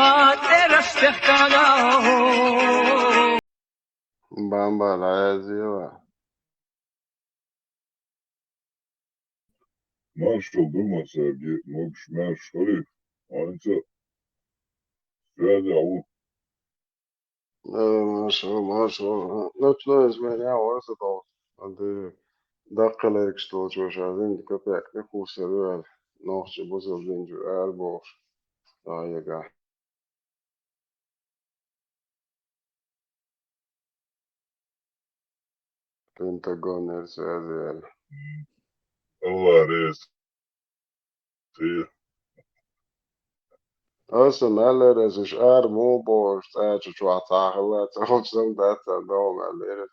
خاطر استخدام بامبا العازي Marshall durmasa mogs Marshall anca فعلا ما نتلاقى زمان واسط عند دقل اكستوج وشادين كتاك نكو سريع نوخش بوزل دينجو أربوش يقع بنتاغون إرسال الله ريس فيه أصلا على رزش مو بوش تاج شو عطاها تاخد سم داتا دوم على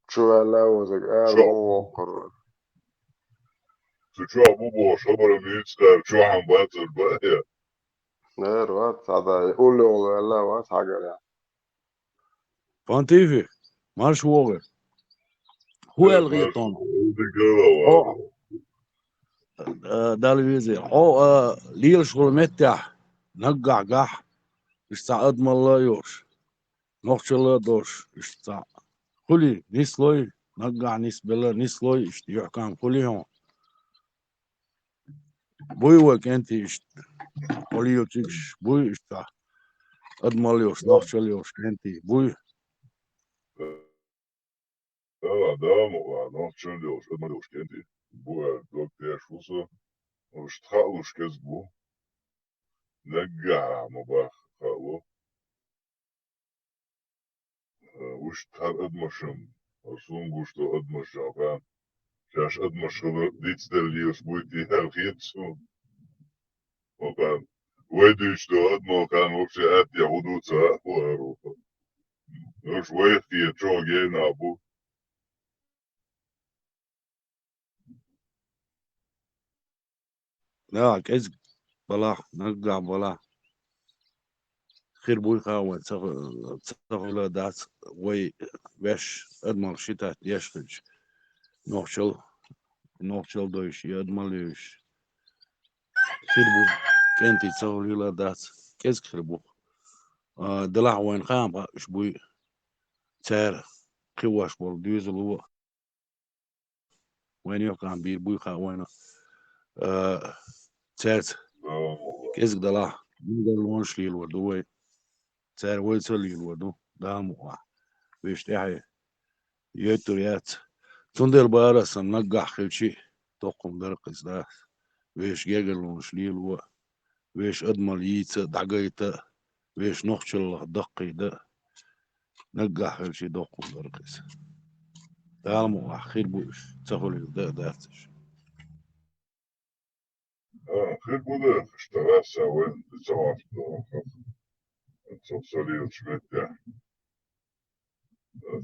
شو على وزك شو مو وقر شو أبو بوش خبر ميتستر شو عم باتر بقى نير وات هذا يقول له والله وات حاجة يعني فانتيفي مارش ووغر هو الغيطان ودي قالوا او دالفيزي او ليل شغل متح نقع قح استعد الله يوش نوخش الله دوش استع كلي نسلوي نقع نسبلا نسلوي اشتيوح كان كلي هون بوي وك انت اشت قوليو تيكش بوي اشتع ادماليوش نوخش اليوش انت بوي دام وعناق شليوش أدماليوش كنتي بو دوك تياش فوسا وش تخلوش كذبو نقع مباخ خالو وش تخل أدمشم أصلا قشتو أدمشم فاهم كاش أدمشم ديتس دليوش بويتي هالخيتسو وفاهم ويدوش تو أدمو كان وبشي آتي حدود ساعة وهروفا وش ويتي تشو جينا أبو لا كذب بلا نقع بلا خير بوي خاوة تسغلا دات وي باش ادمال شتات يشخج نوخشل دوش يدماليوش خير بوي كنتي تسغلا دات كيز خير بوي دلع وين خام اش بوي تار قواش بول ديوز الو وين يقام بير بوي خا وين تات كيز دلع نقدر لونش لي الودو وي تار ويتسل لي الودو دامو بيشتحي يتريات تندر بارس نقع خلشي تقوم درقس ده ويش جاجل شليل و ويش ادمل ييت دعقيت ويش نخشل دقي ده نقع خلشي دقوم درقس تعلموا اخير بوش تسهل ده داتش خير بوده اشتغل سوين تسوات تصلي وشمتع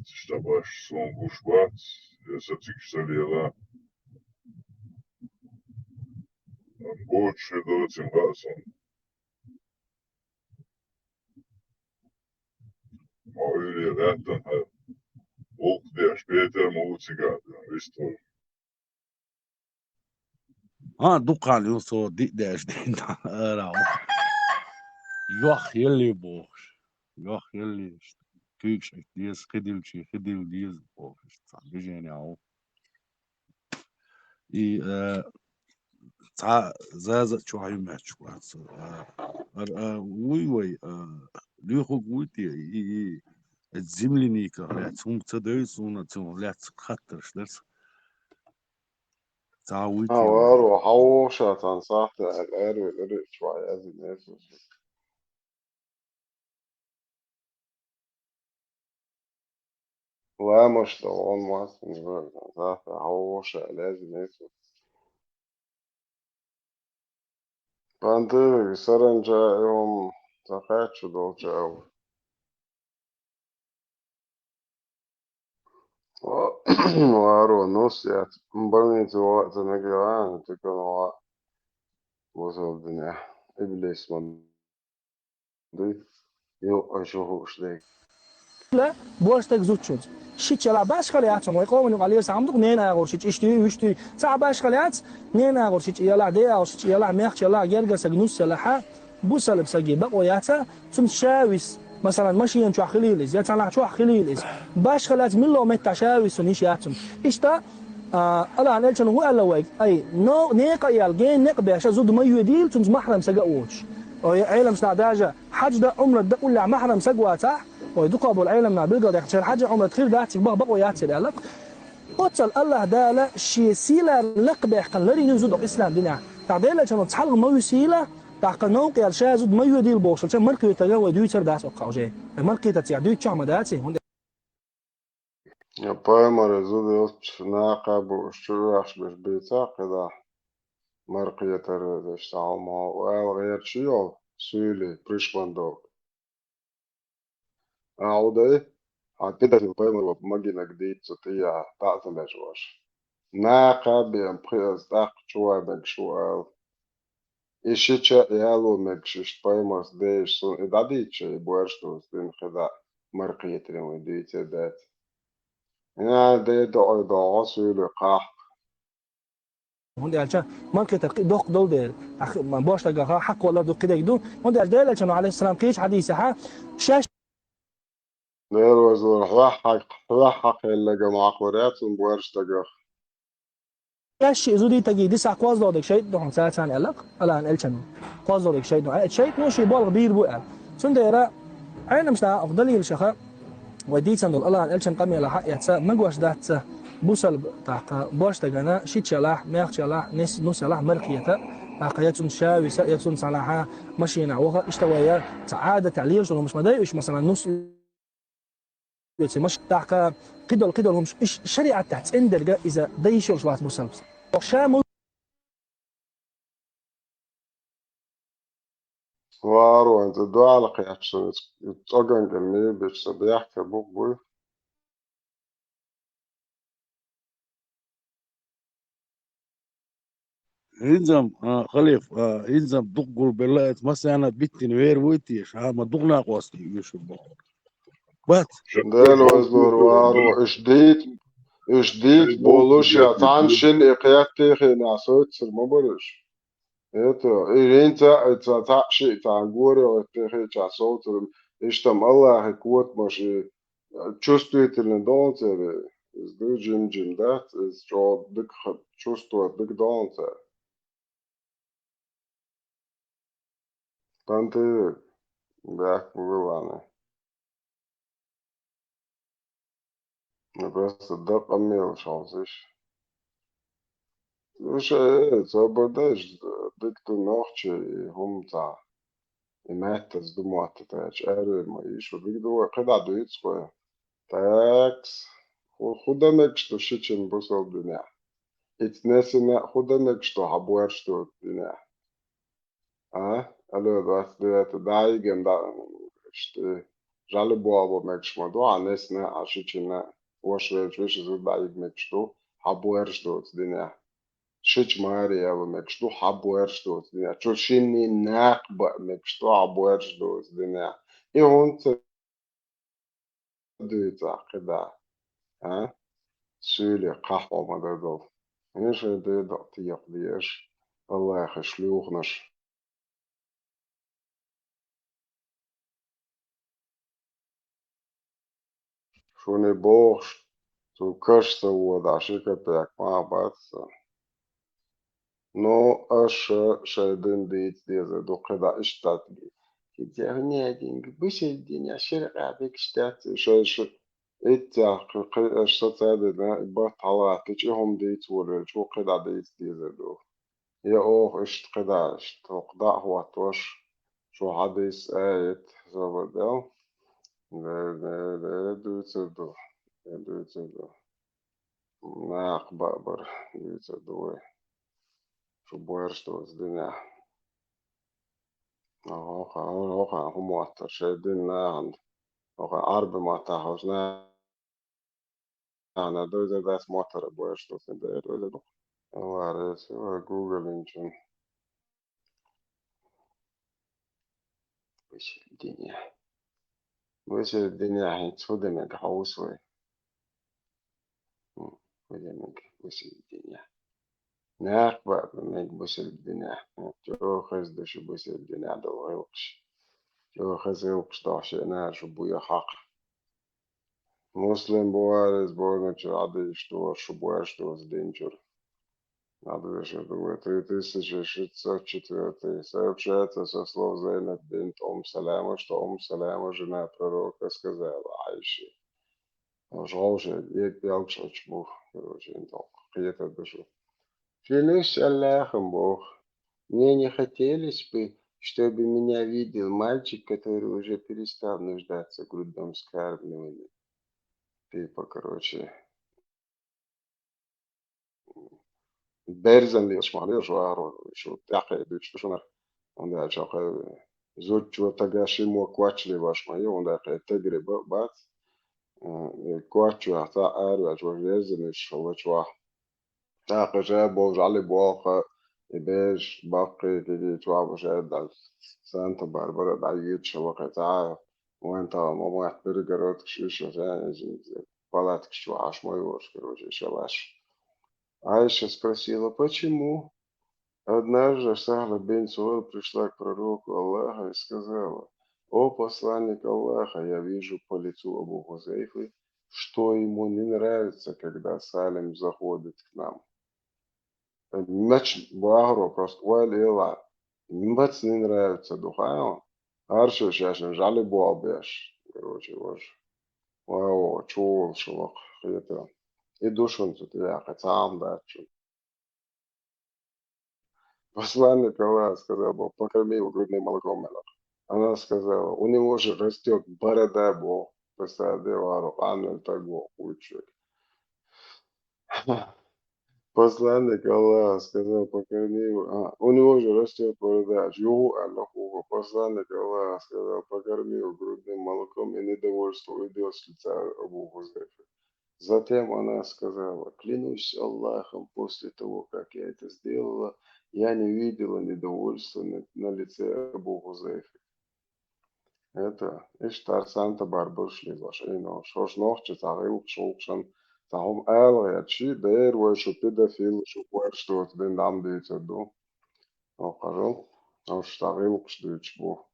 تشتباش صون بوشبات يساتيك سليلا بوش دولت انغاسون معولي غاتن وقت ديش بيتر موتي قاعد ويستول ها دق على يوصو دي داش دي راو يوخ يلي بوش يوخ يلي كيكش ديس خديل شي خديل ديز بوش بيجيني اهو اي تع زازت شو هاي ماتش واس وي وي ليخو قوتي اي الزملي نيكا لا تسوم تدويس ونا تسوم لا تخطرش درس تعويتي وارو حوشة تنصحت الأروي الأروي شوية أزي ناس ومش طبعا مصر تنصحت حوشة لازم يسوي فأنت سرنجا يوم تقاتش دوجة أو وارو نص يعني مبني وقت نجوان تكون وقت وصل الدنيا إبليس من ضيف يو أشوفه شديك boştak zutchuz. Şiçela baş qalyat, soň qomuny qalýar samdyk näme agurşyç işdi, üçdi. Sa baş qalyat, näme agurşyç ýala de agurşyç ýala mehçela gergese gnusela ha. Bu salib sagi baq oyata, zum şawis. مثلا ماشي شو خليلز يا تلا شو خليلز باش خلات من لو مت شاويس ونيش ياتم اشتا الا نلشن هو الا ويك اي نو نيق يال جين نيق باش زود ما يديل تنز محرم سقاوش او عيلم سناداجا حج ده عمره ده كل محرم سقواتا ويدقوا ابو العيلم ما بيلقى ده حج عمره خير داتك بق وياتي ده لك قتل الله دالا شي سيلا لق بيحقن لري نزود الاسلام دينا تعديلا كانت تحلق ما يسيلا تحقن نوق يال شازود ما يديل بوصل كان مركي تجاوي دويتر داس وقاوجي مركي تتيع دويت شعما داتي Ja pojma rezultat naqabu şuraş bir bita kada marqiyatar iştalma ve غير شيء سؤالي بريشباندو عودة عتبت القيمة وبمجينا جديد ستيا تعزل أجواش ناقة بيمبريز داق شوى بنشوى إيشيتشا يالو مكشش قيمة ديش سون إداديتش بوارشتو سين خدا مرقية وديت دات يا دي دو سؤالي قاح هوندي الچا مالك ترقي دوق دول دير ما باش تلقى حق ولا دوق كده يدو هوندي الدال كانوا عليه السلام كيش حديث ها شاش دير وزور حق اللي جماعة قريات بوارش تجاه شاش زودي تجي دي ساعة قواز دودك شيء دو ساعة ثانية لك الان الچن قواز دودك شيء دو شيء نو شيء بالغ بير بو ال سنديرا عين مش افضل الشخاء ودي سندول الان الچن قمي لا حق يتسا مغواش دات بوسل تاع باش تجانا شيت شلاح ميخ شلاح نس نو شلاح مرقيته قياتون شاوي ياتون صلاحا مشينا وها اشتويا سعاده تعليل شنو مش مدايش مثلا نص مش تاع قدر مش شريعه تحت اندرجا اذا دايش شوات مسلس شامل وارو انت دو على قيحشن يتوغن جميل بيش صبيح كبوك بوي يلزم خليف يلزم دقوا بالله مثلا انا بنتي وير ويتيش ما دقنا قوستي يشوف بات ديل وزور وارو اشديت بولوش يا تان شل اقيات تيخي ناسوت سر مبرش ايتو انت تا شيء تاغوري وتيخي تا صوت اشتم الله قوت مش чувствительный долнцер is do jim that is jo dik чувство dik долнцер танты бяк выланы просто дак амел шансиш слушай сободеш dik tu noche humta imettes du mattatäč erőma is, hogy vigdó, kada duit skoja. Tax, худаmek что шичен бусал дуня. Итнесена худаmek что хабуэр что дуня. Алло, да это дайген да что жали буаво мекшма до, а несна а шичена вошвеч виш из дайг мек что хабуэр что дуня. شش ماري أو مكشتو حبويرش دوت دنيا شو شيني ناقب مكشتو حبويرش دوت دنيا إيه هون تدويتا كده ها سولي قحوة ما دو إيش ده دقتيق ديش الله يخشلوخنش شوني بوخش تو كشت ودا شيكا بيك ما بس Но аж шайдын дейт дезе до кыда иштат. Кидяхне один бышел день ашер абек штат шаш اتيا аш соцаде на бат хала кичهم дейт ولا شو قدا дейت дезе до. يا اوه اشت قدا اشت قدا هو توش شو حديث آيت زبدل لا دوتسدو دوتسدو ناق بابر دوتسدو شو بويرش دوز دنيا Oka hummuattar shaidin naahan oka arbe mata hausna ana doida das motor boysto sen de doida do ware se wa google inchen bishildinya بصير الدنيا حين تصدمك حوصوي صدمك بصير الدنيا ناق بقى منك بصير الدنيا جو خز دشو بصير الدنيا دو غيوقش جو خز غيوقش دعش انا شو بويا حق مسلم بوارز بورنج عدي شتور شو بواش دوز دينجر عدي شو دوه تريتيس شت سوتش تريتي سيبشات سوسلو زينب بنت سلامة شتو سلامة جنا بروك اسكزا عايشة مش غوشة يك بيوكش اشبوه короче انت قيتها بشو клянусь Аллахом, Бог, мне не хотелось бы, чтобы меня видел мальчик, который уже перестал нуждаться в грудном вскармливании. Типа, короче, بارزا ليشمعنى شو شو تاقي دوتش شو عندها شاقة زوج شو تجاشي مو كواتش لي باش ما يو عندها تجربة بعد كواتش حتى أروع شو جازن شو شو تاقي جاب بوج علي بواقع باش باقي كي شو باش هذا سانتا باربرا دعيت شو وقتها وانت ماما برجرات كشوش يعني палатки شو عاش ما يورش короче شواش Айша спросила, почему? Однажды Сахла бин Суэль пришла к пророку Аллаха и сказала, «О посланник Аллаха, я вижу по лицу Абу Хузейфы, что ему не нравится, когда Салим заходит к нам». Нач Багро просто валила. Нимбац не нравится духаем. Аршу сейчас жали буабеш. Короче, вож. Вау, чул, шелок. Это. И душу тут я хотям дать. Посланник Аллаха сказал, Бог, покорми его грудным молоком мелок. Она сказала, у него же растет борода, Бог. Посадила Арухану, так Бог учит. Посланник Аллаха сказал, покорми его. У него же растет борода. Югу Аллаху. Посланник Аллаха сказал, покорми его грудным молоком, и недовольство уйдет с лица Абу Хузайфы. Затем она сказала, клянусь Аллахом, после того, как я это сделала, я не видела недовольства на лице Абу Хузайфы. Это Иштар Санта Барбар шли зашейно. Шош нохче цагил шоукшан. Цагом эл я чи дэр вой шо педофил шо что ден дам дейте ду. Окажал. Ош цагил шдыч бу.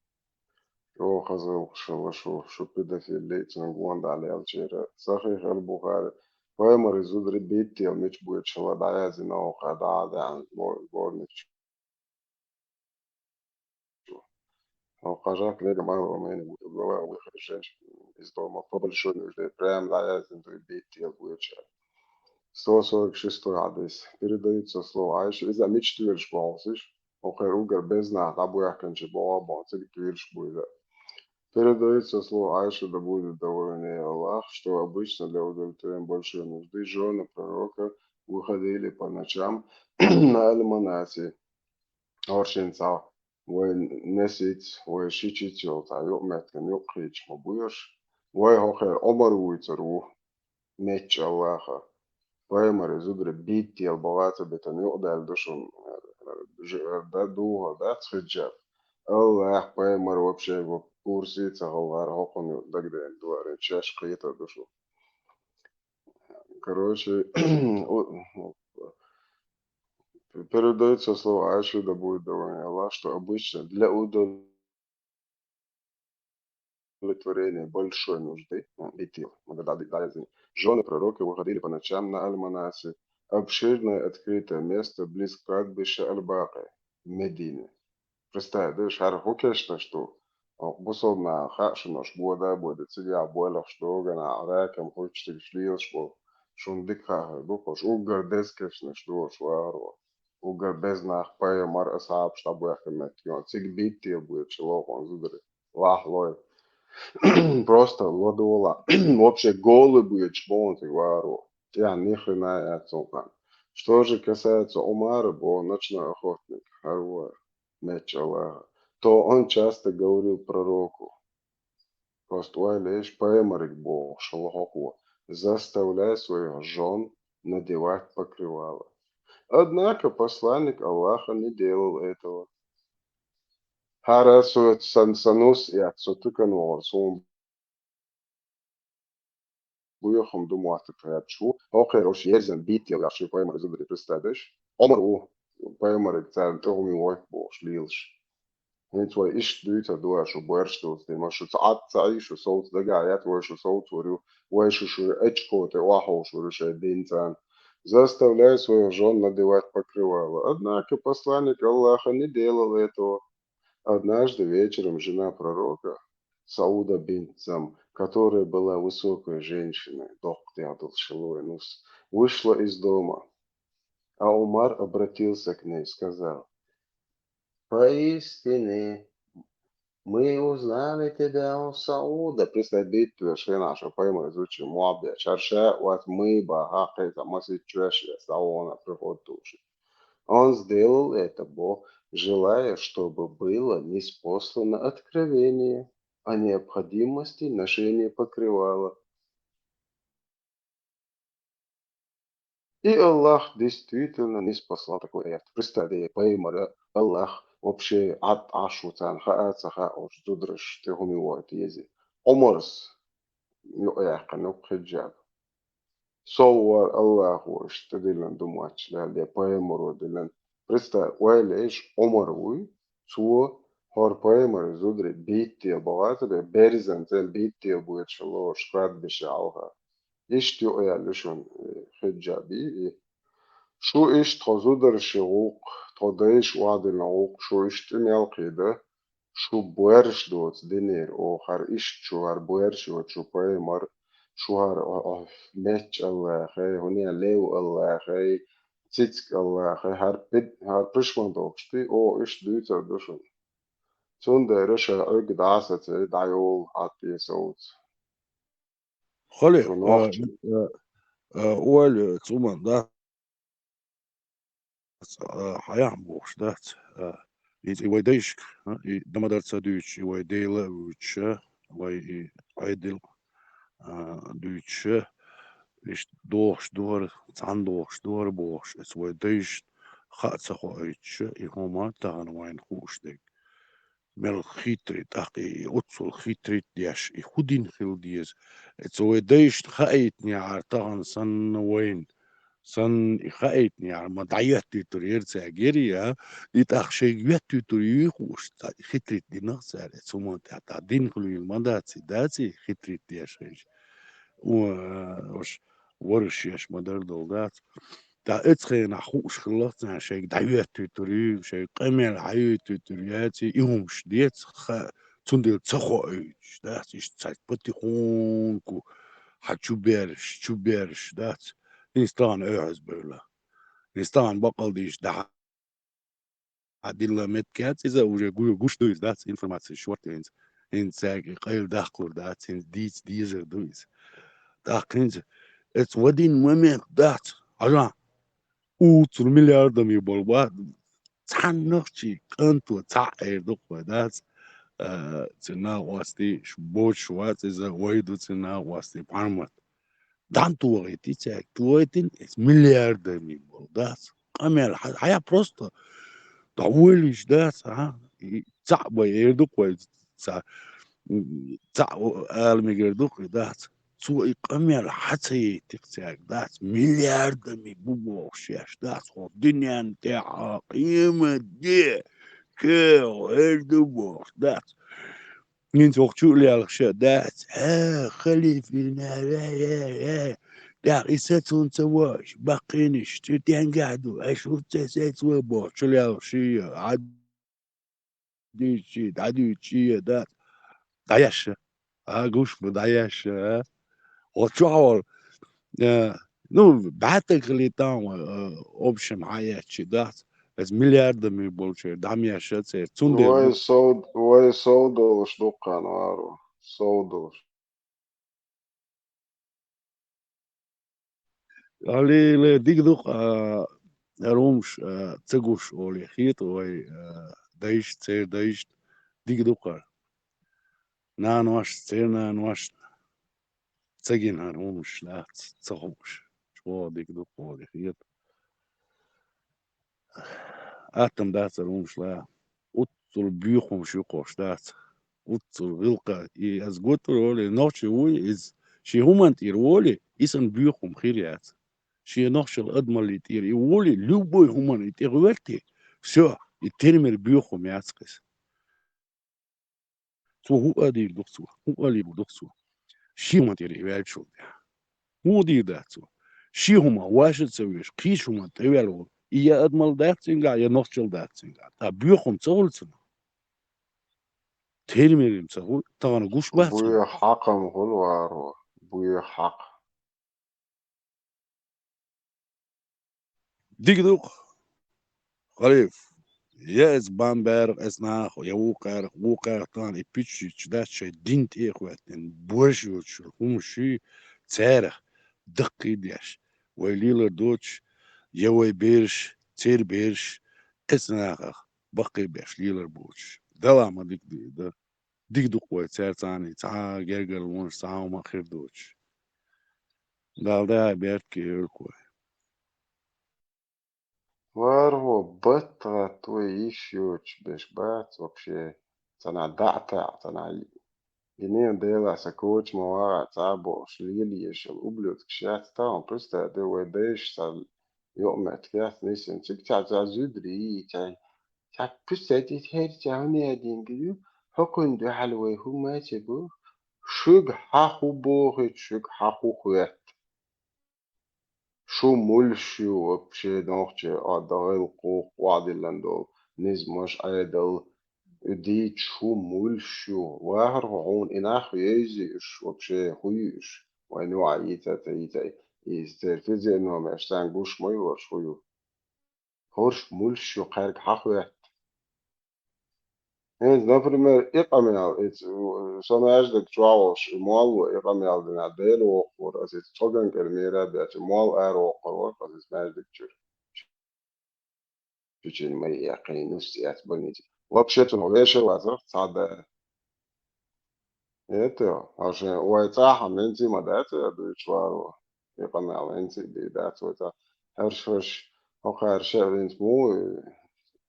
Шо хазал шо педофил дейте на гуан дали алчера. Сахих аль-Бухари. Поэмор из удри битти мич будет шла даязина охада да борнич. وقررت ليه جماعة روماني وجواها وخرجاش из дома по большой нужде, прям даязин до битти обучая. 146 адрес. Передается слово Айше. Из-за мечты верш болсиш. Охер угар без на табуях канче бола болсик верш будет. Передается слово Айше, да будет доволен ей Аллах, что обычно для удовлетворения большой нужды жены пророка выходили по ночам на альманате. Оршинца, ونسيت وشيتشيت يوتا يومت كان يوقيتش مبويش وهوخر عمر ويتروه ميتش الله ويمر زدر بيتي البغات بتن يقدر دشون ده دوها ده تخجل الله ويمر وبشي وكورسي تغوار هوكم دقدر دوار تشاش قيتا دشون короче передается слово Айши, да будет доволен Аллах, что обычно для удовлетворения большой нужды, жены пророка выходили по ночам на Аль-Манасе, обширное открытое место близ кладбища Аль-Бака, Медине. Представь, да, шарху конечно, что бусовна хашинош года будет сидя бойлах, что гана раком хочет шлил, что шундик хаха, духош угар дескешно, что швару. Угар без нах пая мар асаб штабу яхмет. Цик битти будет человек, он зудри. Лах лой. Просто лодола. Вообще голый будет чпонтик вару. Я ни хрена я цокан. Что же касается Умара, был ночной охотник, Харвар, меч Аллаха, то он часто говорил пророку, просто лишь поэмарик Бог, шалахоху, заставляй своих жен надевать покрывало. Однако посланник Аллаха не делал этого. Харасует санус и отсутыканул сум بويخم دم وقت تهاب شو هو خير وش يرزن بيتي ولا شي بايمر زبري برستادش عمر هو بايمر تاع تغمي واحد بوش ليلش هنت واي إيش دويتا دوا شو بويرش دوت دي ما شو تعاد تعيش وصوت دقايات وشو صوت وريو وشو شو اتشكو تواحو شو شو دين تان заставляй своих жен надевать покрывало. Однако посланник Аллаха не делал этого. Однажды вечером жена пророка Сауда бинт Зам, которая была высокой женщиной, вышла из дома, а Умар обратился к ней и сказал: «Поистине мы узнали тебя у Сауда». Представь, битвы шли наши, пойму, изучим, Муабия, Чарша, вот мы, Бахака, там, Масичуэшия, Саона, приход души. Он сделал это, желая, чтобы было ниспослано откровение о необходимости ношения покрывала. И Аллах действительно ниспослал такой аят. Представьте, поймали Аллах вообще от ашутан хаацаха уж дудрыш тегумивает ези. Оморс, ну ну хиджаб. صور الله واشتدلن دمواتش لالي بايمرو دلن برستا ويليش عمروي سو هور بايمر زودري بيتي بغاتر بيرزن زي بيتي بويتش الله شقاد بشعوها اشتيو يالشون حجابي شو ايش تخزودر شغوق تخديش وعد العوق شو اشتمي القيدة شو بويرش دوت دينير او خار ايش شو هار بويرش وشو بايمر شوهر ماتش الله خي هني ليو الله خي تيتك الله خي هر بشمان دوكشتي او ايش دويتر دوشن تون دايرشا ايق دعاسة دعيول عطي صوت خلي شو نوخش أول تسومان ده حيعموش ده يوديش دما دار تسادوش يوديلا وش ويدل دوش إيش دوش دور عن دوش دور بوش اس وديش خاصة خويتش يهما تاعن وين خوش ديك مل خيتري تاقي أتصل خيتري دياش يخدين خيل ديز اس وديش خايتني عارتان سن وين سن خايتني على ما ضيعت ترير ساجيريا يتأخشي يوت ترير خوش خيتري دي نخسر سوما تاع دين كل المدى تسيداتي خيتري دياش وش ورش يش مدار دولدات تا اتخي نحوش خلصنا شيء دعوات توري شيء قمل عيو تورياتي يوم شديت تندل تسخو ايش دات ايش تسايت بطي خونكو حتشو بيرش دات نستان ايهز بولا نستان بقل ديش دع عديلا متكات اذا وجا جوش دويز دات انفورماتسي شورت ان ساقي قيل داخل دات ان ديزر دويز داخل het wat in moment dat ala utul milyarda mi bolba tannochi kanto ta erdo dat tsna wasti shbo shwat is a waidu tsna wasti parmat dan tuwiti tsek tuwitin es milyarda mi bol dat kamel haya prosto da wilish dat ha ta ba erdo ta ta almigerdo dat zu iqamel حتى تقطع ذات مليار دمي بوشيش ذات الدنيا نتاع قيمة دي كيو هردو بوش ذات انت وقتو لي على الشيء ذات خلي في النهاية ذات إساتون تواش باقينش تتين قاعدو عشو تسات وبوش شو لي على الشيء عدي شيء ذات دايش قوش بدايش وتشعر ну, بعتك اللي تاع اوبشن حياة شدات از مليار mi bolche dam ya shatse tsunde واي صودو شدوقا نوارو صودو ali le digduq rumsh tsugush oli khit oy daish tser daish digduq nan wash tser nan wash tsagin rumsh lat tsugush shwo digduq oli khit atam dat rumsh la utsul byukhum shu qoshtat utsul vilqa as gutru oli nochi is شي هما تيرولي إسن بيوخم خيريات شي نخشل أدمال يتير يولي لوبوي هما يتيروالتي شو يترمر بيوخم ياسقس سو هو أدي دوكسو هو ألي بدوكسو شي هما تيريوال شو هو دي داتسو شي هما واشد سويش قيش هما تيوالو إيا أدمال داتسينغا يا نخشل داتسينغا تا بيوخم تسولسن ترمر مسهول تغانا قوش باتسو بويا حقم غلوارو بويا حق ديك دوق خليف يا اس بامبر اسناخ يا وقر طان ابيتش دات شي دينت اخواتن بورشوتش همشي تارخ دقي دياش ويليلا دوتش يوي بيرش تير بيرش اسناخ بقي بيش ليلر بوتش دلا ما ديك ديك دوق وي تار تاني تا جرجر ونش تا ما خير دوتش ده بيرت كيركو وارو بطرة توي يشيوش بيش بات вообще تنا دعتا تنا جنين ديلا سكوتش موارا تابو شليلي يشل أبلوت كشات تاون برستا دو ويديش سال يوم اتكاث نيسن تكتا زودري تاي تا برستا تيتهير تاوني أدين جيو هكون دو حلوي هما تبو شوق حاخو بوغي شوق حاخو خوات شو ملشو وبشي نوخشي آدغل قوق وعدي لندو نزمش عيدل ديت شو ملشو واهر عون إناخ يزيش وبشي خويش وإنو عيتا تيتا يسترفزي إنو ماشتان قوش ميور شويو هورش ملشو قارك حقوة هند например إقاميال سناجدك جواوش مال إقاميال دنا ديل وقور أسيت توغن كرميرا بيات مال آر وقور أسيت ماجدك جور تجين ما يقين نسيات بنيتي وبشيت نوغيش واسف صعد إيتو عشان ويتاح منتي مدات دوشوارو إقاميال انتي بيدات ويتا هرش هوكا هرش بنت مو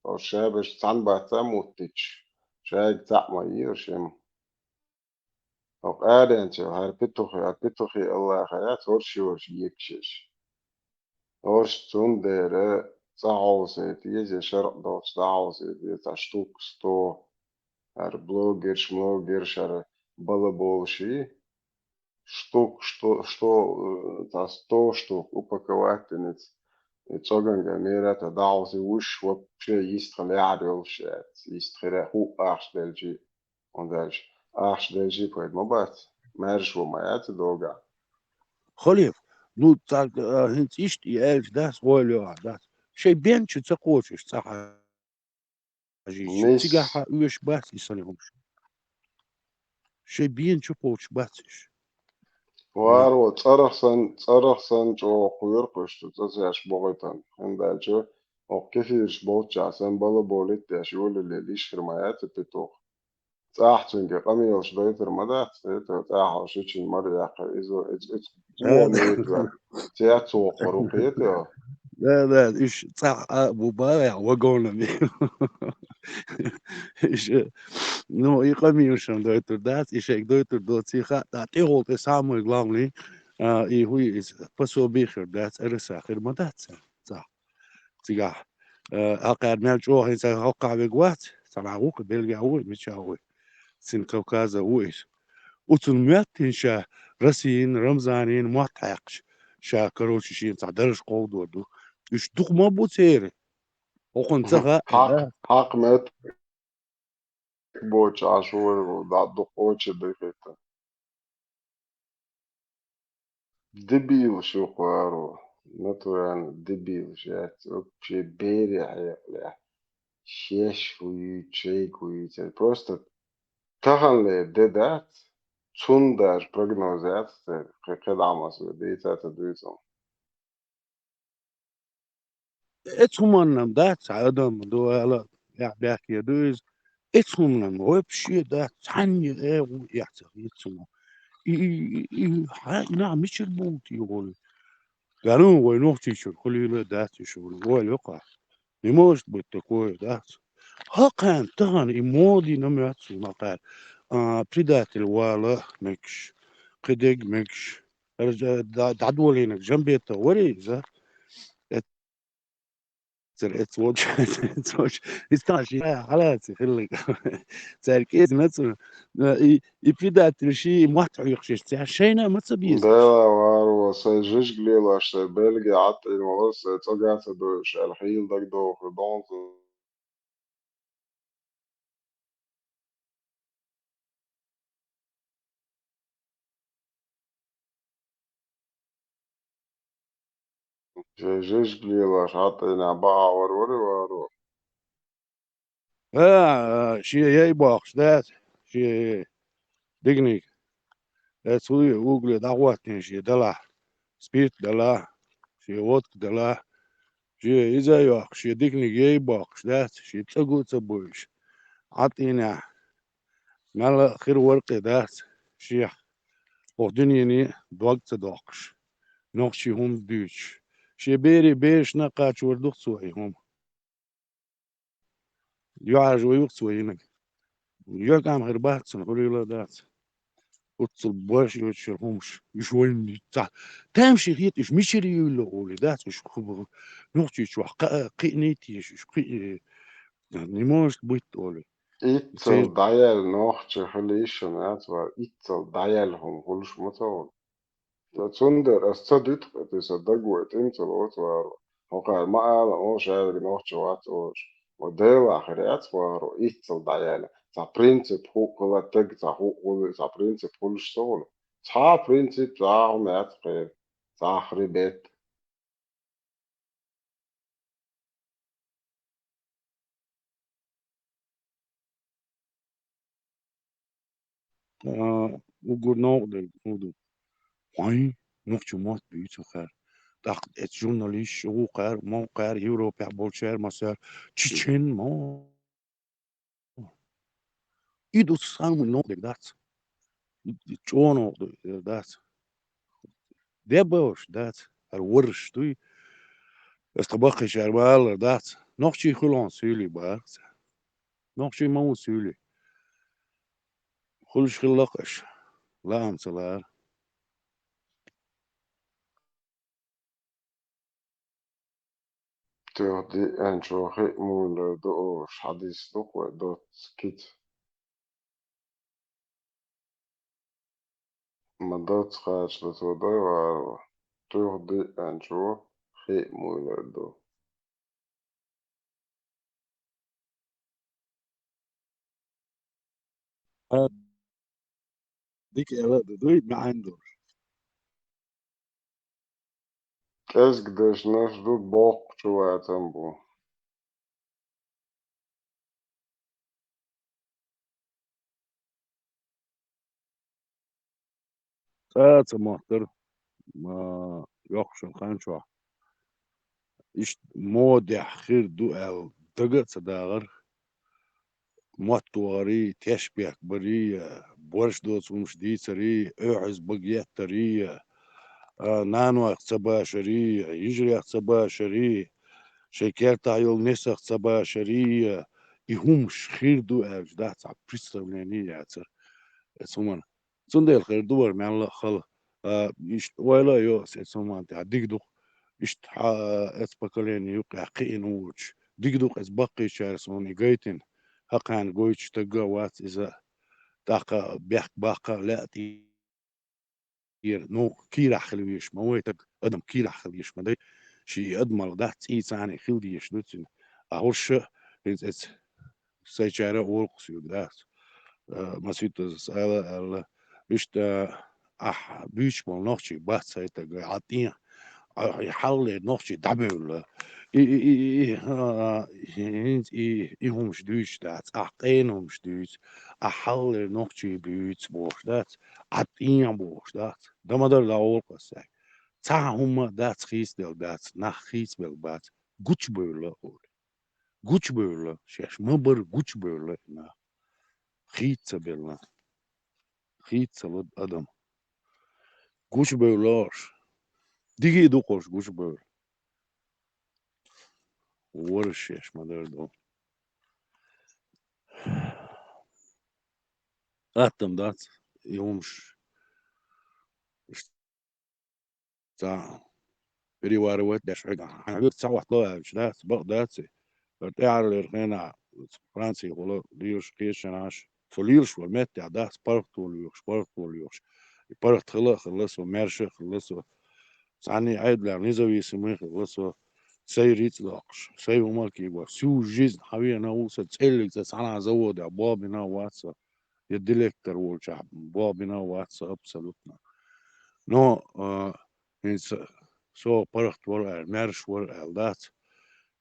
أرشابش تنبات موتيش شايك تعمى يرشم أو أنت هربتوخي الله خيات ورشي يكشش ورش تندر تعوزي تيجي شرق دوش تعوزي دي تشتوك ستو هر بلوغر شملوغر شر балаболши что та 100 штук упаковать и цоганга мерата даузи уш вообще есть халярил шет есть хера ху аршделжи und das arschdelжи поэт мобат мерш во маят долга خليف نو تاع هنت إشت يالف داس ولا داس شي بينش تقوش صح جيش نيس تيجا ويش بس يسلمهم شي بينش قوش بسش لا وارو tsarахсан жоо хуйр кошто цасяш боготан хендалчо оккефирш болчасан бала болит яш юле лиш фирмаят петох цахчинге камиош дойтер мадат это цахаш очень марьяк изо эц муомейтвер театсо корукете لا إيش صح أبو بايع وقونا بي إيش نو يقامي وشان دويتر داس إيش إك دويتر دوت سيخا تعطيه تسامو يقلامني إيه هو بسوا بيخر داس أرسا خير ما داس صح تيجا أقعد نالجو هين سأقع بقوات سمعوك بيلقى أول متشاوي سن كوكازا ويش وتنميات شا رسين رمزانين ما تحقش شا كروش شين تعدرش قود ودو إيش دوق ما بوتيري وكنت سغا حق مات بوش عاشور ودع دقوش بيخيتا دبيل شو قارو نتوان دبيل شات вообще берег شيش وي تشيك وي просто تغنى ديدات تسوندر بروجنوزات كدعمس ديتا تدويتهم اتهم انم دات عدم دو لا يا بيحكي دوز اتهم انم وبشي دات عني ايه يحتر يتسمو نعم مش البوت يقول قالوا وين اختي شو كل دات شو هو الوقع نموش بتكوي دات ها كان تغن إمودي نمياتسو نقال بريدات الوالا مكش قدق مكش دعدولينك جنبيته وري ذا اتسوتش اتسوتش استاشي خلاص خليك تركيز مثلا يبدا ترشي محتوى يخشش شينا ما تبيزش دela varo se žžgljela še Belgija atījumos, tagad الحين دو في žžgljela atījumā bāvar varo. شي ياي باخش ذات شي دقنيك تسوي وقلي دعواتني شي دلع سبيت دلع شي وودك دلع شي إذا ياخ شي دقنيك ياي باخش ذات شي تلقو تبويش عطينا مال خير ورقي ذات شيخ ودنيني دوقت دوقش نقشي هم دوش شي بيري بيش نقاش وردوخ سوي هم يعرج ويوخ سوينك ياك عم غير بات سنقولي لا ذات وتصل باش يشرهمش يشوين تاع تمشي هيت إيش مشري يلا قولي ذات إيش خبر نقطي شو قينيتي إيش قي نماش بيت قولي Itzel dajal noħċe xilixon var itzel dajalhom hulx mutawal. Tsunder astadit tisa dagwet intel otvar. Hoqar ma ala oš ääri noħċe wat oš. Modela xiriat var itzel dajal. Sa princip hukkula teg sa hukkula sa princip hulx sol. Sa princip sa humet xir. Sa xribet. وقول نقدر نقول وين نقطة مات بيت خير داق جورناليست شو قار ما قار يوروبا بولشير مسار تشين ما يدو سام نقدر دات شو نقدر دات ده باش دات الورش توي استباقي شربال دات نقطة خلون سولي بارت نقطة ما سولي خلش خلقش لا أمثال Tihdi enčohi mūle do šadis tukwe do skit. Madot skāč do to dojvāro. Tihdi enčohi mūle do. ديك دوي ما عنده Keskdesh naš do bok čuvātam bu. ساعة مهتر ما يخش الخانشوا إيش مودع خير دو أو دقت صداغر موتواري تشبيك بري بورش دوت ومش دي سري اعز بقيت تري نانو اختصبا شري يجري اختصبا شري شكر تعيل نس اختصبا شري يهمش خير دو أو جدات عب представление يعتر اسمان صندل خير دور مع الله خلا إيش ولا يوس اسمان تعديك دو إيش اسبقلين يوقع قينوج ديك دو اسبقي شارسوني جيتن هقان جويتش تجا وات إذا تاقا بيحك باقا لا تير نو كيرا خلويش ما هو تج أدم كيرا خلويش ما ده شيء أدمر ده تيس يعني خلويش نتن أهوش إز سيجارة ورقص يقدر مسيت على إيش بيش مال نقشي بس سيتجا عطيه يحل نقشي دبل هم شدوش dat هم شدوش أحل نقشي بيوت بوش dat عطيه بوش dat ده ما در داول قصة تا هم dat خيس دل dat nach خيس بل bat güç böyle ol güç böyle şeş mı bir güç böyle na خيس بل خيس adam güç böyle digi dukoş güç böyle ورشش ما دردو أتم دات يومش تا بريوار وات داش عيد أنا قلت سوت له مش ده بقداتي تعرف الرخينا فرنسي ولا ليش كيش ناش فليش والمت ده سبارت وليش يبارت خلصوا مارش خلصوا عني عيد لا نزوي يسميه خلصوا سيريت لاقش سي وما كيبا سو جيز حبيبي أنا وصل تسألك تسأل زود بابنا واتساب يديلكتر والشعب بابنا واتساب سلوتنا نو إنس سو برخت ورق مارش ورق دات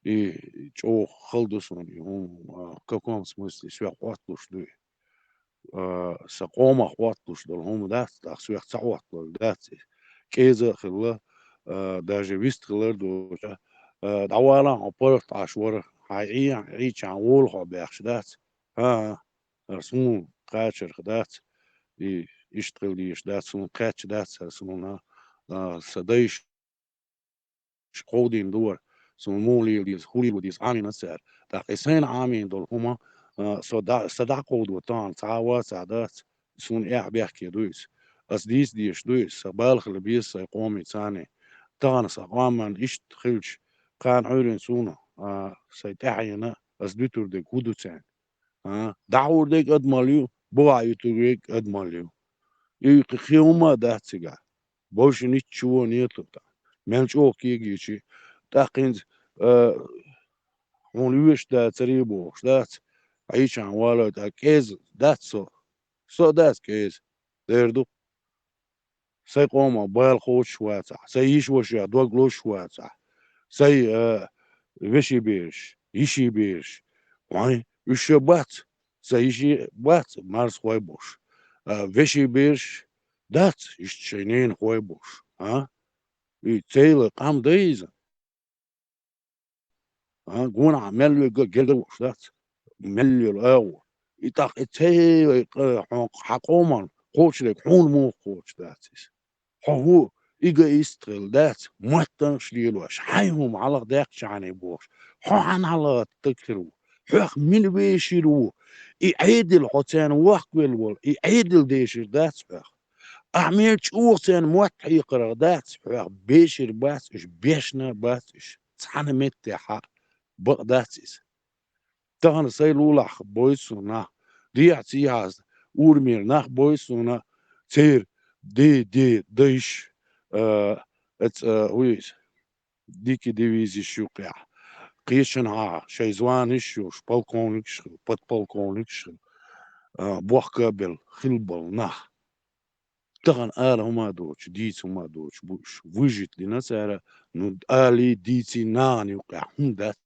и чё халдусони каком смысле свяхватлуш ды сакома хватлуш дол хом дат так свяхцаватлуш дат кеза хилла даже вистлер до давала опорт ашвар хай чан вол хо бяхш дат сун качер дат и иштрилиш дат сун кач дат сун садайш قودين دور سمولي ديس خولي وديس عامين السعر تاقيسين عامين دول هما صدا قود وطان تعاوى سعدات سون إيه بيحكي دويس أس ديش دويس سبالخ اللي بيس يقومي تاني تان سقامان إشت خلش كان عيرين سونا سيتحينا أس ديتور ديك هودو تان دعور ديك أدماليو بوع يتوريك أدماليو يقيوما داتسيقا بوش نيتشو نيتو منش كيجيشي تاقينز ونلوش دا تريبوش دات عيش عن والا دا كيز دات سو دات كيز ديردو سي قوما بايل خوش شواتع سي يشوش يا دوغلوش شواتع سي وشي بيرش يشي بيرش وعي وشي بات سي يشي بات مارس خوي بوش وشي بيرش دات يشتشينين خوي بوش تيلا قام دايزا قونا عمل جلد وشدات ملي الأول يتاق تيلا حقوما قوش لك حون مو قوش داتيس هو إيجا يستغل دات مهتن شليلوش حيهم على داك شعني بوش حوان على تكرو حوخ من بيشيرو يعيد الحوتين وقوال وال يعيد الديشير دات حوخ أعمل شوختين موت يقرأ دات حوخ بيشير باتش بيشنا باتش تحنا متحا بقداتيس تغن سيلولح بويسونا ديعتي هاز أورمير ناخ بويسونا تير دي ديش ويس ديكي ديفيزي شوقع قيشن ها شيزوانش وش بالكونكش بات بالكونكش بوخ قبل خلبل ناخ تغن هما دوش ديت هما دوش بوش وجت لنسارة نو آلي ديتي ناني وقع هندات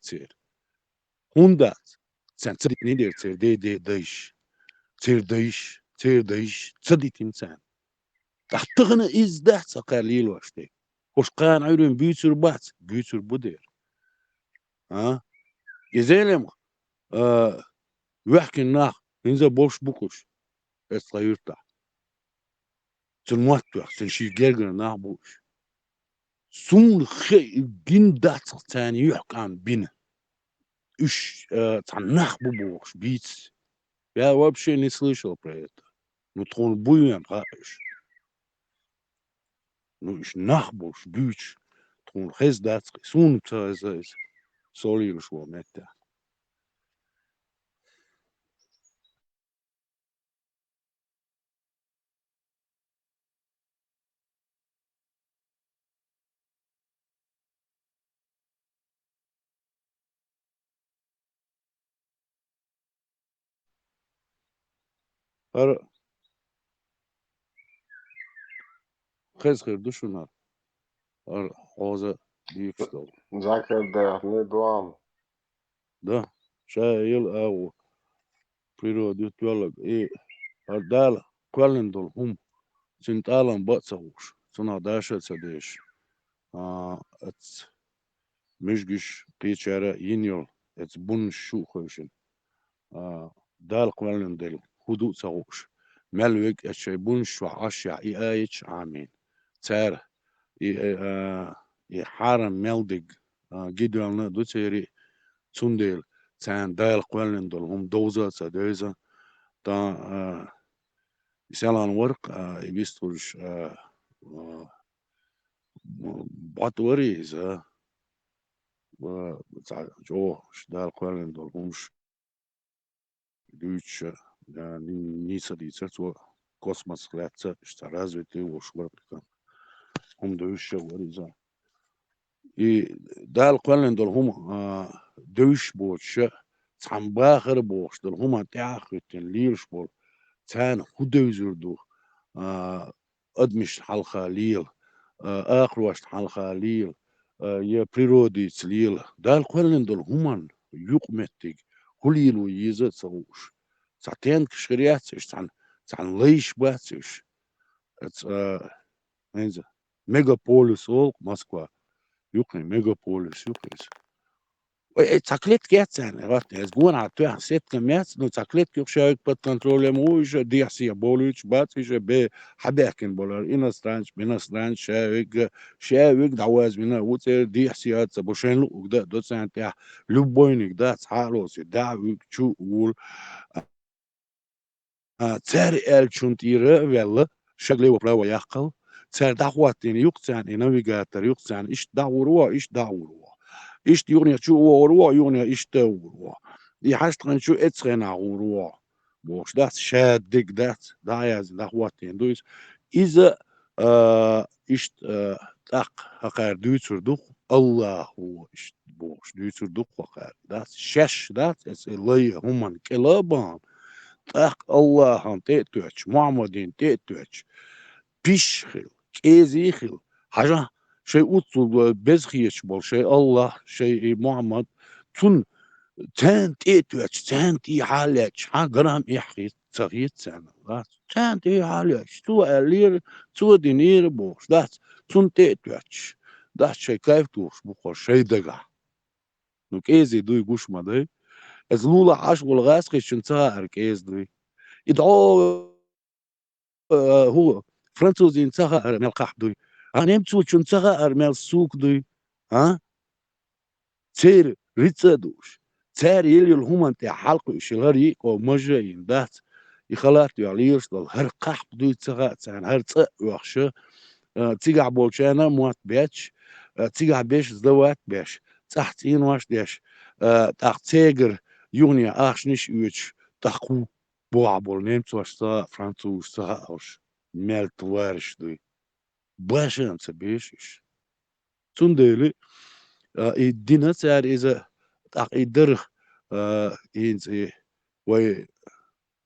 تير هندات سان تديت ندير تير دي ديش تير ديش تديت إنسان تحتغنا إز دات سقاليل واشتي وش قان عيرين بيوتر بات بيوتر بدير يزيلم وحكي الناخ ننزل بوش بوكوش اسلايرتا تنواتوخ تنشي جيرجن ناخ بوش سون خي جين دات تاني يحكام بينا إيش تناخ بوش بيتس يا вообще не слышал про это. Ну, трон буйен, хаиш. Ну, ich nachbusch, büch. Trон hes dat, sun tazes. Sorry, ich war mit da. Ar hes dushuna. Ar hoza dikstol. ذاكر ده دوام Da, شايل او природу тёлок и ардала квалендол хум. Синталан бацауш. Сuna dasha tsadеш. Ats مشجش قيشارة ينيول. Ats bun shukhoshin. دال قوالن دل هدوء سغوش ملوك الشيبون شو عشيا ايش عامين تار حارم ملدق جدولنا دو تيري تندل تان دال قوالن دل هم دوزا تا يسالان ورق يبيستوش بطوريزة جو شدال قوالين دول همش Deutsche Nisa dice so Kosmoslätze ist der развитый وشبرتك هم Deutsche وريزة دال قوالين دول هم Deutsch بوش تسعن باخر بوش دول هم تاخدين ليلش بول تان هدوزر دو أدمش حلقة ليل آخر واشت حلقة ليل يا بريرودي ليل دال قوالين دول هم يقمتك هليل ويزت سووش ساعتين كشرياتش تسعن ليش باتش اتس مينزا ميجابوليس او موسكوا يقني ميجابوليس يقني تقليد كيت يعني رات اسبوع على توع ست كميات نو تقليد كيف شايك بات كنترول موج دي سي بولوش باتش ب حباكن بولار ان سترانش بين سترانش شايك دعواز بينا وتر دي سيات بوشين لو ودا دوت سانتيا لو بوينك دا حالوس دا شو ول تسار الشنتيرة ولا شغلة وبراو يقل تسار دعواتين يقتان نافيجاتر يقتان إيش دعوروا إيش يغني شو وروا يغني إيش توروا يحشتغن شو إتسغنا وروا بوش دات شادك دات دايز دعواتين دويس إذا إيش تق هقار دويتر دوخ الله هو إيش بوش دويتر دوخ هقار دات شش دات إس اللي هم كلابان الله han تقتوش معمدين تقتوش بيشخل كيزيخل حاجة شيء أطول بزخيش بول شيء الله شيء محمد تون تان تقتوش تان تي حالش ها جرام يحكي صغير سنة تان تي حالش تو ألير تو دينير بوش دات تون تقتوش دات شيء كيف توش بقول شيء دقع نو كيزي دوي قوش مدي از لولا عاش والغاس خيشن تاهر كيز دوي يدعو هو فرانسوزي انتهى ارمال قحدوي انا امتو انتهى ارمال سوق دوي ها تير ريتسادوش تير يلي الهما انت حلقو شلاري او مجاين دات يخلات يعليش دل هر قحب دوي تغا تان هر تق وخشه تيجع بولشانا موات بيتش تيجع بيش زوات بيش تحتين واش ديش تحت تيجر يوني اخشنش يوش تحقو بوعبول نيمت واش تا فرانسوز تا اوش مelt وارش دوي باشا بيشش تندلي الدينا سار إذا يدرخ إنسي وي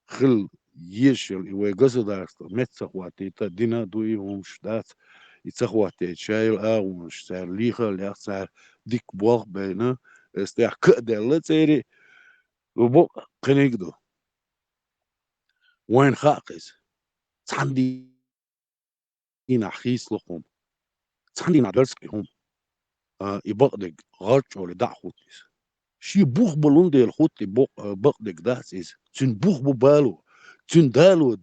خل يشل وي قصدار متسخواتي تا دينا دوي همش دات يتسخواتي شايل آغونش سار ليخا ليخ سار ديك بوغ بينا استيح كأدل تيري وبق قنيقدو وين خاقس تحندي نحخيس لقوم تحندي نعدرسك هم يبقدق غرش ولا دع خوتيس شي بوخ بلوندي الخوتي بقدق داسيس تن بوخ ببالو تن دالو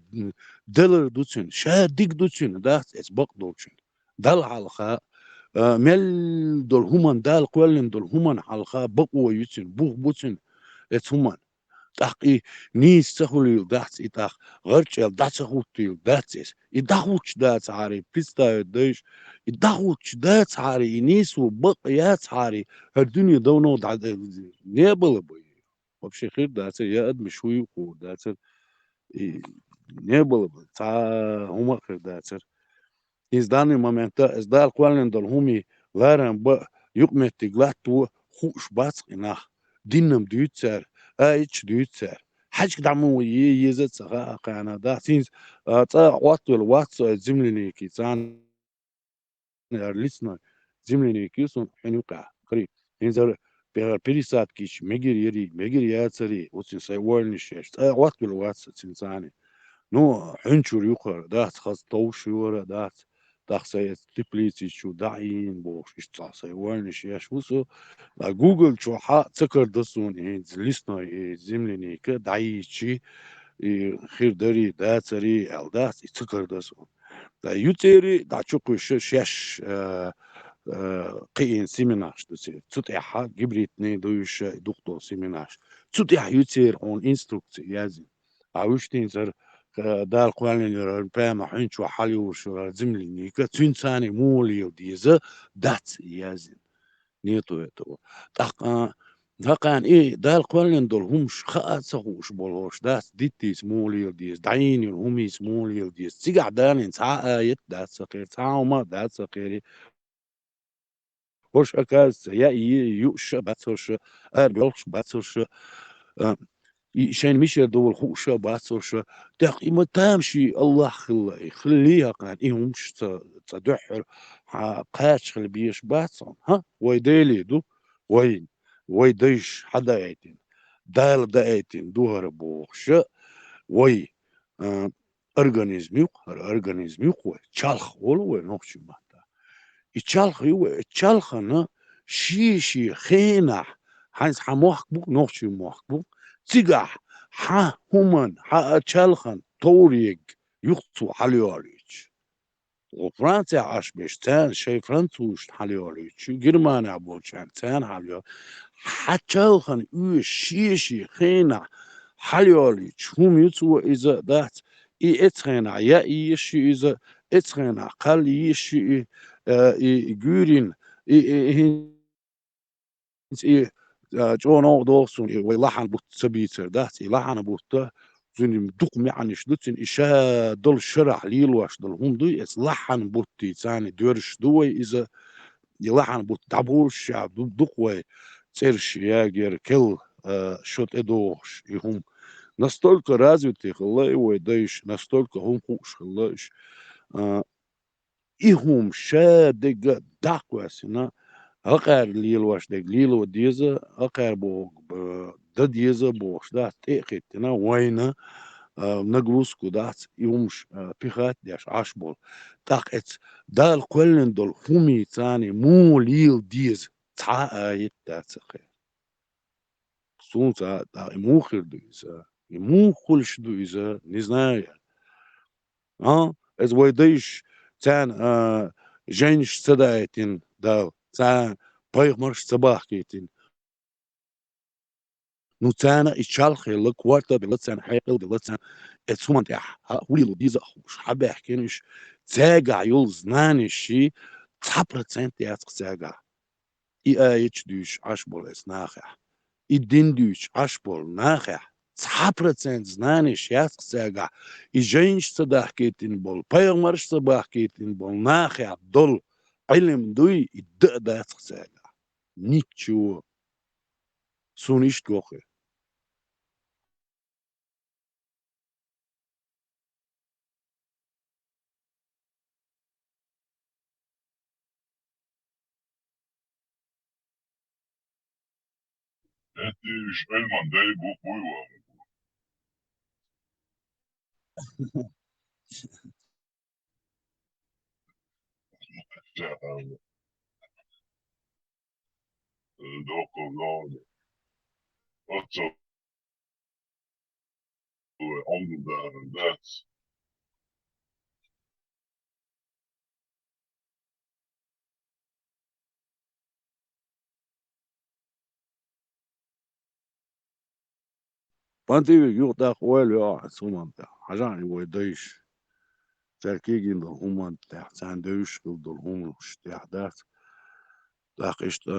دلر دوتشن شاديك دوتشن داسيس بقدوتشن دال حلقة مل دول همان دال قولن دول همان حلقة بقوا يتشن بوخ بوتشن ات همان تحقي نيس سهول داتس إتاخ غرشل داتس هوتيل داتس إداخوش داتس عاري بيستا يدش إداخوش داتس عاري نيس وبقيات عاري هالدنيا دونو دعد نيبل بي وبشي خير داتس يا قد مشوي وقو داتس نيبل بي تا هما خير داتس إز داني مامنتا إز دال قوالن دول همي لارن با يقمت تقلاتو خوش باتس إناخ دينم ديوتسر ايش ديوتسر حاج دعمو يزت سغا قانا دا سينز تا واتو الواتس زملني كي تان لسنا زملني كي سون حنوقع قريب ينزل بيريسات كيش ميجر ياتسري وتسين ساي ورنشش تا واتو الواتس تنساني نو حنشور يقر دات خاص طوش يورا دات داخسي تبليتي شو داعين بوش اشتصاصي ورنش ياش وسو جوجل شو حق تكر دسون إيه لسنا إيه زملني كدعيشي إيه خير داري داتري أو دات تكر دسون دا يوتيري دا تشوكو شاش قين سيميناش دسي تطيحها جبريتني دويش دكتور سيميناش تطيح يوتير اون انستروكت يازي عاوشتين زر دال قوانين البام حنش وحالي وشو زملي نيكا تنساني مولي وديزا دات يازن نيتو يتو تاقا هاقان إيه دال قوانين دول همش خاصهوش بولوش دات ديتي سمولي وديز دعيني همي سمولي وديز تيجع دانين ساعة آيت دات سقير ساعة وما دات سقيري وش أكاز يا يوش باتوش أرجلش باتوش شان مش دول خوشة باتوش تقيمة تامشي الله خليها قاعد إيه مش تدحر قاش خل بيش باتون ها ويديلي دو وين ويديش حدا ايتين دال دا ايتين دوهر بوخش وي أورجانيزم يقهر أورجانيزم يقوى تشالخ ولو نوخش مهتا يتشالخ يو تشالخنا شي خينح حيث حموخ بوك نوخش موخ بوك تيجح ها همان ها تشالخن توريج يخطو حليوريج وفرنسا عاش بيشتان شي فرنسوش حليوريج جرمانيا عبولشان تان حليوريج حتشالخن شي خينح حليوريج هم يتو إذا دات إي إتخينا يا إيشي إذا إتخينا قال إيشي جورين إيه جون دوسون ويلحن بوت سبيتر دات يلحن بوت زين دوق معني شدتن إشا دول شرح ليلواش دول هم دوي إس لحن بوتي تاني دورش دوي إذا يلحن بوت دابورش دوق وي تيرش ياجر كل شوت إدوش يهم настолько развитый хлой дайш, настолько هم خوش خلاش إيهم شادق داقواسنا هقار ليلواش دق ليلو ديزا هقار بو ديزا بوش دا تيقيتنا وينا نقلوسكو دات يومش بيخات ديش عشبول تاقت دال كلن دول فمي تاني مو ليل ديز تا آيت دات سخير سونتا دا مو دويزا مو كلش دويزا نزنايا از ويديش تان جينش صدايتين دا تان بايغمرش صباح كيتين نو تانا اتشالخي لك وارتا بلتسان حيقل بلتسان اتسومان تاح وليلو ديزا خوش حبا حكينش تاقع يولز نانشي تحبرتسان تياتق تاقع اي ايتش دوش عشبول اس ناخح اي دين دوش عشبول ناخح 100% знаниш яск сега и женщина да хкетин бол пайгамбарш да хкетин бол нахя дол илм дуй и да яск сега ничего суниш гохе أنت مش علما ده بوكوي ومشاهد دوكو لون أتصل عمر ده بانتي يوق دا خوال يا سومان تا حاجاني ويديش تركيجين دول هم تا ساندوش دول هم اشتياحدات داقشت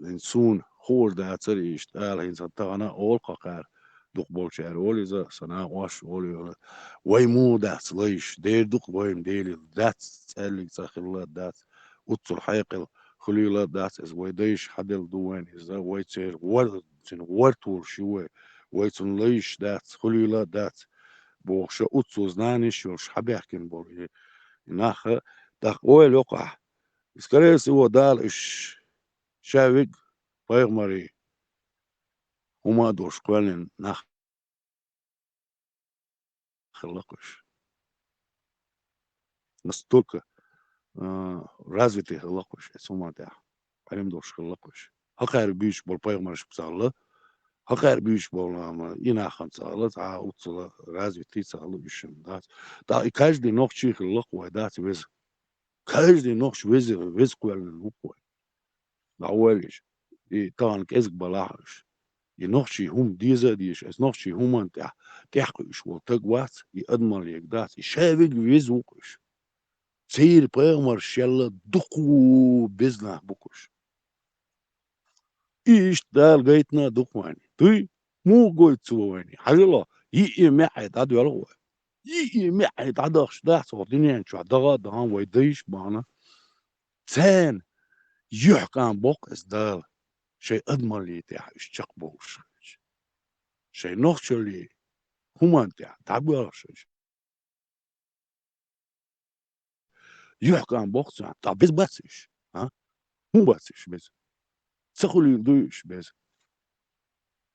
إنسون خور ده تري اشتغل إنسان تغنى أول قار دق بولشار أول إذا سنا واش أول ويمو ده ليش دير دق ويم ديل دات تسألك تخلى دات وتصل حيقل خليلا دات إز ويديش حدل دوين إذا ويتير ورد ورتور شوي ويتن ليش دات خليلا دات بوخش أتصل زنانش يوش حبيحكن بول ناخ دق أول يقع إسكريس هو دال إش شاوق بايغمري هما دوش قوالين خلقش настолько развитый خلقش اسمه ده علم دوش خلقش هقار بيش بول بايغمرش بصالة هقار بيش بول إنا خمسة تا أوصل развитый صالة بيشم دات دا каждый ног شي خلق ودات وز каждый ног وز قوالين وقوال دا أولش طبعا كيزك بلاحش ينوشي هم ديزا ديش اس نوشي هم انت تحقش وتقوات يأدمر يقدات يشابق ويزوقش سير بيغمر شلا دقو بزنه بكش إيش دال قيتنا دقواني تي مو قلت سواني حجلا يي معد عدو يلغو يي معد عدخش ده صوتيني شو عدغا دهان ويديش بانا ثان يحكم بوق اس دال شيء أدمر لي تاع اشتق بوش شيء نوخش لي هما انت تعبيرش يحكم بوق تاع بس بسش ها مو بسش بس سخل يدوش بس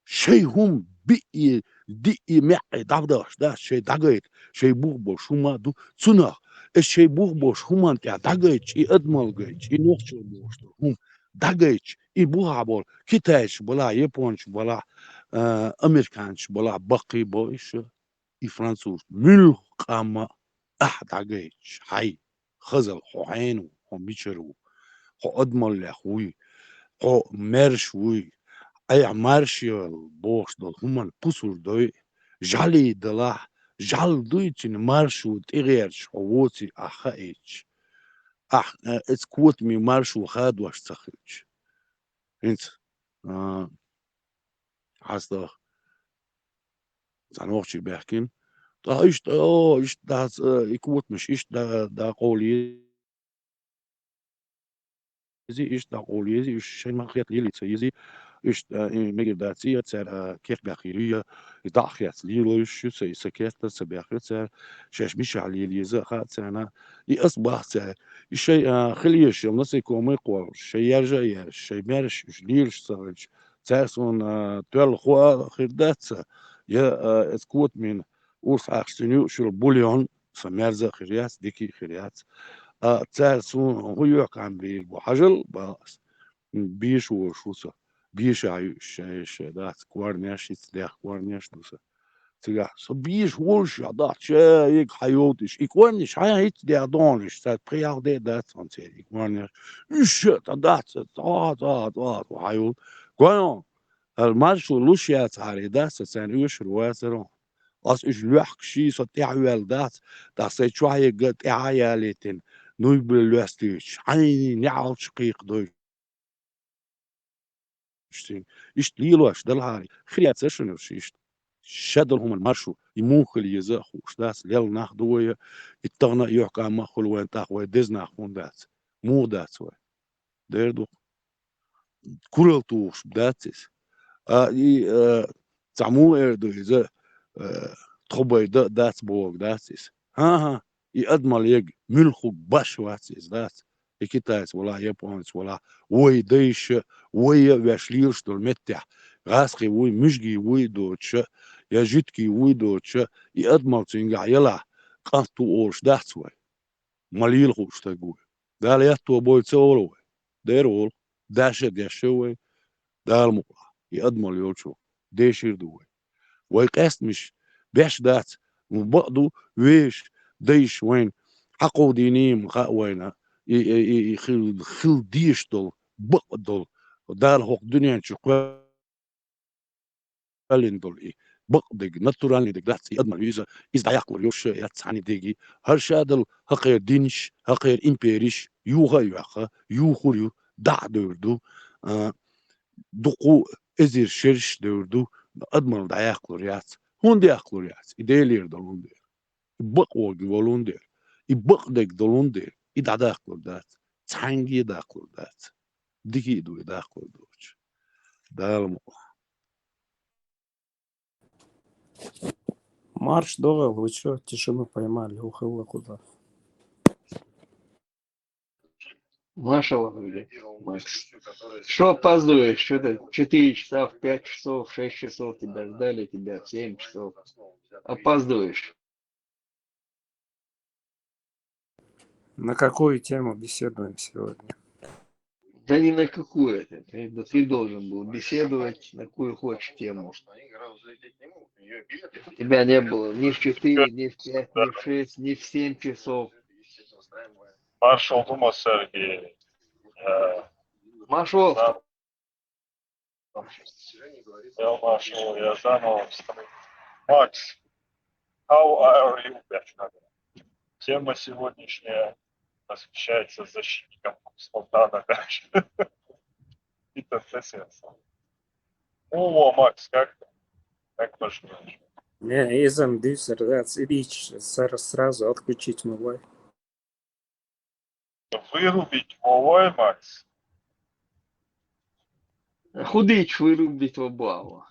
شيء هم بي دي معي دعداش ده شيء دعيت شيء بوش هما دو تسنخ الشيء بوش هما انت دعيت شيء ادمل جيت شيء نوخش بوش هم دعيت يبوها بول كيتاش بلا يابونش بلا امريكانش بلا بقي بوش فرانسوس ملخ قام احد عجيش حي خزل حوحين وميشرو حو ادمل لاخوي حو مرشوي اي مارشال بوش دول هما بوسور دوي جالي دلا جال دويتين مارشو تغيرش حووتي اخايتش اتس كوت مي مارشو خاد واش تخيتش انت آه حاسدا زانوخشي بيحكين دا ايش ايش دا يكوت مش ايش دا قولي يزي ايش دا قولي يزي ايش شيء ما خيط ليلي تسيزي ايش ميجر داتسية تسار كيف باخيرية يضحيات ليلوش شو سي سكيت سباخيت تسار شاش مش على ليزا خات سانا يصبح تسار الشيء خليش يلنسي كومي قوار الشيء يرجع يا الشيء مارش جليلش صارج تسون تول خوا خيردات يا اسكوت من اوس اخشتنيو شو البوليون سمارزا خريات ديكي خريات تسون هو كان بحجل بس بيش وشوسه بيش عايش دات كوارنياش يتداخ كوارنياش دوسه تيجا so بيش وش dat ik hayotisch ik word niet hij heet der donisch dat priarde dat van zeg ik word niet shit dat hayot gewoon المارش ولوشيا تاري ده سان يوش رواسرون as ich lach shi so تعوال ده سي شوية قد عيالتين نوبل لوستيش عيني نعال شقيق دوش isto liloš delhari خريات سشنو شيشت شدل هم المرشو يموخ اللي يزاخو شداس ليل ناخ دوية التغنى يحكى مخل وين تاخوي ديزنا خون دات مو دات سوي ديردو كورل توش داتس تعمو اردو يزا تخبي دات بوغ داتس ها يقدم يج ملخو باش واتس دات إكيتاس ولا يابونس ولا وي ديش وي واشليرش دول متح غاسقي وي مشجي وي دوتش يا جيتكي وي دوتش يقدم تنجع يلا قطو اورش داتسوي ماليل خوش تقول دال ياتو بوي تسولوي ديرول داشة داشوي دال مقلا يقدم اليوتشو ديشير دوي ويقاست مش بيش دات وبقضو ويش ديش وين حقو دينيم وين خل ديش دول بقدل دال هوق دنيا شقوالين دول بقدق ناتورالي دق دات يدمر يوزا إز دايق وريوش يتسعني ديجي هرشادل هقير دينش هقير إمبيريش يوغا يوغا يوغوريو دع دوردو دقو إزير شرش دوردو أدمر دايق وريات هون دايق وريات إديلير دولون دير بقوة جوالون دير يبقدق دولون دير إدع دايق وردات تسعنجي دايق وردات ديكي دو دايق وردوش دال Марш довел, вы что, тишину поймали, ухыло куда. Маша, Макс. Что опаздываешь? Что ты? 4 часа, в 5 часов, 6 часов тебя ждали, тебя в 7 часов. Опаздываешь. На какую тему беседуем сегодня? Да ни на какую это. Ты должен был беседовать на какую хочешь тему. Тебя не было ни в 4, ни в 5, ни в 6, ни в 7 часов. Marshall Thomas Sergey. Машов, Я нашел, я заново вставил. Макс, how are you, Бячка? Тема сегодняшняя посвящается защитникам Султана, Бячка. И ТТС. О, Макс, как ты? Как поживаешь? Не, изам дисердац речь сразу отключить мой. Вырубить Вовой, Макс? Худыч вырубить Вабаву.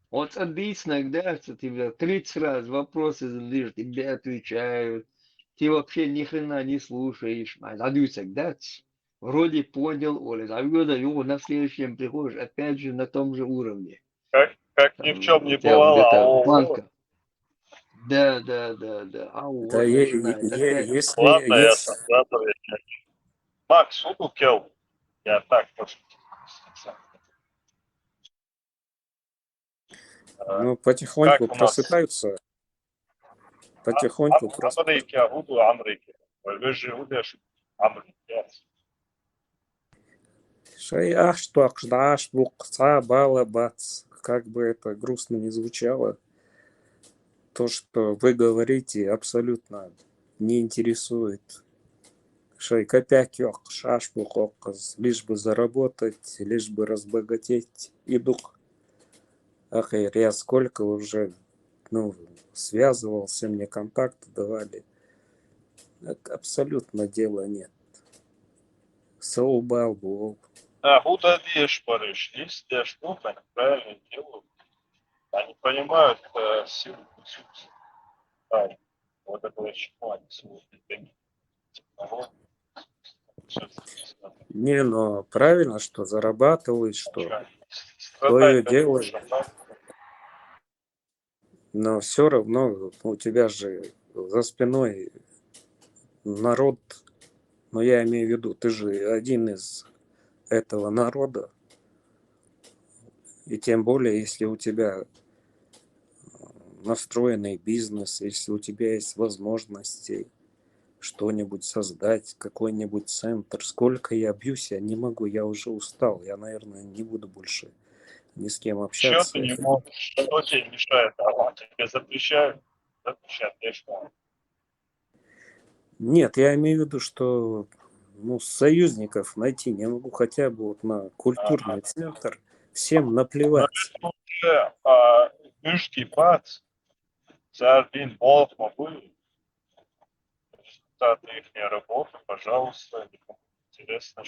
Вот обычно, да, что тебе 30 раз вопросы задаешь, тебе отвечают. Ты вообще ни хрена не слушаешь. Задуцик, да? Вроде понял, Оля. Даю, на следующем приходишь, опять же, на том же уровне. Как ни в чем не У тебя бывало, где-то ау. банка. Да. А Да, вот начинает опять. Ладно, я если... согласен. Макс, кел. Я так пошутил. Ну, потихоньку Как у нас? просыпаются. Потихоньку просыпаются. Америка, буду Америки. Вы же будешь Америки. Шей аш туакш даш букца бала бац. Как бы это грустно не звучало, то, что вы говорите, абсолютно не интересует. Шей копяк ёк, шаш бухоказ, лишь бы заработать, лишь бы разбогатеть. И дух. Ах, я сколько уже, связывался, мне контакты давали. Абсолютно дела нет. Соубал был. Куда дешь, париж? Если что-то они правильно делают. Они понимают силу ресурса. Да, вот это очень важно. Не, но правильно, что зарабатывают, что твое дело. Но все равно у тебя же за спиной народ, но я имею в виду, ты же один из этого народа. И тем более, если у тебя настроенный бизнес, если у тебя есть возможности что-нибудь создать, какой-нибудь центр. Сколько я бьюсь, я не могу, я уже устал. Я, наверное, не буду больше ни с кем Что общаться. ты не можешь? Что тебе мешает? Тебе запрещают? Запрещают. Я что? Нет, я имею в виду, что союзников найти не могу, хотя бы вот на культурный центр. Всем наплевать. Уже мышки бац, за один болт могу. Результаты их работы, пожалуйста, никому интересно,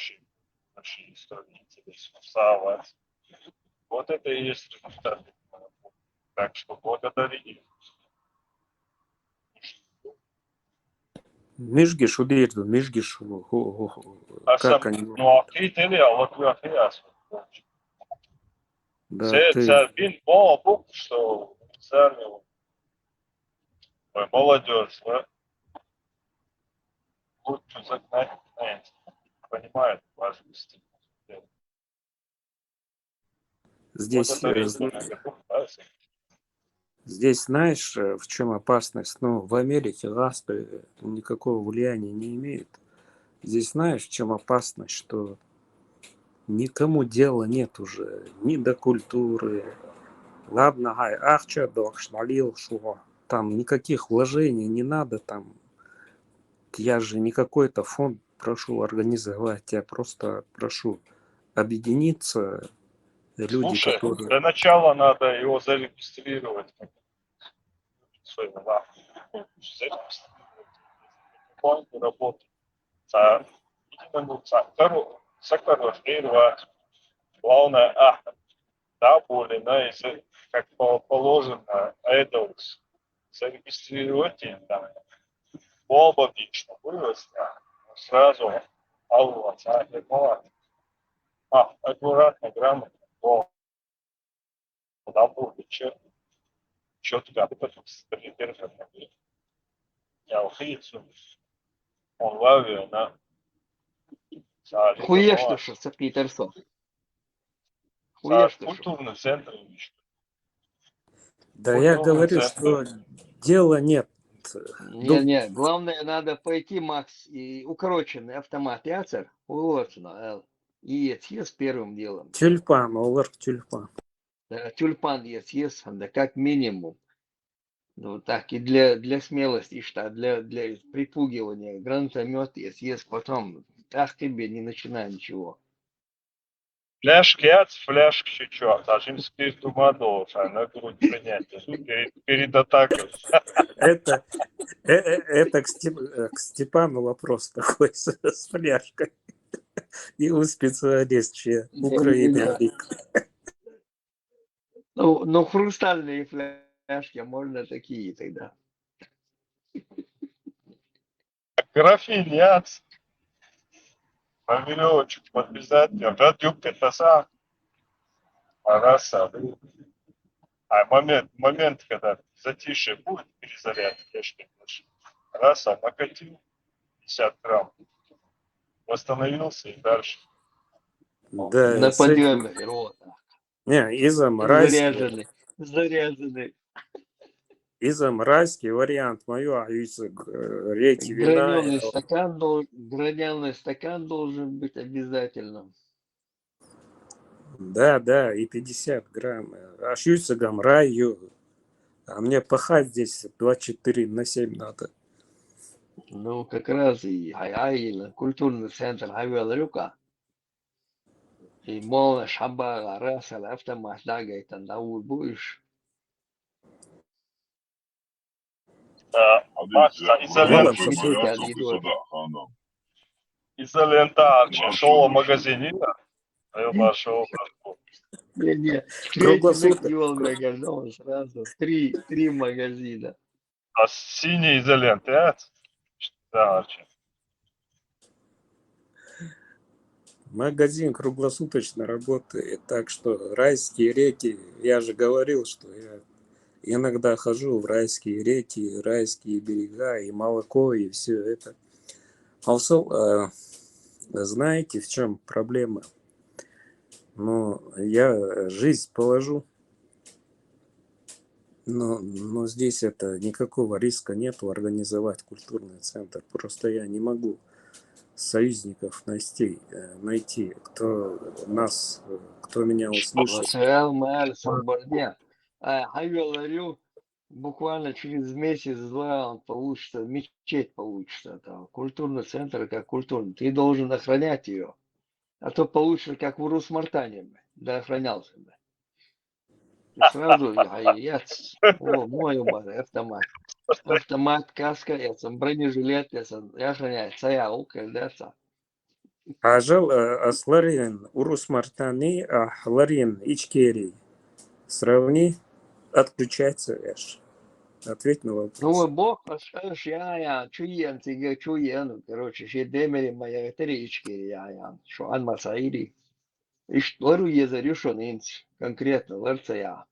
наши истории интересно совать. Вот это и есть результат. Так что благодари их. Мижгиш удержу, мижгиш. Как они? Ну, акрители, а вот вы ахиас. Да, ты... Один болт, что сами молодежь, да? Лучше загнать, знаете, понимают важность. Здесь, Вот это истинная готовность. здесь знаешь, в чем опасность? В Америке гаспы никакого влияния не имеют. Здесь знаешь, в чем опасность, что никому дела нет уже ни до культуры. Ладно, гай, ахча, докш, налил, шо. Там никаких вложений не надо, там. Я же не какой-то фонд прошу организовать, я просто прошу объединиться люди, Слушай, которые... для начала надо его зарегистрировать. Зарегистрировать. Работать. Сакарова, главное, да, более, как положено, Эдовс, зарегистрируйте, там, оба лично вырости, сразу, аккуратно, грамотно, да, будет четко, придерживаться. Я ухицу, он ловил, да. Хуешь ты что, Питерсон? Хуешь ты что? Культурный центр. Да я говорю, что дела нет. Не, главное надо пойти, Макс, и укороченный автомат яцер, улочно, И съест первым делом. Тюльпан, олар тюльпан. Да, тюльпан съест, да как минимум. Ну так и для смелости, что для припугивания гранатомет съест потом. Так тебе не начинай ничего. Фляжки от фляжки чуть-чуть, а им спирту мадов, а на грудь принять. Перед атакой. Это к Степану вопрос такой с фляжкой. И у специалист, че Украина. Ну, хрустальные фляжки, можно такие тогда. Графиняц. На веревочку подвязать, держать юбкой тоса. А раз, а момент, когда затишье будет, перезаряд, конечно, раз, накатил 50 грамм, восстановился и дальше. Да, На с этим... подъеме, вот. Не, Заряженный. Заряженный. изамрайский вариант мою, а из реки вина. Граненый стакан должен быть обязательно. Да, и 50 грамм. А шьюся гамраю. А мне пахать здесь 24/7 надо. Ну, как раз и культурный центр Хавеларюка. И молодая шаба раса автомат дагает, на будешь. Главное, Изолента, шоу магазине, вашего. Не, круглосуточно. магазин сразу. Три магазина. А синий изолента, да, Магазин круглосуточно работает, так что райские реки, я же говорил, что я иногда хожу в райские реки, райские берега, и молоко, и все это. Also, знаете, в чем проблема? Ну, я жизнь положу, но здесь это никакого риска нету организовать культурный центр. Просто я не могу союзников найти, кто меня услышит. Хавеларю буквально через месяц-два он получится, мечеть получится. Там, культурный центр как культурный. Ты должен охранять ее. А то получится, как в Урус-Мартане. Да, охранялся бы. И сразу мой автомат. Автомат, каска, бронежилет, охраняет. Саял, когда-то. Ажал асларин Урус-Мартаны, ахларин Ичкерий. Сравни, отключается эш. Ответь на вопрос. Ну, бог, я чуен, тебе чуен, короче, ще демери моя этерички, я, что ан масаири. И что я зарешен инц, конкретно, ларца я.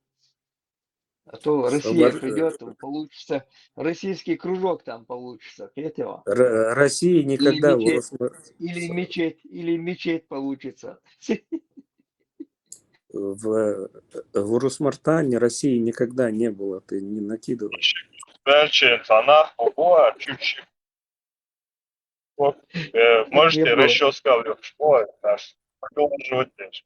А то Россия придет, получится, российский кружок там получится, этого. Россия никогда... Или мечеть получится. В Урус-Мартане России никогда не было, ты не накидывай. Дальше, она, чуть-чуть. Можете расческу ой, наш, продолжить дальше.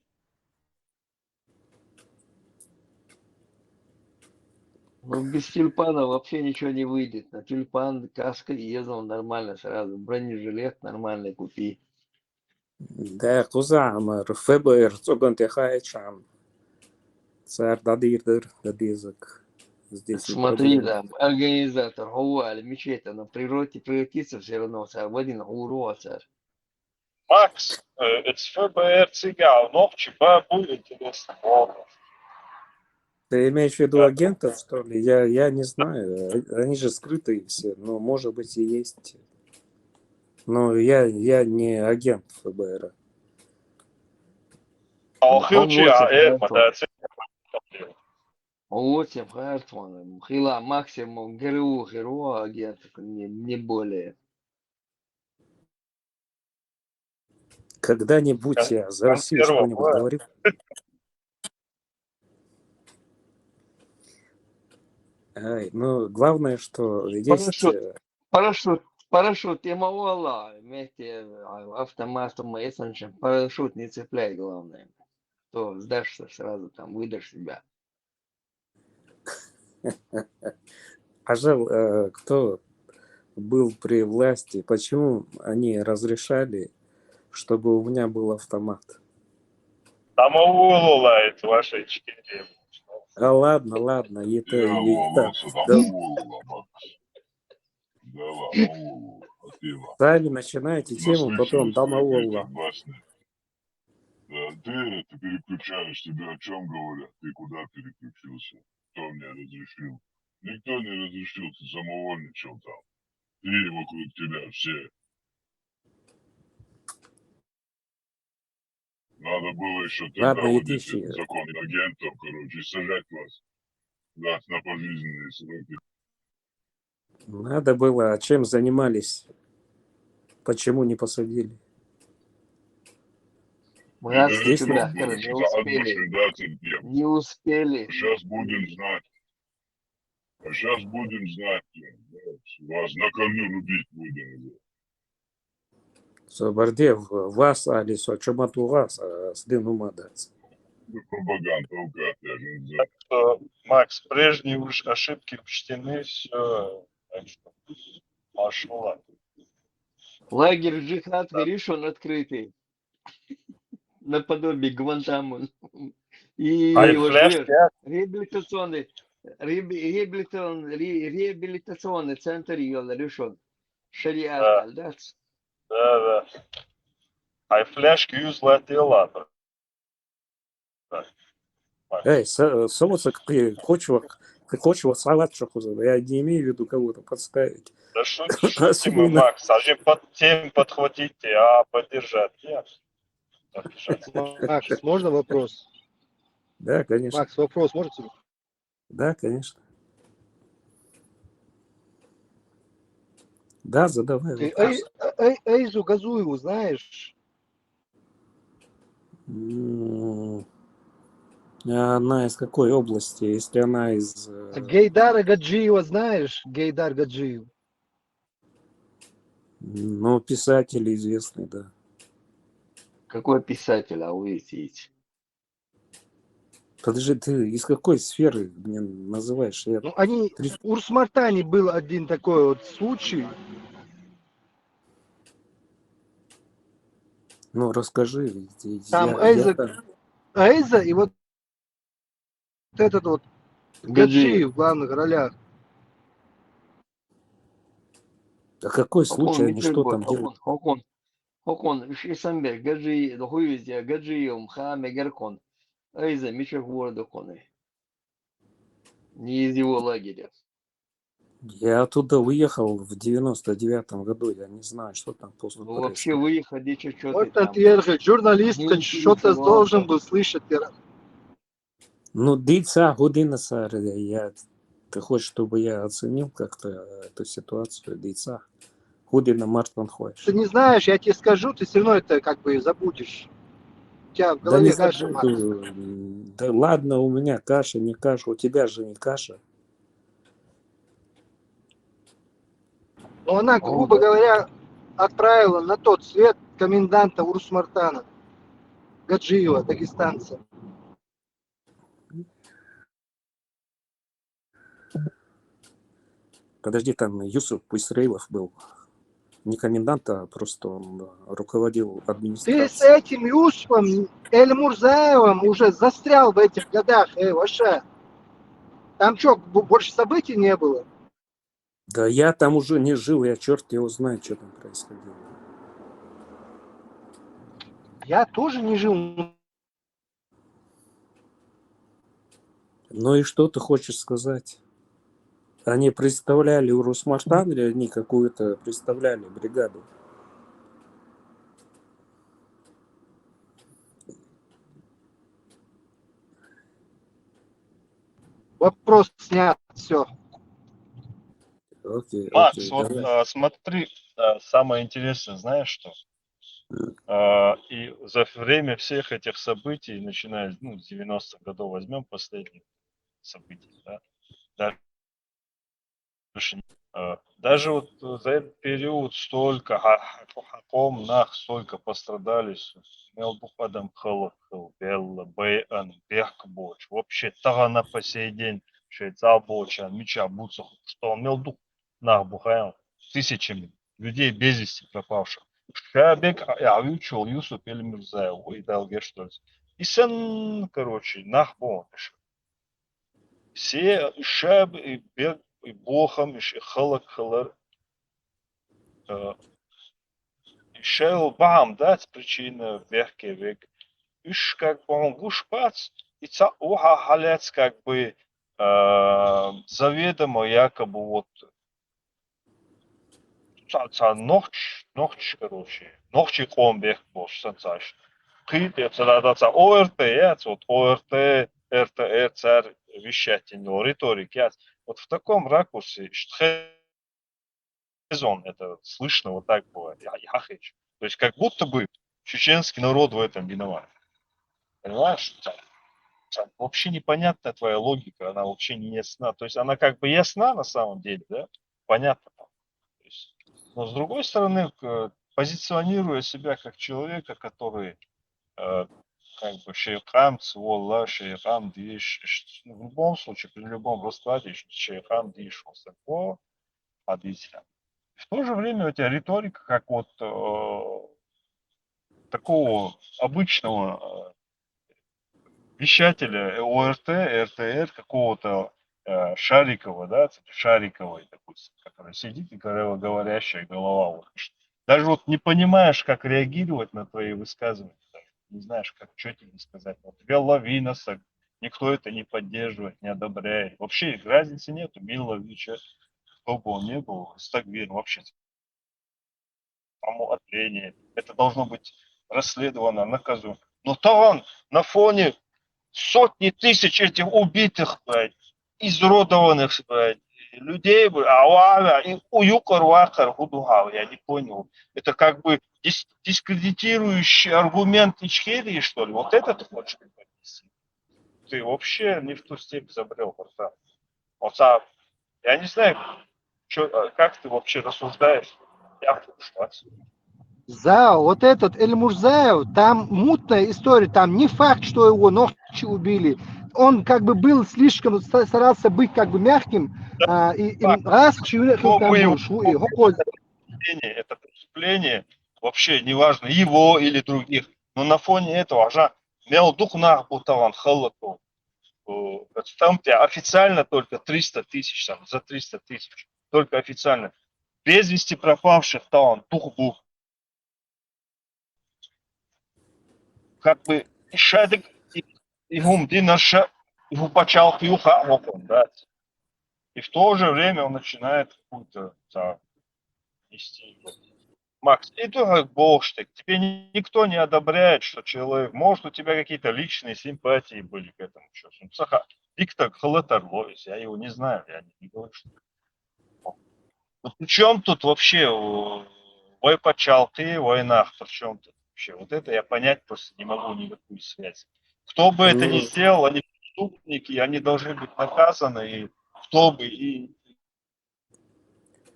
Ну, без тюльпана вообще ничего не выйдет. На тюльпан, каска ездил нормально сразу. Бронежилет нормальный купи. Да, кузамар, ФБР, цогонте хайчан. Царь дадирдер, дадизок. Здесь смотри, да, организатор, мечеть, на природе превратится все равно, в один урод, Макс, это ФБР цыган, ночью будет интересно. Ты имеешь в виду агентов, что ли? Я не знаю. Они же скрытые все, но может быть и есть. Но я не агент ФБР. Лотим Хартман, хила максимум ГРУ агентов, не более. Когда-нибудь я за Россию что-нибудь говорил? Ну, главное, что есть... Парашют Парашют ему вала, вместе автоматом и парашют не цепляй, главное. То сдашься сразу, там, выдашь себя. А жаль, кто был при власти, почему они разрешали, чтобы у меня был автомат? Там аулу лает ваши чкири. А ладно, это... Я волосы там Да, уволила, Макс. Дала, уволила. Атила. сами начинаете тему, потом Наслышались дам про эти Аллах. басни. Да, ты переключаешь, тебе о чем говорят? Ты куда переключился? Кто мне разрешил? Никто не разрешил, ты самовольничал там. Ты вокруг тебя все. Надо было еще тогда Ладно, вот иди. эти законы агентов, короче, сажать вас. Да, на пожизненные сроки. Надо было, а чем занимались? Почему не посадили? Братцы, Здесь тебя, Было не что-то успели. да, Сергей. Не успели. Сейчас будем знать. А сейчас будем знать. Вас на корню рубить будем. Собордев, вас, Алису, чумату вас, с дыну мадаться. Пропаганда, я же не знаю. Что, Макс, прежние уж ошибки учтены, все. Так что, машалла. Лагерь джихад, видишь, он открытый. Наподобие Гвантамо. А И вот фляжки, же реабилитационный центр ее решен. Шариат, да, да? да. А фляжки юзла тела. Эй, солнце, ты хочешь салат шахуза? Я не имею в виду кого-то подставить. Да шутим мы, Макс, а же под тем подхватите, а поддержать нет. Макс, можно вопрос? Да, конечно. Макс, вопрос можете? Да, конечно. Да, задавай Ты вопрос. Эйзу Газуеву знаешь? Она из какой области? Если она из... Гейдара Гаджиева знаешь? Гейдар Гаджиев. Ну, писатель известный, да. Какой писатель, а вы видите? Подожди, ты из какой сферы мне называешь? Ну, они... В Урс-Мартане был один такой вот случай. Ну, расскажи. Там Я... Эйза и вот этот вот Гаджиев. Гаджиев в главных ролях. А какой случай? Хокон Они что там делают? Хокон, Шисамбек, Гаджи, Хуюзия, Гаджиев, Хаме, Геркон. Эйза, Миша Гуардоконы. Не из его лагеря. Я оттуда уехал в 99-м году. Я не знаю, что там после Ну, вообще происходит. выехали, что Вот ты там. отвергли. Журналист Не что-то интересовался. должен был слышать. Ну, дыца, година, сэр. Ты хочешь, чтобы я оценил как-то эту ситуацию? Дыца. Година Мартин ходишь. Ты не знаешь, я тебе скажу, ты все равно это как бы забудешь. У тебя в Да не голове каша, Макс. забуду. Да ладно, у меня каша, не каша. У тебя же не каша. Но она, грубо говоря, отправила на тот свет коменданта Урус-Мартана, Гаджиева, дагестанца. Подожди, там Юсуф Исраилов был. Не комендант, а просто он руководил Ты с администрацией. этим Юсупом Эль-Мурзаевым уже застрял в этих годах, вообще. Там что, больше событий не было? Да я там уже не жил, я черт его знает, что там происходило. Я тоже не жил. Ну и что ты хочешь сказать? Они представляли Урус-Мартан или они какую-то представляли бригаду? Вопрос снят, все. Окей, Макс, вот давай. смотри, самое интересное, знаешь что? И за время всех этих событий, начиная с 90-х годов, возьмем последние события, да, дальше Даже вот за этот период столько хаком нах столько пострадали. Мелбух адам хылыхыл, белла, бейан, бехкбоч. Вообще тагана по сей день шейцабочан, мича буцах, что он мелбух нах бухаем тысячами людей без вести пропавших. Шабек авючул Юсуп или Мирзаев, и Далге что ли. И сын, короче, нах бон. Все шаб и бег и бохам, и халак халар. Шел бам дать причина вехке век. Иш как бы он гушпац, и ца уха халец как бы заведомо якобы вот ца ночь, короче, ночи комбех бош сансаш. Кит я ца ОРТ, вот ОРТ, РТР, царь вещательного риторики. Вот в таком ракурсе сезон это слышно вот так бывает. Я хочу. То есть как будто бы чеченский народ в этом виноват. Понимаешь? Вообще непонятная твоя логика, она вообще не ясна. То есть она как бы ясна на самом деле, да? Понятно. То есть, но с другой стороны, позиционируя себя как человека, который как бы шейхам, цволла, шейхам, диш, в любом случае, при любом раскладе, шейхам, диш, по адисля. В то же время у тебя риторика как вот такого обычного вещателя ОРТ, РТР, какого-то Шарикова, да, Шариковой, допустим, который сидит и говорящая голова. Вот. Даже вот не понимаешь, как реагировать на твои высказывания, даже не знаешь, как, что тебе сказать. Вот Беллавинаса, никто это не поддерживает, не одобряет. Вообще разницы нету, Миловича, кто бы он ни был, Стагвир, вообще само отление. Это должно быть расследовано, наказуемо. Но то он на фоне сотни тысяч этих убитых, блядь, изуродованных, блядь, людей, и уюкар-вакар, гудугав, я не понял. Это как бы дискредитирующий аргумент Ичкерии, что ли? Вот это ты хочешь поднести? Ты вообще не в ту степь забрел, братан. Вот, я не знаю, как ты вообще рассуждаешь. Я в швац. Зао, вот этот Эль-Мурзаев, там мутная история, там не факт, что его ночью убили. Он как бы был слишком, старался быть как бы мягким, и раз там был, это преступление, вообще неважно, его или других. Но на фоне этого ажа мелдух нахбутаван халату. Там тебя официально только 300 тысяч, там, за 300 тысяч. Только официально. Без вести пропавших там тухбу. Как бы шадик и гумди наша и почал пьюха, да. И в то же время он начинает какую-то нести. Макс, и то как Болштик, тебе никто не одобряет, что человек, может у тебя какие-то личные симпатии были к этому человеку. Саха, Виктор Халатарловец, я его не знаю, я не говорю, что... Ну, при чем тут вообще вой почал ты, войнах, при чем тут вообще? Вот это я понять просто не могу никакую связь. Кто бы это ни сделал, они преступники, они должны быть наказаны, и кто бы, и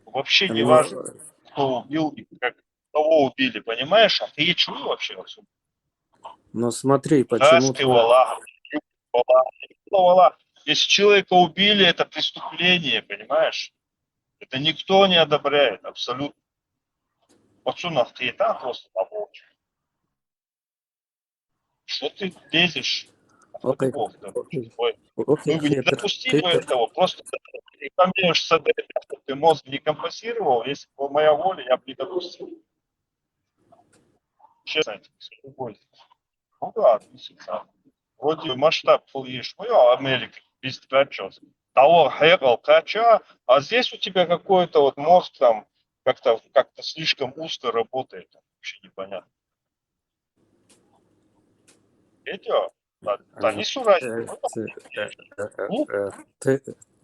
вообще не важно, кто убил и как, кого убили, понимаешь? А ты чего вообще отсюда? Но смотри, почему если человека убили, это преступление, понимаешь? Это никто не одобряет, абсолютно. Пацанов, ты и там просто помолчи. Что ты лезешь? Мы бы не допустили этого, просто ты помнишь, что ты мозг не компенсировал, если бы моя воля, я бы не допустил. Честно, ну да, вроде масштаб есть, ну, Америка, без трачос. Того хэкал кача, а здесь у тебя какой-то вот мозг там как-то слишком узко работает, вообще непонятно. Эти, да, не сурать.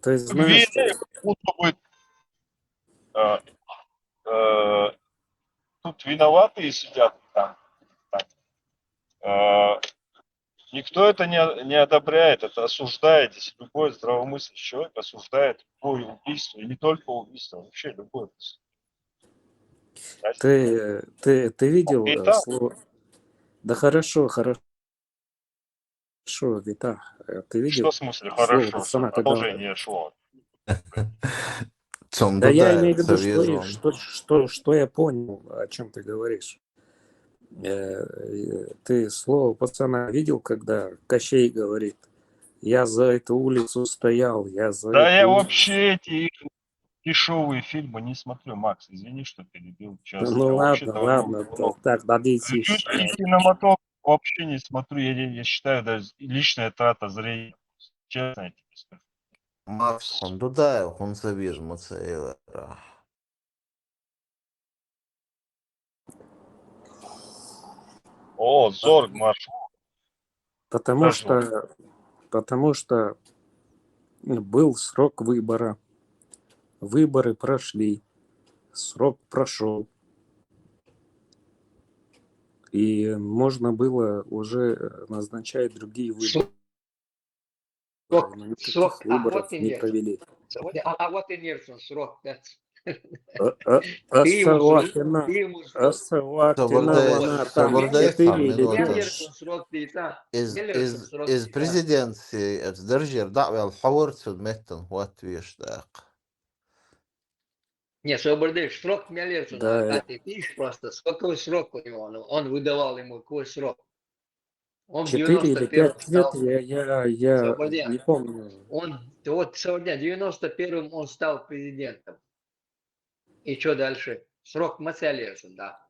Ты знаешь, тут виноватые сидят там. Никто это не одобряет, это осуждает. Любой здравомыслящий человек осуждает любое убийство, и не только убийство, вообще любое убийство. Ты видел И так, слово? Да хорошо, Вита. Ты что видел в смысле слово хорошо, что пацана, когда... продолжение шло. Цом Да я имею в виду, Совєзон. что я понял, о чем ты говоришь. Ты слово пацана видел, когда Кощей говорит: я за эту улицу стоял, я за Да эту я улицу. вообще эти дешевые фильмы не смотрю, Макс, извини, что перебил. Сейчас Ну я вообще ладно, давно так, надо идти. Русский кинематограф вообще не смотрю, я считаю, даже личная трата зрения. Честно я тебе скажу. Макс Хондуда, Хонсавир, Мацаева. О, Зорг маршрут. Потому Хорошо. что был срок выбора. Выборы прошли. Срок прошел. И можно было уже назначать другие выборы. Но никаких выборов не провели. Вот и Нельсон, срок. Собордай хан, Нельсон, срок, ты и так. Из президенции, сдержер, дعве الحوار سدمتن هوات виштак. Не, Собордей, срок Нельсона, Да. когда ты пишешь просто, сколько срок у него, он выдавал ему какой срок. Он в 4 или 91-м 5 лет, стал, я Свободян. не помню. Вот сегодня, в 91-м он стал президентом. И что дальше? Срок Мацалерсон, да.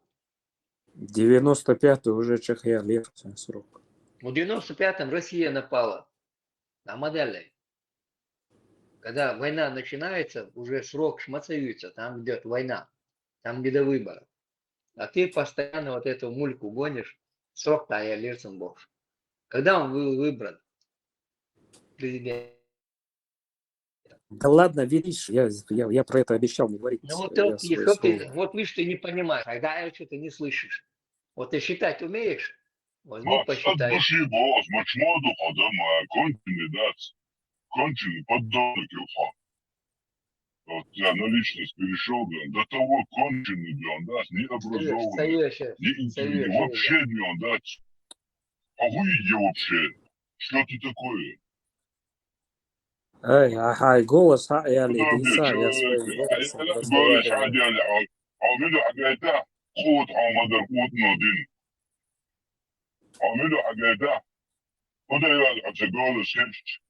95-й уже Чехия-Лев срок. В 95-м Россия напала на Модели. Когда война начинается, уже срок шмацаются, там идет война, там где до выборов. А ты постоянно вот эту мульку гонишь, срок-то я Лерсон бог. Когда он был выбран президентом? Да ладно, видишь, я про это обещал не говорить. Ну вот, Я свое слово. вот видишь, ты не понимаешь, а что-то не слышишь. Вот ты считать умеешь? Возьми, Макс, от посчитай. души голос, мачмоду ходама, конченый, да, конченый поддонок его. Вот я на личность перешел, блин, до того конченый, блин, да, необразованный, не вообще, блин, да, а выйди вообще, что ты такое? Ай, голос, я Подобие ледица, я своим человека, голосом голос разговариваю. حاجة عملوا حاجاتها خود عمدر قوت نادين عملوا حاجاتها وده يبقى أتجول سيرش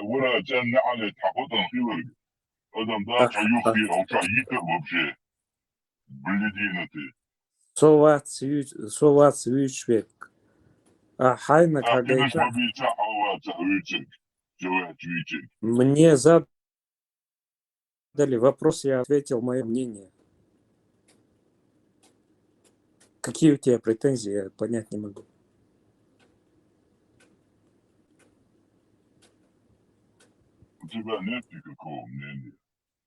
ولا جنة على تحقوقا خير أدم ده تيوخي أو تييك وبشي بلدينتي Сова цвичвек. А хайна أكيد مش кагайта. مبيتا أو تهويتك جوا تويتك Мне задали вопрос, я ответил мое мнение. Какие у тебя претензии, я понять не могу. у тебя нет никакого мнения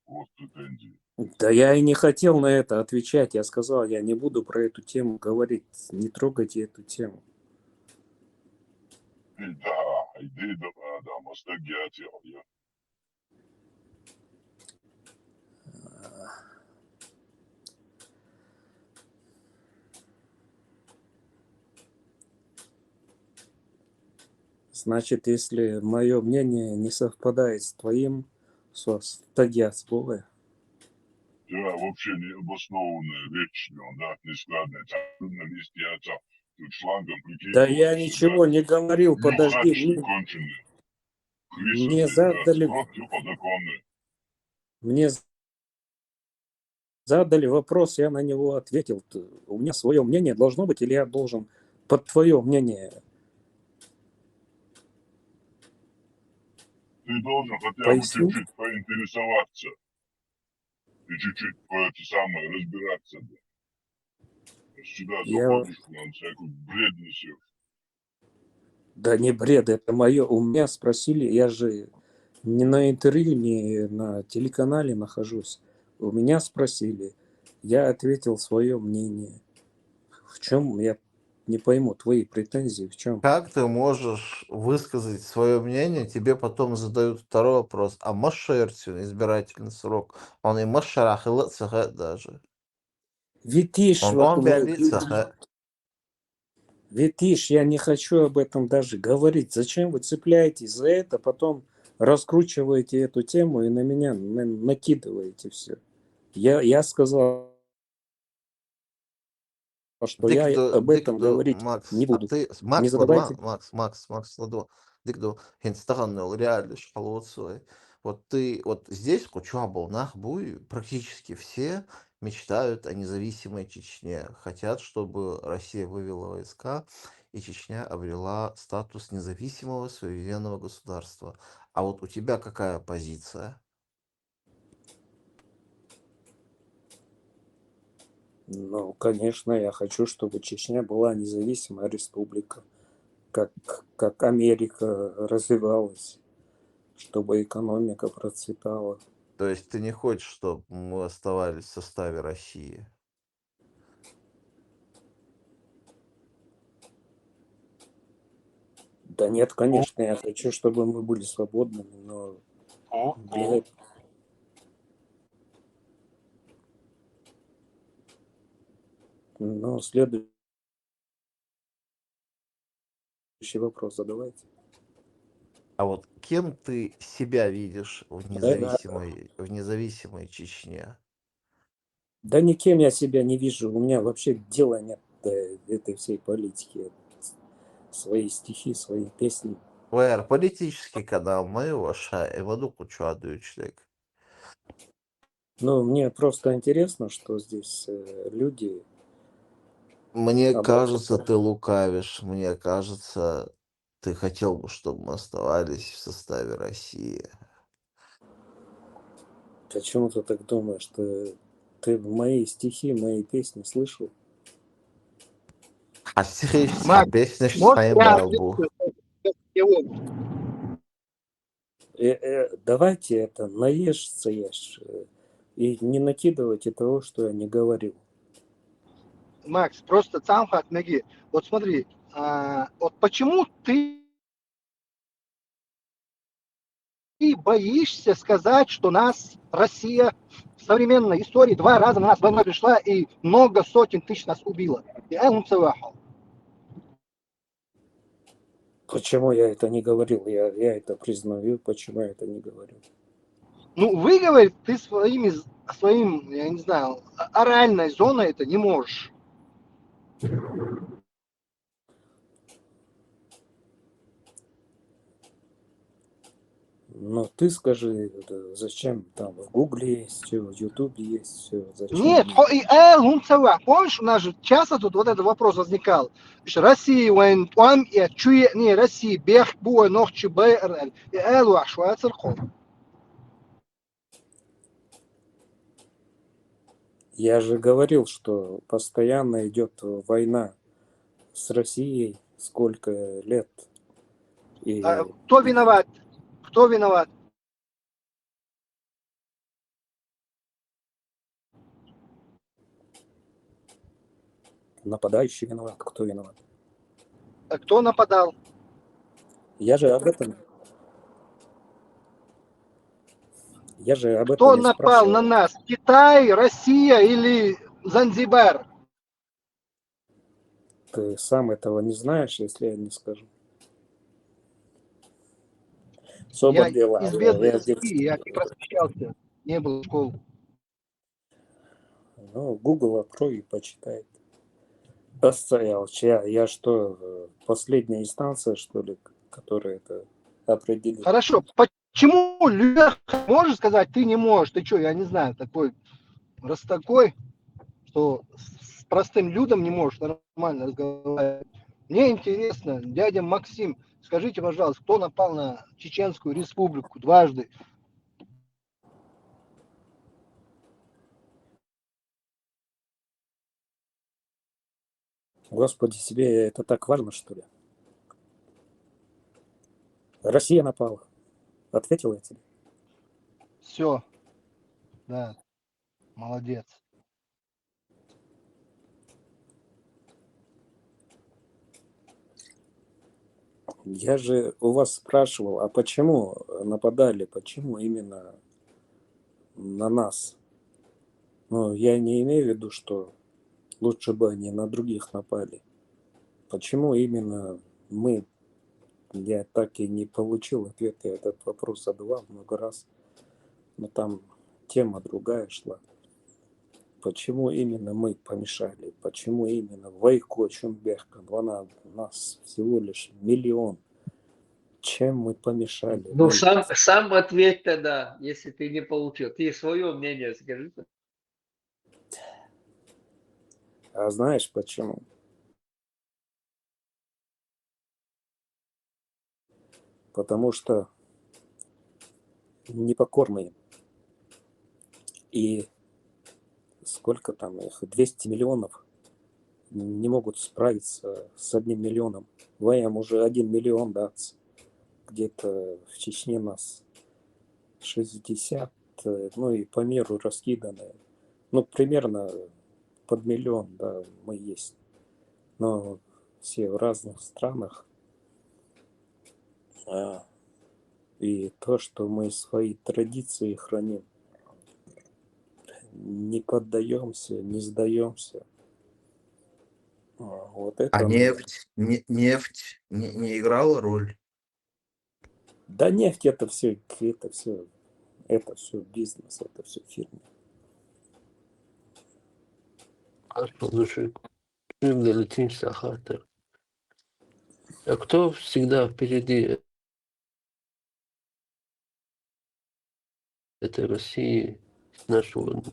вот претензий. Да я и не хотел на это отвечать. Я сказал, я не буду про эту тему говорить. Не трогайте эту тему. Да, иди да, мастагиать я. Значит, если мое мнение не совпадает с твоим, тогда слово. Да, вообще не обоснованная речь, да, нескладная. Журналист, я тут шлангом прикинул. Да я ничего не говорил, подожди. Конченые. Мне задали... Мне задали вопрос, я на него ответил. У меня свое мнение должно быть, или я должен под твое мнение? Ты должен хотя бы чуть-чуть поинтересоваться. И чуть-чуть разбираться. Да. Сюда заходишь, на всякую бред несешь. Да не бред, это мое. У меня спросили, я же не на интервью, не на телеканале нахожусь. У меня спросили, я ответил свое мнение. В чем я Не пойму твои претензии в чем. Как ты можешь высказать свое мнение, тебе потом задают второй вопрос, а Машертин избирательный срок, он и Машарах, и Лацаха даже. Витиш, Он биолицаха. Витиш, я не хочу об этом даже говорить. Зачем вы цепляетесь за это, потом раскручиваете эту тему и на меня накидываете все. Я сказал, что я об этом говорить Макс, не буду. ты, Не Макс, задавайте. Макс, Ладо, дикду, хинстаганнул реально шхалоцой. Вот ты, вот здесь, Кучуабл, Нахбуй, практически все мечтают о независимой Чечне. Хотят, чтобы Россия вывела войска, и Чечня обрела статус независимого суверенного государства. А вот у тебя какая позиция? Ну, конечно, я хочу, чтобы Чечня была независимая республика, как Америка развивалась, чтобы экономика процветала. То есть ты не хочешь, чтобы мы оставались в составе России? Да нет, конечно, я хочу, чтобы мы были свободными, но без- но следующий вопрос задавайте. А вот кем ты себя видишь в независимой Чечне? Да никем я себя не вижу, у меня вообще дела нет до этой всей политики. Свои стихи, свои песни. ВР, политический канал, мы ваша, Эваду Кучуадучлик. Ну, мне просто интересно, что здесь люди... Мне кажется, ты лукавишь. Мне кажется, ты хотел бы, чтобы мы оставались в составе России. Почему ты так думаешь? Ты мои стихи, мои песни слышал? А Макс, песня может, своим я балбу. Давайте это, наешься ешь. И не накидывайте того, что я не говорил. Макс, просто Цамхат Меги. Вот смотри, вот почему ты боишься сказать, что нас Россия в современной истории 2 раза на нас война пришла и много сотен тысяч нас убила? Почему я это не говорил? Я это признаю, почему я это не говорил. Ну, выговорить ты своим, я не знаю, оральной зоной это не можешь. Но ты скажи, зачем там в Гугле есть все, в Ютубе есть все, зачем? Нет, помнишь, у нас же часто тут вот этот вопрос возникал. Россия, не Россия, бег, буа, ногчи, бэр, Я же говорил, что постоянно идет война с Россией сколько лет. И Кто виноват? Кто виноват? нападающий виноват, кто виноват? А кто нападал? Я же об этом Кто не напал на спрашивал. нас? Китай, Россия или Занзибар? Ты сам этого не знаешь, если я не скажу. Я Соболева, из бедной России, я не просвещался, не был в школе. Ну, Google открой и почитай. Постоял. Я что, последняя инстанция, что ли, которая это определит? Хорошо, почему Леха можешь сказать, ты не можешь? Ты что, я не знаю, такой, раз такой, что с простым людям не можешь нормально разговаривать. Мне интересно, дядя Максим, скажите, пожалуйста, кто напал на Чеченскую республику дважды? Господи, себе это так важно, что ли? Россия напала. Ответил я тебе. Все, да, молодец. Я же у вас спрашивал, а почему нападали, почему именно на нас? Ну, я не имею в виду, что лучше бы они на других напали. Почему именно мы? Я так и не получил ответа. Я этот вопрос задавал много раз, но там тема другая шла. Почему именно мы помешали? Почему именно Вайко Чунбеков? У нас всего лишь 1 миллион. Чем мы помешали? Ну, Мы... сам ответь тогда, если ты не получил. Ты свое мнение скажи. А знаешь почему? Потому что непокорные. И сколько там их? 200 миллионов не могут справиться с 1 миллионом. Воем уже 1 миллион дац. Где-то в Чечне нас 60, ну и по миру раскиданы. Ну, примерно под 1 миллион, да, мы есть. Но все в разных странах. И то, что мы свои традиции храним, не поддаемся, не сдаемся. Вот А это мы. нефть, нефть не играла роль? Да нефть это все бизнес, это все фирма. Слушай, летим Сахатер. А кто всегда впереди этой России, нашего Да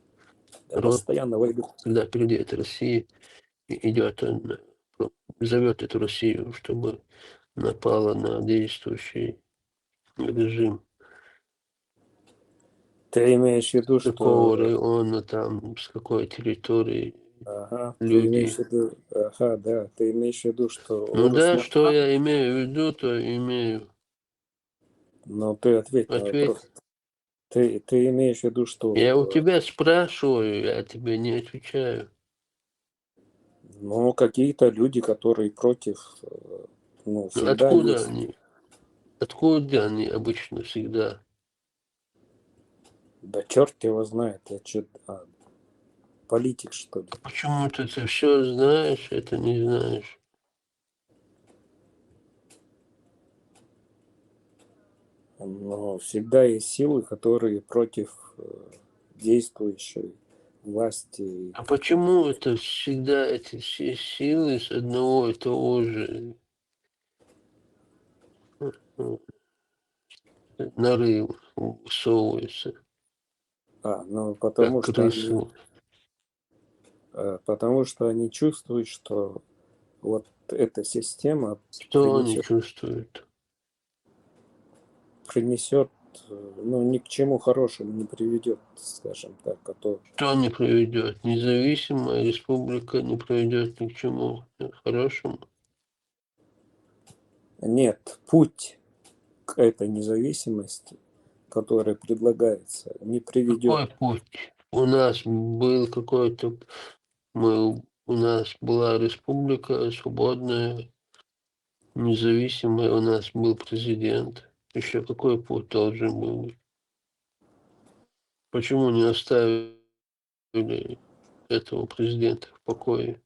народа, постоянно войду. всегда впереди этой России идет, он зовет эту Россию, чтобы напала на действующий режим. Ты имеешь в виду, С какого что... района, там, с какой территории Ага, ты имеешь в люди. виду... Ага, да, ты имеешь в виду, что Ну урус да, что напал? я имею в виду, то имею. Ну, ты ответь на Ответ. вопрос. Ты имеешь в виду, Я у что... тебя спрашиваю, я тебе не отвечаю. Ну, какие-то люди, которые против... Ну, Ну, всегда откуда есть. они? Откуда они обычно всегда? Да черт его знает. Я что-то... политик, что ли? Почему ты это все знаешь, это не знаешь? Но всегда есть силы, которые против действующей власти. А почему это всегда эти все силы с одного и того же нарыва высовываются, Ну, как крысы? потому что они чувствуют, что вот эта система Что они чувствуют? принесет, ну, ни к чему хорошему не приведет, скажем так. А то Что не приведет? Независимая республика не приведет ни к чему хорошему. нет, путь к этой независимости, который предлагается, не приведет. Какой путь? У нас был какой-то, у нас была республика свободная, независимая, у нас был президент. Еще какой путь должен был быть? Почему не оставили этого президента в покое?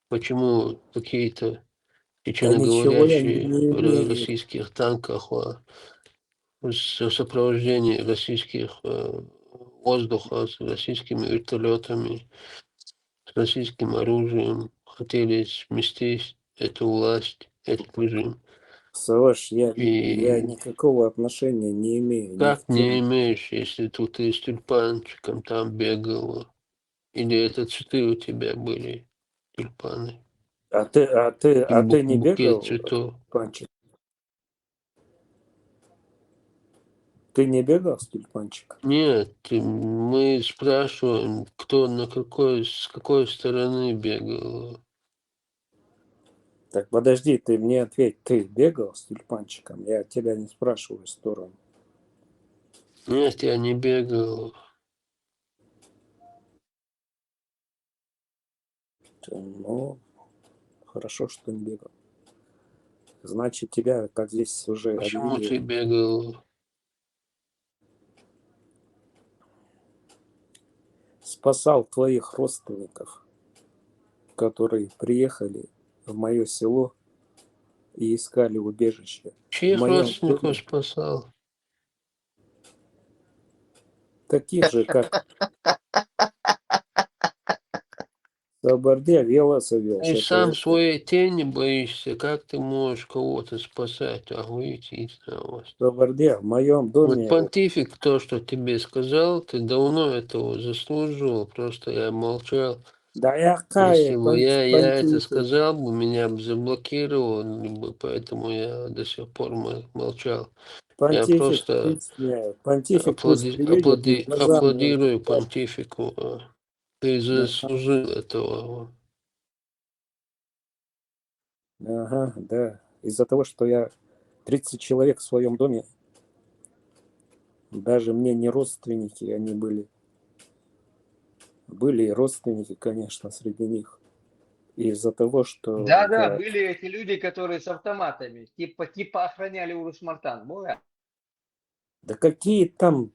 Почему какие-то Да ничего я не чеченоговорящие в имею. российских танках в сопровождении российских воздуха с российскими вертолетами, с российским оружием хотели сместить эту власть, этот режим? Саваш, я И никакого отношения не имею ни к как не тем. имеешь, если тут ты с тюльпанчиком там бегал? Или это цветы у тебя были, тюльпаны? А ты не Букет бегал, цветов. Панчик? Ты не бегал с тюльпанчиком? Нет, мы спрашиваем, кто с какой стороны бегал. Так подожди, ты мне ответь, ты бегал с тюльпанчиком? Я тебя не спрашиваю сторону. Нет, я не бегал. Ну, хорошо, что не бегал. Значит, тебя, как здесь уже Почему ты объявили, бегал? спасал твоих родственников, которые приехали в мое село и искали убежище. В Чьих моем родственников доме спасал? таких же, как Кабарде-Вела Савелш. Ты сам Это своей тени боишься, как ты можешь кого-то спасать? Охуительно у вас. Кабарде в моем Вот доме. понтифик, то, что тебе сказал, ты давно этого заслуживал, просто я молчал. Да я Если каю, бы я это понтифик. сказал, бы меня бы заблокировали бы, поэтому я до сих пор молчал. Я Понтифик, просто понтифик пусть приедет и глаза мне аплодирую скажет. понтифику. Ты Да. заслужил этого. Ага, да. Из-за того, что я 30 человек в своем доме, даже мне не родственники, они были. Были и родственники, конечно, среди них. И из-за того, что Да-да, я... были эти люди, которые с автоматами, типа охраняли Урус-Мартан. Да какие там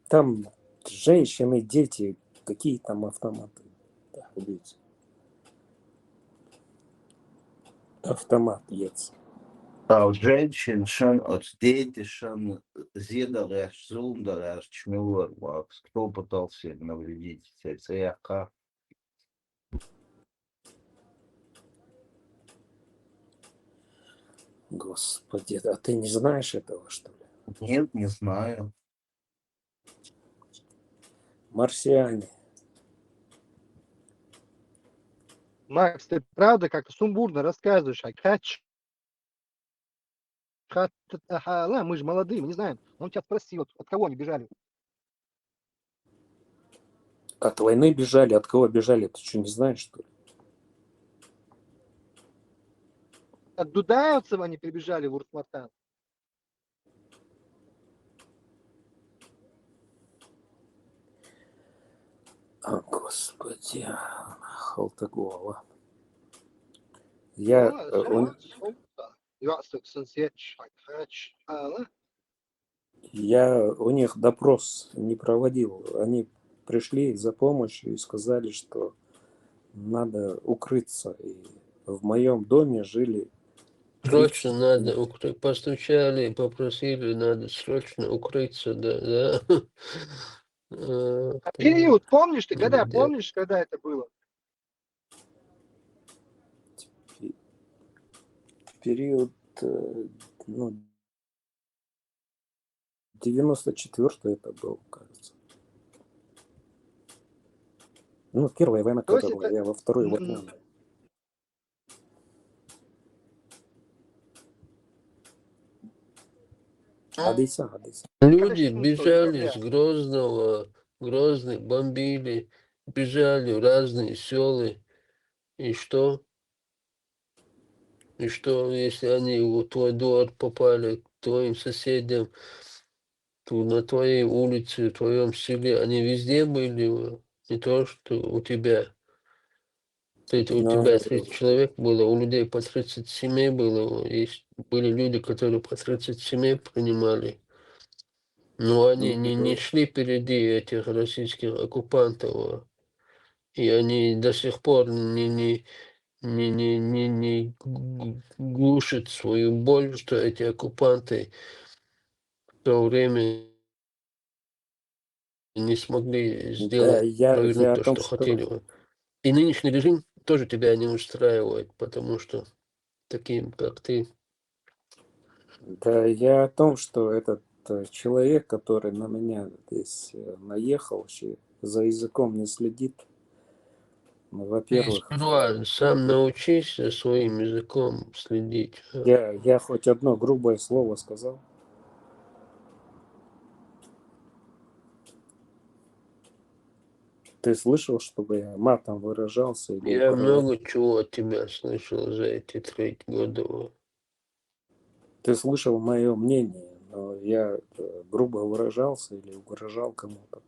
женщины, дети, какие там автоматы? Да, убийцы. Автомат есть. Als женщин schon als дети schon зедалаш, зундалаш, чмелор, кто пытался навредить ЦРК? Господи, а ты не знаешь этого, что ли? Нет, не знаю. Марсиане. Макс, ты правда как-то сумбурно рассказываешь, мы же молодые, мы не знаем. Он тебя спросил, от кого они бежали? От войны бежали, от кого бежали, ты что, не знаешь, что ли? От дудаевцев они прибежали в Урус-Мартан. О, Господи, Халтагова. Я, я у них допрос не проводил. Они пришли за помощью и сказали, что надо укрыться. И в моем доме жили 30 Срочно надо постучали, попросили, надо срочно укрыться, да. А период, помнишь ты, Где? когда это было? период, ну, 94-й это был, кажется. Ну, первая война, То есть когда была, это... я во второй вот не. Одесса. Люди 14 бежали декабря. с Грозный бомбили, бежали в разные села. И что? И что, если они в твой двор попали, к твоим соседям, то на твоей улице, в твоем селе, они везде были, не то, что у тебя. У тебя 30 человек было, у людей по 30 семей было, были люди, которые по 30 семей принимали. Но они не шли впереди этих российских оккупантов. И они до сих пор не глушат свою боль, что эти оккупанты в то время не смогли Да, сделать, я провернуть о то, том, что хотели. И нынешний режим тоже тебя не устраивает, потому что таким, как ты, Да, я о том, что этот человек, который на меня здесь наехал, вообще за языком не следит. Ну, ты во-первых, сперва сам научись своим языком следить. я хоть одно грубое слово сказал. Ты слышал, чтобы я матом выражался или Я угрожал? много чего от тебя слышал за эти 3 года. Ты слышал мое мнение, но я грубо выражался или угрожал кому-то.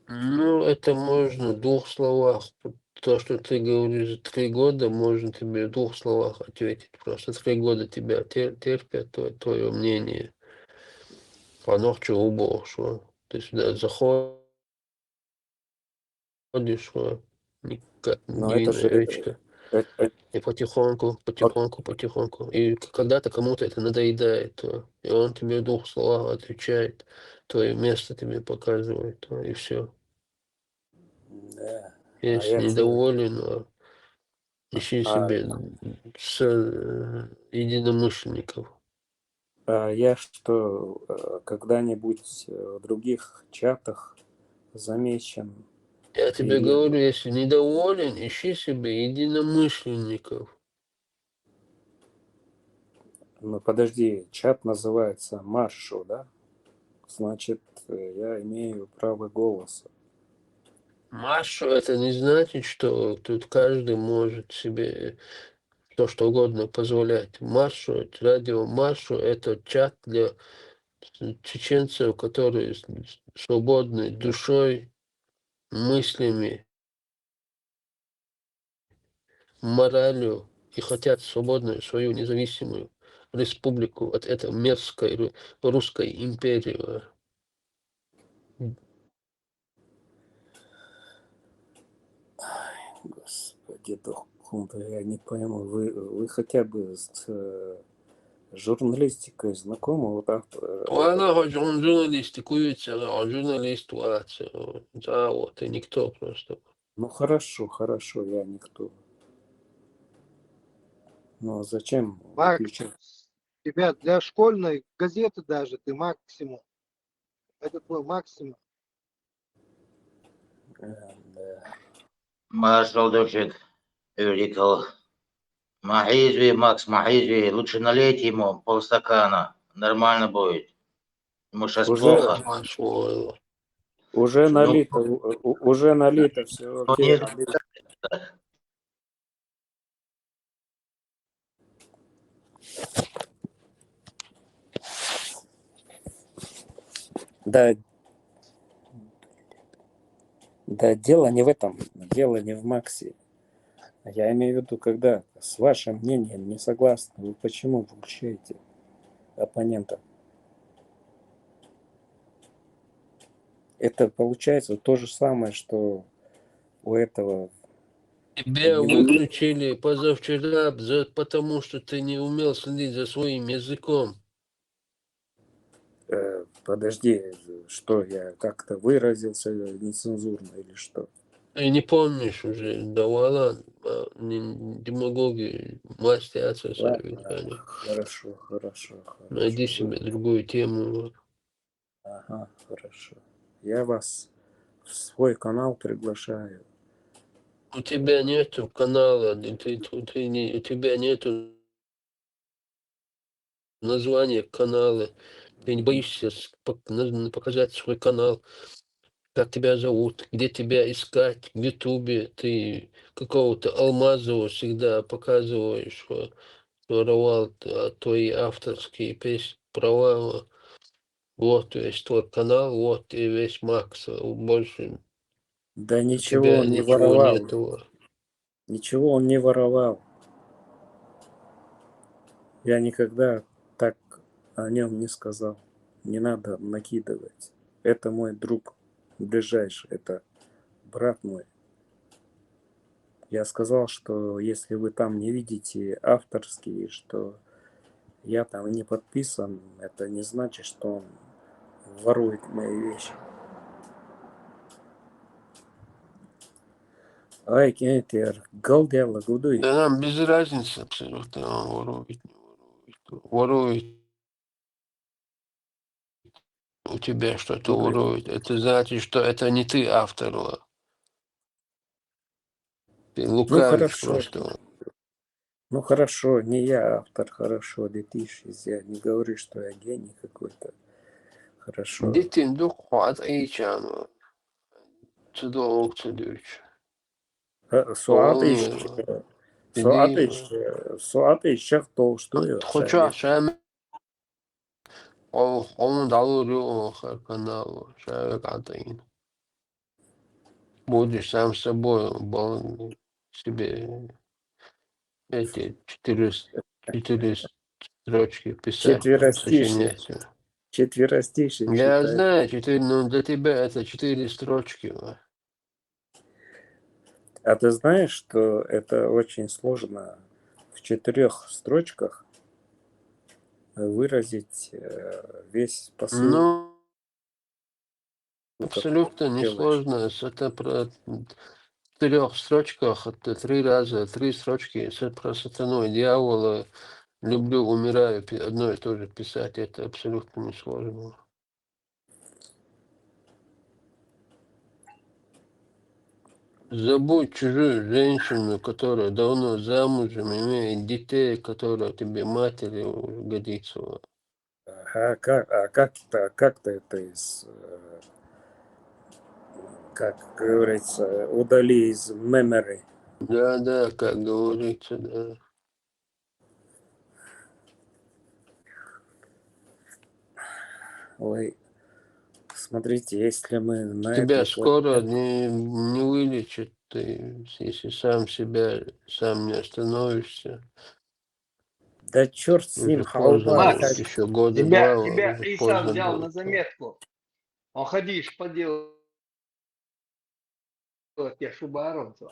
Ну, это можно в 2 словах. То, что ты говоришь за 3 года, можно тебе в 2 словах ответить. Просто 3 года тебя терпят, твое мнение. Оно убо, что ты сюда заходишь, как Но это невинная же... овечка. И потихоньку. И когда-то кому-то это надоедает, и он тебе в 2 словах отвечает, твое место тебе показывает, и все. Да. Если я что? недоволен, ищи А, себе единомышленников. я что, когда-нибудь в других чатах замечен? Я тебе Или... говорю, если недоволен, ищи себе единомышленников. Ну, подожди, чат называется Маршо, да? Значит, я имею право голоса. Машу это не значит, что тут каждый может себе то, что угодно позволять. Машу, радио Машу, это чат для чеченцев, которые свободны душой, мыслями, моралью и хотят свободную свою независимую республику от этой мерзкой русской империи. Господи, Дохунда, я не пойму, вы хотя бы с журналистикой знакомы? Вот Ладно, журналистикуется, журналист, да, вот, и никто просто. Ну хорошо, я никто. Но зачем Макс, выключать? ребят, для школьной газеты даже ты максимум. Это твой максимум. Да. Маршал Дочек, Юрикал. Махиджи, Макс, Махиджи, лучше налейте ему полстакана. Нормально будет. Ему сейчас плохо. Уже Ну, налито, все ну, окей. нет, Да, дело не в этом, дело не в Максе. Я имею в виду, когда с вашим мнением не согласны, вы почему выключаете оппонента? Это получается то же самое, что у этого... Тебя выключили позавчера, потому что ты не умел следить за своим языком. Подожди, что я как-то выразился нецензурно или что? Ты не помнишь уже, да ладно, демагоги, мастятся. Ладно, хорошо. Найди себе другую тему. Ага, хорошо. Я вас в свой канал приглашаю. У тебя нету канала, у тебя нету названия канала. Ты не боишься показать свой канал, как тебя зовут, где тебя искать в Ютубе. Ты какого-то Алмазова всегда показываешь, что воровал твои авторские песни, права. Вот весь твой канал, вот и весь Макс. Больше Да у ничего тебя он не ничего воровал. нету. Ничего он не воровал. Я никогда так о нем не сказал. Не надо накидывать. Это мой друг ближайший, это брат мой. Я сказал, что если вы там не видите авторские, что я там не подписан, это не значит, что он ворует мои вещи. Ай, кентер, голдела, гудуй. Да нам без разницы абсолютно, он ворует, не ворует. Ворует. У тебя что-то ворует. Это значит, что это не ты автор. Ты лукавишь просто. Ну хорошо, не я автор, хорошо, летишь, я не говорю, что я гений какой-то. Хорошо. Детин духат эйчан. Чудо чудовищ. Суаты шах толстую. Хоча шам. Он дал канал. Шайгатин. будешь сам с собой себе эти четыре строчки писать, Четверостишие. сочинять. Четверостишие Я читаю. знаю, ну для тебя это 4 строчки. А ты знаешь, что это очень сложно в 4 строчках выразить весь посыл, Ну, который абсолютно ты делаешь? несложно. Это про 4 строчках, это 3 раза, 3 строчки. Это про сатану и дьявола. Люблю, умираю, одно и то же писать. Это абсолютно несложно. Забудь чужую женщину, которая давно замужем, имеет детей, которая тебе матерью годится. А как-то это как говорится, удали из memory. Да, как говорится, да. Ой, смотрите, если мы на Тебя этой скоро планете... не вылечат, ты, если сам не остановишься. Да черт с Уже ним, поздно халва, будет, как... Макс, еще года тебя, 2, тебя уже Иса поздно взял на будет. заметку. Он ходишь поделать тебе шубаронцу.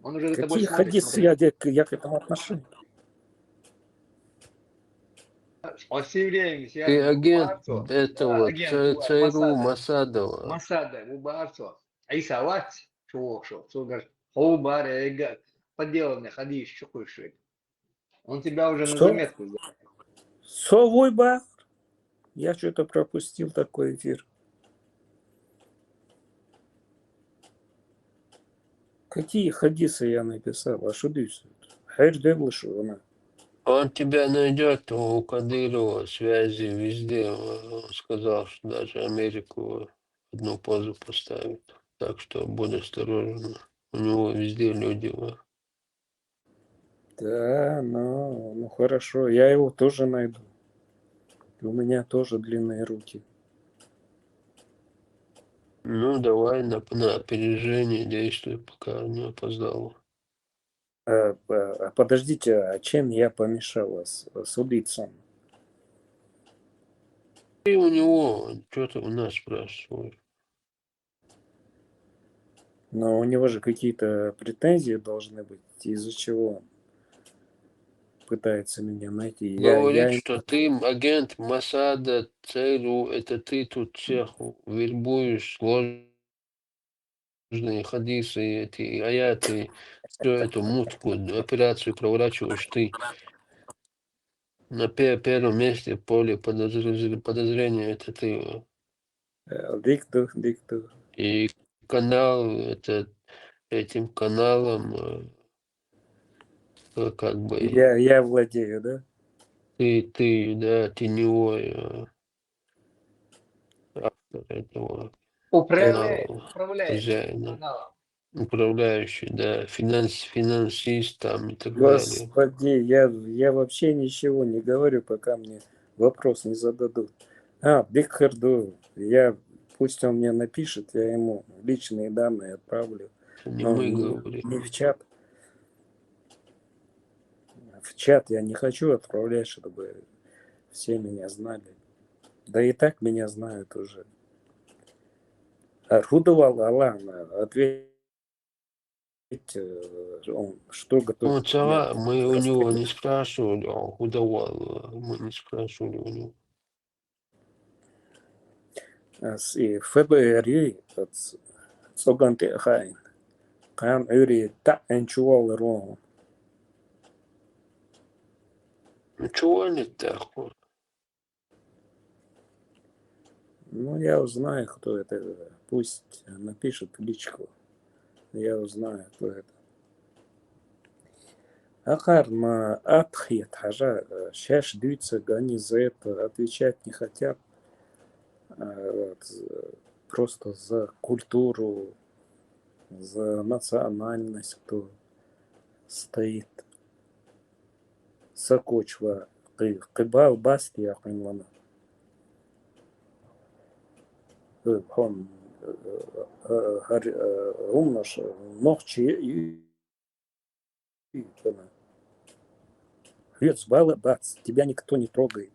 Он уже за тобой Какие смотрит, хадисы смотри. я к этому отношению? Он все время Ты связан с агент Убарцу, этого агент ЦРУ Масада. Масадова. Масада Убарцу. Иса ват, шо, говорит, Убар, поделанный, ходишь, чукаешь. Он тебя уже на Что? заметку взял. Совой бар? Я что-то пропустил такой эфир. Какие хадисы я написал? А что ты? Хайр Девлышу, она. Он тебя найдет у Кадырова, связи везде. Он сказал, что даже Америку в одну позу поставит. Так что будь осторожен. У него везде люди. Да, ну хорошо, я его тоже найду. У меня тоже длинные руки. Ну, давай на опережение действуй, пока не опоздал. Подождите, а чем я помешал вас с убийцем? И у него, что ты у нас спрашиваешь? Но у него же какие-то претензии должны быть, из-за чего он пытается меня найти. Говорит, что ты агент Масада, ЦРУ, это ты тут всех вербуешь, сложные хадисы, эти аяты, всю эту мутку, операцию проворачиваешь ты. На первом месте в поле подозрения это ты. Дикту. И канал, этим каналом, как бы, Я владею, да? ты, да, теневой автор этого канала, Управляющий хозяина, каналом. управляющий, да, финансист там и так далее. Господи, я вообще ничего не говорю, пока мне вопрос не зададут. Бигхерду, пусть он мне напишет, я ему личные данные отправлю. Это не Но мы не говорим. в чат. В чат я не хочу отправлять, чтобы все меня знали. Да и так меня знают уже. Рудовал Алан, ответь, он что готовит Ну, для мы у него не раскрытия. спрашивали, он удавал, мы не спрашивали у него. И ФБР, Соганте Хайн, Кан Юри та энчуал рон. Ну, чего они так? Ну, я узнаю, кто это. Пусть напишет в личку. Я узнаю, кто это. Ахар на Атхит Хажа, Шаш Дюйца, они за это отвечать не хотят. Просто за культуру, за национальность, кто стоит. Сакочва, Кыбал Баски, Аханвана. Он умнош, ногчи бац, тебя никто не трогает.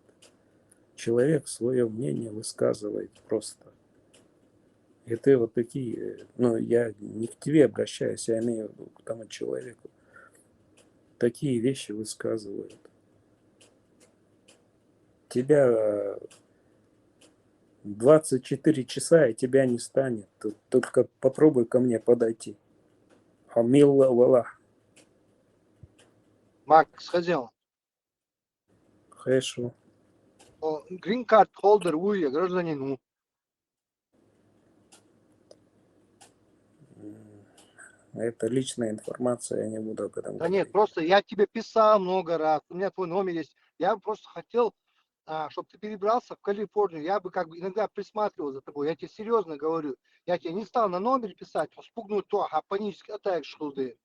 Человек свое мнение высказывает просто. И ты вот такие, ну, я не к тебе обращаюсь, я имею в виду к тому человеку. Такие вещи высказывают. Тебя 24 часа, и тебя не станет. Только попробуй ко мне подойти. Амилла Валлах. Макс, хотел. Хорошо. Green card holder, уя, гражданин. Это личная информация, я не буду об этом Да говорить. нет, просто я тебе писал много раз, у меня твой номер есть. Я просто хотел, чтобы ты перебрался в Калифорнию. Я бы как бы иногда присматривал за тобой. Я тебе серьезно говорю. Я тебе не стал на номер писать, спугнуть то, а панически атак шхуды.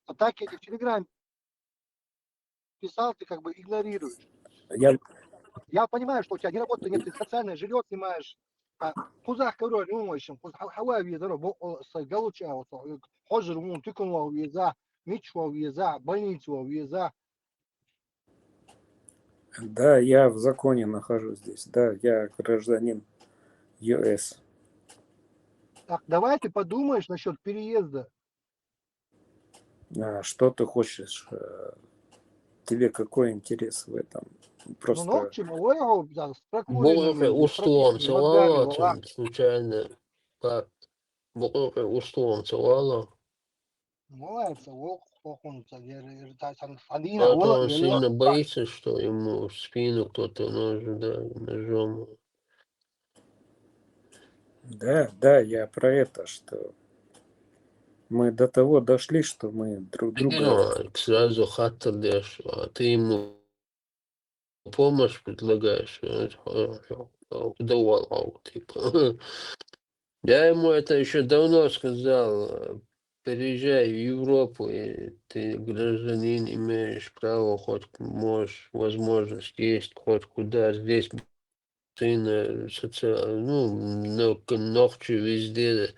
А так я тебе в Телеграме писал, ты как бы игнорируешь. Я понимаю, что у тебя ни работы нет, ты социальное жилье снимаешь. Кузах говорю, не умоешься, хавай виза, галуча, хожер мун, тыкнул виза, мичу виза, больницу виза. Да, я в законе нахожусь здесь. Да, я гражданин ЮС. Так, давай ты подумаешь насчет переезда. Что ты хочешь? Тебе какой интерес в этом? Ну, Просто ногчи, малого, да, с Богохе прокуренными, устуом с мозгами, вала. целовала, случайно. Как? Богохе устуом целовала. Молается, волк, похунца, Адина, А то вала, он вела. сильно боится, что ему в спину кто-то ножом. да, я про это, что мы до того дошли, что мы друг друга... Сразу хатер дешь, а ты ему помощь предлагаешь. Давал, типа. Я ему это еще давно сказал. Переезжай в Европу, и ты гражданин, имеешь право, хоть можешь, возможность есть хоть куда. Здесь сына, ногти везде.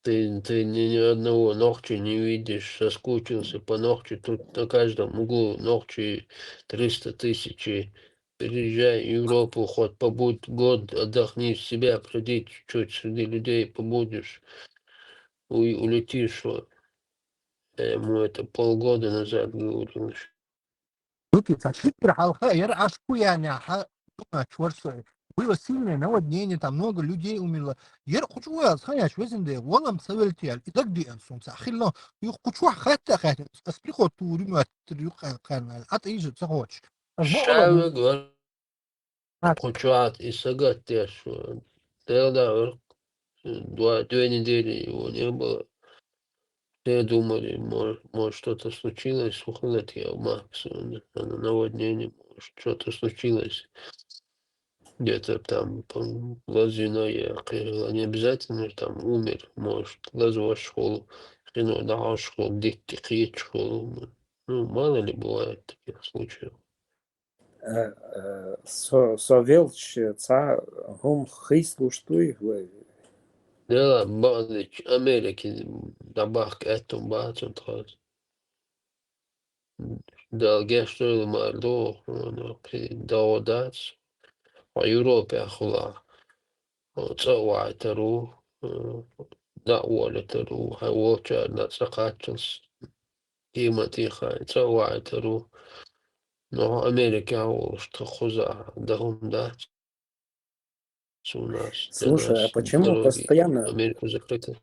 Ты ни одного ногтя не видишь, соскучился по ногтю. Тут на каждом углу ногти 300 тысяч. Переезжай в Европу, хоть побудь год, отдохни в себя, приди чуть-чуть среди людей, побудешь, улетишь. Вот. Я ему это полгода назад говорил. Было сильное наводнение, там много людей умерло. Ер хочу я сханяш везде, волам савельтел. И так где солнце. Хилно, и хочу хатта хатта. С приход турю канал. А ты же захочешь. Шавы говорят, хочет и сагат теж. Тогда 2 недели его не было. Все думали, может что-то случилось, ухлет я Макс, наводнение, может что-то случилось. Где-то там лазиной я не обязательно там умер, может, лазу в школу, хрену на школу, дикти хит школу. Ну, мало ли бывает таких случаев. Совелч, гум хейслу штуй, Да, Бадич, Америки, Дабак, Этум, Бацун, Трас. Да, Герштур, Мардо, Даодац, по Европе, Ахула. Цауай Тару, да, Уоли Тару, Хавоча, Нацакачус, Тимати Цауай Тару. Но Америка, что хуза, Дагум Дац. У нас, для Слушай, а нас почему дороги постоянно... Америку закрыты.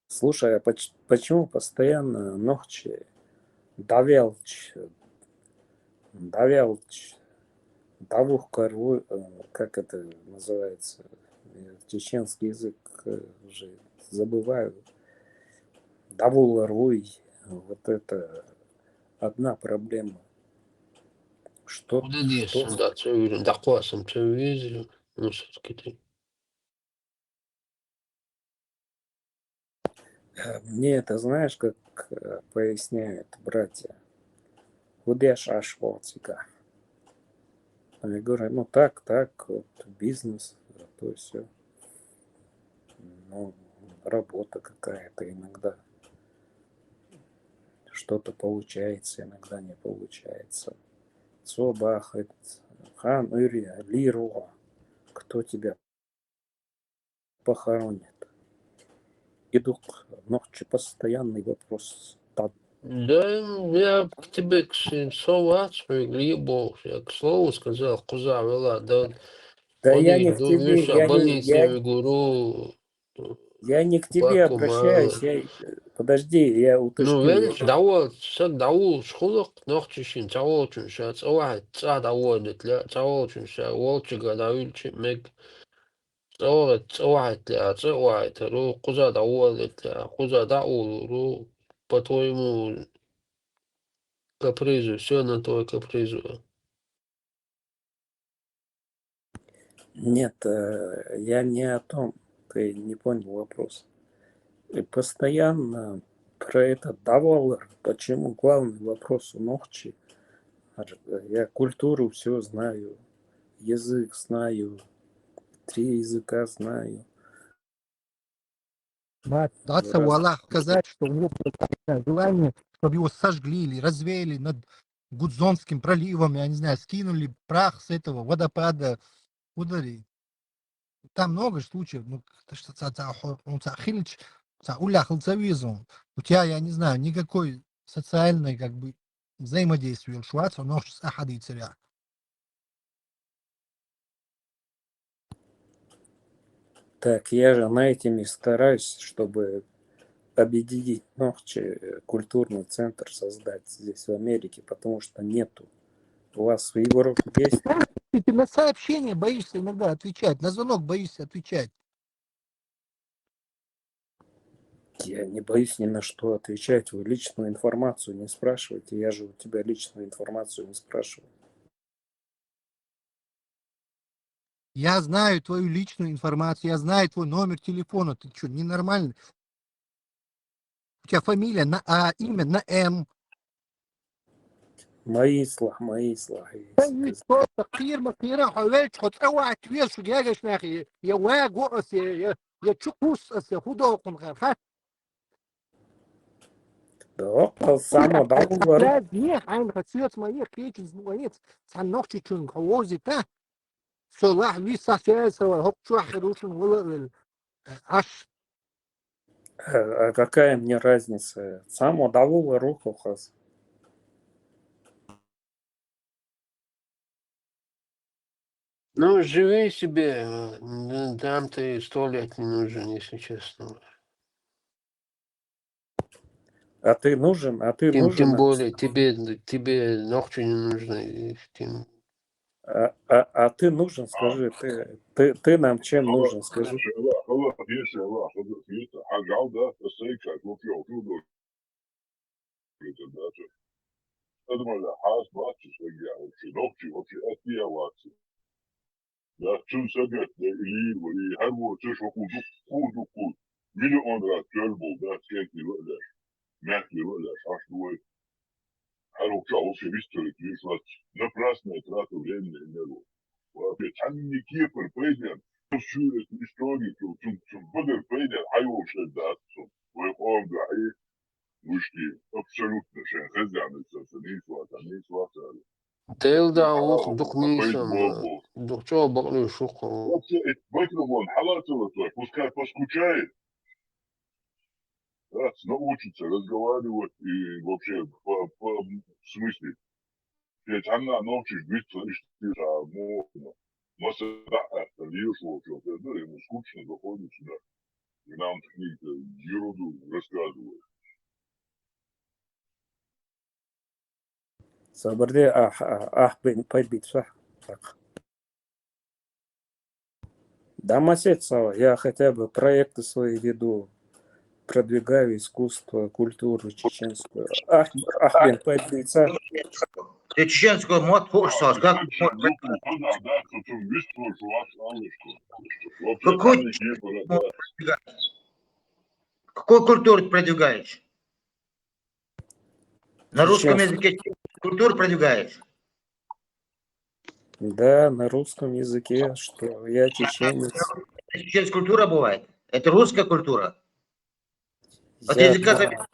Слушай, а почему постоянно ногчи давелч, давух корву, как это называется, чеченский язык уже забываю, давул рвуй, вот это одна проблема. Что Куда дешься, да, цевирен, да, классом цевизию, ну, все-таки. мне это, знаешь, как поясняют братья, худеш ашвотика. Я говорю, ну так, вот бизнес, то все. Ну, работа какая-то иногда. Что-то получается, иногда не получается. Цобахет, хан Ирия, Лируа. Кто тебя похоронит? Идук, ночи постоянный вопрос. Да, я к тебе к согласию, Глебов. Я к слову сказал, куза вела, да, Да я они не к тебе, думаешь, больнице я говорю, я не к тебе Баку обращаюсь. мало. Подожди, я Ну, уточню. видишь, дау шхулок, нохчишин, цаолчун ша, цаохат, цадауодит, ля, цаолчун ша, волчига, давильчи, мег, цаохат, ля, цаохат, ру, куза дауодит, ля, куза дау, ру, по твоему капризу, все на твой капризу. Нет, я не о том. Ты не понял вопрос. И постоянно про этот доллар. Почему главный вопрос у Нохчи? Я культуру все знаю, язык знаю, 3 языка знаю. Даться у Аллаха сказать, что у него было такое желание, чтобы его сожгли или развеяли над Гудзонским проливом, я не знаю, скинули прах с этого водопада, ударили. Там много случаев, ну, что у тебя, я не знаю, никакой социальной, как бы, взаимодействия шваца, но с ахады царя. Так, я же на этими стараюсь, чтобы объединить Нохчи, культурный центр создать здесь в Америке, потому что нету. У вас в Европе есть? Ты на сообщение боишься иногда отвечать, на звонок боишься отвечать. Я не боюсь ни на что отвечать. Вы личную информацию не спрашиваете. Я же у тебя личную информацию не спрашиваю. Я знаю твою личную информацию, я знаю твой номер телефона. Ты что, ненормальный? У тебя фамилия на А, имя на М. Маислах. Кир, حاولت اوعى تبيع سجاجة يا اخي يا واجوس يا تشوكوس يا худоокун غير Да, само доллар. Да, не, айн хацет моих кейчен звонит, сан ногчи чун хавози та, солах виса сеса, хопчу ахирушен вылыл, аш. А какая мне разница? Само доллар рухохас. Ну, живи себе, там ты 100 лет не нужен, если честно. А ты нужен? Тем более, тебе ногти не нужны. А ты нужен, скажи, ты нам чем нужен, скажи. Напрасная трата времени и нервов. Они Кипр пойдет, всю эту историю, بدر пойдет, хайвошет датсу, выхом гаи, вышки, абсолютно шен хазянится, не сватали. Тел да ух духнисам, духчо бакли шуку. Вообще, микрофон, халатова твой, пускай поскучает, научится разговаривать и вообще по смысле. Ведь она научишь быстро, можно. Масса лишь вообще, ему скучно доходит сюда. И нам какие-то ерунду рассказывают. Сабарде бен побиться. Да, Масецова, я хотя бы проекты свои веду, продвигаю искусство, культуру чеченскую. Бен побиться. Ты чеченскую мод слушал, как? Какую культуру ты продвигаешь? На русском языке культуру продвигаешь? Да, на русском языке, что я чеченец. Чеченская культура бывает? Это русская культура. От Я языка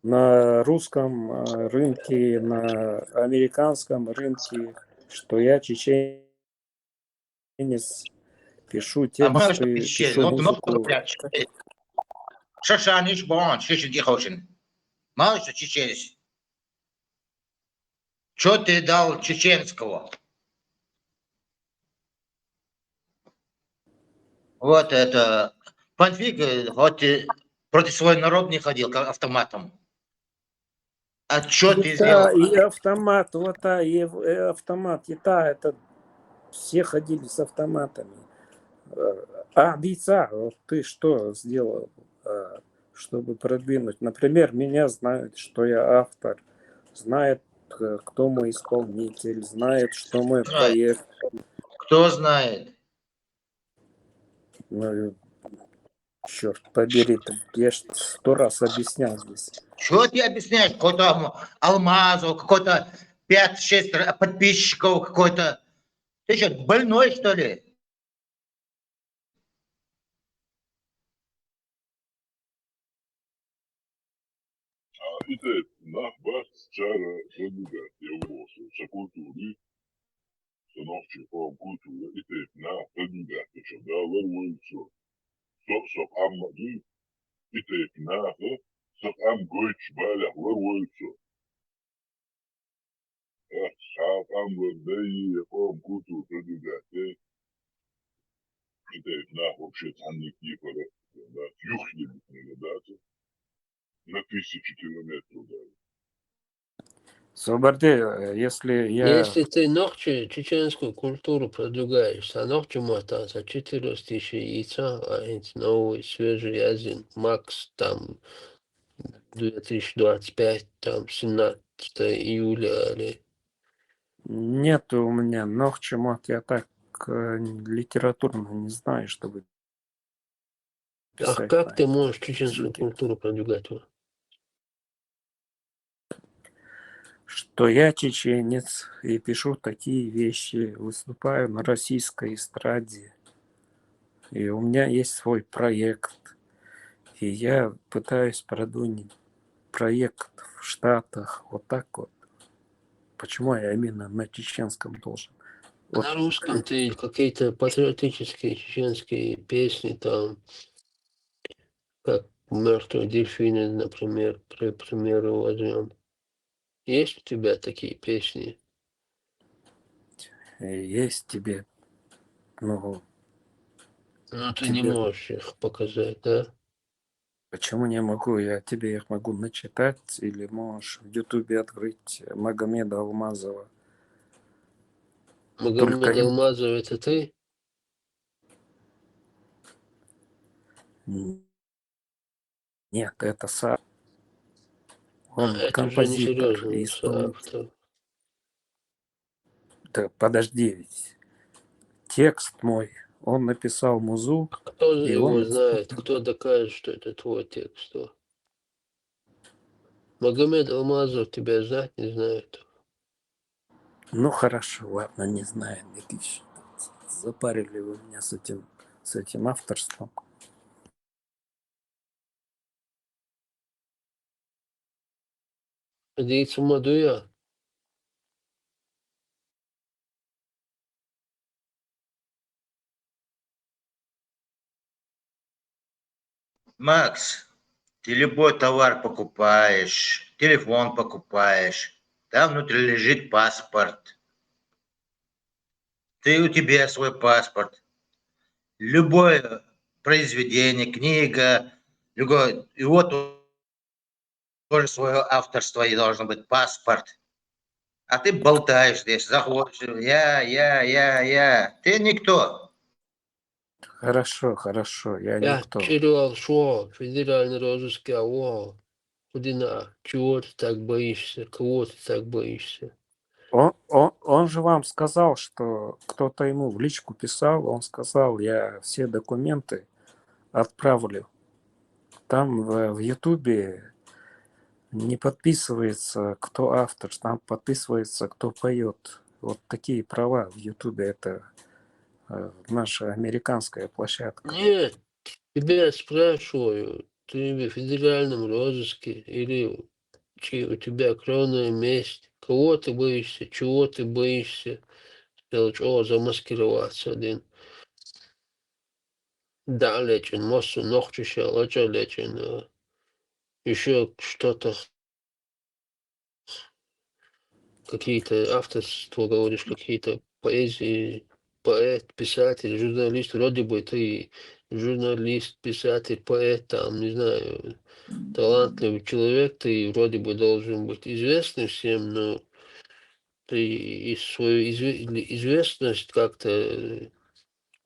на русском рынке, на американском рынке, что я чеченец, пишу А можешь тексты, отвечать? пишу Ну, ты музыку. Шашаниш бон, шиши дихошин. Мало что чеченец. Что ты дал чеченского? Вот это... Панфик, вот ты против свой народ не ходил как автоматом. А что ты сделал? Да, и автомат, вот да, и автомат, и да, это все ходили с автоматами. Бица, вот ты что сделал, чтобы продвинуть? Например, меня знают, что я автор, знает, кто мой исполнитель, знает, что мой проект. Кто знает? Ну, черт побери, я ж 100 раз объяснял здесь. Что ты объясняешь? Какой-то Алмазов, какой-то 5-6 подписчиков, какой-то... Ты что, больной, что ли? Ite nahbar cara продвигать его со культуры, со новче по культуре, ite на продвигать, что да, лорвуется, со аммады, ite на со амгойч баля лорвуется, шап амгодей по культуру продвигать, ite на вообще танники пора, да, юхни да, на 1000 километров, да. Соборде, если я... Если ты ногче чеченскую культуру продвигаешь, а ногче мотаться 4000 яйца, а эти новый свежий один, Макс, там, 2025, там, 17 июля, или... Нет у меня ногчемот, я так литературно не знаю, чтобы А писать. как ты можешь чеченскую культуру продвигать? Что я чеченец и пишу такие вещи, выступаю на российской эстраде, и у меня есть свой проект, и я пытаюсь продвинуть проект в Штатах, вот так вот. Почему я именно на чеченском должен? Вот. На русском ты какие-то патриотические чеченские песни, там, как «Мертвые дельфины», например, к примеру, возьмем. Есть у тебя такие песни? Есть тебе, ну... Но ты не можешь их показать, да? Почему не могу? Я тебе их могу начитать, или можешь в Ютубе открыть Магомеда Алмазова. Магомед Алмазов — это ты? Нет, это Са. Он это уже композитор несерьезно, и исполнитель. Да подожди, текст мой, он написал музу. Кто и его он... знает? Кто докажет, что это твой текст? Магомед Алмазов тебя знать не знает. Ну хорошо, ладно, не знаю. Запарили вы меня с этим авторством. Надеется, Мадуя. Макс, ты любой товар покупаешь, телефон покупаешь, там внутри лежит паспорт. У тебя свой паспорт. Любое произведение, книга, любое, и вот тоже свое авторство и должен быть паспорт. А ты болтаешь здесь, заходишь, я. Ты никто. Хорошо, я никто. Кирилл, шо, федеральный розыск, Кудина, чего ты так боишься? Кого ты так боишься? Он же вам сказал, что кто-то ему в личку писал, он сказал, я все документы отправлю. Там в Ютубе не подписывается, кто автор, там подписывается, кто поет. Вот такие права в Ютубе, это наша американская площадка. Нет, тебя спрашиваю, ты в федеральном розыске или у тебя кровная месть? Кого ты боишься? Чего ты боишься? Сказать, о, замаскироваться один. Да, лечен, моссу ногчища, лача лечен. Еще что-то, какие-то авторство, говоришь, какие-то поэзии, поэт, писатель, журналист. Вроде бы ты журналист, писатель, поэт, там, не знаю, талантливый человек, ты вроде бы должен быть известным всем, но ты и свою известность как-то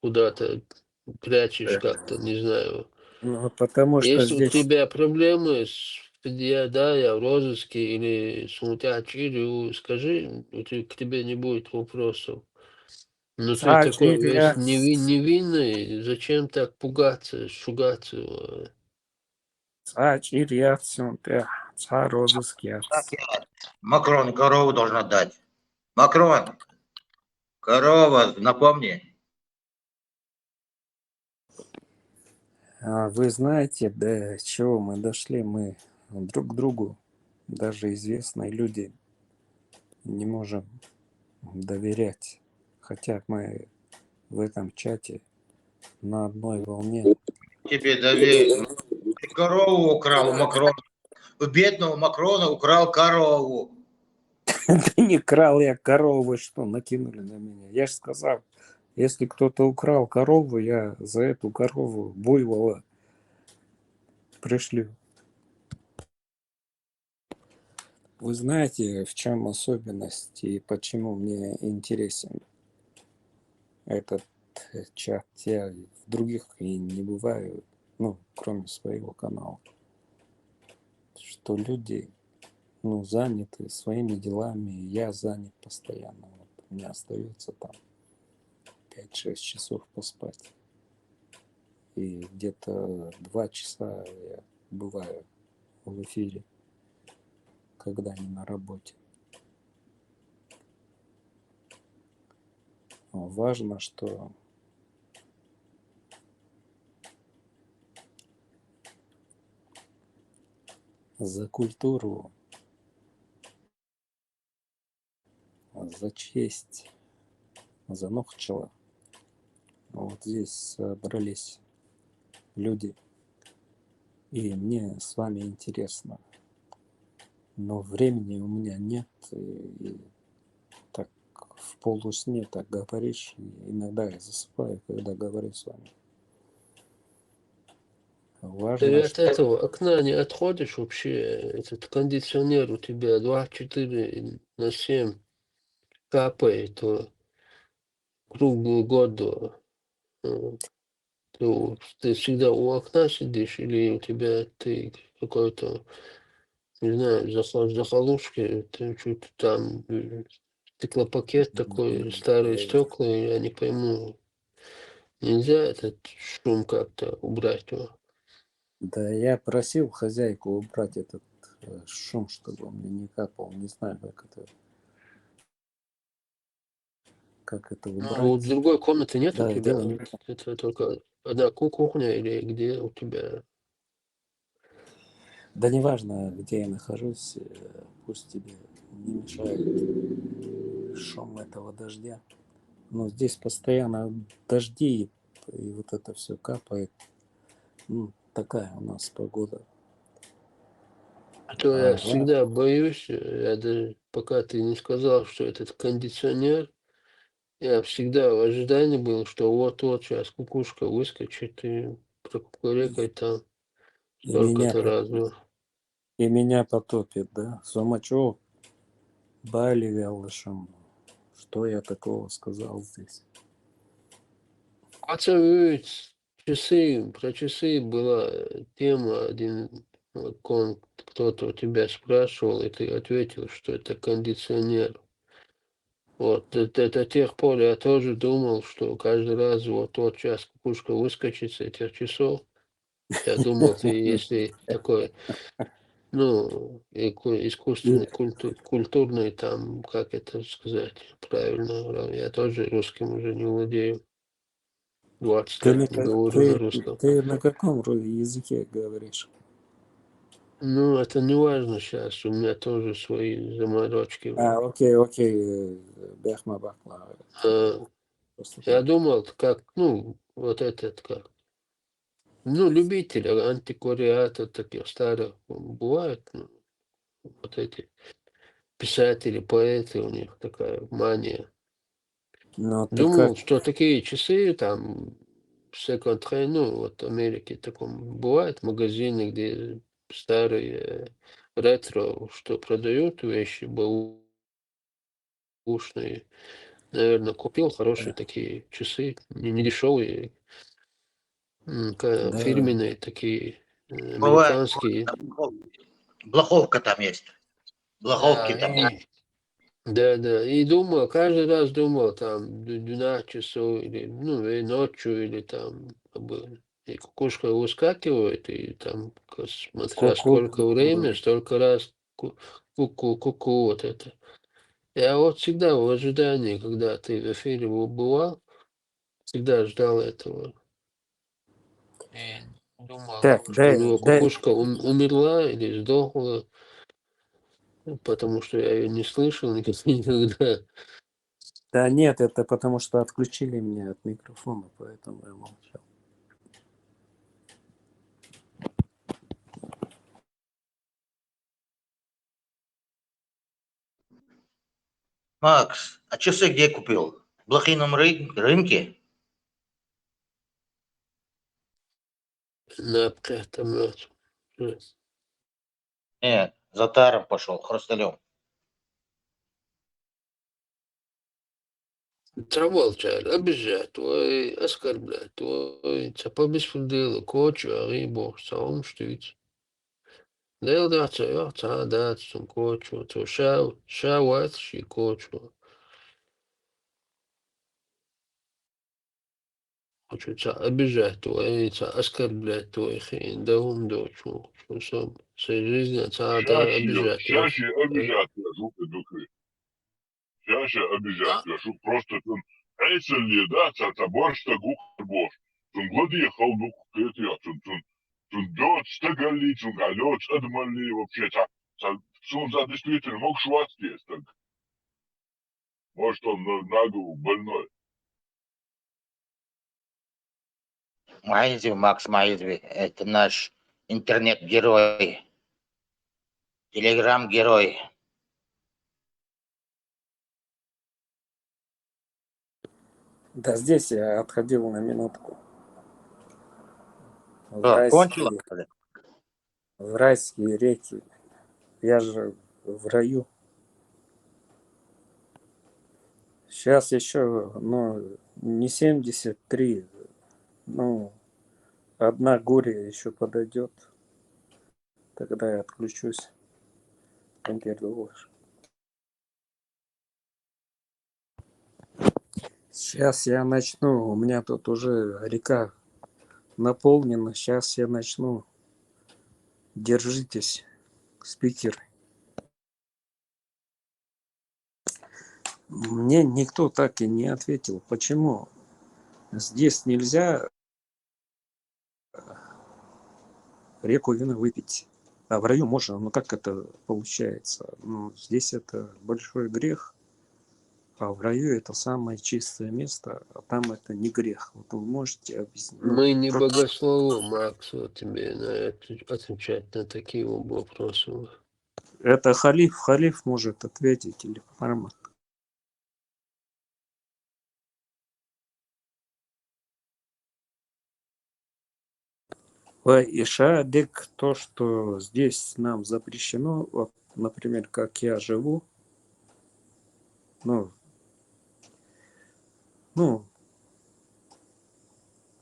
куда-то прячешь, как-то, не знаю. Ну, потому что Если у здесь тебя проблемы я в розыске или смотрячи, скажи, к тебе не будет вопросов. Но ты такой весь Царь невинный, зачем так пугаться, шугаться? царь розыски. Так Макрон корову должен отдать. Макрон, корова, напомни. Вы знаете, до чего мы дошли? Мы друг к другу, даже известные люди, не можем доверять. Хотя мы в этом чате на одной волне. Тебе доверие. Ты корову украл у Макрона. У бедного Макрона украл корову. Да не крал я корову, вы что, накинули на меня. Я же сказал, если кто-то украл корову, я за эту корову буйвола пришлю. Вы знаете, в чем особенность и почему мне интересен этот чат? Я в других и не бываю, ну, кроме своего канала. Что люди, ну, заняты своими делами, я занят постоянно. Вот, у меня остается там 5-6 часов поспать. И где-то 2 часа я бываю в эфире, когда не на работе. Важно, что за культуру, за честь, за Нохчела вот здесь собрались люди, и мне с вами интересно. Но времени у меня нет, и так в полусне так говоришь, и иногда я засыпаю, когда говорю с вами. Ты Важно, от что этого окна не отходишь вообще? Этот кондиционер у тебя 24/7 капает круглый год. Ты всегда у окна сидишь или у тебя ты какой-то, не знаю, захолушки, ты что-то там стеклопакет такой, старые стекла, я не пойму. Нельзя этот шум как-то убрать его? да, я просил хозяйку убрать этот шум, чтобы он мне не капал. Не знаю, как это Ну, а вот убрать. другой комнаты нет у Да, дело не тебя? в этом. Это только одна кухня или где у тебя? Да неважно, где я нахожусь, пусть тебе не мешает шум этого дождя. Но здесь постоянно дожди, и вот это все капает. Ну, такая у нас погода. А то я Ага. всегда боюсь, я даже пока ты не сказал, что этот кондиционер, я всегда в ожидании был, что вот-вот сейчас кукушка выскочит и прокурекает там И меня, столько-то раз. Ну. и меня потопит, да? Сомачев, Бали Вялышем. Что я такого сказал здесь? Про часы была тема, один кто-то у тебя спрашивал, и ты ответил, что это кондиционер. Вот, до тех пор я тоже думал, что каждый раз вот тот час кукушка выскочит с этих часов. Я думал, ты, если такой, ну, искусственный, культурный, там, как это сказать правильно, я тоже русским уже не владею. 20 Ты, лет не говорю на русском. ты на каком языке говоришь? Ну, это не важно сейчас, у меня тоже свои заморочки. Окей, Бехма Бахла. Просто Я думал, как, ну, вот этот, как, ну, любители антиквариата таких старых бывают, ну, вот эти писатели, поэты, у них такая мания. Ну, ты как? Думал, что такие часы там секонд-хенд, ну, вот в Америке таком бывает магазины, где старые ретро, что продают вещи бэушные. Наверное, купил хорошие такие часы, не дешевые, Да, фирменные такие, Бывает, американские. Блоховка там есть. Блоховки Да, там. да, и думал, каждый раз думал, там, 12 часов, или, ну, и ночью, или там, как бы, и кукушка выскакивает, и там, смотря сколько ку-ку. время, столько раз ку-ку, вот это. Я вот всегда в ожидании, когда ты в эфире бывал, всегда ждал этого. И думал, Так, что у дай, него дай, кукушка умерла или сдохла, потому что я ее не слышал никогда. Да нет, это потому что отключили меня от микрофона, поэтому я молчал. Макс, а часы где купил? В блохином рынке? На этом. Нет, за таром пошел, хрусталем. Траволчар, обижать, ой, оскорблять, ой, по беспределу, кочу, арибу, саум штуц. Дел даться, я дать, сум кочу, то шауат, ши кочу. Хочу обижать, ой, оскорблять, ой, хин, да ум дочу, что всей жизни, обижать. Чаще обижать, жука духи. Чаще обижать, шу просто там, эйсели, да, борщ, гухар борщ. Тун глади халдук, кэтя, тун дёт, стагали, тун галёт, адмали, вообще, сун за действительно мог шватки, так. Может, он на голову больной. Майзи, Макс Майзи, это наш интернет-герой, телеграм-герой. Да здесь я отходил на минутку. Что, кончила? В райские реки. Я же в раю. Сейчас еще, ну, не 73, ну, одна горе еще подойдет. Тогда я отключусь. Сейчас я начну. У меня тут уже река наполнена. Сейчас я начну. Держитесь, спикеры. Мне никто так и не ответил, почему здесь нельзя реку вина выпить, а в раю можно. Ну как это получается? Ну, здесь это большой грех, а в раю это самое чистое место, а там это не грех. Вот вы можете объяснить? Мы не богословы, Макс, вот тебе на это отвечать на такие вопросы. Это халиф может ответить или Мухаммад. Ишадик, то, что здесь нам запрещено, вот, например, как я живу, ну,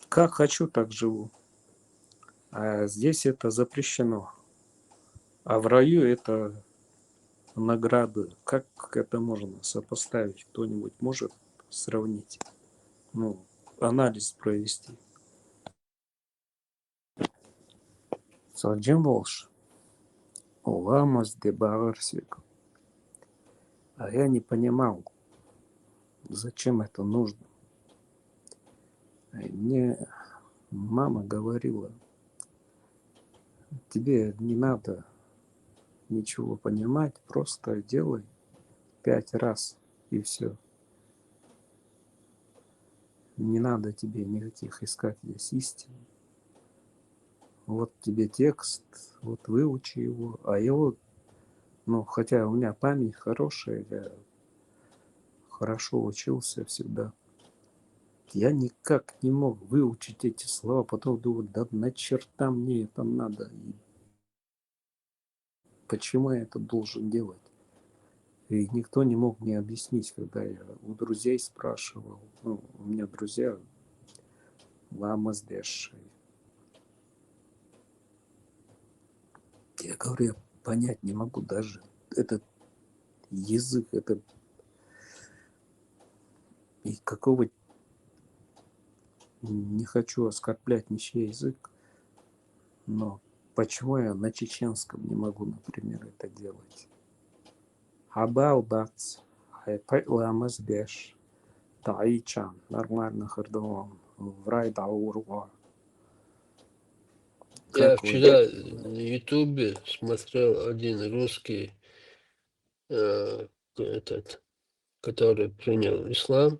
как хочу, так живу. А здесь это запрещено. А в раю это награды. Как это можно сопоставить? Кто-нибудь может сравнить? Ну, анализ провести. Саджим волш. Уламас де Баарсвик. А я не понимал, зачем это нужно. Мне мама говорила, тебе не надо ничего понимать, просто делай 5 раз и все. Не надо тебе никаких искать здесь истин. Вот тебе текст, вот выучи его. А его, ну, хотя у меня память хорошая, я хорошо учился всегда. Я никак не мог выучить эти слова, потом думаю, да на черта мне это надо. И почему я это должен делать? И никто не мог мне объяснить, когда я у друзей спрашивал. Ну, у меня друзья ламаздеш. Я говорю, я понять не могу даже этот язык, это и какого не хочу оскорблять ничей язык, но почему я на чеченском не могу, например, это делать? Абалдац, ламаздеш, таичан, нормально хардован, врайда урва. Я Как вы? вчера на Ютубе смотрел один русский, этот, который принял ислам,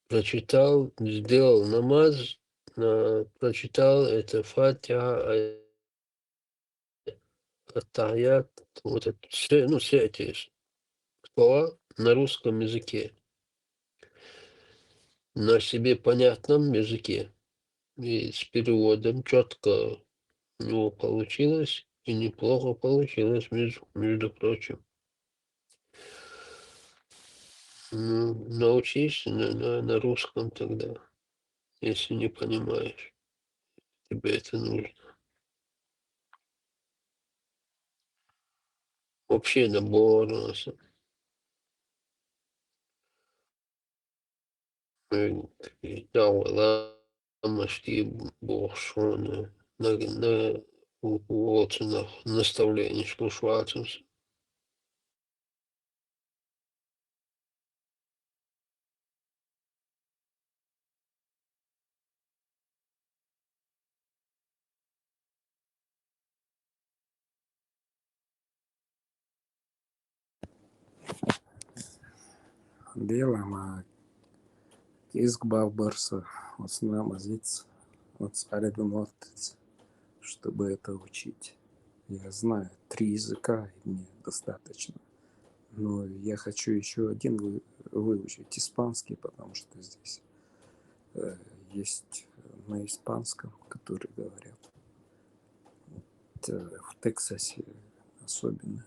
прочитал, сделал намаз, прочитал это фатиха, аттаят, вот это, все эти слова на русском языке, на себе понятном языке. И с переводом четко у него получилось, и неплохо получилось, между прочим. Ну, научись на русском тогда, если не понимаешь. Тебе это нужно. Общий набор у нас. Ламашки бошоны на уолцинах наставление, что шварцус. Делаем киск бабарса, вот с намазиц, вот с арегумортиц, чтобы это учить. Я знаю 3 языка, и мне достаточно. Но я хочу еще один выучить, испанский, потому что здесь есть на испанском, который говорят. В Тексасе особенно.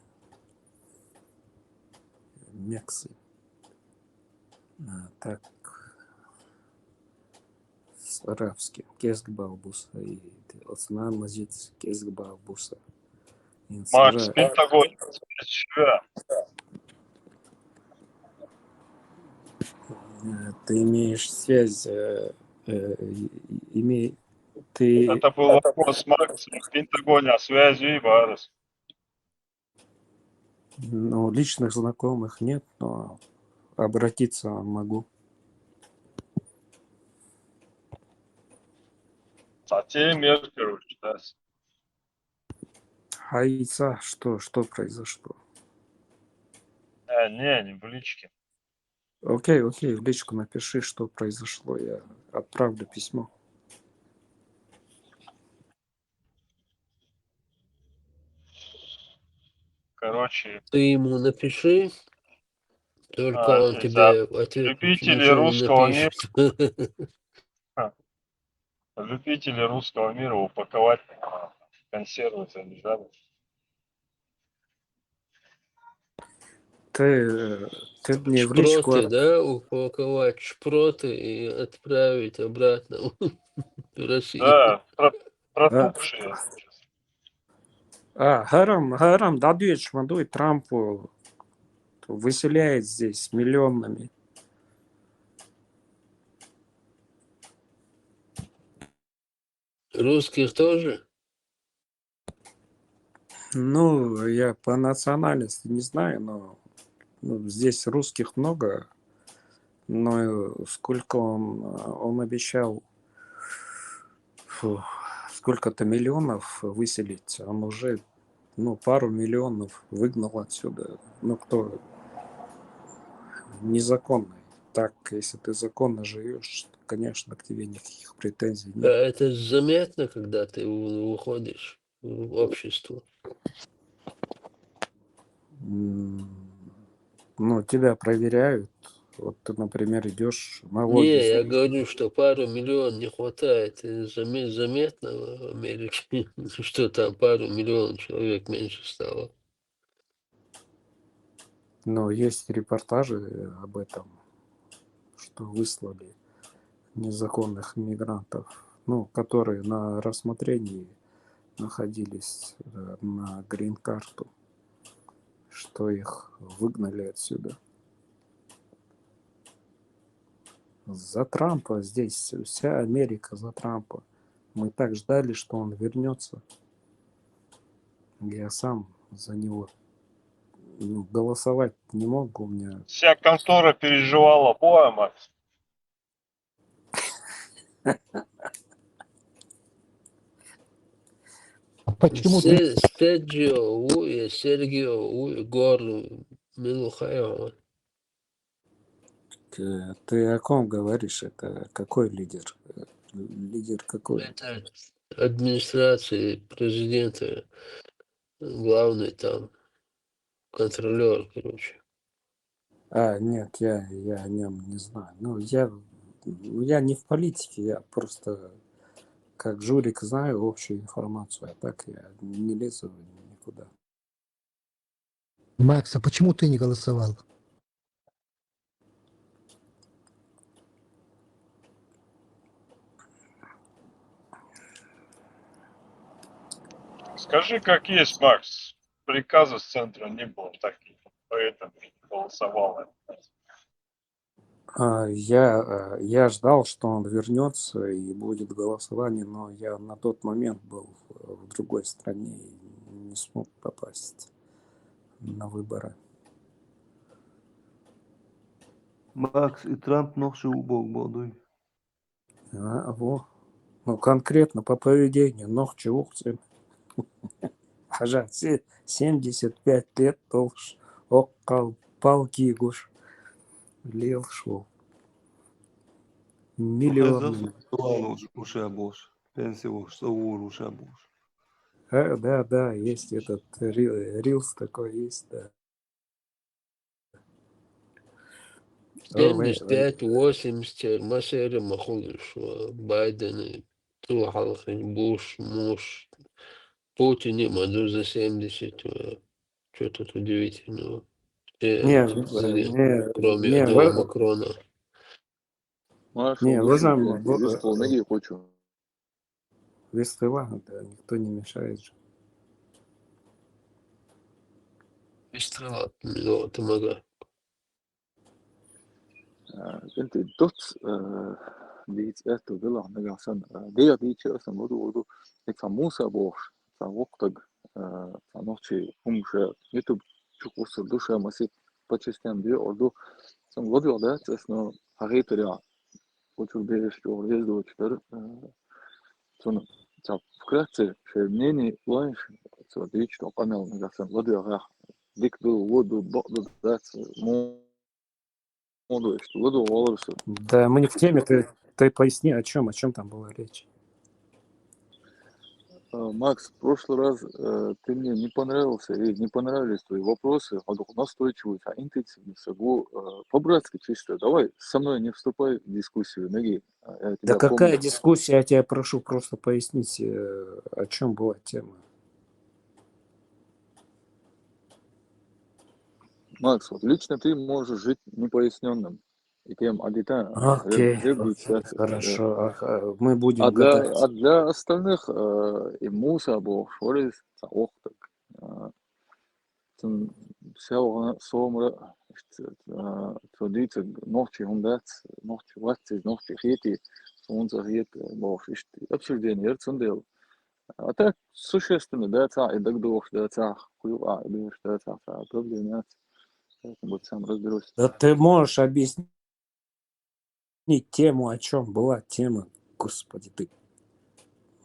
Мексы. Так, с арабским. Кеск балбуса и осна мазиц кеск балбуса. Макс, в Пентагоне живем. Ты имеешь связь, ты, Это был вопрос Макса в Пентагоне о связи и Варус. ну, личных знакомых нет, но обратиться могу. Затем мир, короче, да. Хайца, что произошло? Не в личке. Окей, в личку напиши, что произошло, я отправлю письмо. Короче. Ты ему напиши, только он тебе ответ любители ничего не русского напишет. Любители русского мира упаковать консервы залежали. Ты мне в личку... Шпроты, да, упаковать шпроты и отправить обратно в Россию. Да, протухшие. Гарам, дадует шмадуй Трампу, выселяет здесь миллионами. Русских тоже? Ну, я по национальности не знаю, но здесь русских много. Но сколько он обещал сколько-то миллионов выселить, он уже пару миллионов выгнал отсюда. Кто незаконный. Так, если ты законно живешь, то, конечно, к тебе никаких претензий нет. Это заметно, когда ты уходишь в общество. Тебя проверяют. Вот ты, например, идешь налоги. Не, я говорю, что пару миллионов не хватает. Заметно в Америке, что там пару миллионов человек меньше стало. Но есть репортажи об этом, что выслали незаконных мигрантов, которые на рассмотрении находились на грин-карту, что их выгнали отсюда. За Трампа здесь вся Америка за Трампа. Мы так ждали, что он вернется. Я сам за него голосовать не мог, у меня. Вся контора переживала боя, Макс. Почему ты? Сергио Гор Милухаева. Ты о ком говоришь? Это какой лидер? Лидер какой? Это администрации президента, главный там контролер, короче. Нет, я о нем не знаю. Я не в политике, я просто как журик знаю общую информацию, а так я не лезу никуда. Макс, а почему ты не голосовал? Скажи, как есть, Макс. Приказа с центра не было таких, поэтому не голосовал. Я ждал, что он вернется и будет голосование, но я на тот момент был в другой стране и не смог попасть на выборы. Макс, и Трамп ногши убог молодой. Конкретно по поведению, чего chcем. Ага, 75 лет толш, палки гуш, лел шел. Миллион. Да, есть этот рилс такой есть, да. 75-80 مسيرة مخلص بايدن تروح Буш, муж, Путин им иду за 70. Что тут удивительного? Кроме одного Макрона. Вестыва, да, никто не мешает же. Вестрела, это мага. انت الدوت بيتقاتل بلا نجاسن دي بيتش اصلا برضو فموسى بوش فوقتك فنوتشي همش يوتيوب شو وصل دوشة مسيت باتشستان بي ordu sam vodio da cesno hageterja hoću beješ to jezdo čter sono ca vkratce še mneni loš co dič to panel nagasan vodio ga dik do vodu do da Да, мы не в теме, ты поясни, о чем там была речь. Макс, в прошлый раз ты мне не понравился и не понравились твои вопросы, настойчивость, интенсивность, по-братски чисто. Давай со мной не вступай в дискуссию, ноги. Да какая дискуссия, я тебя прошу просто пояснить, о чем была тема. Макс, вот лично ты можешь жить непоясненным. И тем адита. Окей, хорошо, мы будем гадать. А для остальных и Муса был Шорис, Охтак. Все сомра, традиция, ночи хундец, ночи ватцы, ночи хети, солнце хет, бог, обсуждение, цундел. А так существенно, да, и так дух, да, хуйва, и да, проблема. Вот сам разберусь. Да ты можешь объяснить Не тему, о чем была тема, господи ты.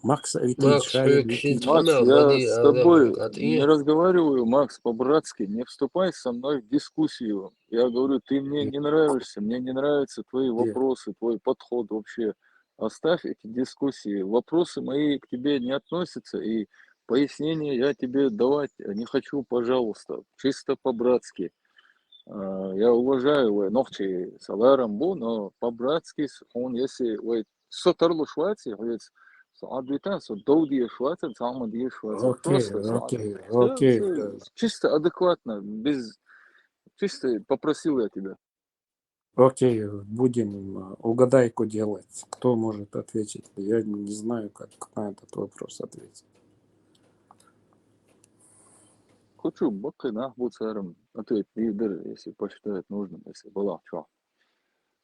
Макс летит, Макс Шаин летит. Фюксид, Макс, она я води с Аллах тобой от не разговариваю, Макс, по-братски. Не вступай со мной в дискуссию. Я говорю, ты мне не нравишься, мне не нравятся твои вопросы, твой подход вообще. Оставь эти дискуссии. Вопросы мои к тебе не относятся, и пояснения я тебе давать не хочу, пожалуйста. Чисто по-братски. Я уважаю ногти саларам бу, но по-братски он если сотарлу Швеции, ведь адвитан со долгие Швеции, самые Швеции, Окей, просто окей, окей. чисто адекватно, без чисто попросил я тебя. Окей, будем угадайку делать. Кто может ответить? Я не знаю, как на этот вопрос ответить. Хочу бакы нахбу царом ответ лидер, если посчитает нужным, если была что.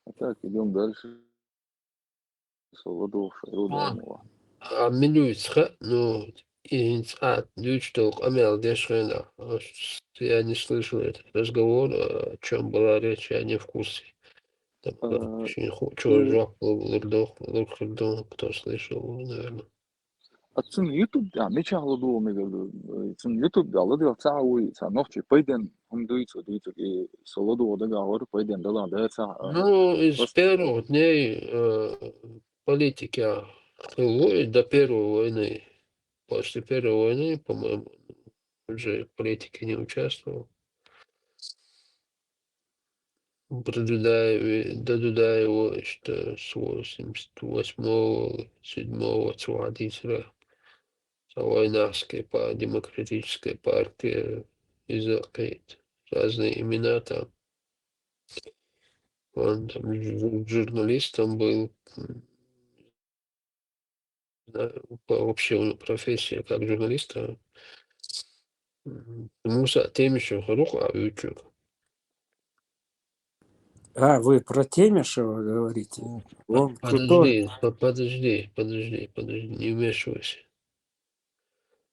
А так идем дальше. Солодов, Рудаймова. Минуется, ну, Амел Дешрена. Я не слышал этот разговор, о чем была речь, я не в курсе. Чужак, кто слышал, наверное. Atsun YouTube da me chahlo do me gado. Atsun YouTube da lado ta wi ta nochi paiden hum duito e solo do da gawar paiden da da ta. Ну, из первых дней политики Хилуи до Первой войны. После Первой войны, по-моему, уже в политике не участвовал. До Дудаева, что с 88-го, 7-го сводителя Войнавской по демократической партии из разные имена там. Он там журналистом был. Вообще профессия как журналиста. Муса Темишев руку YouTube. Вы про Темишева говорите? Он крутой. Подожди, не вмешивайся.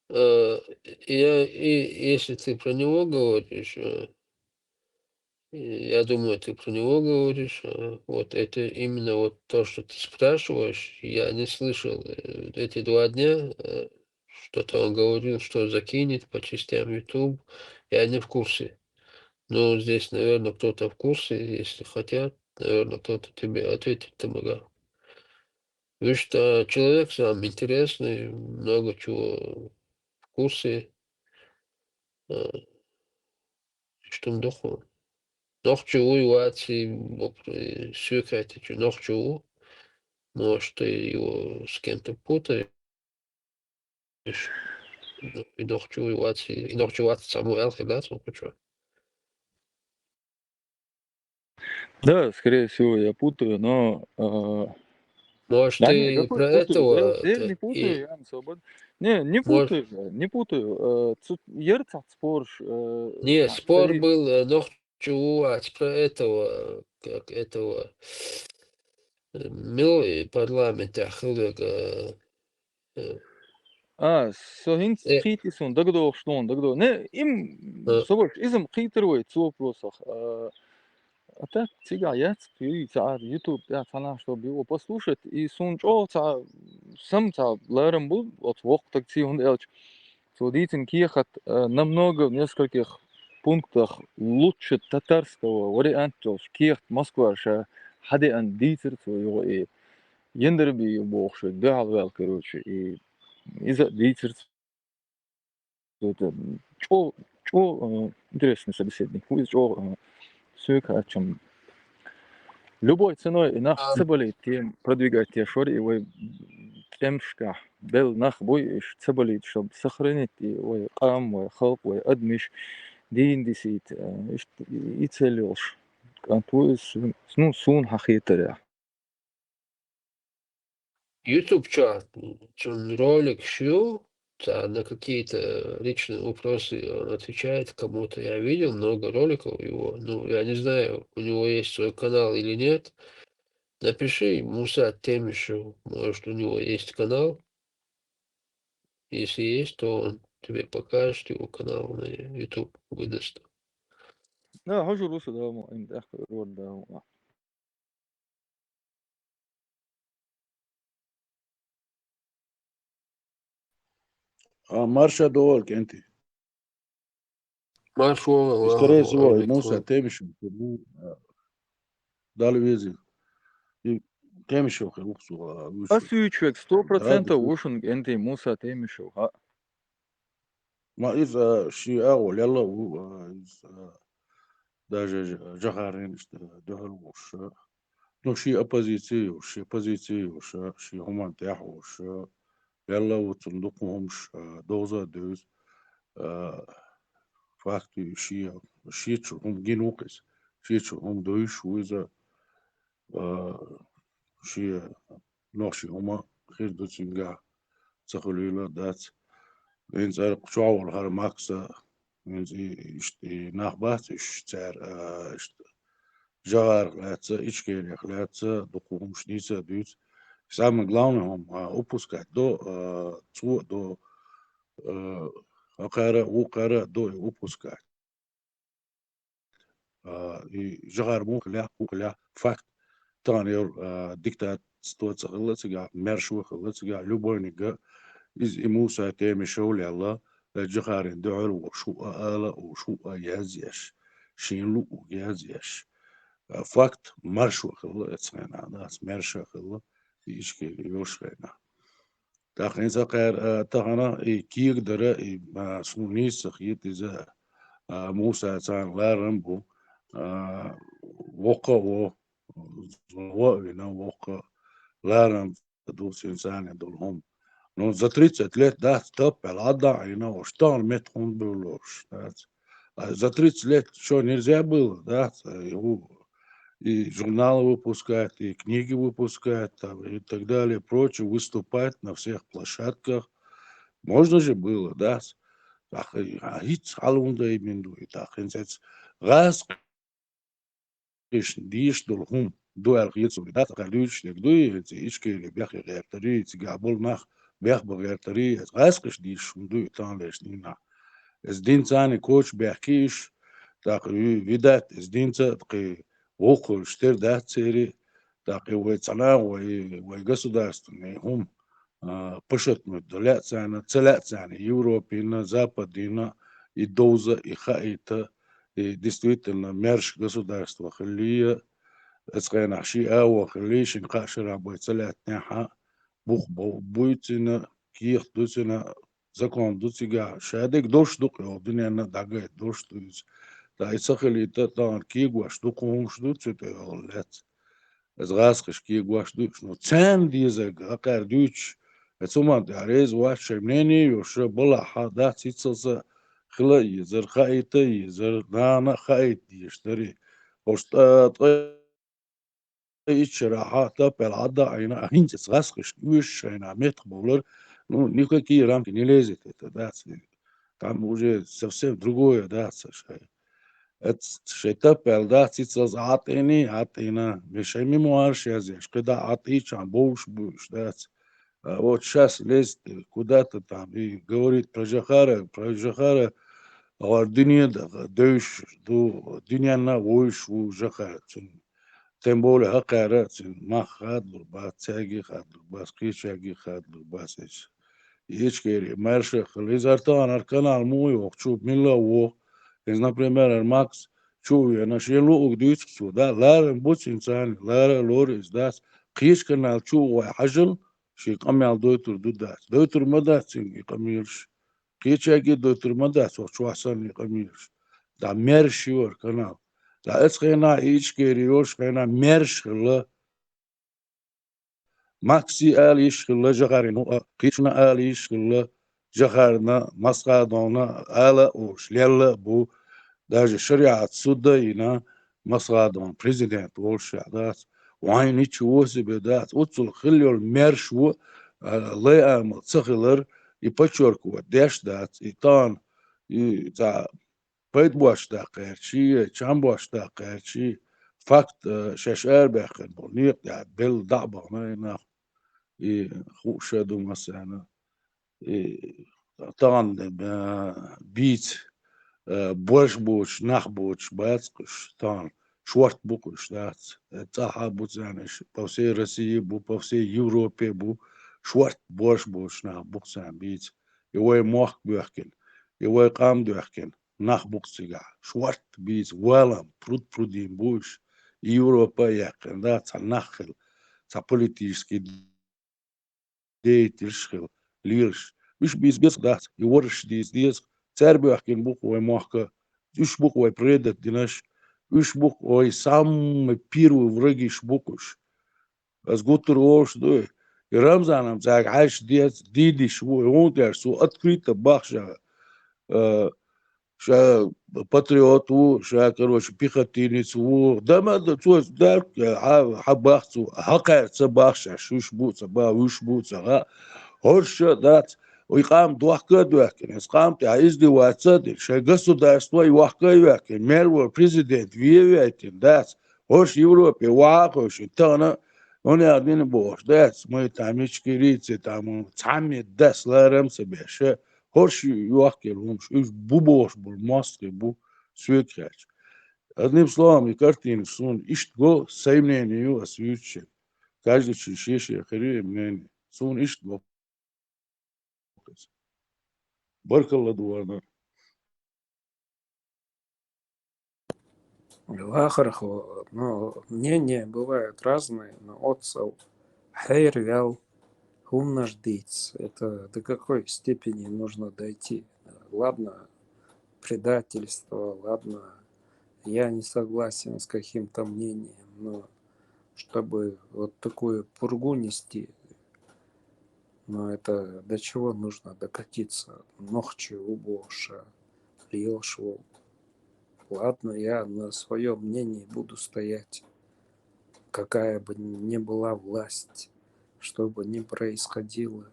Если ты про него говоришь, я думаю, ты про него говоришь. Вот это именно вот то, что ты спрашиваешь. Я не слышал эти 2 дня. Что-то он говорил, что закинет по частям YouTube. Я не в курсе. Но здесь, наверное, кто-то в курсе. Если хотят, наверное, кто-то тебе ответит помогал. Потому что человек сам интересный, много чего в курсе. Что он доху. Нохчу и сюкайте, нохчу. Может, ты его с кем-то путаешь. И нохчу Самуэл, да, что? Да, скорее всего, я путаю, но Может, да не, ты какой про путаю? этого... Не путаю, я свободен. Не путаю, не путаю. Ерцах спорш. Не, спор был нохчу про этого, как этого... Милый парламента хылыга... So hints kritis und dagdo что не им собор изм критруй цопросах. А так цыга яц пи за YouTube я цана что его послушать и сунчо ца сам ца ларам был от вок так ци он элч. So дитин киехат намного в нескольких пунктах лучше татарского варианта киехт Москва ша хаде ан дитер его и ендерби бохше да короче и из-за дитер это чё интересный собеседник. Чё сюка, чем любой ценой нах цебали тем продвигать те шори его темшка бел нах бой цебали чтобы сохранить его ам халк его адмиш дин дисит и целёш кантуис ну сун хахитер. YouTube чат, ролик шью, на какие-то личные вопросы он отвечает кому-то. Я видел много роликов его. Ну, я не знаю, у него есть свой канал или нет. Напиши Муса Темишев, может, у него есть канал. Если есть, то он тебе покажет его канал на YouTube, выдаст. Да, хожу русу да, им да, да. Марша долг انت Marš ovo, اشتري aha, سوا موسى elektronu. تمشي دالي ويزي تمشي وخلوص وش Asüçvek راد 100% ушун энди Муса темишев. ما إذا شيء أول يلا даже جهارين دهل وش نو شيء أبوزيسي وش أبوزيسي وش شيء هم تاح وش يلا وتصندوقهمش دوزة دوز فاكتي شيء شو هم جنوقس شيء شو هم دويش وإذا شيء نوشي هما خير دوتشنجا تخليلا دات إنز أرق شعور هر ماكسا إنز إشتي نخبات إشتار إشت جار لاتسا إشكيل لاتسا دقوهم شنيسا دوت سامن главным упускать до до وقارة до упускать и жар мукля факт تانير ديكتات ستوت خلص مرشو خلص любой نيجا إز موسى تيمي شولي الله جخارين دعر وشو آلا وشو يازيش شينلو ويازيش فاكت مرشو خلص خينا ناس مرشو خلص يشكي يوش خينا تاخين سقير تاخنا كيك درا ما سونيس خيت إذا موسى تان لارنبو وقا وقا لارن دوس إنسان دولهم Но за 30 лет, да, стопел, и что мет он был, за 30 лет что нельзя было, да, и журналы выпускать, и книги выпускать, там, и так далее, прочее, выступать на всех площадках. Можно же было, да. А хит халунда именно, и так, раз, ديش دولهم دوال غيتسو بدات قالوش لكدوي إيشكي بياخي غيرتري تقابل ناخ بياخ بغيرتري غاسقش ديش دو تان ليش نينا إز دين تاني كوش بيحكيش تاقي فيدات إز دين تاقي وقو شتر دات سيري تاقي ويتسانا ويقصدارستني هم пышет мдолят сана целят сана Европина, Западина и доза и хаита и действительно мерш государства хлия اسقينا شيء أو خليش نقاش رابط целят نحا بوخ بويتنا كيخ دوسنا زكون دوسيجا شادك دوش دوق الدنيا ندعى دوش دوس تا يسخلي تطان كيغواش دوقهم شدوت تقولات از غاسقش كيغواش دوش نو تسان ديزا قار دوش ثم داريز واش منيني يوش بلا حدا تيتصل خلا يزر خايته يزر نانا خايت يشتري وشتا إيشراحات بالعادة عينا هينس غاسقش دوش عينا ميت بولر ну никакие рамки не лезет это да там уже совсем другое да это шейтапел да цицаз атена мешай мемуарш язеш когда атичан боуш да вот сейчас лезет куда-то там и говорит про Жахара, а dünya dövüş, dünya na oyş u Жахара. Тем более Хакара, мах хадлур, ба цяги хадлур, ба скичаги хадлур, ба сеч. Ечкери, маршах, лизартан, арканал мой, чуб мила о, из, например, Макс, чуя, наш елу угдюцксу, да, ларен буцинцан, лара лорис, дас, кишканал чуя хажл, شي قميال دوتر دودات دوتر مدات سيني قميرش كيتشاكي دوتر مدات وشو حسن قميرش دا ميرش يور كنال دا اسخينا ايش كيريوش خينا ميرش خلا ماكسي آليش خلا جغارينو قيشنا آليش خلا جغارنا مسقادونا آلا اوش ليلا بو даже شريعة سوداينا مسقادون بريزيدنت وولش عدات وعين نيتشو себе да уцул хилёл мершу леам цахилер и подчеркивать дэш да и тан и за пэдбуаш да кэрчи чамбуаш да кэрчи факт шашэр бэхэн болни да бел дабна на и хушаду масана и тан бит больш нахбуч бацкш тан шварт букуш да цаха буцанеш по всей России по всей Европе шварт больш нах буксан бит يوي موخ بيحكن يوي قام بيحكن نخ بوكسيغا شوارت بيز والام برودين بوش Европа яқын да цанахыл ца политический деятельшил лирш биш без да и ворш диз цербу яқын бук ой махка үш бук ой предат динаш үш бук ой самый первый враги шбукуш аз гутер ош до и рамзанам заг аш диз диди шву он дер су открыто бахша ша патриоту, ша, короче, пехотинецу, да, мада, цуас, да, хабахцу, хакарца бахша, шушбуца, ба, ушбуца, га, хорша, дат, уйкам дуахка дуахкин, эскам ты, а издеваться, ша государство и вахка юахкин, мервор, президент, виевятин, дат, хорш Европе, вахош, и тана, он и один бош, дат, мы там ички рицы, там, цами, дас, ларам себе, ша, Horš juaker mums iš buboš bul maske bu světkrać. Одним словом, и картины сон иштго сеймнение ю освюче. Каждый чешеше хере мнение. Сон иштго. Баркалла дуана. Вахарху, ну, мнения бывают разные, но отцов хейрвял умнождыц. Это до какой степени нужно дойти? Ладно, предательство, ладно, я не согласен с каким-то мнением, но чтобы вот такую пургу нести, но это до чего нужно докатиться? Нохчи, убоша, лилшвол. Ладно, я на своем мнении буду стоять, какая бы ни была власть, что бы ни происходило,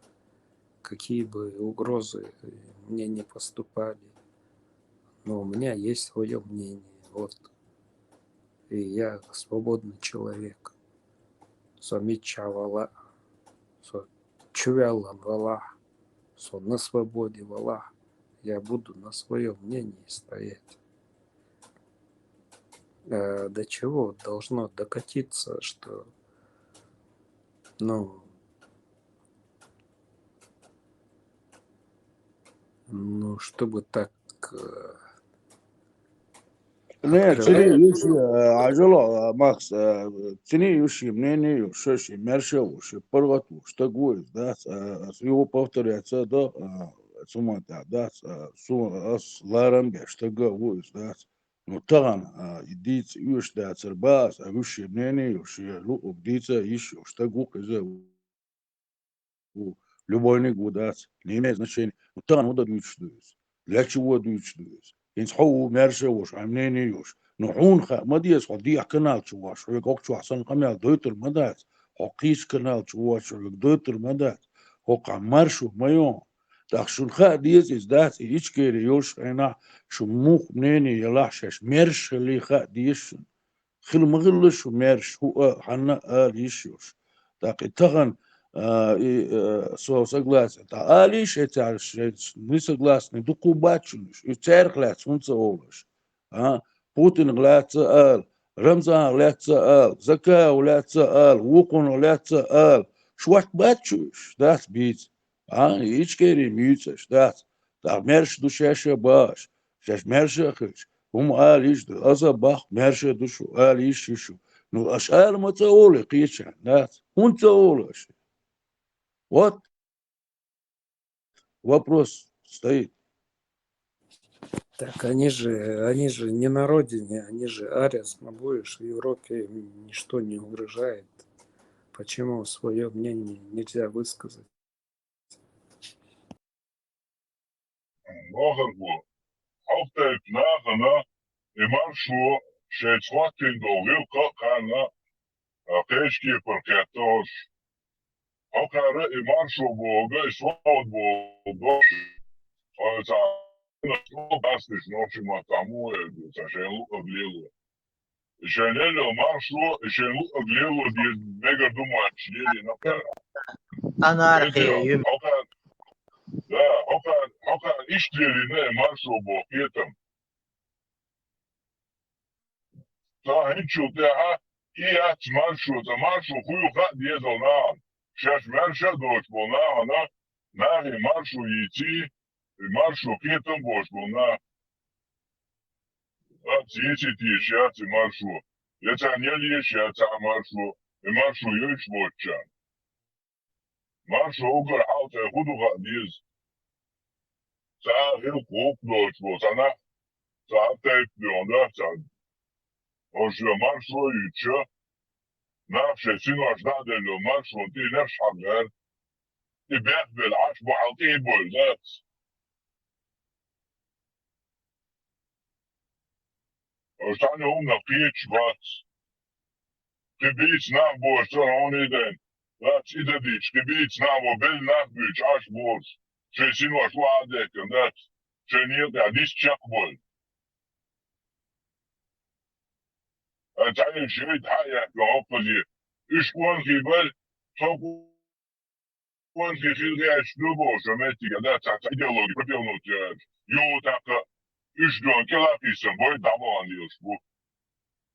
какие бы угрозы мне не поступали. Но у меня есть свое мнение, вот. И я свободный человек. Самичавала, чувялан вала, на свободе вала. Я буду на своем мнении стоять. До чего должно докатиться, что, ну, чтобы так Не, цени юши ажало Макс, цени юши мнение юши ши мерше уши първат ушта гуис, да, с его повторяется, да, сумата, да, с ларам бешта гуис, да, но таган идиц юш да цербас, юши мнение юши лу обдица иш ушта гу кезе любой не гудас, не имеет значения, но таган удад ючдуис, для чего ючдуис? ينصحوا مرشة وش عمنيني يوش نحون خا مديس قضيع كنال شواش ويك أكتو حسن قميع دويتر مدات حقيس كنال شواش ويك دويتر مدات وقع مرشو ميون تاخشون خا ديز إزدات إيش كيري يوش أنا شو موخ منيني يلاحشش مرش اللي خا ديش خل مغلش ومرش هو حنا آليش يوش تاقي تغن со согласен. Та алиш это не согласны. Дуку бачулиш. И церкляц унца олаш. Путин гляца ал. Рамзан гляца ал. Зака гляца ал. Вукун гляца ал. Шват бачуш. Das бит. Ичкери мюцеш. Das. Да мерш душеша баш. Шеш мерша хиш. Алиш. Аза бах мерша душу. Алиш ишу. Ну аш ал маца оле кичан. Das. Унца олаш. Вот вопрос стоит. Так они же не на родине, они же Ариас, будешь в Европе, им ничто не угрожает. Почему свое мнение нельзя высказать? حتى يتناغنا إمان شو شيتواتين دوغيل كانا قيشكي بركاتوش هكذا إمان شو بوغا إسواد بوغا تعالى باسش نوشي ما تعمو تشينو أغليلو شينيلو إمان شو شينو أغليلو دي ميجا دوما شينيلي نقا أنارخيا لا هكذا إشتري إمان شو بوغيتم هنشو تاعها إيه مارشو خويو خا ديزو نام شاش مرشا دوش بونا هنا Наги маршу идти, маршу кетом бошку, на отсечет ещаться маршу. Это не ещаться маршу, и маршу ешь вотчан. Маршу угор аута худу гадиз. Сахил коп дочь, вот она, сахтайп бионда, сах. Ожо маршу юча, нafше сину аждадело маршу, ты наш хагар. تبات بالعش بعطيه بولدات وشتاني هم نقيت شبات كبيت ناف بوش ترون إيدين رات إيدا ديش كبيت ناف وبل ناف بيش عش بوش شايسين وشو عادك اندات شاينير قاعديش تشاقبول أتعين شريد حياك وعقزي إيش كوان خيبال صوكو كوان خيخيل غير شنوبو شميتي قدات تحت إيديولوجي بربيونو تيار يو تاقا إيش دون كلا فيسن بوي دعوان ديوش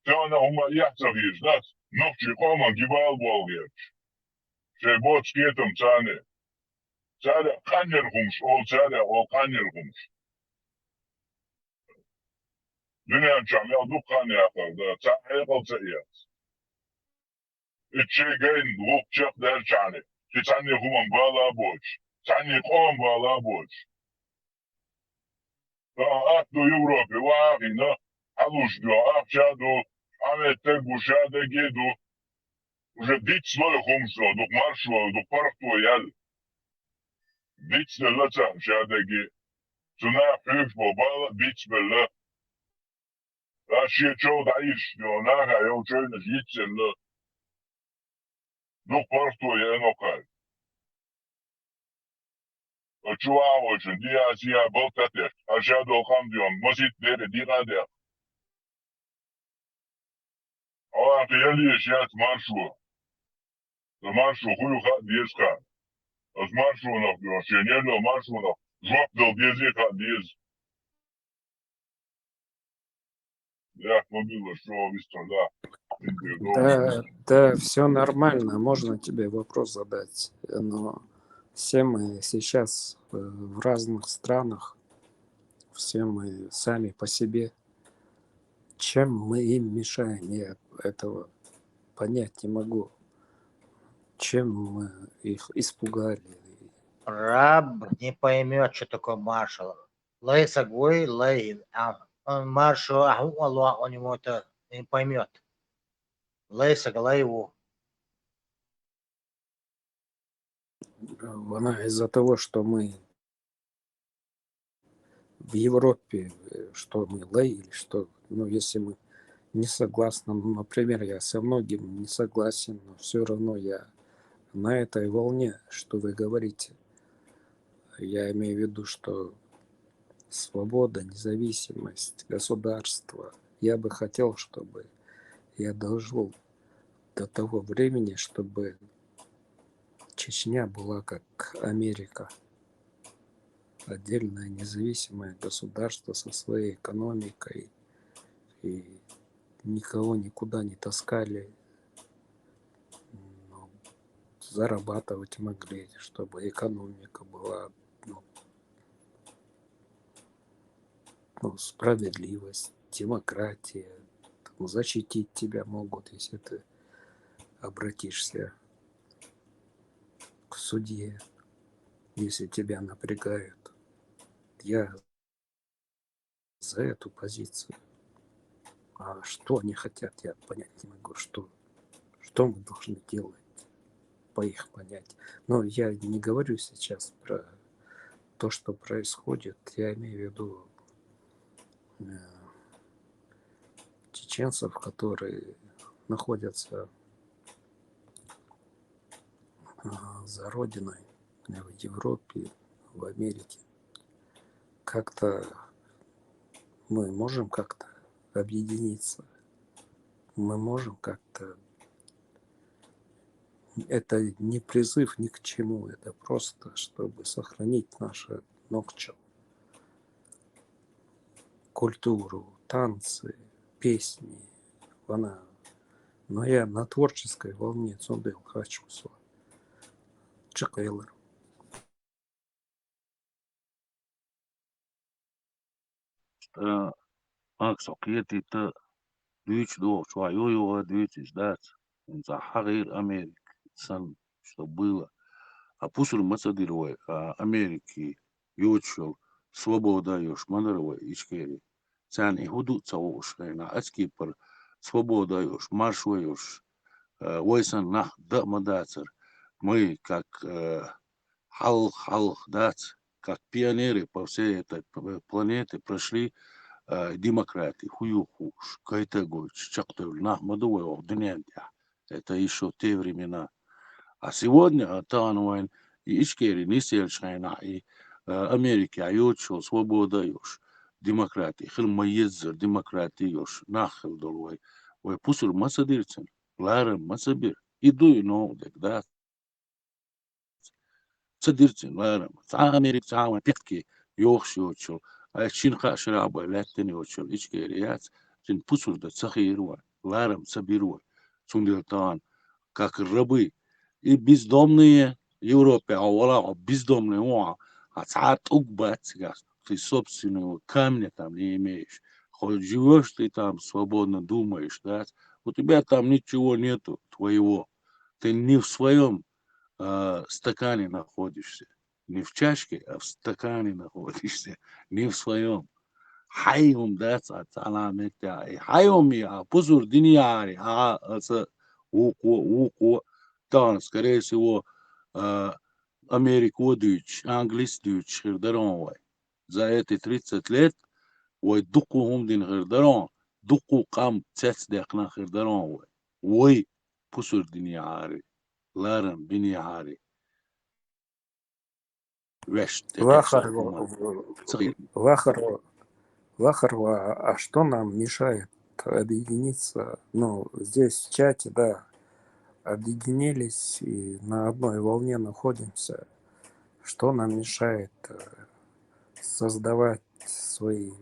تانا هما يحتغيش دات نقشي قوما جبال بولغيش شي بوت سكيتم تاني قانيرغمش أول تاني أول قانيرغمش دنيا نشعمل دو قاني آخر دا تاحيقل تأيات اتشي جاين دوق تشاق دار تاني تاني هما بالا بوش تاني قوم بالا بوش فأخدو يوروبي واغينا حلوش دو أخشادو عمل تقو شادة جيدو уже дить свой хумсо, дук маршо, дук пархту ял. Дить стелла цам шадаги. Цуна фюк бобала, дить белла. Аши чо даиш, наха йо чойна дить стелла. Дук пархту ял нокал. Чуа очень, диазия болтатеш. Ашадо хамдион, мозит дере дирадер. А ты яли шат маршо. Маршо хую хат диеска. Аз маршо на шенело маршо на жоп дал диези хат диез. Я мобила шо висто да. Да, все нормально, можно тебе вопрос задать, но все мы сейчас в разных странах, все мы сами по себе. Чем мы им мешаем, я этого понять не могу. Чем мы их испугали. Раб не поймет, что такое маршал. Лей сагой, лей, маршал, он ему это не поймет. Лей сагалай его. Она из-за того, что мы в Европе, что мы лей, или что, ну, если мы не согласны, ну, например, я со многим не согласен, но все равно я на этой волне, что вы говорите. Я имею в виду, что свобода, независимость, государство. Я бы хотел, чтобы я дожил до того времени, чтобы Чечня была как Америка. Отдельное независимое государство со своей экономикой. И никого никуда не таскали. Но зарабатывать могли, чтобы экономика была справедливость, демократия. Защитить тебя могут, если ты обратишься к судье, если тебя напрягают. Я за эту позицию. А что они хотят, я понять не могу. Что мы должны делать по их понятию. Но я не говорю сейчас про то, что происходит. Я имею в виду чеченцев, которые находятся за родиной в Европе, в Америке. Как-то мы можем как-то объединиться. Мы можем как-то... Это не призыв ни к чему, это просто, чтобы сохранить наше нокчо, культуру, танцы, песни. Но я на творческой волне цундел хочу. Чекайлер. أكسوكيتي تا دويتش دو شو يو دويتش دات إنسا حغير أمريكا سن что было. А пусур мацадировой Америки ючил свобода юж мандаровой ичкери. Цан и худу цауш на ацкипер свобода юж маршва юж войсан нах да мадацер. Мы как халх дац, как пионеры по всей этой планете прошли демократии, хуюхуш, кайтагой, чактовль, нах мадовой орденянтя. Это еще те времена. А сегодня Тануайн и Ичкери Нисельшайна и Америки Аютшо свобода юж демократии хилма еззер демократии юж нахил долой ой пусур масадирцен ларем масабир иду и ноудек да садирцен ларем са Америк сама пятки йохшочо а шинха шраба латтен йочо Ичкери яц син пусур да цахирва ларем сабирва сундилтан как рабы и бездомные Европе, а вала бездомные, а саат угбат ты собственного камня там не имеешь. Хоть живешь ты там, свободно думаешь, да, у тебя там ничего нету твоего. Ты не в своем стакане находишься. Не в чашке, а в стакане находишься. Не в своем. Хайум, да, цаламетя. Хайум я, пузур диньяри, уко. Да, скорее всего, Америку дүйч, англис дүйч, хирдарон. За эти 30 лет, ой, дуку хумдин хирдарон, дуку кам цец дякна хирдарон. Ой, пусур диньяри, ларам биньяри. Вешт, Вахар, Вахар. а что нам мешает объединиться? Ну, здесь в чате, да, объединились и на одной волне находимся. Что нам мешает создавать свои...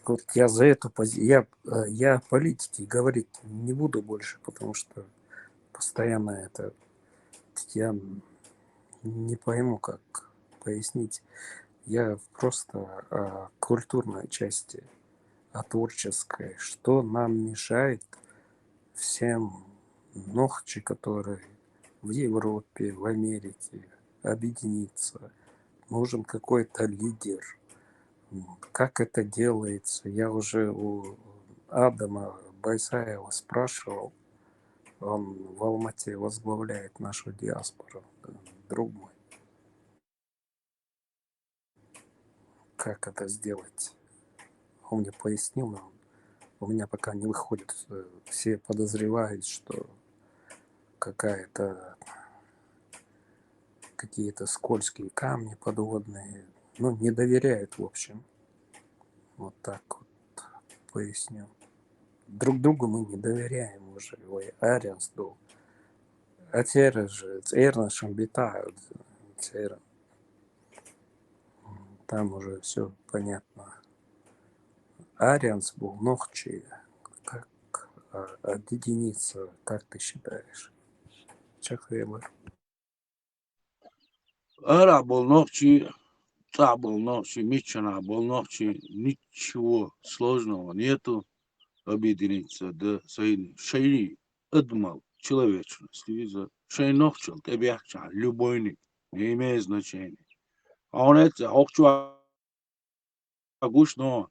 Вот я за эту позицию... Я о политике говорить не буду больше, потому что постоянно это... Я не пойму, как пояснить. Я просто о культурной части, о творческой. Что нам мешает всем нохчи, которые в Европе, в Америке, объединиться? Нужен какой-то лидер. Как это делается? Я уже у Адама Байсаева спрашивал. Он в Алмате возглавляет нашу диаспору, друг мой. Как это сделать? Он мне пояснил, но у меня пока не выходит. Все подозревают, что какие-то скользкие камни подводные. Ну, не доверяют, в общем. Вот так вот поясню. Друг другу мы не доверяем уже. Ой, Арианс был. А теперь же нашим обитают. Там уже все понятно. Арианс был нохчи. Как объединиться, как ты считаешь? Чахвебер. Ара был нохчи, та был нохчи, Митчана был нохчи. Ничего сложного нету. Объединиться до своей шейни, отмал человечности. Шей нохчил, тебе любой не имеет значения. А он это, охчу агушно,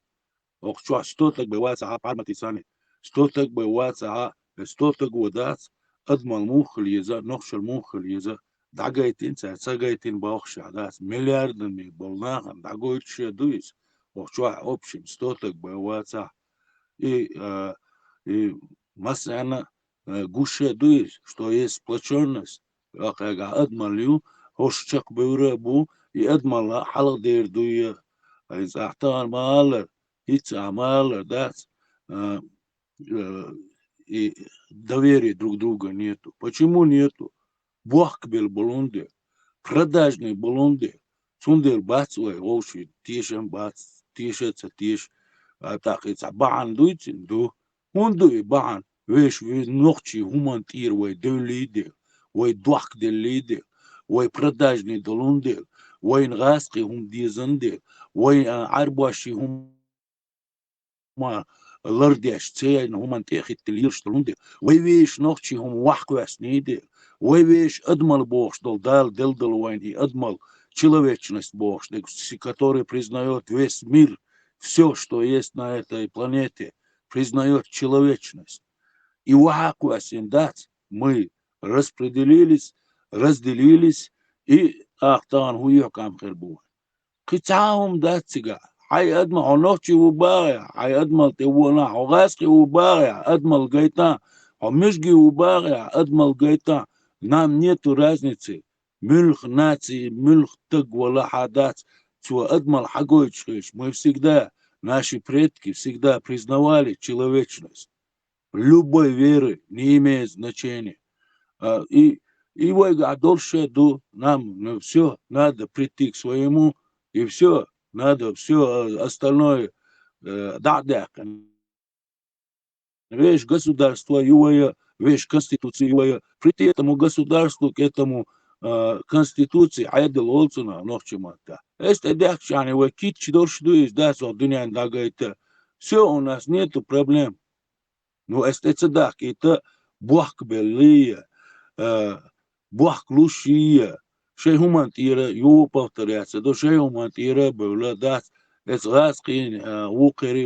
охчу, что так бывает, парматисани, что так бывает, что так водать, отмал мухл еза, нохчил мухл еза, дагайтин, цагайтин бахша, да, миллиардами болнахан, дагойт шедуис, охчу общим, что так бывает, и масса гуще дует, что есть сплоченность, как адмалю, хошчак бюребу, и адмала халдер дуя, из ахтар малер, ица малер, да, и доверия друг друга нету. Почему нету? Бог был болонде, продажный болонде, сундер бацвай, оши, тишем бац, тишется тиш, так и бан дуйтин ду, он дуй бан, веш ночи хумантир, вай дөлиде, вай дуах делиде, вай продажный долонде, وين غاسقي هم دي زندي وين عرباشي هم ما لرديش تسي ان هم انتخي تليرش تلوندي ويش نوخشي هم وحكو اسنيدي ويش ادمل бог дал дал войн и ادмал человечность бог, который признает весь мир, все, что есть на этой планете, признает человечность. И вахаку асиндат мы распределились, разделились и ахтан хуйокам хербу. قطعهم داتسجا حي أدمى عنوشي وباغي حي أدمى تيونا عغاسكي وباغي أدمى الجيتا عمشجي وباغي أدمى الجيتا нам нету разницы мюльх нации мюльх тыг вала хадат цу адмал хагойчхиш мы всегда наши предки всегда признавали человечность любой веры не имеет значения и дольше до нам все надо прийти к своему и все, надо все остальное дадак. Вещь государства, вещь конституция, прийти этому государству, к этому конституции, айдел олцуна, нохчимата. Это дякчане, вы китчи дольше есть, да, со дунян дагайта. Все, у нас нету проблем. Но это цедак, это бог белые, бог лучшие. شيء هم تيرا يوبا ترياسة دو شيء هم تيرا بولادات إسغاسقين وقري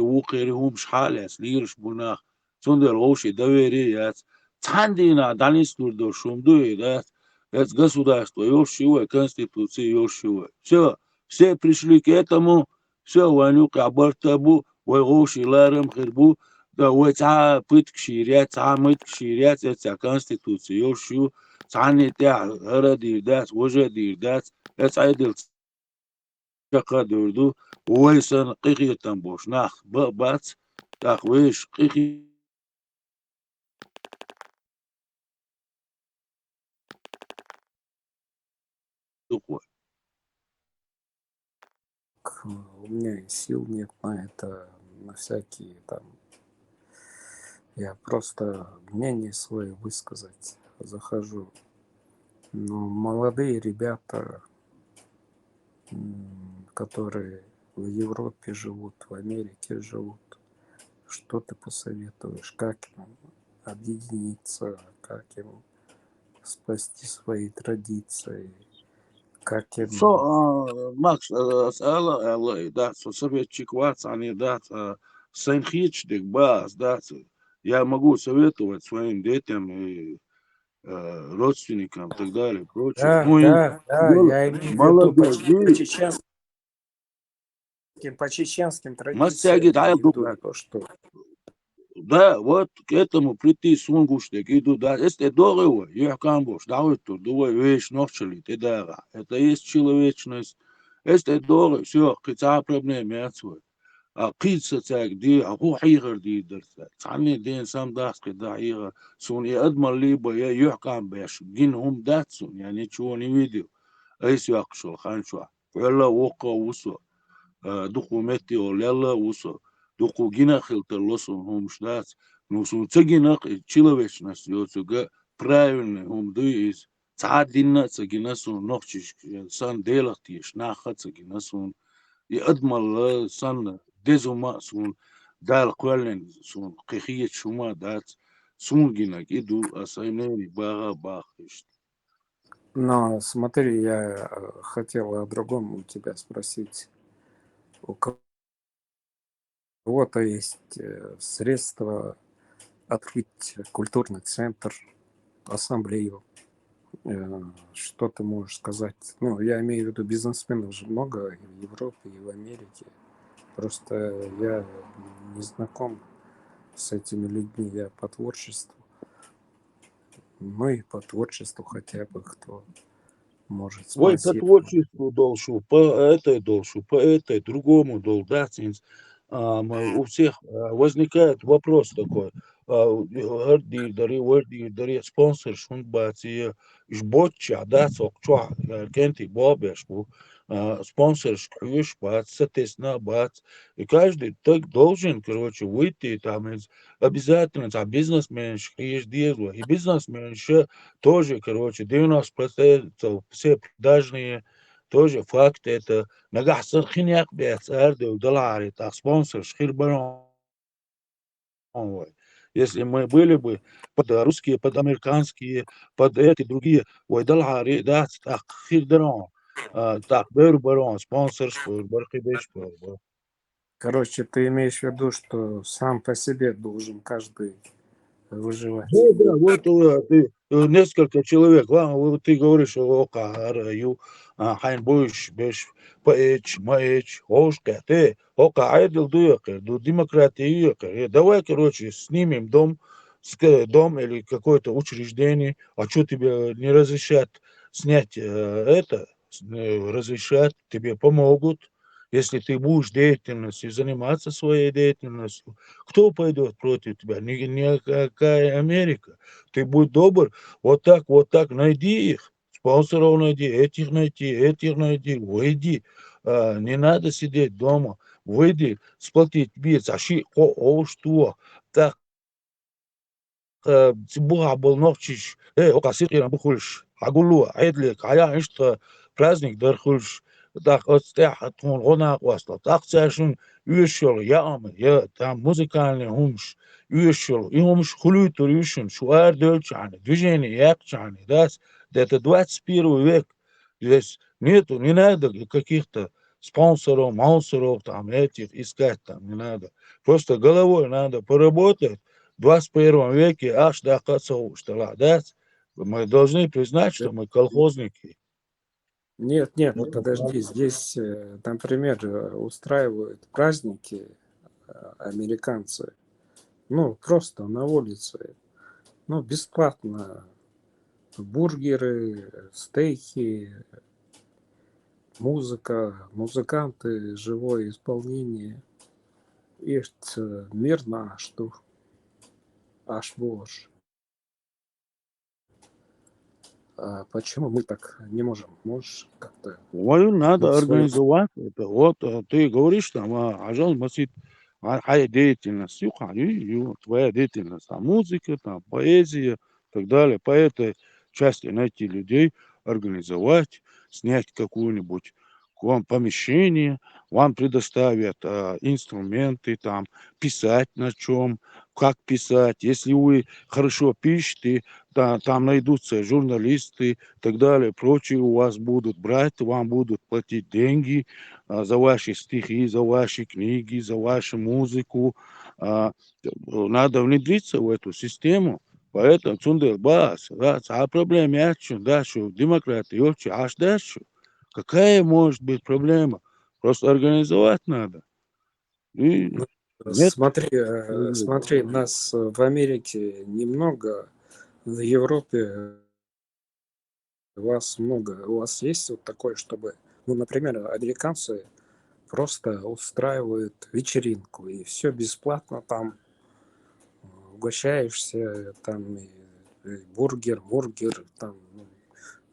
هم شحال ليرش بناخ سندر غوشي دويري يات تاندينا دانيستور دو شومدو يدات государство ёшивое, конституция ёшивое. Все пришли к этому, все ванюк абартабу, вайгоши ларам хирбу, да вайца пытк ширят, цамыт ширят, это конституция ёшивое. عني تاع هرا ديردات وجه ديردات اسعيد الشقا دوردو ويسن قيقي تنبوش ناخ بات تاخ ويش قيقي تقوى. У меня сил нет на это, на всякие там. Я просто мнение свое высказать захожу. Но молодые ребята, которые в Европе живут, в Америке живут, что ты посоветуешь, как им объединиться, как им спасти свои традиции, как им... Макс, أسأله الله دات советчик вац, они дат сэнхичдик баз дат. Я могу советовать своим детям и родственникам и так далее, прочее. Да, Ну, да, я имею в виду по чеченским традициям, я имею в виду то, что... Да, вот к этому прийти сунгуштек иду, да, если дорого, я камбуш, да, вот тут, давай, вещь, ночали, ты дара. Это есть человечность. Если дорого, все, какая проблема, отсюда. قيد دي هو حيغر دي درتا تعني دين سام داسك دا حيغر سون يأدمر لي بيا يحكم باش جينهم داتسون يعني تشوني فيديو ايس يقشو خانشوا ولا وقا وسو دقو متيو لا وسو دقو جينا خلت لوسون هم شدات نوسون تجينا تشيلويشنس يوتوغا правильно هم دويس تعدينا تجينا سون نوخش سان ديلختيش ناخت تجينا سون يأدمر سان ديزوما سون دال قوالن سون قيخية شوما دات سون гинак иду асайнери бага бахишт. Но смотри, я хотел о другом у тебя спросить. У кого-то есть средства открыть культурный центр, ассамблею. Что ты можешь сказать? Ну, я имею в виду бизнесменов же много и в Европе, и в Америке. Просто я не знаком с этими людьми, я по творчеству. Ну и по творчеству хотя бы кто может Ой, по спонсировать. творчеству должен, по этой, другому должен, да, у всех возникает вопрос такой, дари, спонсор, шунбати, жботча, да, сокча, кенти, бобешку, спонсор, шкуш, бат, соответственно, бат, и каждый так должен, короче, выйти там из, обязательно, там, бизнесмен, есть дело, и бизнесмен тоже, короче, 90% все продажные, тоже факт, это нагахсан хиняк бец, эрдeu доллары, так спонсор, шхирбарон. Если мы были бы под русские, под американские, под эти другие, ой, доллары, да, так хирдарон, так бербарон, спонсор, шпор, бархибеш, Короче, ты имеешь в виду, что сам по себе должен каждый выживать. Да, вот ты несколько человек, вот ты говоришь, ю, хайн бойш, беш, паэч, маэч, ошка, ты, ока, айдл дуёка, демократия, давай, короче, снимем дом, дом или какое-то учреждение, а что тебе не разрешат снять это, разрешат, тебе помогут, если ты будешь деятельностью, заниматься своей деятельностью. Кто пойдет против тебя? Никакая Америка. Ты будь добр, вот так, найди их, спонсоров найди, этих найди, выйди. Не надо сидеть дома, выйди, сплотить бец, что? Так, ציבור בנופשיש, окасик я бухульш, агулу, айдлик, ая что праздник дерхульш, так отстях отмон гона васла, так цешун уешол, я там музыкальный хумш, уешол, и хумш хулютур уешун, шуар дельчане, движение якчане, это 21 век, здесь нету, не надо каких-то спонсоров, маусоров, там этих искать, там не надо, просто головой надо поработать. В 21 веке аж до концов, что да, мы должны признать, что мы колхозники. Нет, подожди, здесь, например, устраивают праздники американцы, ну, просто на улице, ну, бесплатно, бургеры, стейки, музыка, музыканты, живое исполнение, есть мирно, что аж боже. А почему мы так не можем? Можешь как-то... Ой, надо вот свою- организовать это. Вот ты говоришь там, ажал масит, деятельность, твоя деятельность, там музыка, там поэзия и так далее. По этой части найти людей, организовать, снять какую-нибудь к вам помещение, вам предоставят инструменты, там, писать на чем, как писать. Если вы хорошо пишете, там найдутся журналисты и так далее, прочие у вас будут брать, вам будут платить деньги за ваши стихи, за ваши книги, за вашу музыку. Надо внедриться в эту систему. Поэтому цундел бас, а проблема ящу, да, что демократия очень аж дальше. Какая может быть проблема? Просто организовать надо. И Ну, нет. смотри, нас в Америке немного, в Европе вас много. У вас есть вот такое, чтобы, ну, например, американцы просто устраивают вечеринку, и все бесплатно там, угощаешься, там, и бургер, там,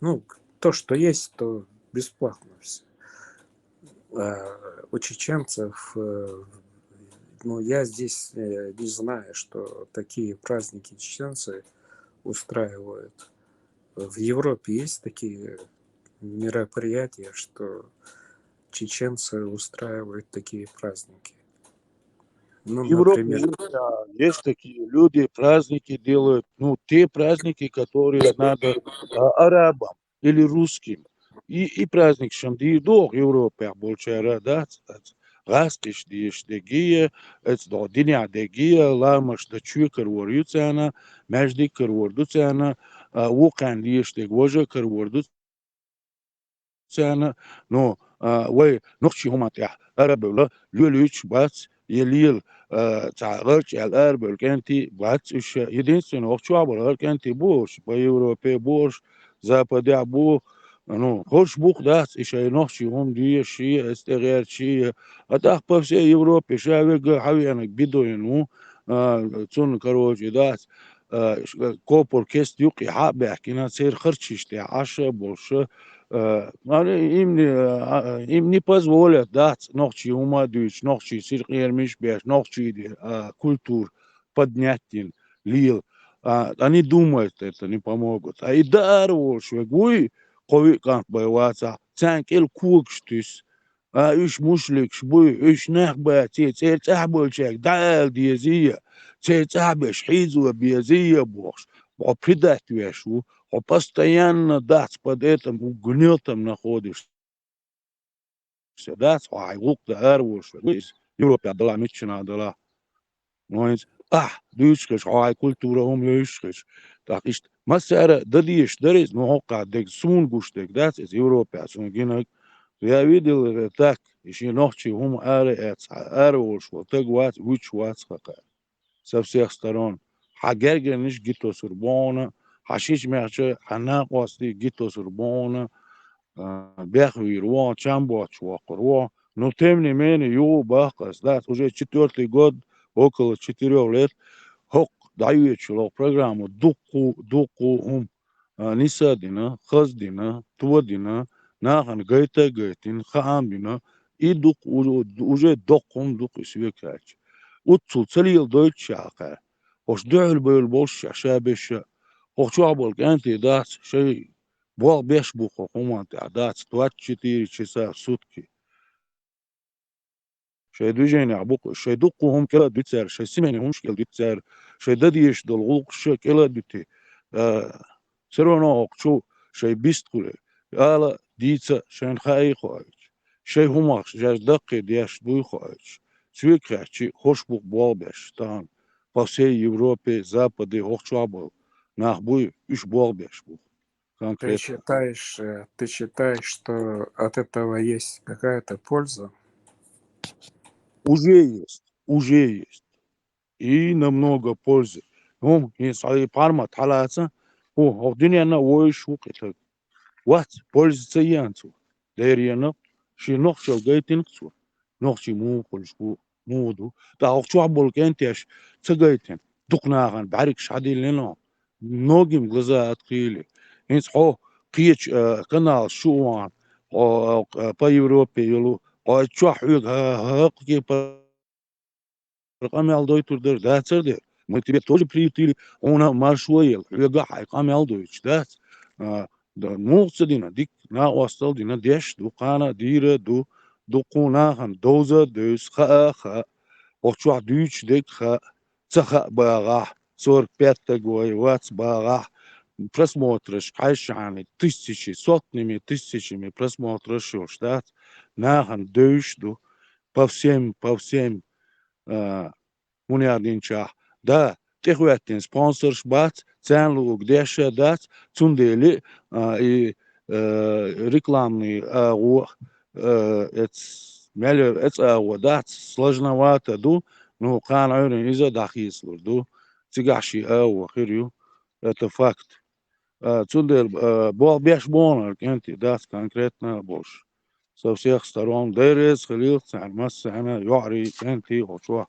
ну, то, что есть, то бесплатно все. У чеченцев, ну, я здесь не знаю, что такие праздники чеченцы устраивают. В Европе есть такие мероприятия, что чеченцы устраивают такие праздники. Ну, В Европе например, есть такие люди, праздники делают, ну, те праздники, которые надо арабам или русским. И праздник Шамдиидо в Европе больше радость. Гастиш диш дегия, до диня дегия, ламаш да чуйкар ворюцана, междикар вордуцана, вукан диш дегвожа кар ورد но وي نخشي هم تاع عرب ولا لولوش بس يليل تعرض على الأرب الكنتي بس إيش يدين وقت عبر الكنتي بوش بأوروبا بوش زابدع بو ну, хочешь бух даст, еще ночи он ши, استغير شي, أتاخ بس Европе, شاوي حوينك بدوينو, تون كروجي داس, كوبر كيست يقي حاب يحكي نصير خرشش تاع عشا بوش, им не позволят дать ночи умадуч, ночи сиркермиш беш, ночи культур поднять лил. Они думают, это не помогут. А и дарвош, вы قوي كانت بيواتها تانك الكوكشتس إيش مشلكش بوي إيش نخبة تحبل شاك دال ديزية تحبش حيزو بيزية بوش وبردات ويشو وبستيان دات بديتم وقنيتم نخودش دات وعيوق داروش يوروبا دلا ميتشنا دلا نويز دوشكش هاي كولتورهم يشكش داكش مسألة دديش دريز نوقع دك سون بوشتك دات is Europa سون جينك يا ويدل تاك يشي نوحشي هم أروش وتق وات ويش وات خكا سفسيخ سترون حاجرجر نش جيتو سربونا حشيش ميحشي حناق واسدي جيتو سربونا بيخوي روان چامبوش وقروان но тем не менее его бахкас, да, уже 4-й год, около 4 лет, хок даючило программу дуку нисадина, хаздина, тводина, нахан гайтин, хаамбина, и дук уже дук свекач. Утсу целил дойчака. Хош дюл был больше шабеш. Хош чабал канти дат шей бол беш бухо хуманти дат 24 часа в сутки. شي دوجين عبوق شي دقهم كلا بيتسار شي سمني همش كلا بيتسار شي دديش دلغوق شي كلا بيتي سرونا أقشو شي بيستقل على ديتسا شين خاي خواج شي هماش جاش دقي دياش دوي خواج سويك خاچي خوش بوق بالبش تان по всей Европе, Западе, Охчабл, нахбуй, иш болбеш бух, конкретно. Ты считаешь, что от этого есть какая-то польза? Уже есть. И намного пользы. Если пармат халаца, الدنيا ويش وقتها وات пользуется янцу. Дерьяно, شي نخشى وقيتين كسو. نخشى مو خلشو مودو. تا أخشوا بالكنتيش تجيتين. دقناغن بعرك شادي لنا. نوجم غزاة قيلة. إنس قيتش قنال شوان. با يوروبي يلو. قايتشوا حيق هاقي رقم يالدوي تردر داتر دير ما تبي تولي بريتيلي هنا مارشويل يقع رقم يالدويش دات موقت دينا ديك نا وصل دينا ديش دوقانا ديرة دوقونا هم دوزة دوس خا وشوا دوش ديك تخا باغا صور بيتا جوي واتس باغا просмотришь кайшаны сотнями тысячами просмотришь штат нахан дойшду по всем Munjādinčā, da tehvētin sponsors bats, cenlūk dieša dats, cundēli i рекламный дats сложновато ду, но кан айрен иза дахислур ду, цигаши хирю, это факт. Цундел беш бонар кенти дats конкретно больше. Со всех сторон дерез, хлил, цармас, يعري كنتي وشوح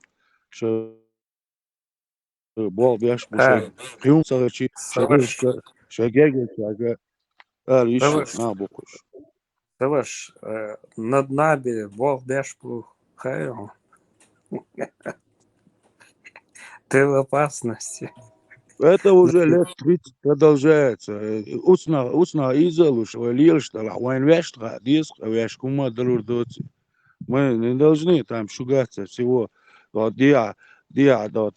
بول بيش بوشي قيوم صغيرشي شاقاقل ريش بوكوش Слышь, над нами Бог бешпу хайру. Ты в опасности. Это уже лет 30 продолжается. Уцна изалуш, лилштала, вайн вештра, диск, вешкума друрдоци. Мы не должны там шугаться всего. Диа, да,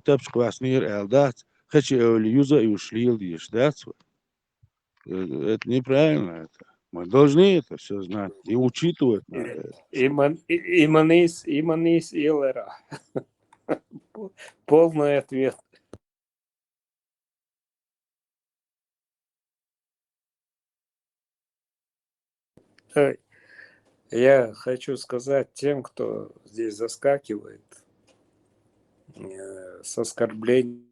тепш кваснир элдат, хочу юза и ушлил диш, да? Это неправильно это. Мы должны это все знать и учитывать надо. Иманис Илера. Полный ответ. Я хочу сказать тем, кто здесь заскакивает с оскорблениями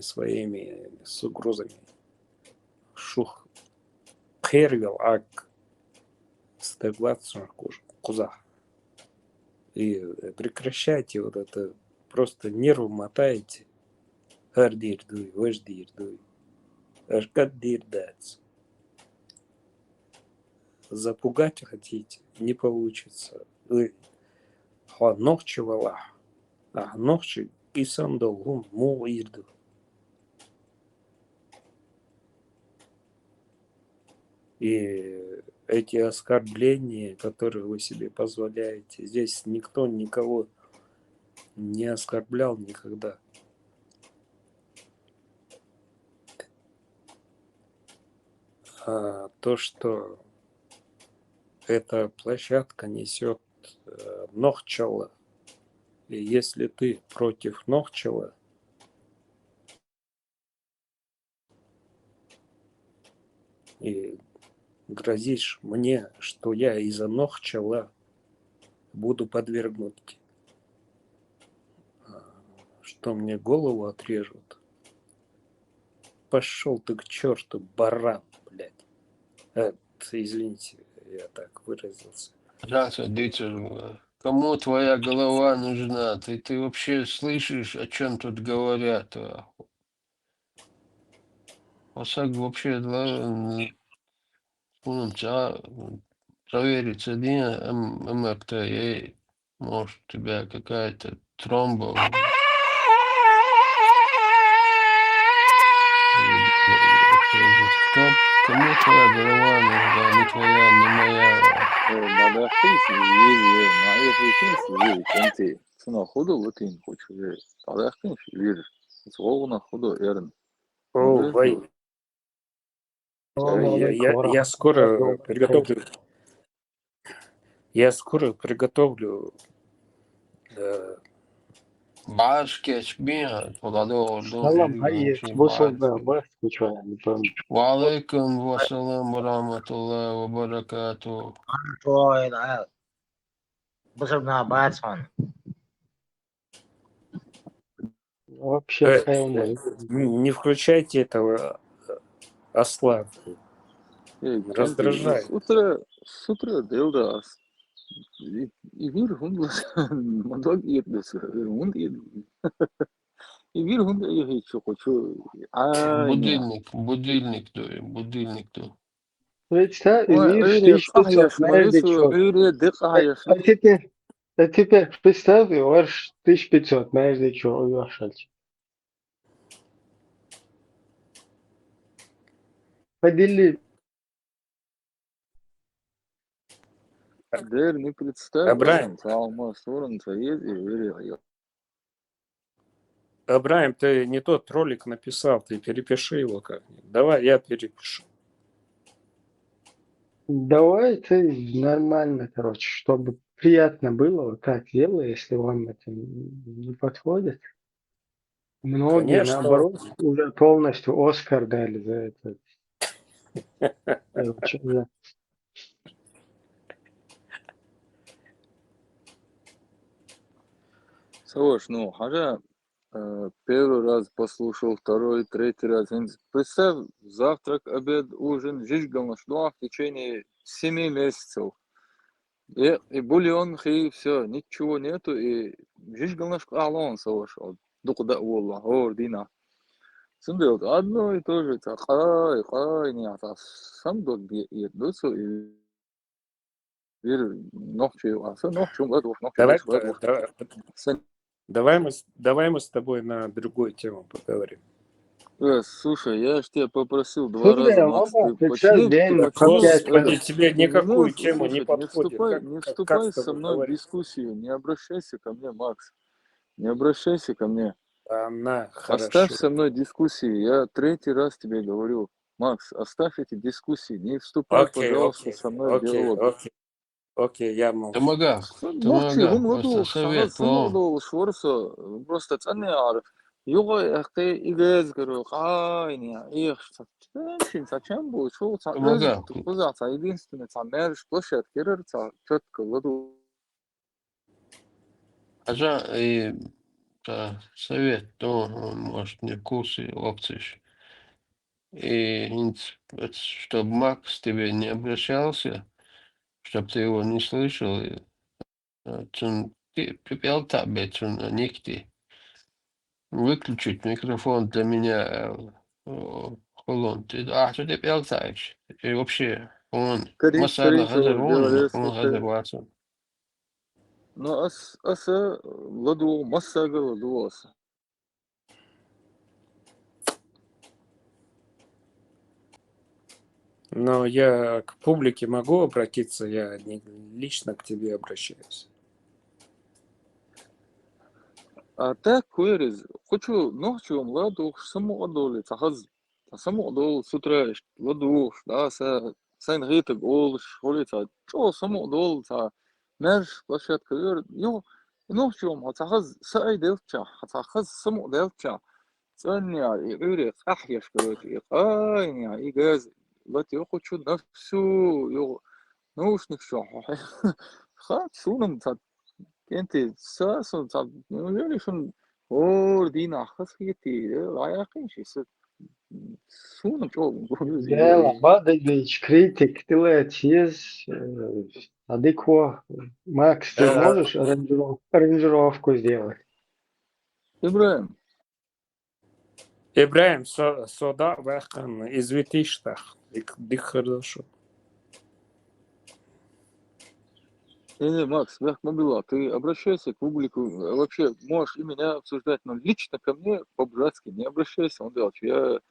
своими, с угрозами. Шух хервел ак стеглацию куза. И прекращайте вот это, просто нервы мотаете. Ардир дуй, вождир дуй. Аркадир дать. Запугать хотите, не получится. Вы ногчи вала, а ногчи и сам долгум мол ирду. И эти оскорбления, которые вы себе позволяете, здесь никто никого не оскорблял никогда. А то, что эта площадка несет Нохчала, и если ты против Нохчала, и грозишь мне, что я из-за Нохчала буду подвергнут, что мне голову отрежут, пошел ты к черту, баран, блядь. Извините, я так выразился. Здравствуй, Дитер. Кому твоя голова нужна? Ты вообще слышишь, о чем тут говорят? Осак вообще проверить один МРТ, может, у тебя какая-то тромба. Кому твоя голова нужна? Не твоя, не моя. Badaktis vir, naivitins vir, kenti. Suna khudu lutin kuchu vir. Badaktis vir. Зловно khudu erн. О, Вай, я скоро приготовлю. Я скоро приготовлю. Башкеш бия, подадо Salam, hayır. Bu solda bas geçiyor. Валейкум вассалам раматуллахи ва баракату. Ой, да. Бусурна Батсон. Вообще хайлмай. Не включайте этого осла. Раздражает. Сутра делдас. И вир хундлас. Мандаг ирдас. Хунд ир. И вир хунд ир хочу. Будильник то. Представь, видишь, а теперь представь, ваш 1500, между что уехать. Подели. Дэр не представь, Абрайм, Абрайм, ты не тот ролик написал, ты перепиши его как-нибудь. Давай, я перепишу. Давай ты нормально, короче, чтобы приятно было, вот так делай, если вам это не подходит. Многие, Конечно. наоборот, уже полностью Оскар дали за это. Короче, да. Савош, ну, хотя первый раз послушал, второй, третий раз. Представь, завтрак, обед, ужин, жижгал что в течение 7 месяцев. И бульон, и все, ничего нету, и жижгал наш алон, Савош, дукуда улла, ордина. Сындел, одно и то же, хай, не, сам дот едуцу, и вир, ночью, ночью, Давай мы с тобой на другую тему поговорим. Слушай, я ж тебя попросил 2 Слушай, раза, Макс, оба ты сейчас почему, день, Господи, тебе ты не никакую можешь тему не услышать, подходит. не Как вступай с со тобой мной в говорить? дискуссию, не обращайся ко мне, Макс, не обращайся ко мне, Она оставь хорошо. со мной дискуссии, я 3-й раз тебе говорю, Макс, оставь эти дискуссии, не вступай, пожалуйста, со мной в диалог. Окей, я молчу. Тамагах, Ногчи, просто совет вам. шворса, просто ценный арф. Юго, ахты, игез, говорю, хайни, зачем будет, что Тамагах, это единственное, мерш, площадь, керерца, четко, ладу. и совет, то, может, не курсы, опции. И чтобы Макс тебе не обращался, чтобы ты его не слышал, пипел табет, никти. Выключить микрофон для меня, Холон. Что ты пелтаешь? И вообще, он масала хазар, он хазар ватсон. Но аса, ладу, массага, ладу, аса. Но я к публике могу обратиться, я не лично к тебе обращаюсь. А так куерез. Хочу ночью ладу саму одолы тахаз. Саму одол сутра ладу да сайн гитэг олш холица. Чо саму одол та мерш площадь куер. Ночью тахаз сай делча. Тахаз саму делча. ثانية يقولي صح يا شكوتي يعني إيجاز لا تيوخو شو نفسه يو نوش نكشو خاط شونم تا كنت ساسو تا يقولي شون اور دينا خسيتي رايقين شي شونم شو نقول Dēlā, زي Badēvičs kritika, tilēt, есть, адекватно. Макс, ты можешь аранжировку сделать? إبراهيم Ибраим, сода вахан из Витиштах. Дик хорошо. не, Макс, вверх мобила, ты обращайся к публику, вообще можешь и меня обсуждать, но лично ко мне по-братски не обращайся, он делает,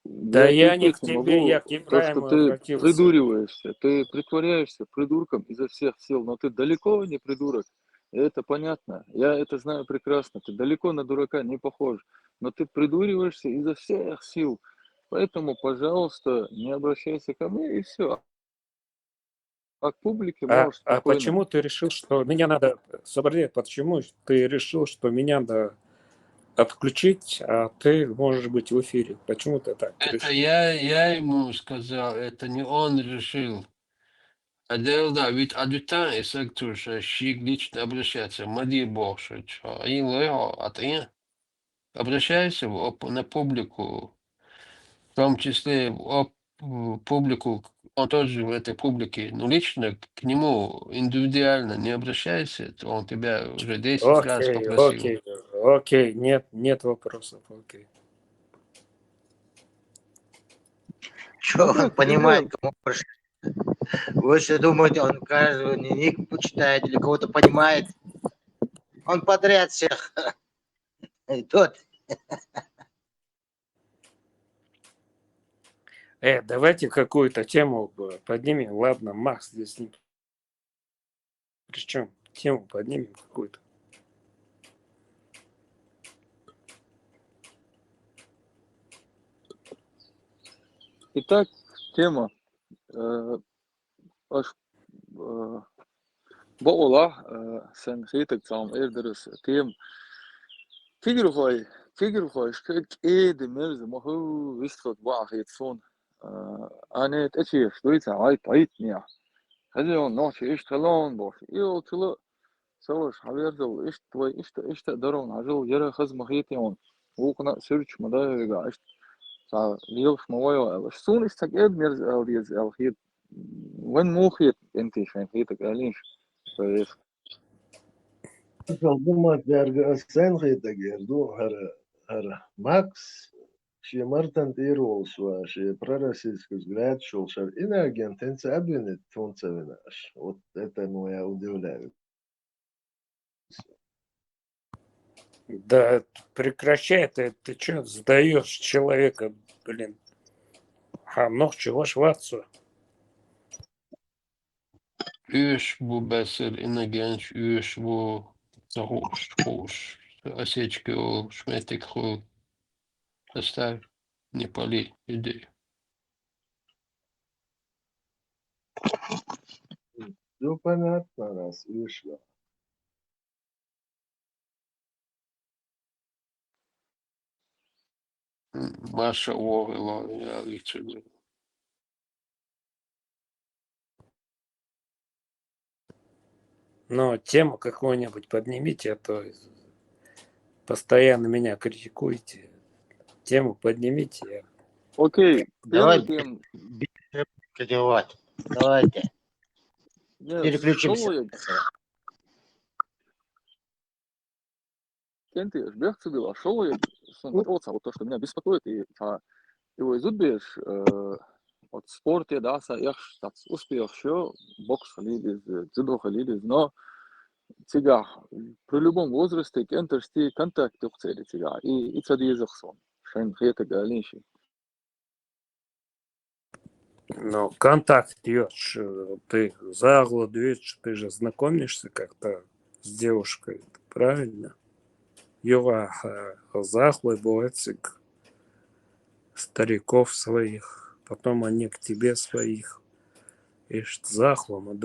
Да я я не к терпеть не тебе, я могу к то, что Ибраиму ты обратился. придуриваешься, ты притворяешься придурком изо всех сил, но ты далеко не придурок. И это понятно, я это знаю прекрасно, ты далеко на дурака не похож, но ты придуриваешься изо всех сил. Поэтому, пожалуйста, не обращайся ко мне и все. А к публике можешь А спокойно. почему ты решил, что меня надо... Собрали, почему ты решил, что меня надо отключить, а ты можешь быть в эфире? Почему ты так Это решил? я ему сказал, это не он решил. А дело, да, ведь адъютант и сектор, что щик лично обращается, мади больше, что и от обращайся на публику, в том числе публику, он тоже в этой публике, но лично к нему индивидуально не обращайся, то он тебя уже 10 раз попросил. Окей, нет вопросов, окей. Что он Так, понимает, Ибраим, кому пришли? Вы что думаете, он каждого ник почитает или кого-то понимает? Он подряд всех. И тот. Давайте какую-то тему поднимем. Ладно, Макс здесь не... Причем тему поднимем какую-то. итак, тема. Boğula sen hitek tam erderiz tem figurhoy şkek ed merz mahu vistot واحد son أنا تأشير شوية عيط نيا هذا يوم نوش إيش تلون boş يو تلا سوش حبيرزو إيش تقدرون عجو يرى خز مخيط يون وقنا سيرش مدايقة إيش تا ليوش موايو إيش سون إيش تقيد مرز ألديز الخيط وين مو خيط أنتي شين خيطك أليش كويس Kaldımak sen hıyda geldi her Max şey Martin Eros var şey пророссийский взгляд шел шар инагентенца обвинит тонца винаш вот это меня удивляет. Да прекращай ты что сдаешь человека, блин. Noh чего шваться? Üş bu besir ina genç, üş bu hoş. Осечки у шметик ху. Оставь, не пали, иди. Все понятно, раз вышло. Маша Вовила, я лицу. Но тему какую-нибудь поднимите, а то постоянно меня критикуете. Тему поднимите. Окей, Давай первый тем. критиковать. Давайте. Нет, Переключимся. Кенти, жбехцубил, шел я, вот то, что меня беспокоит, и его изудбешь от спорта, да, я успех еще, бокс халилиз, дзюдо халилиз, но тига, при любом возрасте кентерсти контакт тухцели тига, и цади захсон, шайн хета галинши. Но контакт идешь, ты загладываешь, ты же знакомишься как-то с девушкой, правильно? Юга захлебывается стариков своих, потом они к тебе своих. И захлама,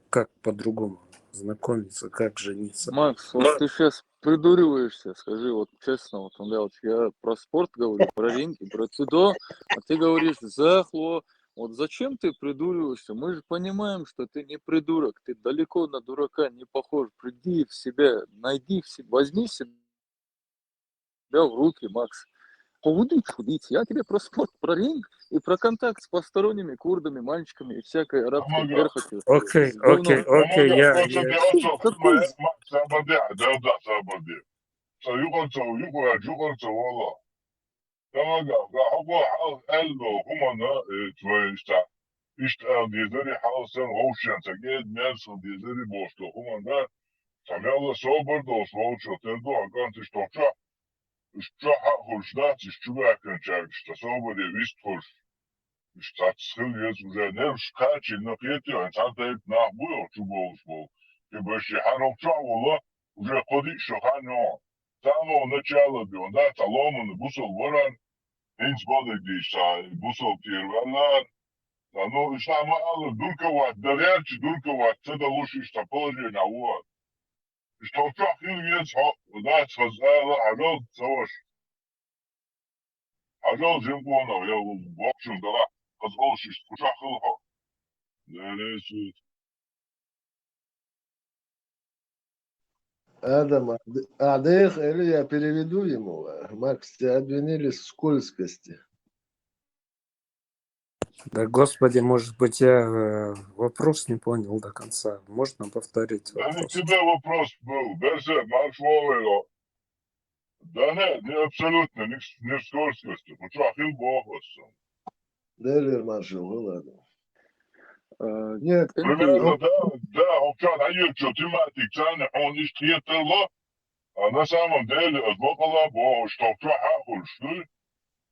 как по-другому знакомиться, как жениться. Макс, вот ты сейчас придуриваешься, скажи вот честно, вот я про спорт говорю, про ринги, про дзюдо, а ты говоришь захло. Вот зачем ты придуриваешься? Мы же понимаем, что ты не придурок, ты далеко на дурака не похож. Приди в себя, найди в себя, возьми себя в руки, Макс. Чудить. Я тебе про спорт, про ринг и про контакт с посторонними курдами, мальчиками и всякой арабской Tamam. перхотью. Окей, Говно. я... Какой Адам, Адех, или я переведу ему. Макс, тебя обвинили в скользкости. Да, господи, может быть, я вопрос не понял до конца. Можно повторить Да не к вопрос? тебе вопрос был. Берсет, Макс Вовело. Да нет, не абсолютно, не в скользкости. Ну что, Ахил Богосон. Делер маршал, ну ладно. Нет, Примерно, да, Окчан, что тематик цены, он из Тьетело, а на самом деле, от Бокола Бо, что кто хахуль, что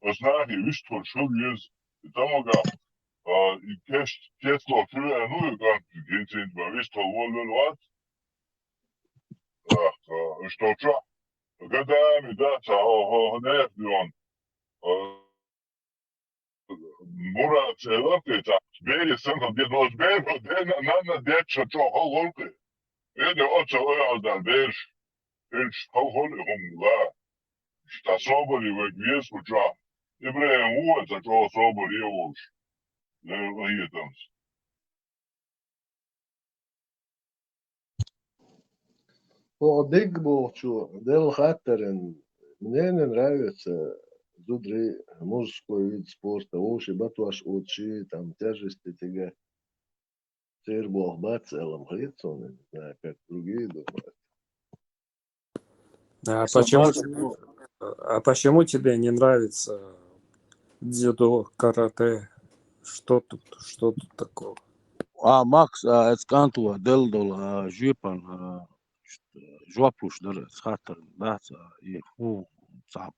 ознахи, вистхуль, что есть, и там и кесло, что ну, и как, генцин, вистхуль, волвелват, что, годами, да, нефть, Murat Çelak'ı beri sınıf bir noz beri nana det çok oldu. Ede o çok azdan bir hiç kavhol humla. İşte sabır ve güyes uça. İbrahim uva çok sabır yavuz. Ne yedim. Дык был, что, Дел Хаттерен, мне не нравится зудри мужской вид спорта, уши, батуаш, очи, там, тяжести, тяга. Цир бог бацелом, он, не знаю, как другие думают. А почему тебе не нравится дзюдо, карате? Что тут такого? Макс, скантуа, делдол, жипан, жопуш, даже схатер, да, и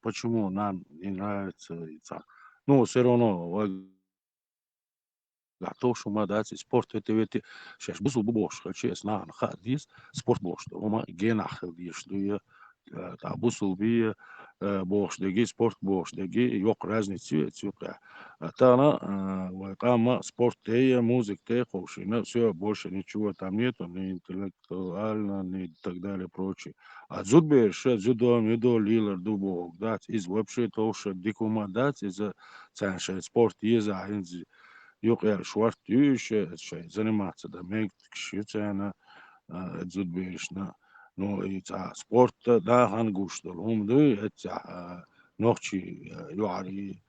почему нам не нравится, ну, все равно, готов шума дать спорт это ведь сейчас бусу бубош хочу сна хадис спорт бош дома гена хадис дуя та бусу би бош деги спорт бош деги yok разницы тюка тана вакама спорт те музыка те хошина все больше ничего там нету ни интеллектуально ни так далее прочее а дзюдо дзюдо медо лилер дубок дать из вообще то что дикума дать из спорт есть Yok ja, шварт тюше, заниматься, да, мегтшицена, дзудбешна, ну, и спорт, да, хангуштол, ду, это ночи, юари,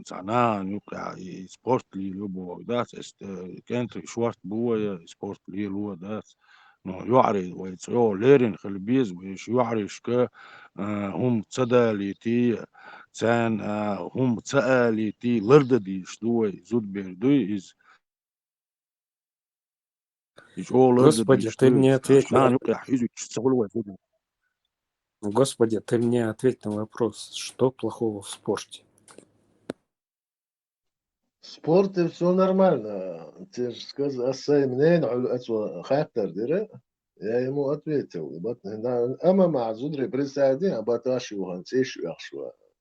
цана, юка, и спорт ли любого, да, кентри шварт буя, спорт ли луа, да, ну, юари, вайц, лерин хелбиз, виш, юари, шка, цадали ти, كان هم سألي تي لرددي شدوي زود بيردوي إيش أول لرددي Господи, ты мне ответь. نان يقع حيزو تشتغلوا يفوتوا Господи, ты мне ответь на вопрос, что плохого в спорте? В спорте все нормально. Ты же сказал, «Ассай мнение, это хактер, дыра?» Я ему ответил. Ама мазудри присяди, а баташиван,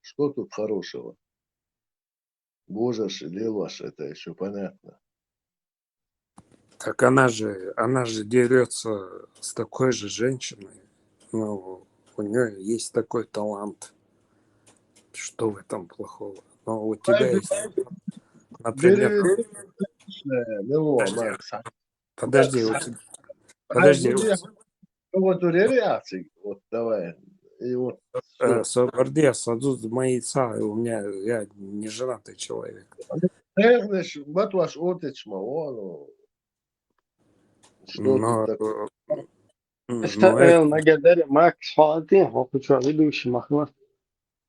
что тут хорошего? Боже, шелилаш, это еще понятно. Так она же дерется с такой же женщиной. Ну, у нее есть такой талант. Что в этом плохого? Но у тебя есть, например, Переведи, мило, Макс. подожди, подожди, Вот у реляции, вот давай. И вот все. Сорвардес, отсюда мои яйца, я не женатый человек. Знаешь, вот ваш отец, он, что тут Но, такое? но это, نقدر ماكس فاضي وكنت ведущий махма.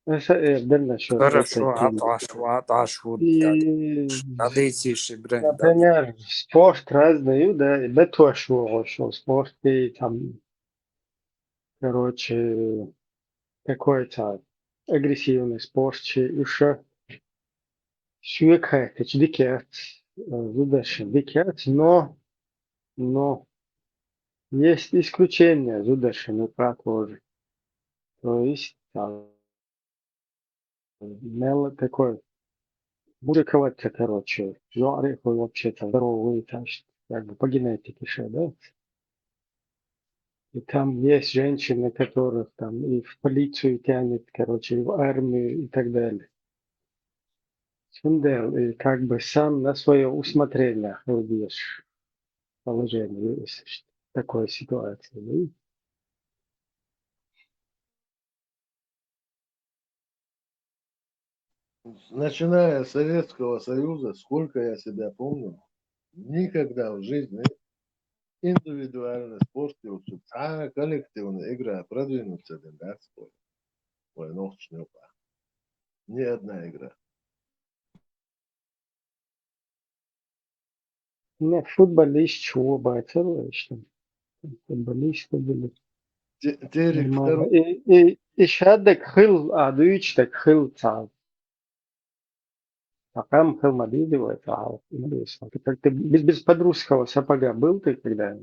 Дер насчет этой хорошо, темы. аташу, И, надо идти шибрен, да. например, спорт раздаю, да, и бетошу, что спорт и там, короче, какой-то агрессивный спорт, еще швекает, дикет, зудаши, дикет, но есть исключения, зудаши, не тоже. То есть, там, такой, мужиковать, короче, жарик вообще-то здоровый, так что, как бы по генетике же, да? И там есть женщины, которых там и в полицию тянет, короче, и в армию и так далее. Сундел, и как бы сам на свое усмотрение выбьешь положение, если такой ситуации. Да? Начиная с Советского Союза, сколько я себя помню, никогда в жизни индивидуальный спорт коллективная игра продвинуться, да, спорт. Ой, ну, ни одна игра. Нет, футболист чего бойцовый, что ли? Футболисты были Терек нормально. второй. И шадек хил, а дуич так хил цал. Пока хил мобильного цал. Ты как-то без подружского сапога был ты когда?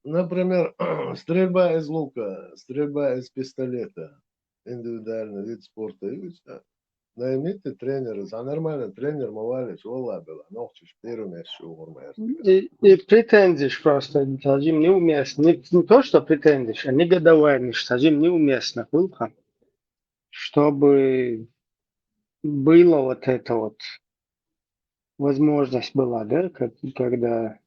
Например, стрельба из лука, стрельба из пистолета, индивидуальный вид спорта. Наймите тренера, за нормальный тренер мовали, шола была, но хочешь первый месяц шоурма. И претендишь просто, сажим неуместно. Не то, что претендишь, а негодование, сажим неуместно было, чтобы было вот это вот возможность была, да, когда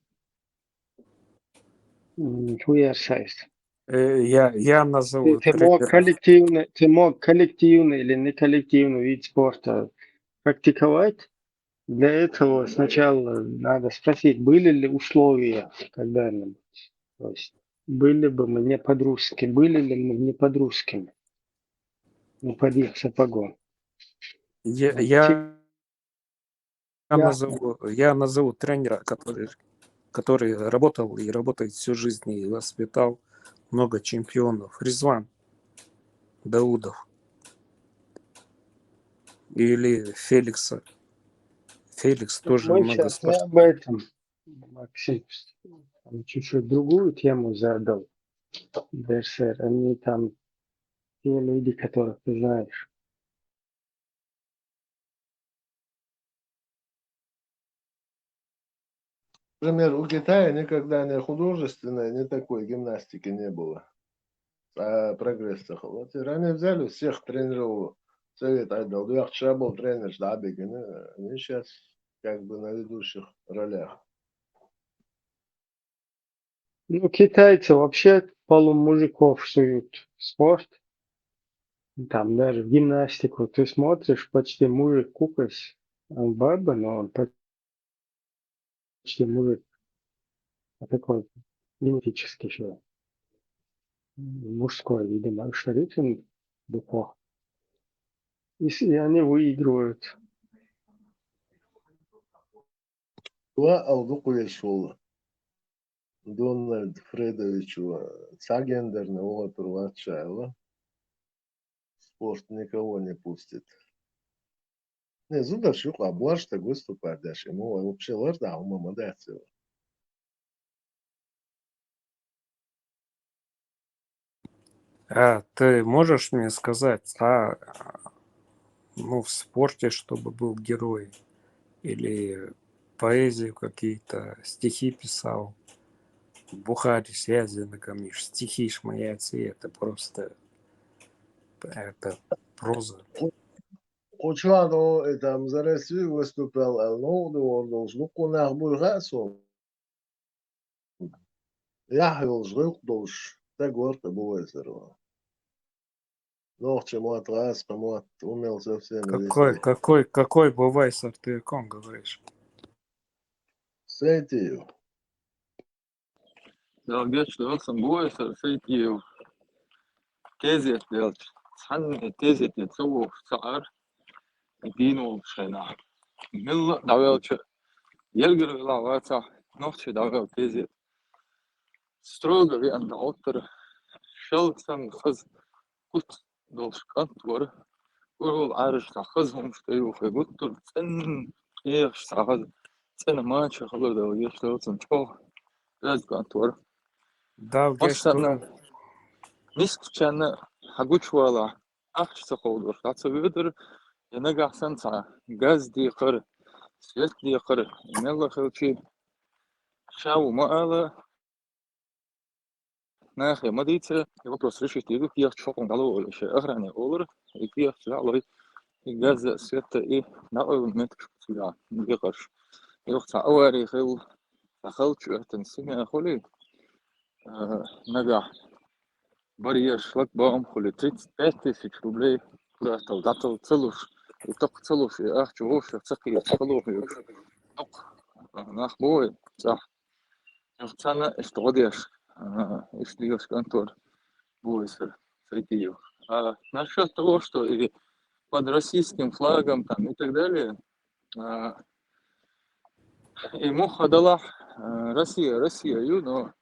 хуяршаешь. Я назову Ты тренера. мог коллективный или не коллективный вид спорта практиковать. Для этого сначала надо спросить, были ли условия когда-нибудь. То есть были бы мы не подружки, были ли мы не подружками, не под их сапогом. Вот Я всегда я назову тренера, который работал и работает всю жизнь и воспитал много чемпионов. Резван Даудов или Феликса. Феликс тоже мы много сейчас не спортсменов. об этом, Максим, там чуть-чуть другую тему задал. ДСР, они там те люди, которых ты знаешь. Например, у Китая никогда не художественной, не такой гимнастики не было. А прогресса. Вот и ранее взяли всех тренеров, совет отдал. Вчера был тренер Штабига, они сейчас как бы на ведущих ролях. Ну, китайцы вообще полу мужиков суют в спорт. Там даже в гимнастику ты смотришь, почти мужик кукась, он баба, но он почти мужик. А такой генетический еще. Мужской, видимо, шарифин духов. И они выигрывают. Два Алдуку Яшула. Дональд Фредович Цагендерный отр Ватшайла. Спорт никого не пустит. Не, зуда шука, блажь так выступать даже. Ему вообще ларда, ума мадается. А ты можешь мне сказать, ну, в спорте, чтобы был герой, или поэзию какие-то, стихи писал, в Бухаре связи накомишь, стихи шмаяцы, это просто, это проза. Кучладо там за Россию выступал, ну, он должен кунах бургасу. Я должен долж. Так гордо было здорово. Ну, чему от раз, кому умел совсем вести. Какой бывай с артыком, говоришь? Сетию. Dalgaç olsun bu eser seytiyo. Tezet del. San tezet et soğuk sağır. Dino şena. Milla davelçe. Yelgir la vata. Nohçe davel tezet. Stroga vi anda otter. Şalsan kız kut dolş kant var. Urul arış ta kız homşteyo fe guttur. Sen yeş sağız. Sen maçı kalır da yeş olsun çok. Biraz kant var. Ossana Niskuchana Haguchwala Achsakoldur. That's a wither Yanaga Santa Gaz Diakar Svet Diakar Mela Hilchi Shau Maala Nahe Madita вопрос решить иду я чоком дало еще охране олор и я взял и газ света и на метр сюда дикарш يوقع أواري خل خلش تنسمع خلي نجح بريش لك بام خلي 35 000 рублей куда то целуш и так целуш и ах чего цакли целуш так нах бой صح يختنا استغديش اشتيوش контор буйсер сайтиев насчет того что и под российским флагом там и так далее ему ходила Россия но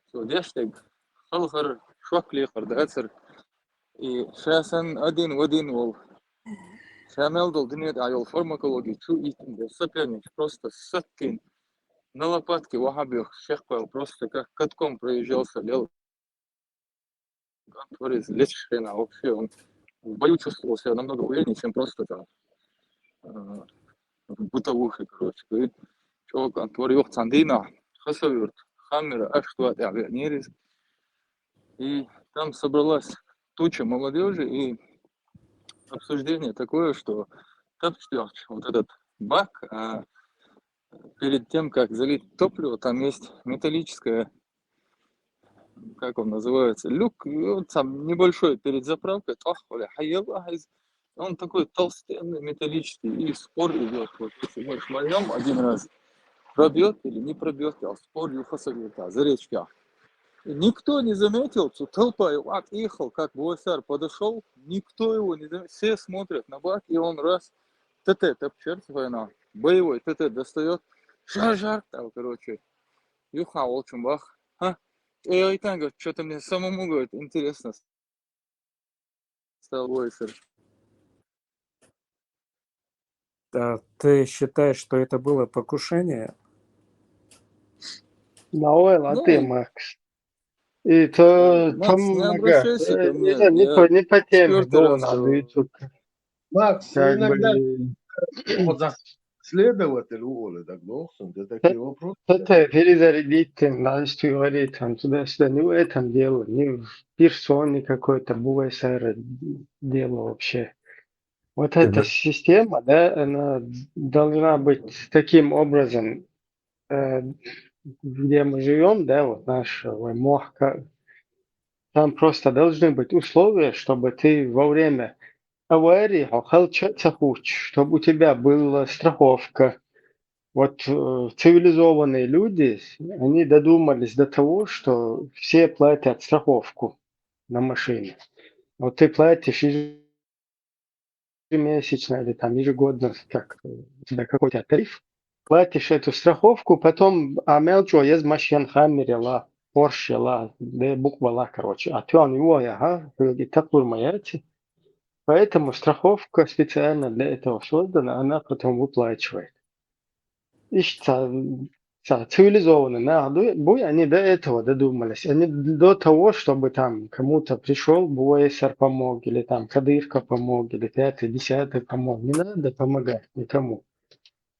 что дештег خلخر شوكلي قرداتر и шасан один в один вол шамел дол днет айол фармакологии чу итинде соперник просто сакин на лопатке вахабих шехпал просто как катком проезжался лел конторе лечшена вообще он в бою чувствовал себя намного увереннее чем просто там в бытовухе короче и чё конторе yok цандина хасавюрт хамера аштуат авианерис и там собралась туча молодежи и обсуждение такое, что как вот этот бак, перед тем, как залить топливо, там есть металлическая, как он называется, люк, и он там небольшой перед заправкой, он такой толстенный, металлический, и спор идет. Вот, если мы шмальнем один раз, пробьет или не пробьет, спор юфасовика, заречка. Никто не заметил, что толпа отъехал, как ВСР подошел, никто его не заметил, все смотрят на бак, и он раз, ТТ, топчерт, война, боевой ТТ достает, жар, там, короче, юха, волчумбах, и Айтан говорит, что-то мне самому, говорит, интересно стал ВСР. Да, ты считаешь, что это было покушение? Науэл, Ну, ты, Макс. И то Макс, там не много. обращайся ко мне, Не по теме, четвертый раз надо говорю. YouTube. Макс, Как иногда бы... вот следователь уволит, так должен. Это такие вопросы. Это перезарядить, надо что говорить, там туда-сюда. Не в этом дело, не в персоне какой-то, БУСР дело вообще. Вот эта система, да, она должна быть таким образом, где мы живем, да, вот наш мох, там просто должны быть условия, чтобы ты во время аварии чтобы у тебя была страховка. Вот цивилизованные люди, они додумались до того, что все платят страховку на машине. Вот ты платишь ежемесячно или там ежегодно, как у тебя какой-то тариф, платишь эту страховку, потом, мелчо есть машин Хаммер, ла, Порше, ла, де буква ла, короче, а ты он его, и так нормально. Поэтому страховка специально для этого создана, она потом выплачивает. И цивилизованные народы, они до этого додумались. Они до того, чтобы там кому-то пришел БСР помог, или там Кадырка помог, или 5-й, 10-й помог. Не надо помогать никому.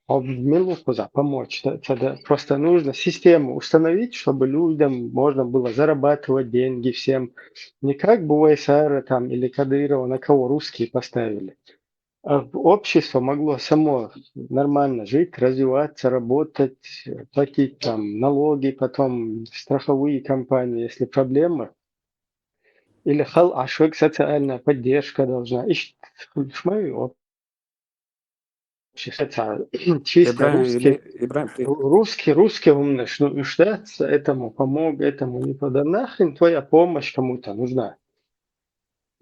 Минутку помочь. Тогда просто нужно систему установить, чтобы людям можно было зарабатывать деньги всем. Не как БСР там, или Кадырова, на кого русские поставили. А общество могло само нормально жить, развиваться, работать, платить там налоги, потом страховые компании, если проблема. Или социальная поддержка должна. И общество, чисто русский умный, нуждаться этому, помог этому, не пода. Нахрен твоя помощь кому-то нужна.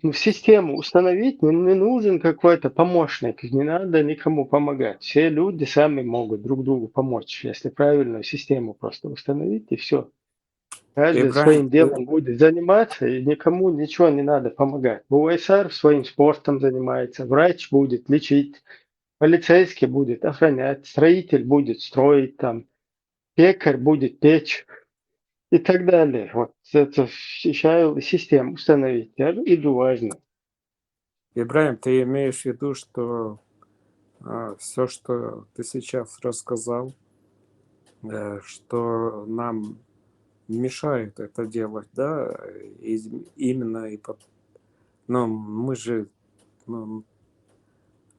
В систему установить не нужен какой-то помощник, не надо никому помогать. Все люди сами могут друг другу помочь, если правильную систему просто установить, и все. Каждый своим делом будет заниматься, и никому ничего не надо помогать. УСР своим спортом занимается, врач будет лечить, полицейский будет охранять, строитель будет строить, там, пекарь будет печь и так далее. Вот это систему установить, и важно. Ибраим, ты имеешь в виду, что все, что ты сейчас рассказал, что нам мешает это делать, да, именно но мы же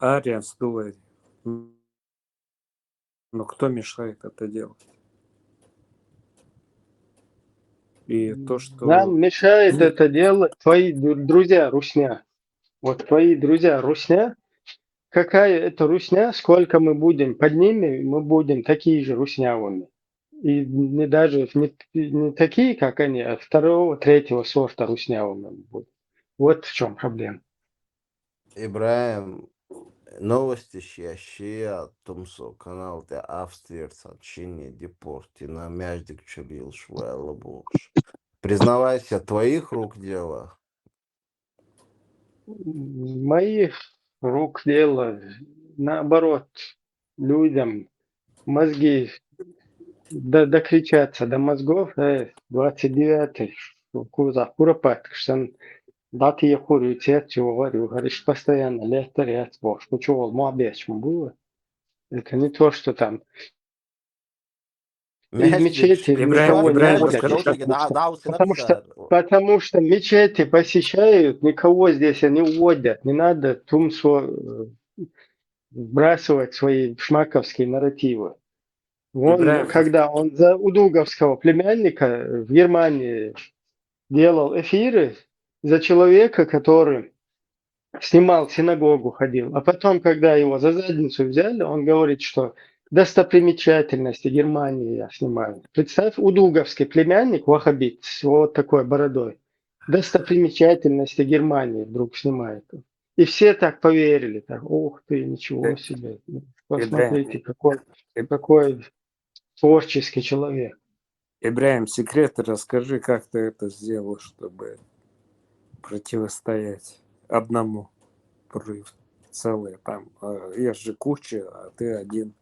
Ария сдует, но кто мешает это делать? И то, что... Нам мешает это делать твои друзья русня. Вот твои друзья русня, какая это русня, сколько мы будем под ними, мы будем такие же руснявыми. И не даже не такие, как они, а второго, третьего сорта руснявыми будут. Вот в чем проблема. Ибраим, новости щащия Тумсо, канал де Австрийца, чине депорти, на мяждик чулил швелла богш. Признавайся, твоих рук дело? Моих рук дело, наоборот, людям мозги докричаться до мозгов, 29-й, Куропатка, даты я курю, чего говорю, говоришь, постоянно, летарь, бог, ну чего, молодечем было. Это не то, что там из мечети никого не уводят, потому что мечети посещают, никого здесь не уводят, не надо Тумсо вбрасывать свои шмаковские нарративы. Он, когда он за удуговского племянника в Германии делал эфиры за человека, который снимал синагогу, ходил, а потом, когда его за задницу взяли, он говорит, что достопримечательности Германии я снимаю. Представь, удуговский племянник, вахабит, с вот такой бородой, достопримечательности Германии вдруг снимает. И все так поверили, так, ух ты, ничего себе, посмотрите, какой творческий человек. Ибраим, секреты расскажи, как ты это сделал, чтобы противостоять одному прорыву. Целые там. Я же куча, а ты один.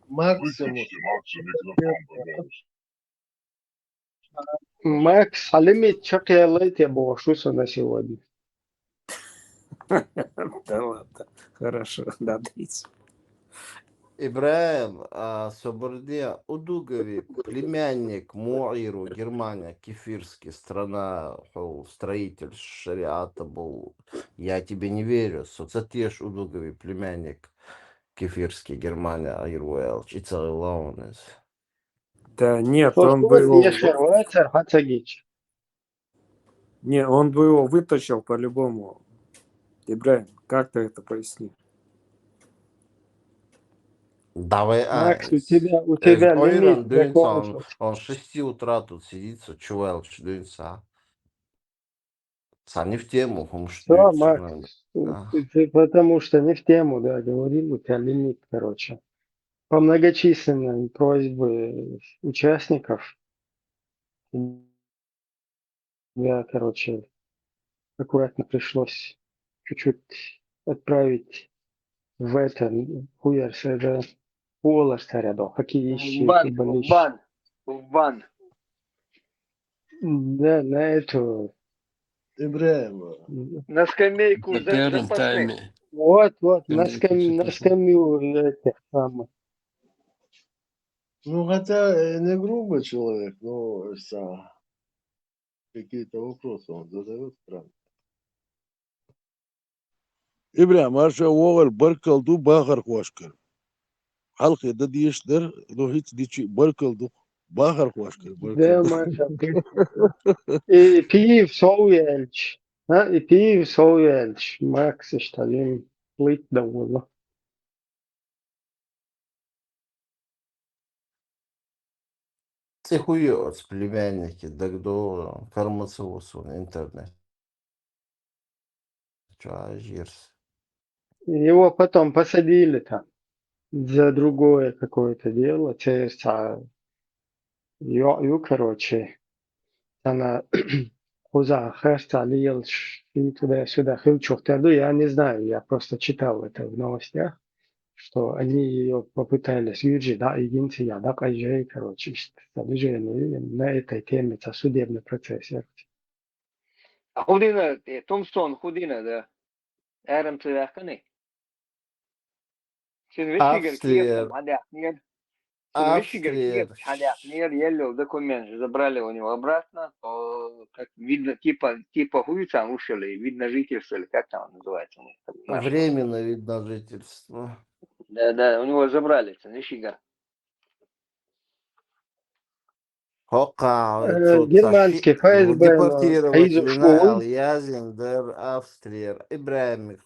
Максимум. Макс, алимит чакиялайт я бошуса на сегодня. Да ладно, хорошо, надеюсь. Ибраим, Соборде, Удугови, племянник Муиру, Германия, Кефирский, страна, строитель шариата был. Я тебе не верю. Соцатеш Удугови, племянник Кефирский, Германия, Айруэлч, и целый Лаунес. Да нет, он бы его... Не, он бы его вытащил по-любому. Ибраим, как ты это поясни? Давай, Макс, у тебя лимит закончился. Он с 6 утра тут сидит, чувак, что не в тему, Все, Макс, ты потому что не в тему, да, говорил, у тебя лимит, короче. По многочисленным просьбе участников я, короче, аккуратно пришлось чуть-чуть отправить в это, хуярс, это полос рядом, хоккеище, В футболище. бан. Да, на эту, Ибраим, На скамейку На первом запасных. тайме. вот, на Скамейку запасных. скамью этих самых. ну хотя не грубый человек, но какие-то вопросы он задает странно. إبراهيم أرشا وغل بركل دو باخر خواشكر حلقة ده ديش در دو هيت ديشي بركل دو باخر خواشكر بركل Да, دو Маша, и пив соуельч, и пив соуельч, Макс, что ли, плыть довольно. Ты хуёц, племянники, да кто фармацевт интернет. Чё, жирс. Его потом посадили-то за другое какое-то дело, короче, она хуза херца лилш и туда-сюда хилчухтаду, я не знаю, я просто читал это в новостях, что они ее попытались юджи, да, единцы, я, да, кайжей, короче, движение на этой теме, это судебный процесс. Худина, Томсон, худина, да. Эрем цвяхканы. Sen вещига Австрия, киев хадяхнер. Sen вещига киев Австрия. хадяхнер, еле документ забрали у него обратно, то, как видно, типа хуйца ушили, видно жительство, или как там называется у них, нашего. Временно вид на жительство. Да, у него забрали, это вещига. Хока, Германский ФСБ, но депортировать Аизу Лина Шлоун, Алязин, дер Австрия, Ибраим,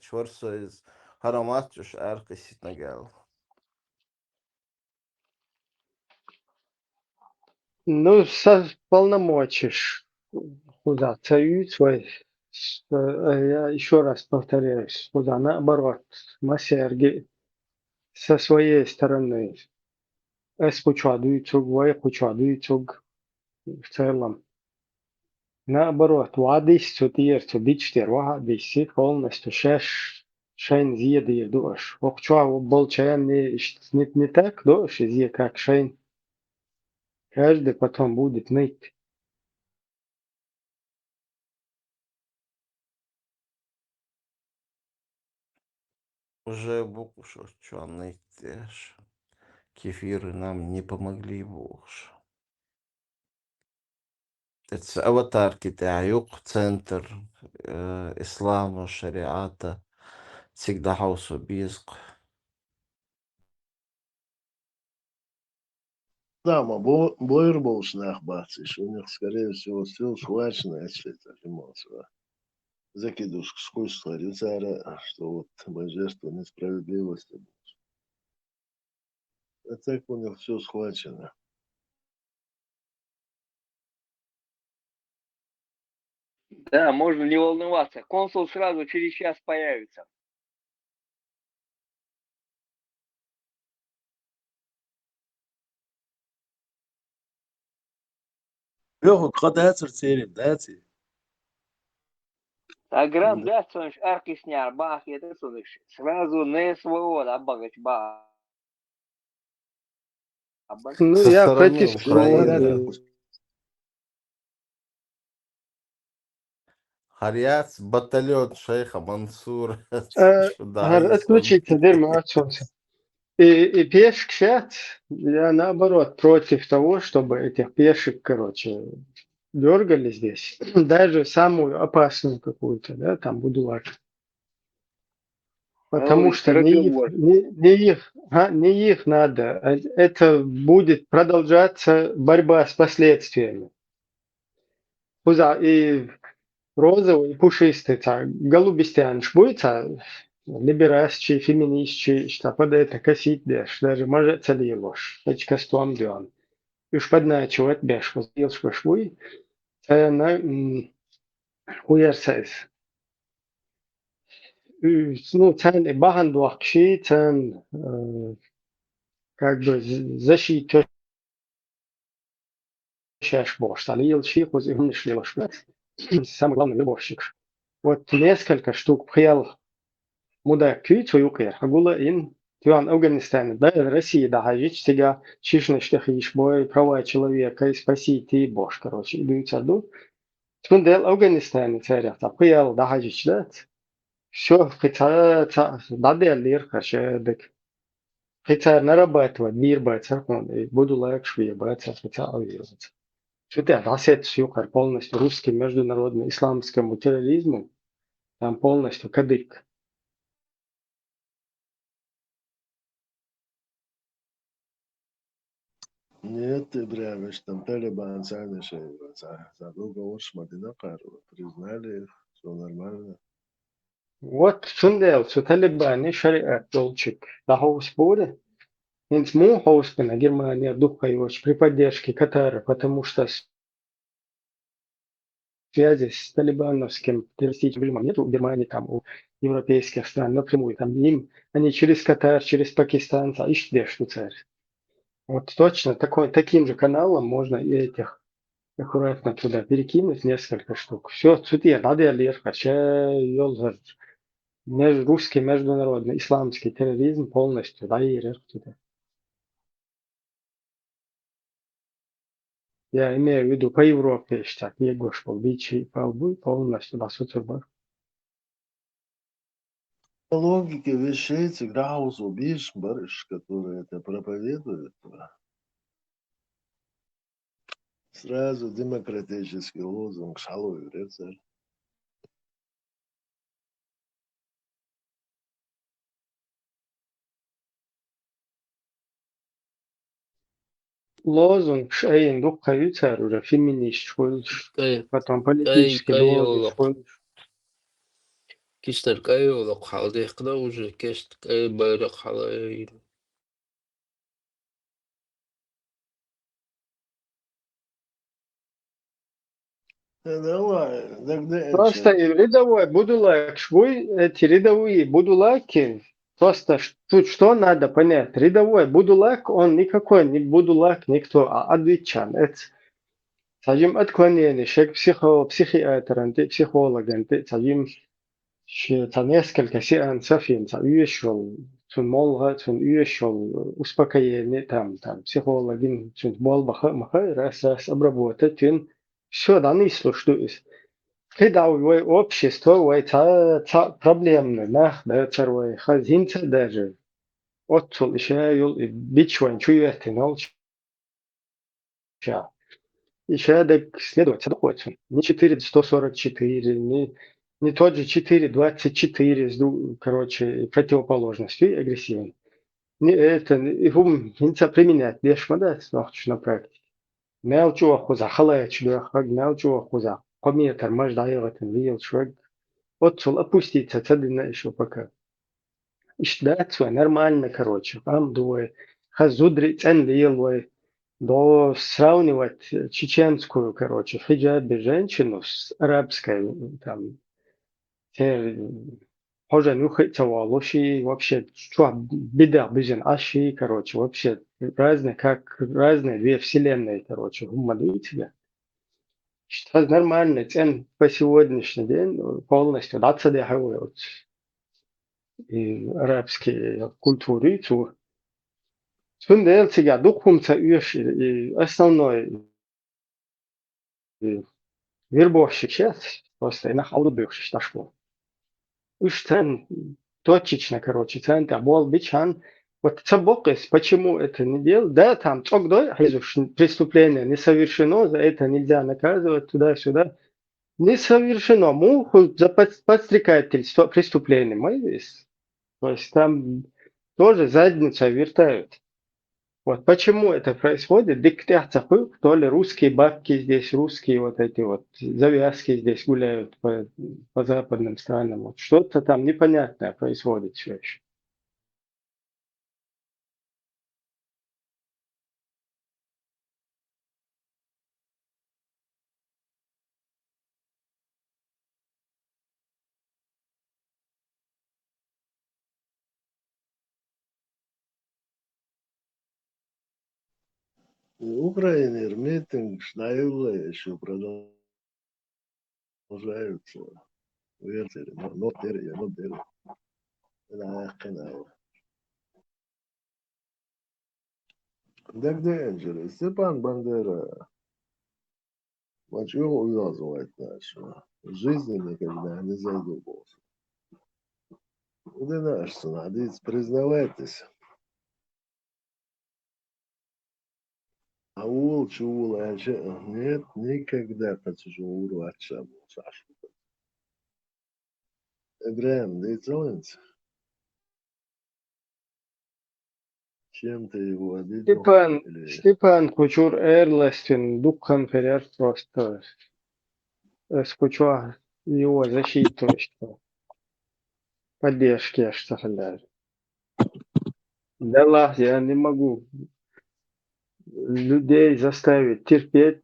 Чворсо из Хараматюш, Арка Ситнагал. ну, со полномочий, куда союз свой, я еще раз повторяюсь, куда наоборот, Масерги со своей стороны, эспучадуйцуг, воепучадуйцуг в целом. Наоборот, вадись, тирцу, дичтер, вадись, полностью, шейн зьеды, душ. Охча, болчаян не так, душ, зье как шейн. Каждый потом будет ныть. Уже букушу, что нытешь. Кефиры нам не помогли, букуш. Это аватарки таюк, центр ислама, шариата, всегда хаусу бизк. Да, Блэр был шнахбациш, у них, скорее всего, все схвачено, если это эмоция. Закидуш скучно, что вот божество несправедливости. А так у них все схвачено. Да, можно не волноваться. Консул сразу через час появится. ياخد قد هاتر سيرين داتي А грамм, да, сонш, арки снял, бах, это сонш. Сразу не СВО, да, багач, бах. Ну, Со я стороны против Украины. всего. Харьяц, батальон шейха Мансура. Сюда Отключиться, дерьмо, отсюда. И пешек сейчас, я наоборот против того, чтобы этих пешек, короче, дергали здесь. Даже самую опасную какую-то, да, там будулак. Потому что не их надо. Это будет продолжаться борьба с последствиями. И розовый, и пушистый, голубистянш будет, либерасчий, феминистчий, что под это косить дешь, даже может целилош, эти кастуам дён. Уж подначивать беш, возбил швашвуй, на уерсайз. Ну, цен и бахан дуакши, цен как бы защита шаш бош, талил ших, возимнеш лилош. Самый главный любовщик. Вот несколько штук приел муда кючу юкер. Агула ин Тюан Афганистан, да, Россия, да, хажич сега чишно штахиш бой права человека и спасите бош, короче, идут саду. Тюндел Афганистан царя, та приел да хажич, да. Все, хотя да, лир, короче, дек. Хотя нарабатывать, мир бацар, буду лайк швея бацар, хотя авиация. Что-то дасет сюкар полностью русским международным исламскому терроризму, там полностью кадык. Нет, ты прям, там Талибан сами задолго уж Мадинакар признали их, все нормально. Вот шундел, что талибане шариат долчик, да хоуспоре. Инсму хоуспена Германия духаёч при поддержке Катара, потому что связи с талибановским террористическим режимом нет у Германии, там, у европейских стран напрямую. Там им, они через Катар, через Пакистан, ищут что царь. Вот точно таким же каналом можно и этих аккуратно туда перекинуть несколько штук. Все, цветы, надо лишь, хотя русский международный исламский терроризм полностью, да, и туда. Я имею в виду по Европе, что Егош был бичи, полностью, да, суцурбар. По логике вещей всегда убишь барыш, который это проповедует. Сразу демократический лозунг шалой, рыцарь. Лозунг шейн духаюцар уже феминист швольш, Кай потом кай политический блогер кайолок. швольш. Кистер кайолок халдех да уже кест кай байрак халай. Давай, тогда Просто и рядовой буду лайк, швой, эти рядовые буду лайки. Просто тут что надо понять? Рядовой буду лайк, он никакой не буду лайк никто, а адвичан. Это сажим отклонение, шек психиатр, психолог, сажим несколько сеансов, уешал, цун молга, цун уешал, успокоение, там, психологин, цун болбаха, маха, раз обработать, все, да, не слушаюсь. Когда общество, проблемно, да, царвай, хазинца даже, отцул, еще юл, бичвайн, чуете, науча. Еще так следовать доходит. Не 444, не тот же 424, короче, противоположностью агрессивный. Не это, его нельзя применять, без да, на практике. Мелчу ахуза, халая чудо, мелчу ахуза. Кометр, маш даёт, вил, швег. Отцул опуститься, цадына еще пока. Ишдаться нормально, короче. Там двое. Хазудри цен лилой. До сравнивать чеченскую, короче, хиджабе женщину с арабской, там, хоже нюхается волоши, вообще, что беда, бежен, аши, короче, вообще, разные, как разные две вселенные, короче, умадуют тебя. Что нормально, цен по сегодняшний день полностью, да, цадехают и арабские культуры, Sunde сега духумца уж основной вербовщик сейчас просто и на халду бывший дошло. Уж цен точечно, короче, цен был бичан. Вот цабокес, почему это не делал? Да, там цогдой, преступление не совершено, за это нельзя наказывать туда-сюда. Не совершено, муху за подстрекательство преступление, моис. То есть там тоже задница вертают. Вот почему это происходит? Диктатор, то ли русские бабки здесь, русские вот эти вот завязки здесь гуляют по западным странам. Вот что-то там непонятное происходит все еще. в Украине митинг Шнайла еще продолжаются. ويرتري not there not there أنا أقنع так dangerous Степан Бандера мочил увязывать нашего в жизни никогда не задумывался да наш надеюсь признавайтесь Аул чул нет никогда хочу урвать шабу Сашу Эбрем да и целенцы чем ты его обидел или Степан Кучур Эрластин Дукхан Феряр просто скучал его защиту, что поддержки, что ли. Да ладно, я не могу людей заставить терпеть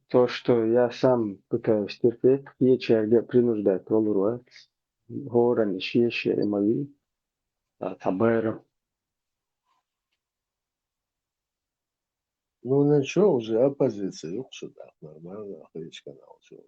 то, что я сам пытаюсь терпеть, где принуждать толурать, гора, нищие, и мои, табером. ну ничего уже оппозиция сюда нормально охричка научил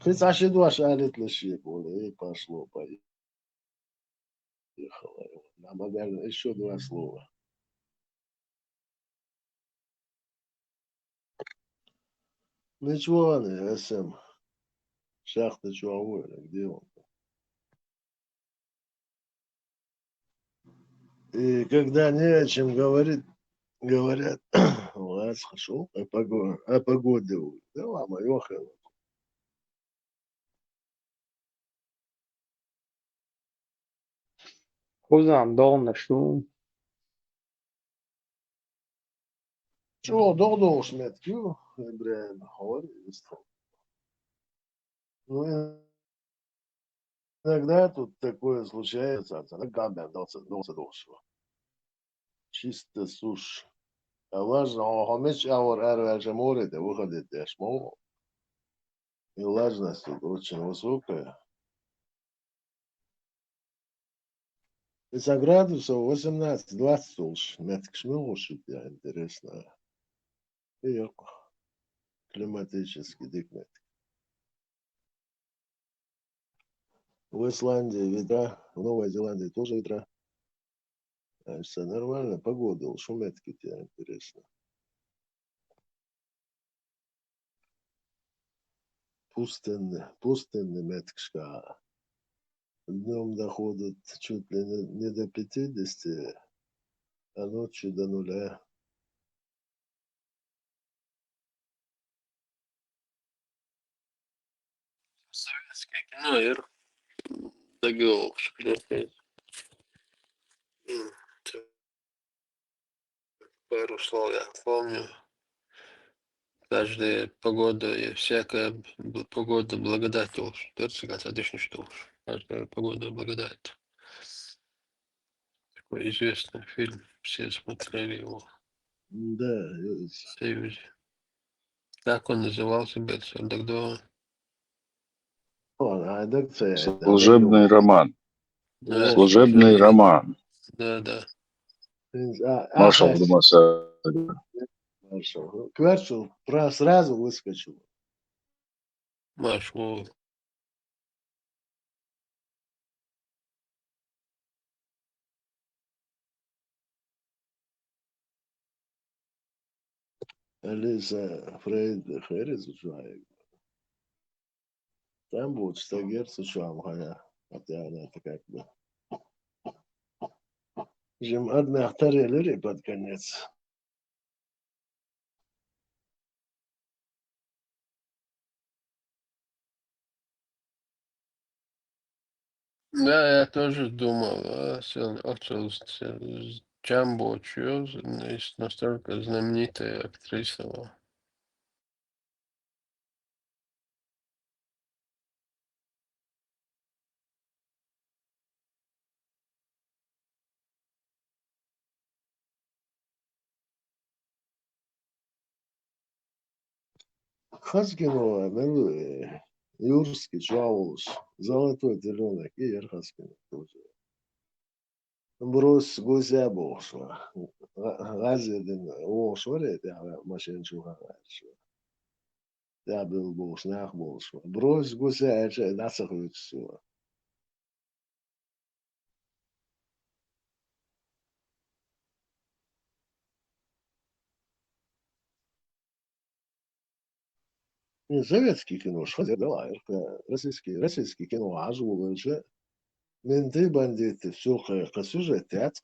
ты саши два шарит лишь более и пошло поехало нам наверное еще два слова ничего не СМ шахта чуавой где он и когда не о чем говорить говорят вас хорошо а погоде да ладно ёхана Хузам долна шум. чего долго шметку Ибраим говорит ну иногда тут такое случается гамбя дался дошла чисто сушь а важно همش ارواج مورد выходит шмо и влажность тут очень высокая и за градусов 18-20 уж метк шмелушит я интересно и климатический дикмет в Исландии ветра в Новой Зеландии тоже ветра все нормально погода уж метки тебя интересно пустынный меткшка днем доходит чуть ли не до 50 а ночью до нуля Советское кино, Ир. Договор, пару слов я помню. Каждая погода и всякая погода благодать уж. Дерцогат, отлично что уж. Каждая погода благодать. Такой известный фильм. Все смотрели его да в Союзе. Как он назывался, Бетсон? Тогда Служебный роман. Служебный роман. Да. Маршал Думаса. Кверчу сразу выскочил. Маршал. Алиса Фрейд Хэрис человек. Там будет 100 Гц хотя она это как бы. Жим одна вторая под конец. Да, я тоже думал, Джамбо Чуз, настолько знаменитая актриса. Хаскину, Юрский, Чаулус, золотой теленок и Ерхаскин тоже. Брос гузя бошла. Газедин ошварет, я машин чуха. Я был бош, нах бош. Брос гузя, это насахует все. Советский кино, что дела, российский кино, ажу уже. Менты, бандиты, все, сюжет, театр,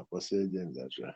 последний день даже.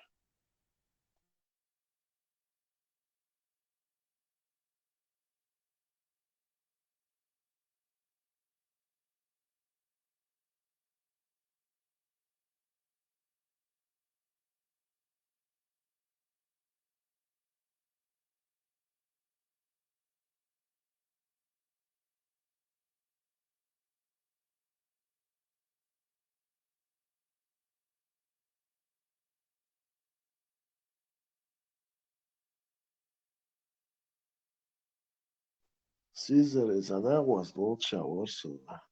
Сизер из Анагуас лучше Орсула.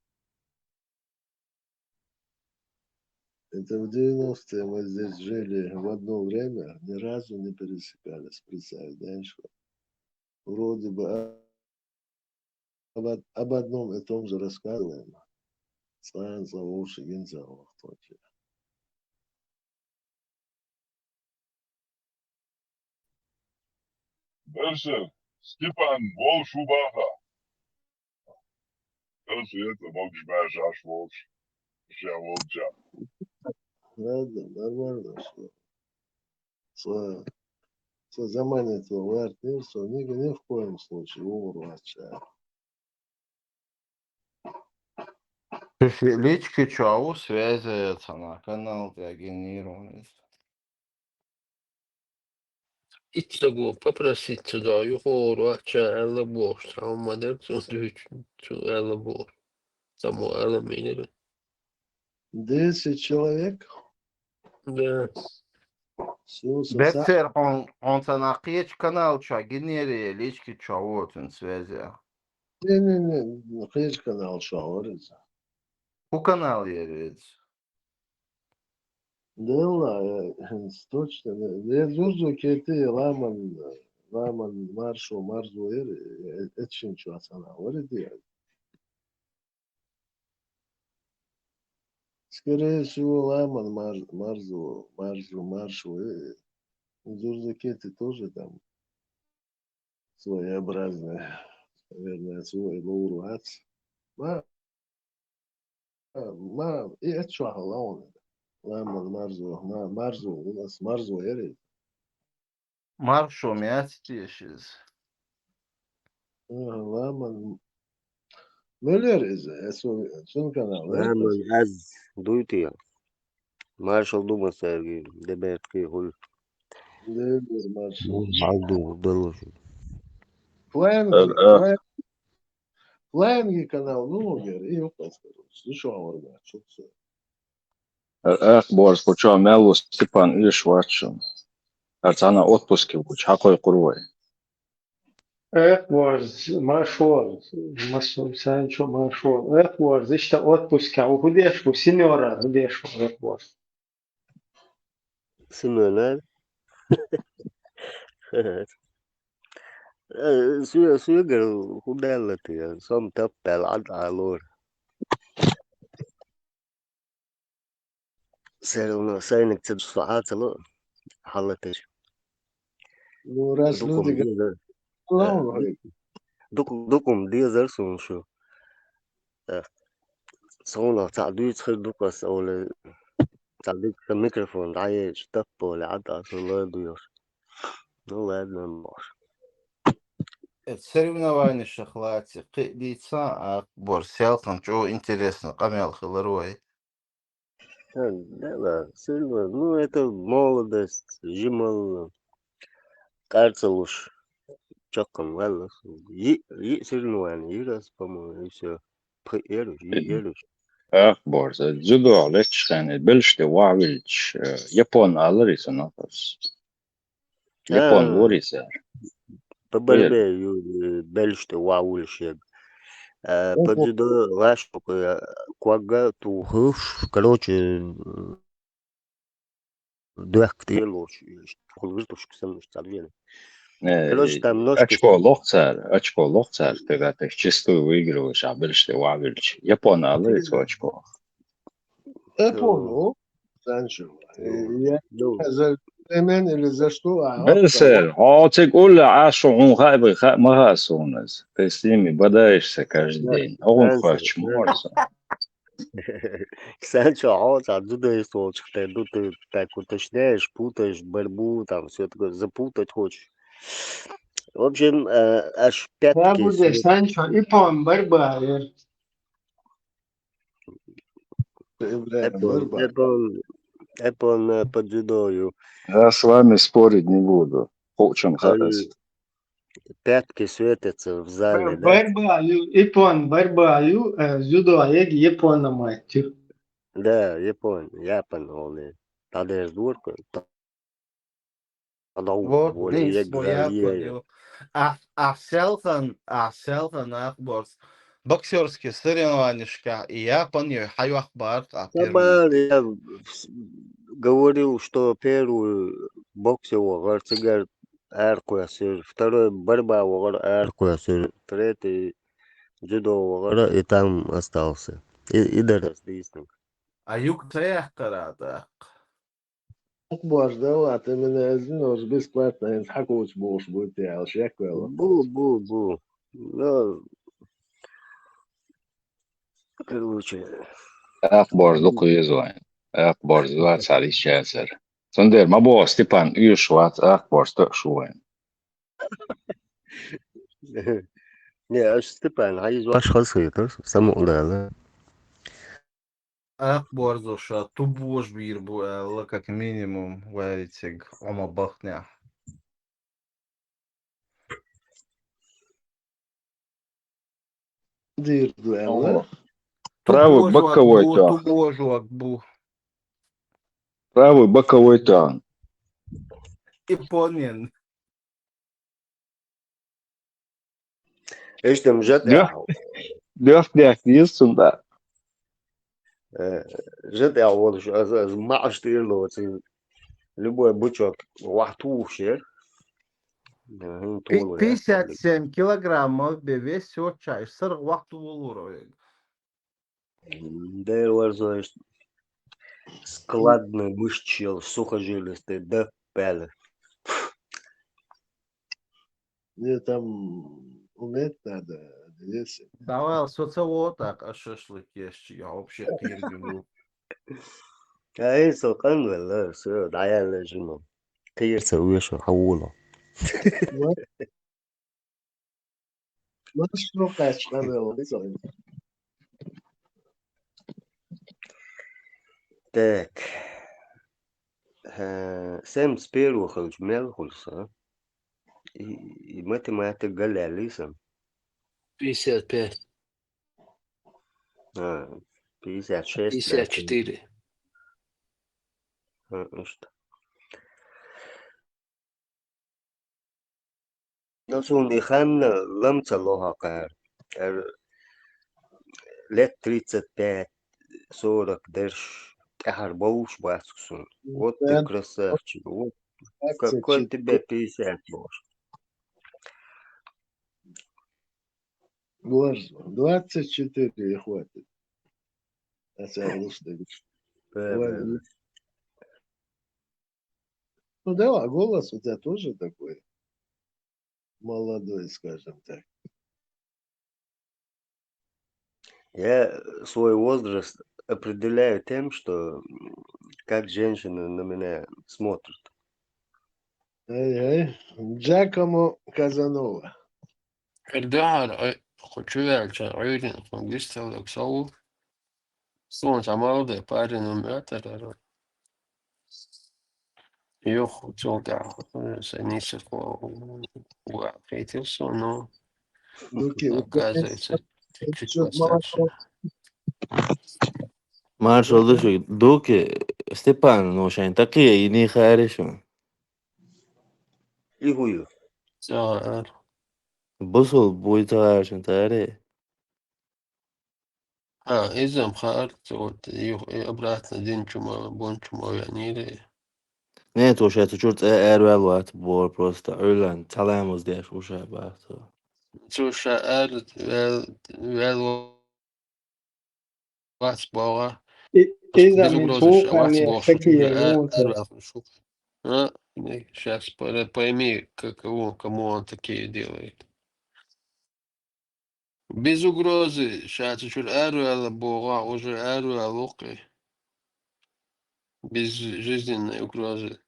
Это в 90-е мы здесь жили в одно время, ни разу не пересекались, представляешь? Вроде бы об одном и том же рассказываем. Славян, Славуши, Гинзал, точно. Дальше Степан Волшубаха. Дальше это Волшбаш, аж Волш. Ща Волча. Ладно, нормально, что заманит его в артмирство, ни в коем случае урвача. Лички Чау связывается на канал Диагенирован. İçtəqo paprasит sуда yuxarı açı 50 boş. Tamamdır. Sonra 50 boş. Само 50 минер. 10 человек. Да. Бетер он санакиеч канал ча генерия лички Чау связи. Не, хрень канал шаурится. У канал есть. Да ладно, точно. Я жужу кети ламан маршу марзу это ничего асана. Скорее всего, ламан маршу. Жужу кети тоже там своеобразная, наверное, свой лауруац. И это что халауна. Ламан марзу у нас марзу эри. Маршо мястишь. Ламан Müller son kanal. من از دویتی مارشال دوما سرگی دبرت کی هول Değildir marşal. عدو دلوشي Flying kanal Nuger и опаскорус. Еще аварга, что все. Борис, почему Мелу Степан Ишварчу? Арцана отпуске буч, какой курвой? Ekvarz, marşol, sen çok marşol. Ekvarz, işte otpustka, u hudeš, u sinjora, hudeš, ekvarz. سمعناه سوى قالوا هو دالتي صم تبع العد علور سيرنا سينك تدفعات لا حلتش Раз люди говорят, دوكم دي زرسون شو صونا تعدي تخل دوكاس أو تعدي الميكروفون عايش تبو لعد عشان لا يضيع والله أدنى مباش Соревнования шахлати. Қидица борсел там что интересно. Камел Хиларуай. Да, сильно. Ну, это молодость, жимал, карцелуш, чоком, ладно. Сильно, и раз, по-моему, и все. Еруш. Борис, дзюдо лечшен, бельште вавильч, Япон алыриса напас. Япон вориса. поборбе бельште ваулшег. Поджидо лашку квага тухуш, короче, дуэхтелош, хулгыртуш ксам штабели. Короче, там ножки. очко лохцар, когда ты чистую выигрываешь, а бельш ты вавильч. Япона, але очко. Япону, Санчо. Я за Эмен или за что? Бельсер, цик уля ашу он хайбы магасунас. Ты с ними бодаешься каждый день. Он хочет морса. Санчо, оттуда что ты так уточняешь, путаешь борьбу, там все такое, запутать хочешь. В общем, аж Да, пятки. будет, Санчо, и пом, борьба. Apple по дзюдою. Я с вами спорить не буду. Очень хорошо. Пятки светятся в зале, да? Борьба, Япон, борьба, дзюдо, Япона мать. Да, Япон, он тадеш дурка. Вот здесь боятся. Селхан Акборс. Боксерские соревнования, и я понял, хаю Акбар, Я говорил, что первый боксер, Гарцигар, Аркуасер, второй борьба, Аркуасер, третий дзюдо, и там остался. И дорос, действительно. А юг цех карата. Акбар, да, ты меня знаешь, бесплатно, хакуч бош будет, я уж я квел. Бу. Ну, короче. Akbar 900. Akbar 24. Sonder, ma bo Stepan űrsvát, Akbar stöksúván. Не, Степан, а из ваших хасыта, самоуверенно. Акбар зоша, тубош бир буэлла, как минимум, варитиг, ома бахня. Дир дуэлла. Правый боковой тяг. Тубожу акбу. Правый боковой тяг. Японин. Эш там жет. Дёрфляк есть, да. Жет я вот маш тырло, любой бычок вахтувший. 57 килограммов вес чай, 40 вахту волуровик. Да, варзоешь складный мышчел, сухожилистый, да, пеле. Мне там уметь надо, если. Давай, социово так, а шашлык есть, я вообще пиргиваю. А это канвелла, все, да, я лежу. Кирса выше хаула. Ну что, конечно, канвелла, Так. Сэм с первых мелхулса. И математика галялиса. 55. 56. 54. Что? Ну, хан ламцалоха кар. Лет 35, 40 дерш. Ахарбауш басксун. Вот ты красавчик. Вот какой тебе 50 можешь. Боже, 24 и хватит. Ну да, голос у тебя тоже такой молодой, скажем так. Я свой возраст определяю тем, что как женщины на меня смотрят. Джакомо Казанова. Да, хочу величать, рейтинг, магистр, Оксау. Солнце молодой парень, умер, eu jogar несколько встретился, но оказывается чуть постарше. Маршал души, дуки, Степан, ну шайн такие и не хорошо. И гую. Да, Busol будет важен, таре. Изам харт, вот, и обратно, денчума, бончума, янили. Нет, уж это чуть эрвелват бор просто Irland таламус деш уже бахто. Слушай, вел, вац бога, إذا без من угрозы, فوق أن вац бог, шучу, يحتكي يموت. сейчас пойми, кому он такие делает. Без угрозы, сейчас чуть эрвел бога, уже эрвел луки. Без жизненной угрозы.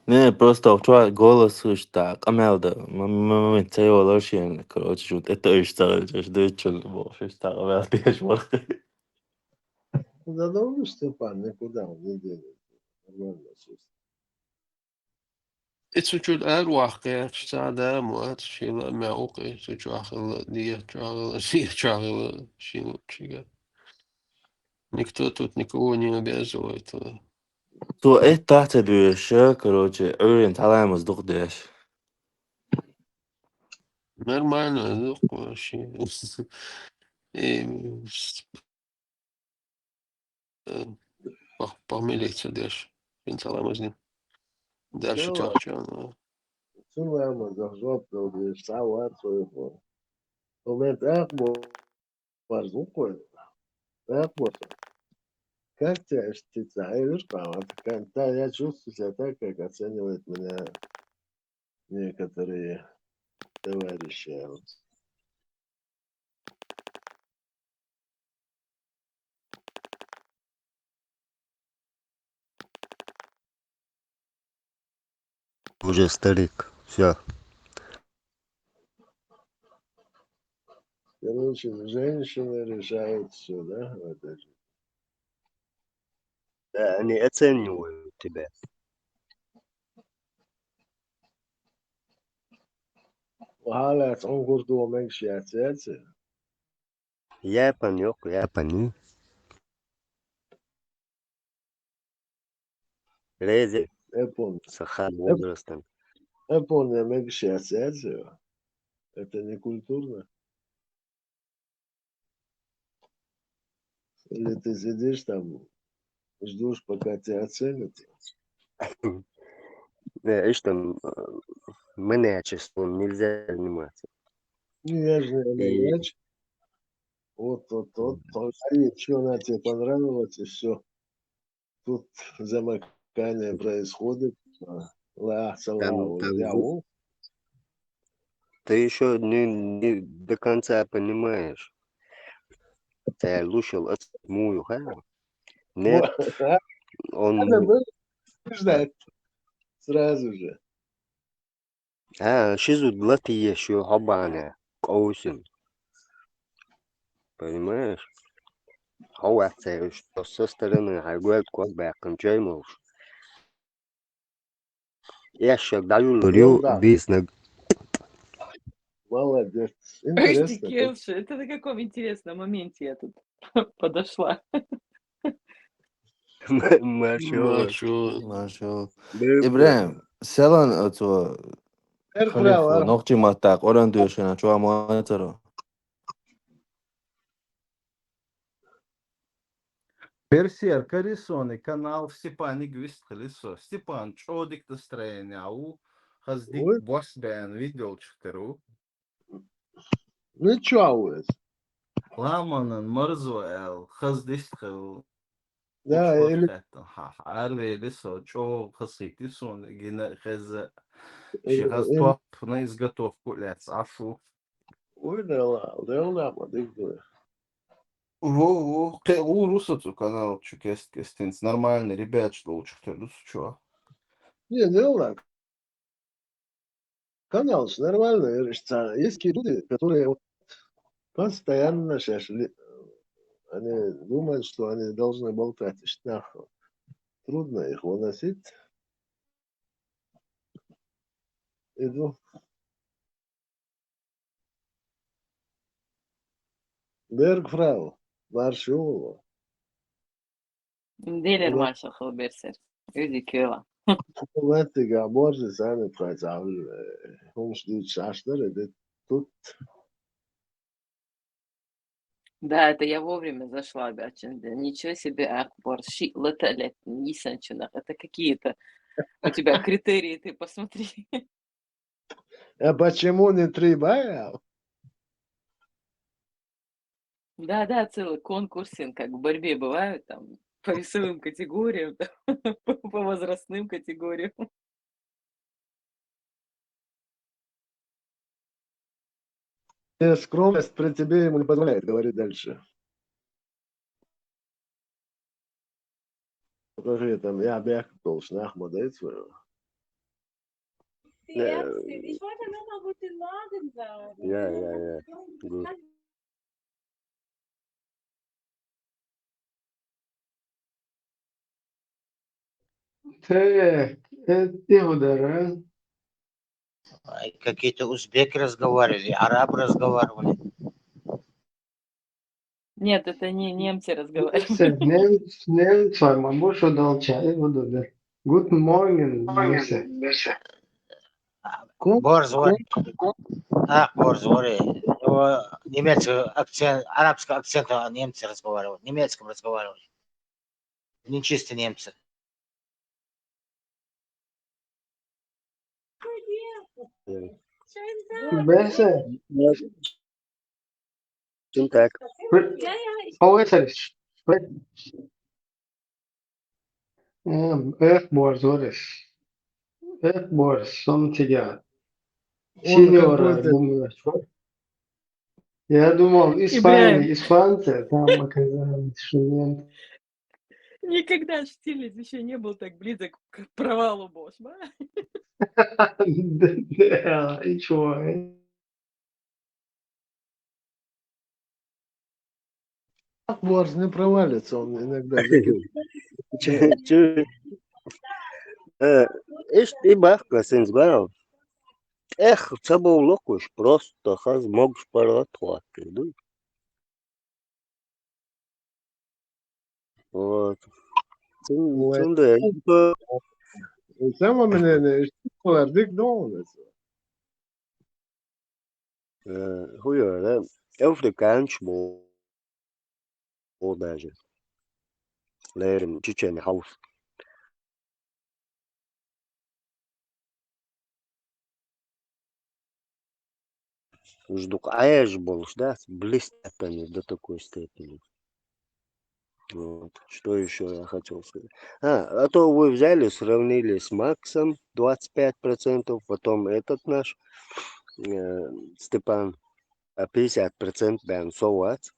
Не, просто вчера голос уж так, амелда, момент цео лошен, короче, шут, это уж стало, уж дычел, боже, стало, амел, бежь, боже. Да ну, Степан, никуда он не денется. Нормально все. It's واقع سعادة موات شيء ما أوقي تشاخل دي تشاخل شيء تشاخل شيء никто тут никого не обязывает. То это тахта дюша, короче, Irland таламус дух деш. Нормально, ну, вообще. И помилиться дешь. Пинцаламазин. Дальше Ну, тяхчан. sulama zahzop do sawa so момент барзукой, как тебя ощущаешь, когда я чувствую себя так, как оценивают меня некоторые товарищи. Уже старик. Все. Короче, женщины решают все, да, в этой жизни. Да, они оценивают тебя. وحالات انظر دو ماشي اساسي Япон, yok, Япони. Лезе. Япон. Сахан возрастом. Япония мاشي اساسي. Это не культурно. Или ты сидишь там, ждешь, пока тебя оценят. Видишь, там менеджерством нельзя заниматься. Я же не И врач. Вот, и что на тебе понравилось, и все. Тут замыкание происходит. Ла, сала, вот я, там ты еще не до конца понимаешь. Ты слушал отмую, Нет, надо он... было ждать сразу же. شيزو دلوقتي еще حبانة قوسم. Понимаешь? هو احتاج со стороны говорит, как бы окончаемо. Я еще даю Ну ларю да, бизнес. молодец. Ой, Интересно. Кевша, это на каком интересном моменте я тут подошла. Маршал. Ибрahim, селан это халифу, ногчи матак, оран дюшина, чуа моэтеро. Персер, Карисоны, канал Степан Игвист Халисо. Степан, чодик настроение, ау, хаздик Ой, босс бен, видел чтеру. ну чё, Ламанан, Марзуэл, хаздist хэл, да, учпот или хэттан, арве лисо, чо хасити сон, гина хэз, шихаз топ на изготовку лец, ашу. ой, да ладно, дык. Во, у русацу канал Чукест Кестинс, нормальный, ребят, что лучше, кто чё. Не, да ладно. Канал же нормальный, решится. Есть люди, которые вот постоянно шашли. Они думают, что они должны болтать. Нахуй. Трудно их выносить. Иду. Бергфрау. Маршулова. Дилер Маша Хелберсер. Люди Кёла. Automatic борзый сами хотел. Он что шашнер, это тут. Да, это я вовремя зашла, Бячен. Ничего себе, Акбар, леталет, Нисанчина. Это какие-то у тебя критерии, ты посмотри. А почему не трибая? Да, целый конкурсинг, как в борьбе бывают, там, по весовым категориям, по возрастным категориям. Скромность при тебе ему не позволяет говорить дальше. Покажи там, я бехтol Ahmad свою. Yeah, yeah. Good. Так, это удара. Какие-то узбеки разговаривали, арабы разговаривали. Нет, это не немцы разговаривают. Немцы, мабуть, дал чай, воду. Guten Morgen, Nisse. Борз говорит. Борз говорит. У него немецкий акцент, арабский акцент, а немцы разговаривают. Немецком разговаривают. Не чисто немцы. Бese, Syntax. Ovesaris. Borz, Ores. Borz, som тебя. Он Синьора, какой-то... думаю. Я думал, Ибраим, испанцы, там оказались, что нет. никогда Штирлиц еще не был так близок к провалу Босма. Да, и чего? Борз не провалится, он иногда закидывает. Is die Bachklasins wel. Echt, це був локуш, просто хаз мог шпаротувати. Вот. Цунде. Само мене штиколар dik donuts. Hoe je dat? Afrikaans был даже. Лерим чечен хаус. Ждук аеш был, да, блистательный до такой степени. Вот. Что еще я хотел сказать? А то вы взяли, сравнили с Максом 25%, потом этот наш Степан 50% бен соват,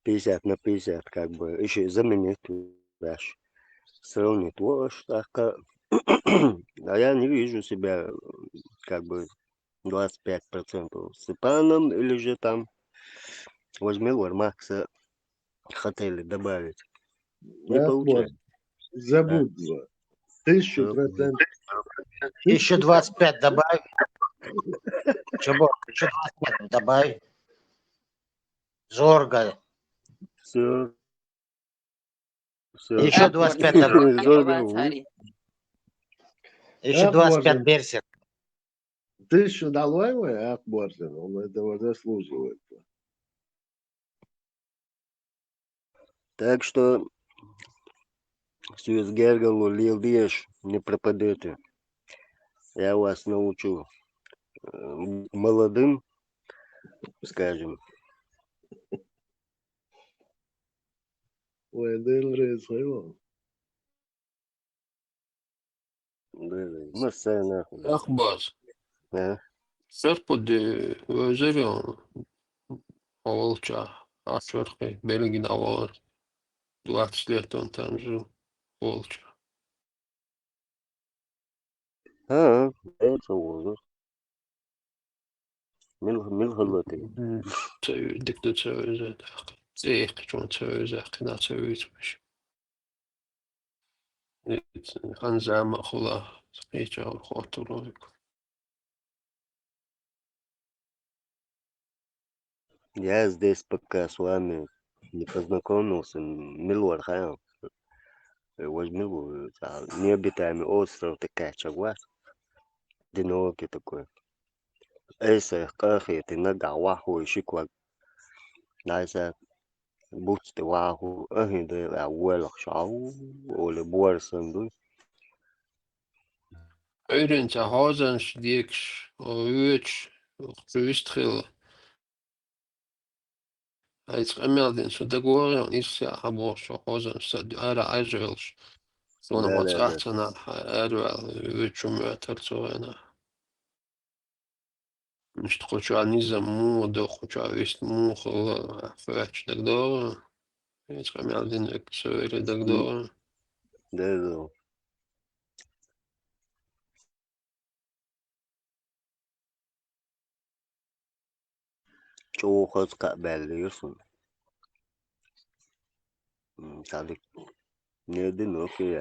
50 на 50, как бы, еще заменить наш. Сравнить, вот так. А я не вижу себя, как бы, 25% Степаном, или же там возьми Макса хотели добавить. Не получается. Забудь. 1000%. Еще 25 добавь. Чего? Еще 25 добавь. Зорга. Все. Еще 25 добавь. Еще 25 берсер. 1000 долой мой, Борзин, он этого заслуживает. Так что Сьюзгергалу Лилдиш не пропадете. Я вас научу молодым, скажем. Ой, дел своего. Мы сцена. Ахбаз. Серпод Вазарион. Олча. Ашверхи. Белгин Авар. 20 лет он там жил. Олча. Это возраст. Милхалати. Диктатура. Зех, что зех, на цивилизацию. Ханзама хула. Скричал хортуловик. Я здесь пока с вами не познакомился, Милвархаем. возьми необитаемый остров, такая чагва, одинокий такой. Эсэ, кахи, ты нога, ваху, шиква, найса, будь ты ваху, да, уэлах, шау, оле буарсан, дуй. Öğrenci hazan diyekş, o üç, rüstхил. Aiz emeldin su dagorion isja habos o hazan sad ara ajvels. Sona لا mats لا لا ahtsana arvel üç umöter soena. Nicht хоча низа му до хоча ist му хла фэч дагдор. Aiz emeldin ek söyle dагдор. да, чего хоть кабель, юсун, талик, не одинокий,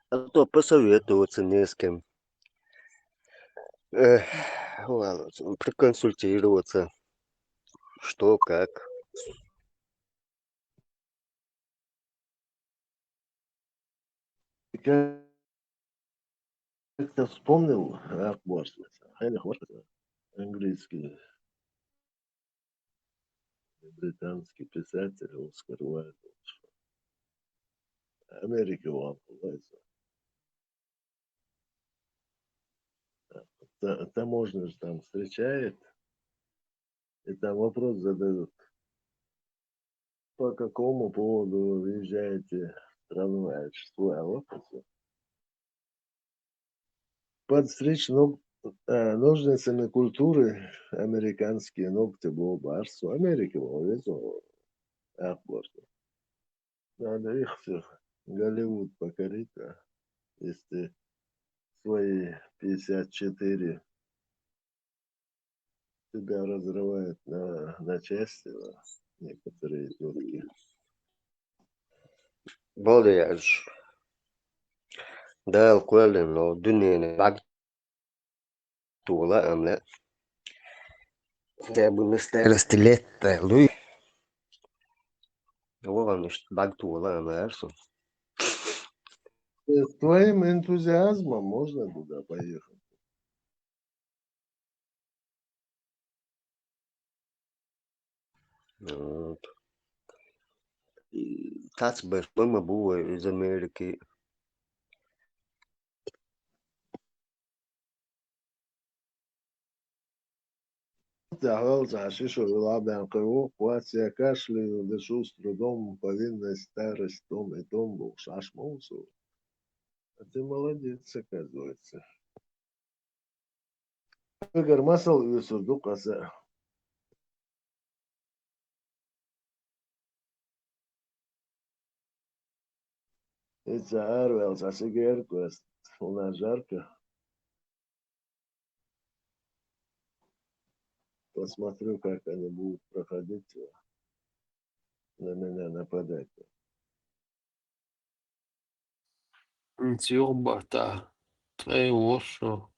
а то посоветоваться не с кем, ладно, проконсультироваться, что, как. Как-то вспомнил, может, английский, британский писатель Оскар Уайльд. Америка вам, таможня же там встречает, и там вопрос задают, по какому поводу вы въезжаете в страну Отечества, а вопрос подстричь ножницами культуры американские ногти было барсу. Америка была, везу, надо их всех, Голливуд покорить, если свои 54 тебя разрывают на части, некоторые тетки. Болеешь, да, куэлин, но дунене, баг тула, амле, я бы не стал стилетта, луи, вот он, баг тула, амле, С твоим энтузиазмом можно туда поехать. вот. Tāds bija mama būvēja iz Ameriki. Тягал за шишу лабян криву, я кашляю, дышу с трудом, повинность, старость, том и том был шашмоусу. А ты молодец, оказывается. Игорь Масал Юсурду Каса. Эти арвел, сасигерку, у нас жарко. Посмотрю, как они будут проходить, на меня нападать. Тюрбата, треошо,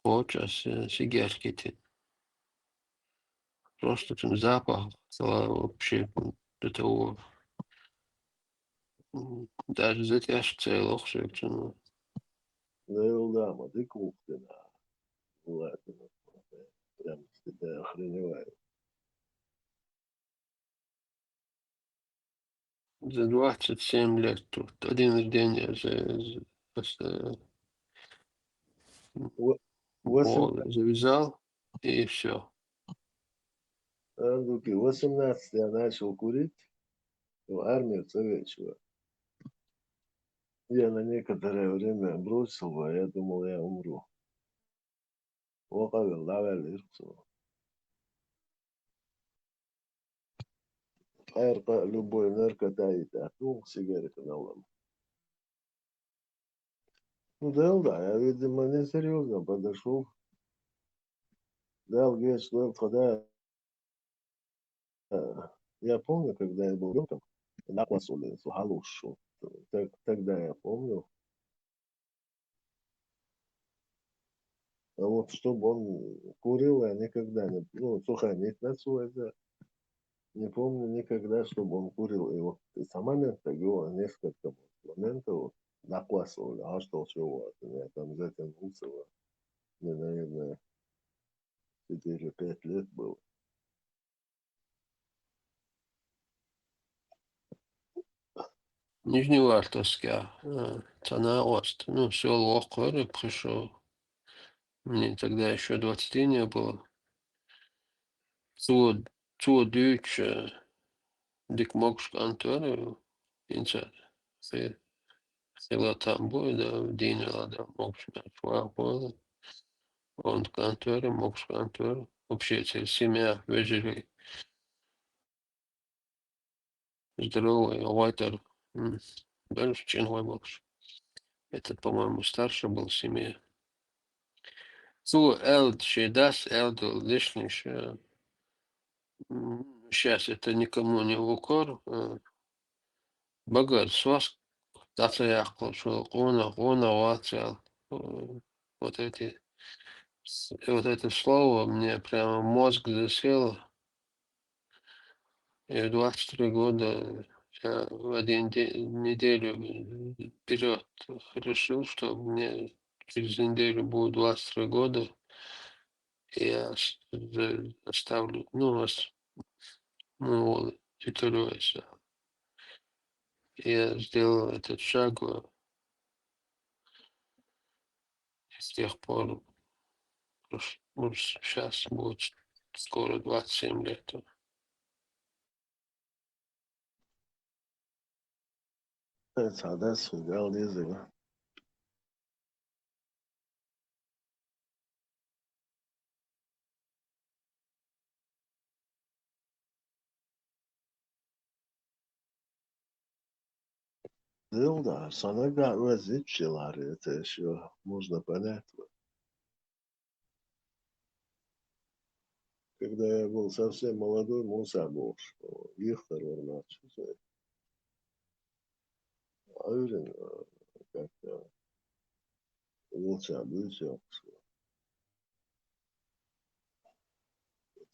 хочas сигаркити. Просто там запах вообще до того. Даже затяжка целых все. Да и удама, ты кухтина. Ладно, прям себя охреневаю. За 27 лет тут. Один день я просто завязал, и все. Андуки, 18 я начал курить в армию советскую. Я на некоторое время бросил, а я думал, я умру. وقبل العمل يرقصوا خير любой наркотаит, а ну сигареты на лом. Ну да, я, видимо, несерьезно подошел. Дал вещь, когда я помню, когда я был ребенком, на классуле, халушу. Тогда я помню. А вот чтобы он курил, я никогда не... Ну, суханить на свой, да. Не помню никогда, чтобы он курил. И вот с момента было несколько моментов наквасывали, а что чего. Я там затянулся. Мне, наверное, 4-5 лет было. Нижневартовске, цена ост. Ну, село Охоры пришел. Мне тогда еще 20 не было. Två dyrt dik moks kantoru. Inte hela tambo da dina da moks на чуаху. Он конторы, мокс конторы. Вообще, семья выжили здоровый, вайтер. Дальше чингой бокс. Этот, по-моему, старше был в семье. Цу элд шейдас элду лишний. Сейчас это никому не в укор. Богат свас. Тацаяхл, что гона, вацел. Вот эти, вот это слово мне прямо в мозг засело. И в 23 года я в один неделю вперед решил, что мне через неделю будет 23 года, и я оставлю, ну, титулююсь. Я сделал этот шаг, и с тех пор, сейчас будет скоро 27 лет. Сада судал язык. Да, санага различилары, это еще можно понять. Когда я был совсем молодой, Муса был, Виктор Варнавчик. Уверен, как-то лучше обычно.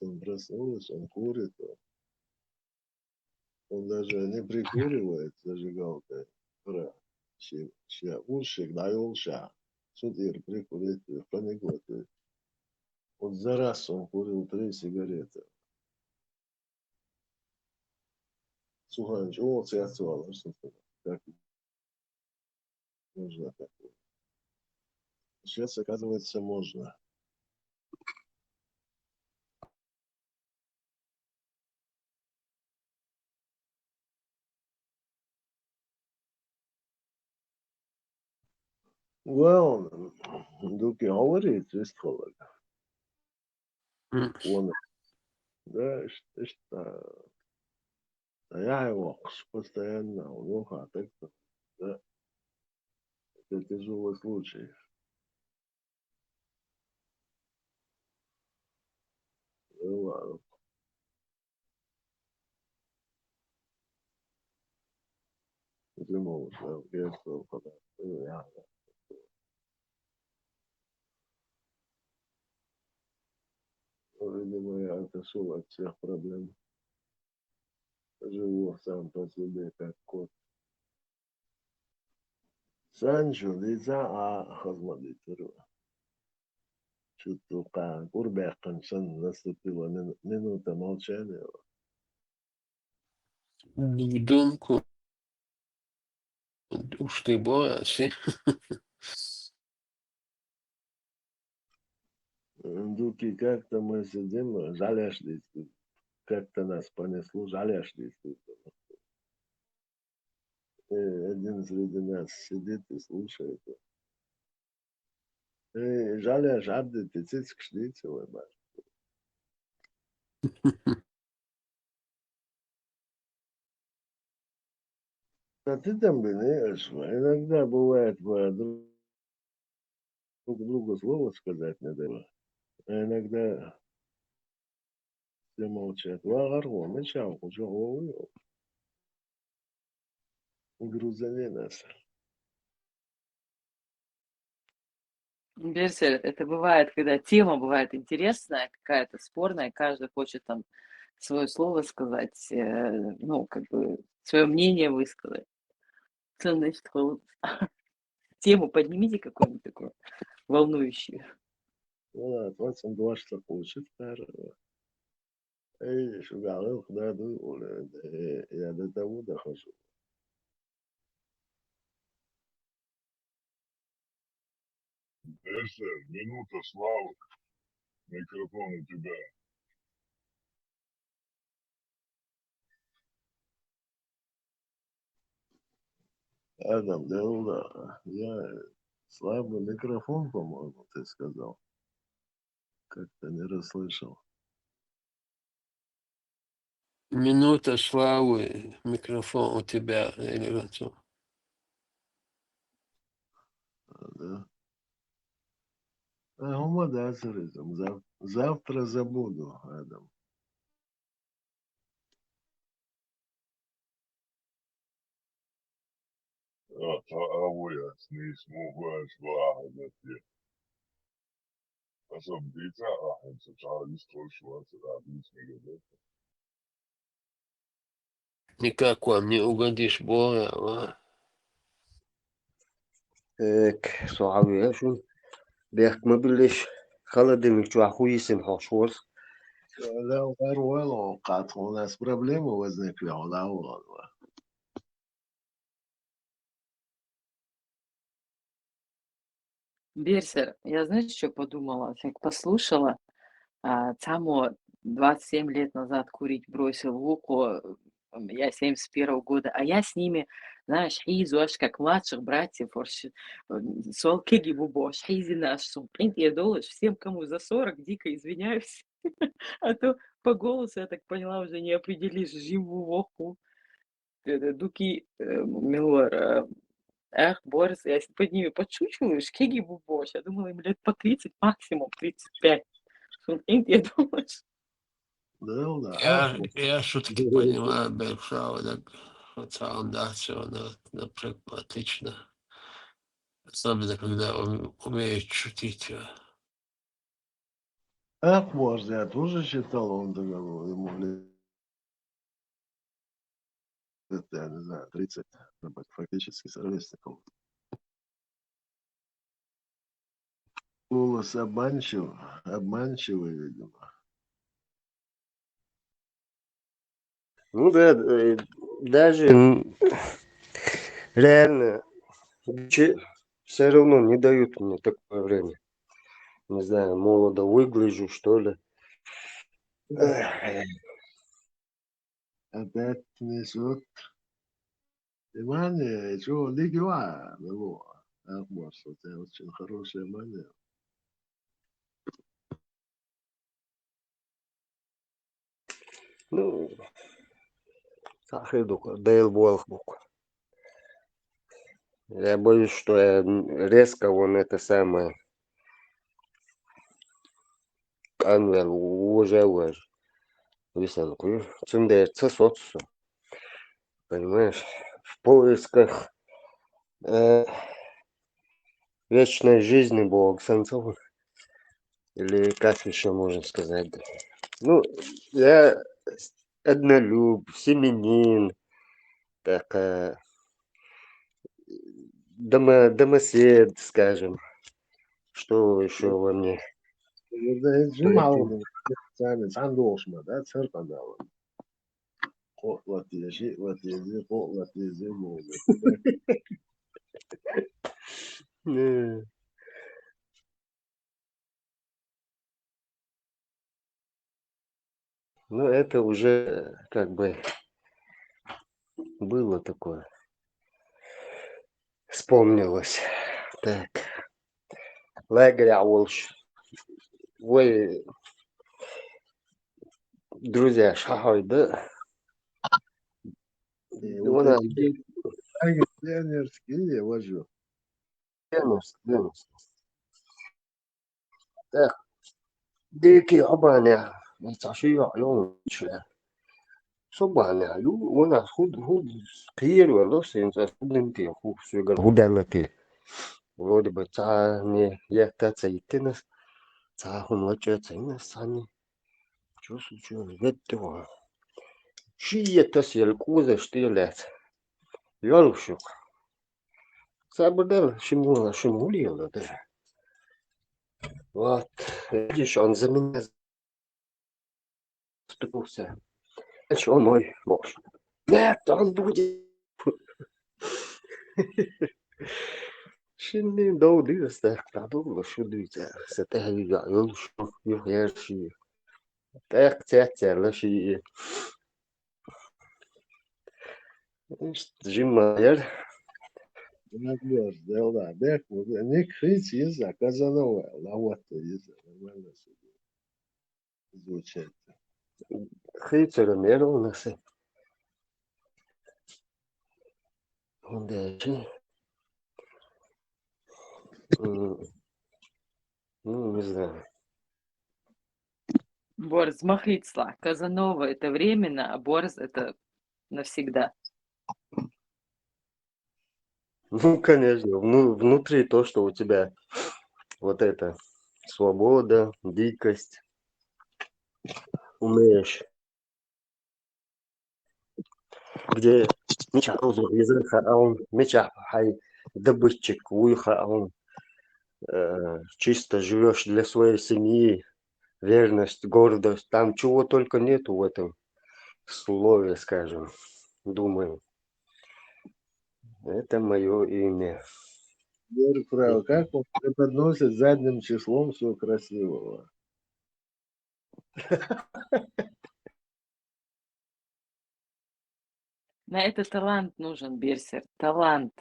Он проснулся, он курит. Он даже не прикуривает зажигалкой. Ушик наелся. Судир прикурит, паникует. Вот за раз он курил 3 сигареты. Суханч, о, цвет что-то. Как нужно такое. Сейчас, оказывается, можно. Well, Дуки говорит, есть холод. Он, да, что я его постоянно, у него так, да, это тяжелый случай. Ну ладно. Ты можешь, да, я сказал, когда, видимо, я отошел от всех проблем. Живу сам по себе, как кот. Санчо, лица, хазмадитер. Чутка, курбякан, сан наступила минута молчания. Думку. Уж ты боишься. Дуки, как-то мы сидим, жаляшли, как-то нас понесло, жаляшли. И один среди нас сидит и слушает. И жаляш, абды, ты цицк шдицевый, баш. А ты там блинаешь, иногда бывает друг другу слово сказать не дают. А иногда все молчат. Вагарго, мечал, уже говорил. Грузани нас. Берсер, это бывает, когда тема бывает интересная, какая-то спорная, каждый хочет там свое слово сказать, ну, как бы свое мнение высказать. Что значит холодно? Тему поднимите какую-нибудь такую волнующую. والله توصل دواشت قوشت كار أي شو قاعد خدادو ولا يا ده داود خشوا Дальше, минута славы. Микрофон у тебя. Адам, да, я слабый микрофон, по-моему, ты сказал. Как-то не расслышал. Минута славы, микрофон у тебя или что? Да. Ума да, срезом. Завтра забуду, Адам. Авоя, снизму, важно, особенно, Никак вам не угодишь, Боря. А? صعب شو بيحك ما بلش خلد مكتوع أخوي سن حشور Да, у Кат, у нас проблемы возникли, да, Берсер, я знаешь, что подумала? Как послушала, Цамо 27 лет назад курить бросил Луку, я 71 года, а я с ними, знаешь, хизу аж как младших братьев, сол кеги бубош, хизи наш сум. Я доллар всем, кому за 40, дико извиняюсь, а то по голосу, я так поняла, уже не определишь живу воху. Дуки, Милор, эх, Борис, я под ними подшучиваешь, кеги бубош, я думала, им лет по 30, максимум 35. Я думаешь? Я шутки понимаю, большого, так в целом, да, все, например, отлично. Особенно, когда умеют шутить. Акбор, я тоже считал, он договор, ему лет, я не знаю, 30, фактически с ровесником. Голос обманчивый, видимо. Ну да, даже реально все равно не дают мне такое время. Не знаю, молодо выгляжу, что ли. Опять несет. Внимание, что, легион, его. Акбор, у тебя очень хорошая манера. Ну, Ахидука, Дейл Волхбук. Я боюсь, что я резко вон это самое Анвел уже висанку. Цунде цесотсу. Понимаешь? В поисках вечной жизни Бог Санцова. Или как еще можно сказать. Ну, я однолюб, семенин, так, домосед, скажем. Что еще во мне? ده جمعة ثاني عنده وشمة ده سرقة ده قوة يجي وتيزي قوة يجي Ну, это уже как бы было такое. Вспомнилось. Так. Лагерь Волш. Вы, друзья, шахой, да? Вот эти пионерские вожу. Так. ديكي عبانة تعشي عيون شلا صبانا لو وانا خود كير ولا سينزا خود انتي خو سيغر هدالتي ولودي بتاعني يكتا تسيتنا تاهم وجه تسينا ساني Что случилось? Это чьи-то селькузы штилят. Ёлшук. Сабдал шимулила, да. Вот. Видишь, он за меня заступился. Значит, он мой муж. Нет, он будет. Şimdi doğduyuz da kadınla şu duysa sete yol şu yok her şey tek çeçerle şey işte yer Наглёшь, да ладно. Не крыть язык, Казанова, лавата язык. Нормально звучит. хитер меру нас он даже ну не знаю. Борз Махрицла. Казанова это временно, а Борз это навсегда. Ну, конечно, внутри то, что у тебя вот это свобода, дикость, умеешь, где меча языка, а он меча, хай добытчик, уйха, а он чисто живешь для своей семьи, верность, гордость, там чего только нету в этом слове, скажем, думаю. Это мое имя. Говорю, право, как он преподносит задним числом все красивого. На это талант нужен, Берсер. Талант.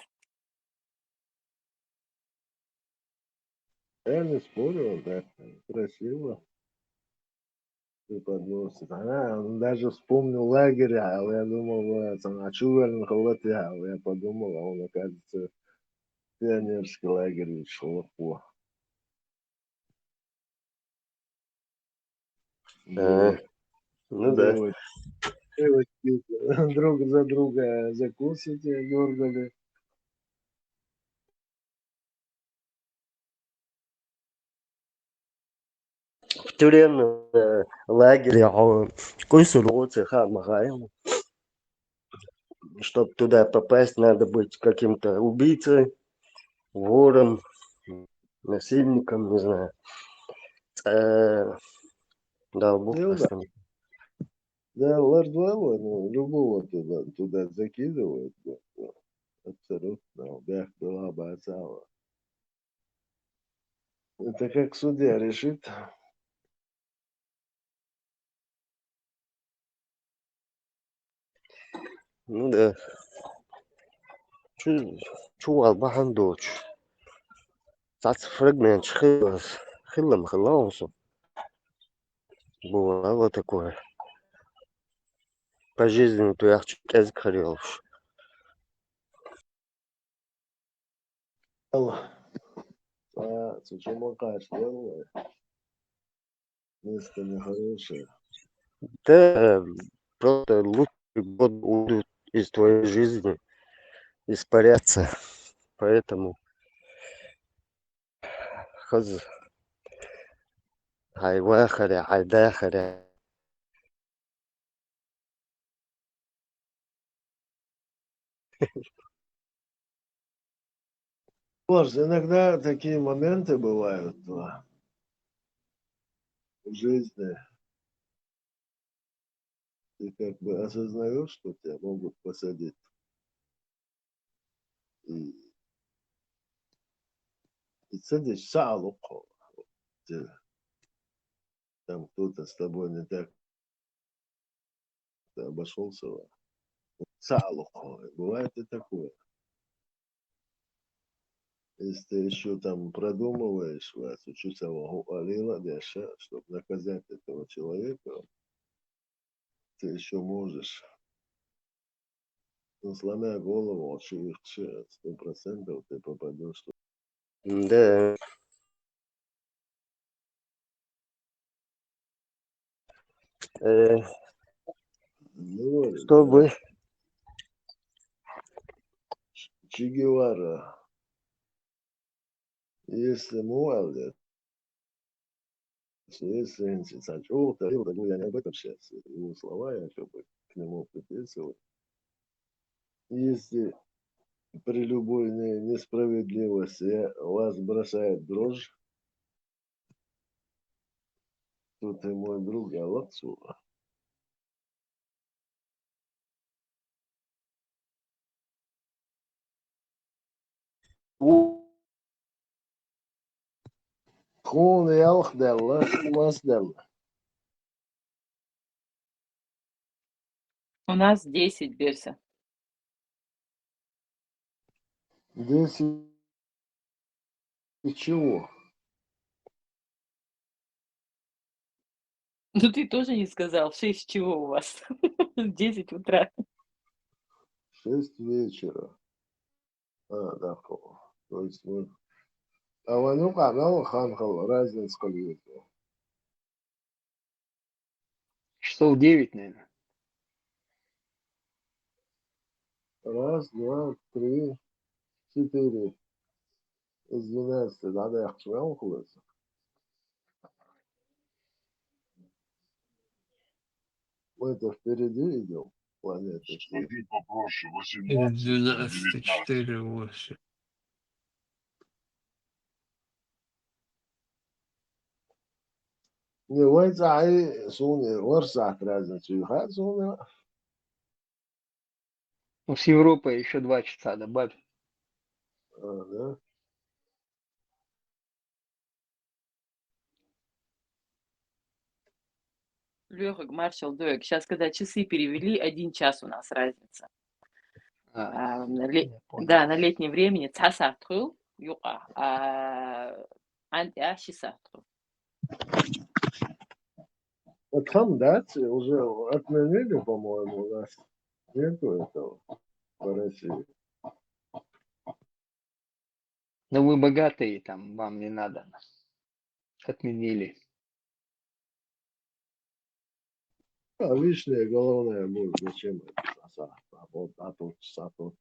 Я не спорю, он так красиво преподносит. Он даже вспомнил лагерь, а я думал, а чувствовал холоте, я подумал, а он, оказывается, пионерский лагерь в Шелопо. Ну да. Девочки друг за друга закусите, дергали. В тюремном лагере кое-что чтобы туда попасть, надо быть каким-то убийцей, вором, насильником, не знаю. Да, Бог Ну да. посмотрит. Да, Лорд-Лава, ну, любого туда закидывают. Да, абсолютно. Бях была бы отцава. Это как судья решит. Ну да. Чу албахан дочь. Цац фрагмент хилом хилаусу. Бывало такое. По жизни то я чуть хотел. А, почему кажешь, делаю? Место нехорошее. Да, просто лучший год будут из твоей жизни испаряться. Поэтому хаз хайвахаря, хайдахаря. Может, иногда такие моменты бывают в жизни. Ты как бы осознаешь, что тебя могут посадить. И садишь салуку. Там кто-то с тобой не так обошелся. Салуку. Бывает и такое. Если ты еще там продумываешь вас, учусь алила, чтобы наказать этого человека, ты еще можешь. Ну, сломя голову, 100% ты попадешь. Да. Чтобы Че Гевара, если молодец, Если Сачок, то я не об этом сейчас. Его слова я как бы к нему приписываю. Если при любой несправедливости вас бросает дрожь, то ты мой друг, а вот сука. Хун ялх делла, вас делла. У нас 10 Берся. 10 чего? Ну ты тоже не сказал, в 6 чего у вас? 10 утра. 6 вечера. D'accord. То есть мы... А вану канал ханхал разница какая-то. Часов 9, наверное. Раз, два, три, 4. Из 12 надо их чвелкулиться. Мы-то впереди идем, планеты все. Сходи попроще, 18 на 12, 19. 4, 8. Не вайцай суни, ворсах разницу. Юхат суни. Ну, с Европой еще 2 часа добавь. Да. Леха, маршал Дуэк. Сейчас, когда часы перевели, 1 час у нас разница. А, я понял. Да, на летнем времени цасатру, юка, шисатру. Вот хандат уже отменили, по-моему, у нас. Нету этого по России. Но вы богатые, там вам не надо. Отменили. А лишнее головное будет, зачем это? А тут что-то.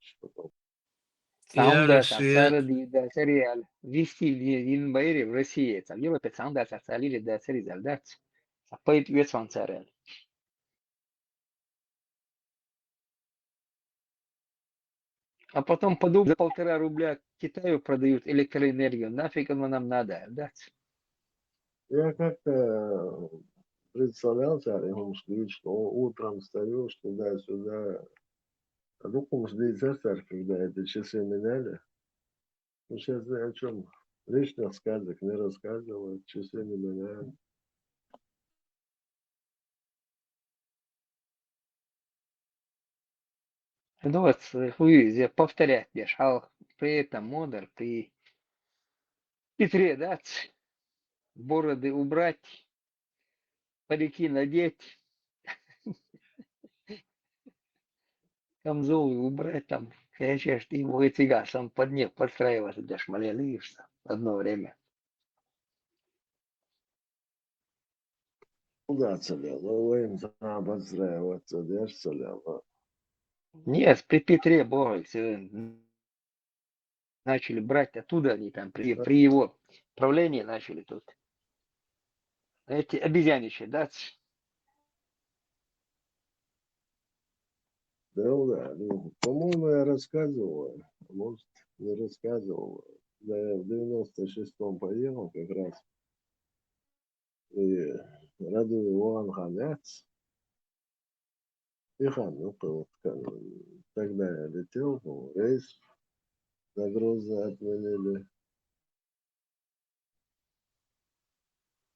Саунда Яросвет. сацара да сериал. Вести in Байре в России. Савдила пет саунда сацалили да сериал. Да. Сапает вес он царел. А потом подумал, за 1,5 рубля Китаю продают электроэнергию. Нафиг оно нам надо. Да. Я как-то представлял царь, что утром встаешь туда-сюда. Руку ждет царь, когда эти часы меняли. Ну, сейчас о чем? Лишних сказок не рассказывают, часы не меняют. Ну вот, хуй, повторять бешал. При этом модер, при Петре, да, бороды убрать, парики надеть, камзолы убрать там. Конечно, ты его и сам под них подстраиваться, для шмалялишься одно время. Куда целел? Им подстраиваться, держь целел. Нет, при Петре Бога начали брать оттуда, они там при его правлении начали тут. Эти обезьяничьи, да? Да, ну, по-моему, я рассказывал, а может, не рассказывал. Да, я в 96-м поехал как раз. И Раду Иван Ханяц. И Ханука, вот, тогда я летел, рейс на Грозный отменили.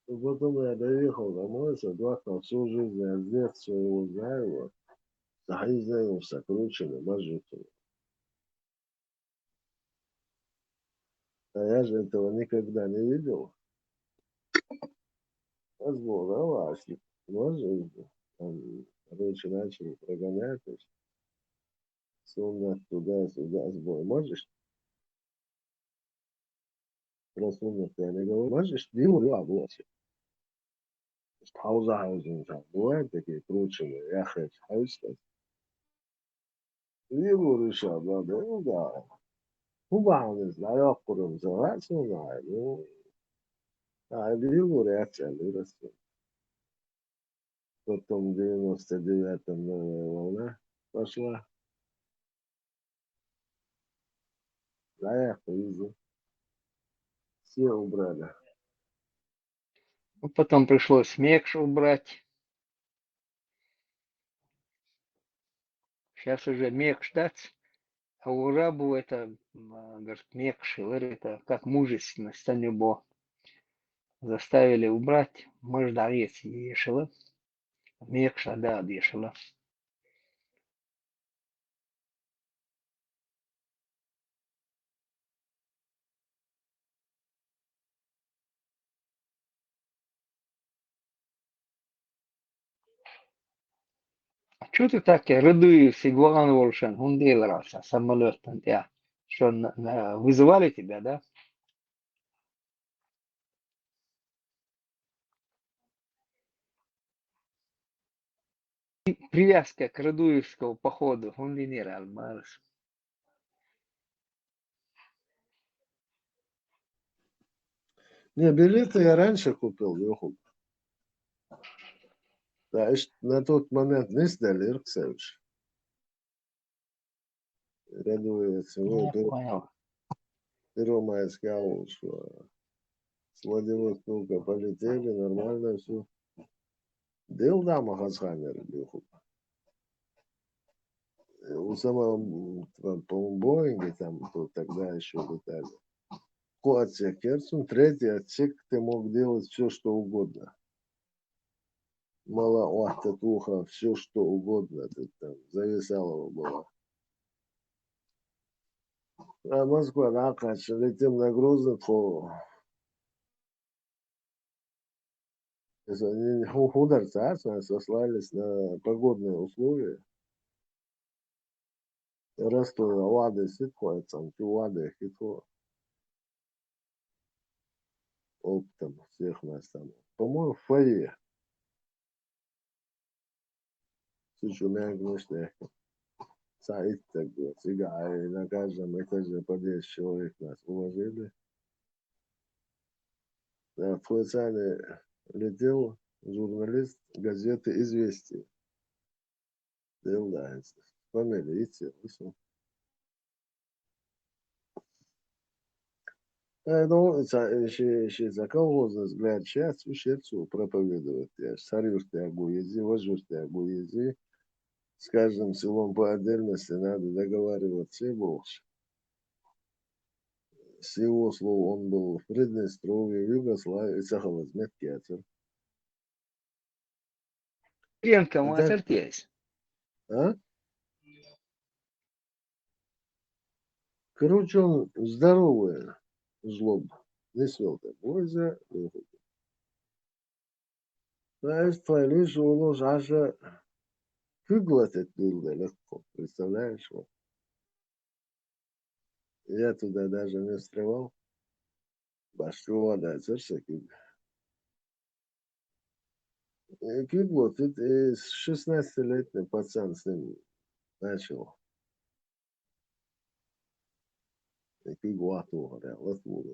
И потом я доехал домой, согласно всю жизнь, я с детства его знаю, вот. А я знаю, сокрученный, мажутый. А я же этого никогда не видел. Возможно, может, там, короче, начали прогонять, то есть, сунуть туда-сюда, сбой. Можешь? Просунуть, я не говорю. Можешь? Дилу, облачи. Хаузаузен там. Бывают такие крученые, я хочу, сказать. Дилу решал, да, ну да. Кубаны знаю, куром завать, ну, А Ильгур вырастил. Потом в 99-м новая волна пошла. А я повезу. Все убрали. Ну, потом пришлось Мекш убрать. Сейчас уже Мекш дать. А у Рабу это, говорит, Мекш, это как мужественность, а не бо. Заставили убрать. Может, да, есть Ешела. Мекша, да, Ешела. А что ты так радуешься, Игуан Волшан, Хундейл Раша, самолет, я. Что, вызывали тебя, да? Привязка к Радуевскому походу, он генерал Марс. Не, билеты я раньше купил, Леху. Да, на тот момент не сдали Ирксевич. Радуется. Я понял. Первомайский аул, что с Владивостока полетели, нормально все. Дел да Махасхамер, Леху. У самого, по-моему, Боинге там то тогда еще летали. Отсек Керсун, третий отсек, ты мог делать все, что угодно. Мало татуха, все, что угодно. Ты там зависалова была. А Москва, да, конечно, летим на Грозный, то если они ударца, сослались на погодные условия. Ростов, Лады, Ситхо, там, Лады, Хитхо. Оптом всех нас там. По-моему, в фойе. Слушай, у меня, конечно, сайт такой, сега, и на каждом этаже по 10 человек нас уложили. В Флоцане летел журналист газеты «Известия». Да, фамилия, видите, вышел. Ну, ще за колхозный взгляд сейчас ущерцу проповедовать. Я сорюшь-то агуези, вожусь-то агуези. С каждым селом по отдельности надо договариваться и больше. С его слов он был в Приднестровье, в Югославии, Сахалазмет Кетер. Ленка, А так, матерпелись. а? Короче, он здоровый жлоб. Не свел такой за. Знаешь, твои что он уже аж выглотать было легко. Представляешь? Вот. Я туда даже не встревал. Башку вода, церсаки. Кидлот, это 16-летний пацан с ним начал. Киглоту, говорят, латву.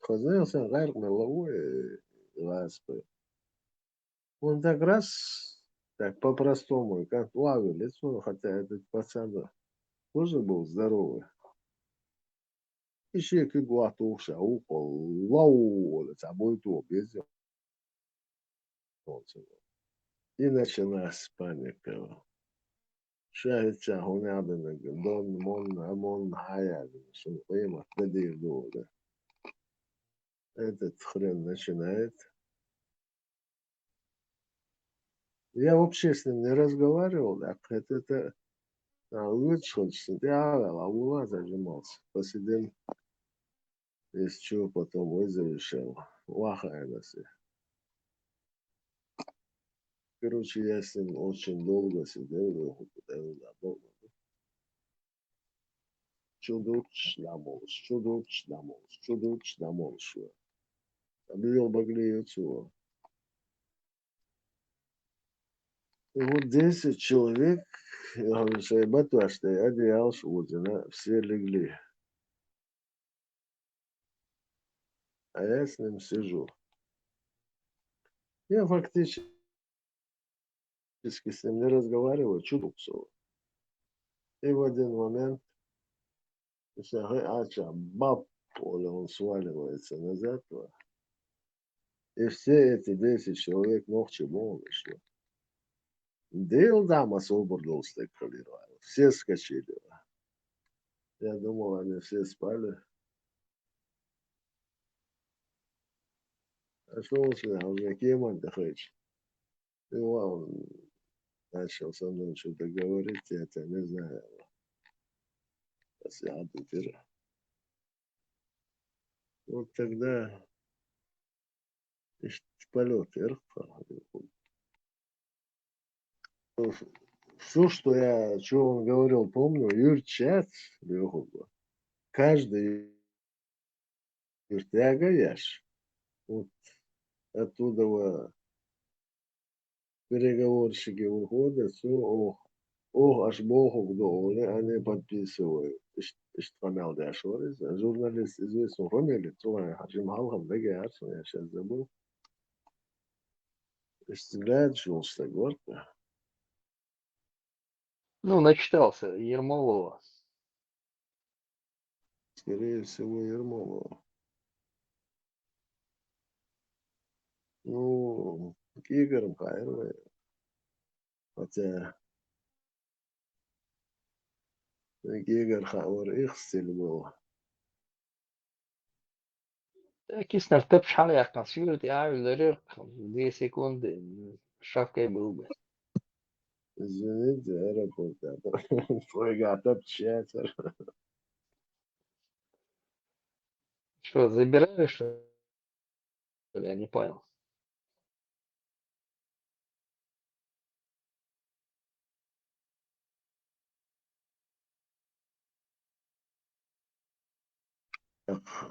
Хозяился гайр меловой распы. Он так раз, так по-простому, как плавил лицо, хотя этот пацан тоже был здоровый. Еще киглоту, упал, лау, собой то, без и началась паника. Шахича хунядана, дон, мон, амон, хаядана, шумпейма, дадир дода. Этот хрен начинает. Я вообще с ним не разговаривал, так это лучше хочется. Я лаула зажимался. Посидим, из чего потом вызовешил. Лахая на себя. Короче, я с ним очень долго сидел, долго. Чудуч намолш. Объел багли яйцо. И вот 10 человек, я говорю, что ебать, что одеял, шутина, все легли. а я с ним сижу. Я фактически с ним не разговариваю, чудо. И в один момент, баб, он сваливается назад. И все эти 10 человек ночью вышло. Дел дама свободно стекалировал. Все скачали. Я думал, они все спали. А что он сюда? Уже кем отдыхает? И он начал со мной что-то говорить, я это не знаю. Я теперь. Вот тогда полет все, что он говорил, помню, Юрчат, каждый Юртяга яш. Вот оттуда переговорщики выходят, все, аж Богу доли, они подписывают. Иштрамел Дашорис, журналист известный фамилия, Туан Хаджим Халхам, я сейчас забыл. Представляет, что он говорит. Ну, начитался Ермолова. Скорее всего, Ермолова. Ну, Игорь Мхайлович. Хотя Игорь Хауэр их стиль был. Киснер тып шхал яққан сүйрет яғылдары 2 секунды шавкай был бы. Извините, аэропорт. Твой готов чатер. Что, забираешь, что ли? Я не понял.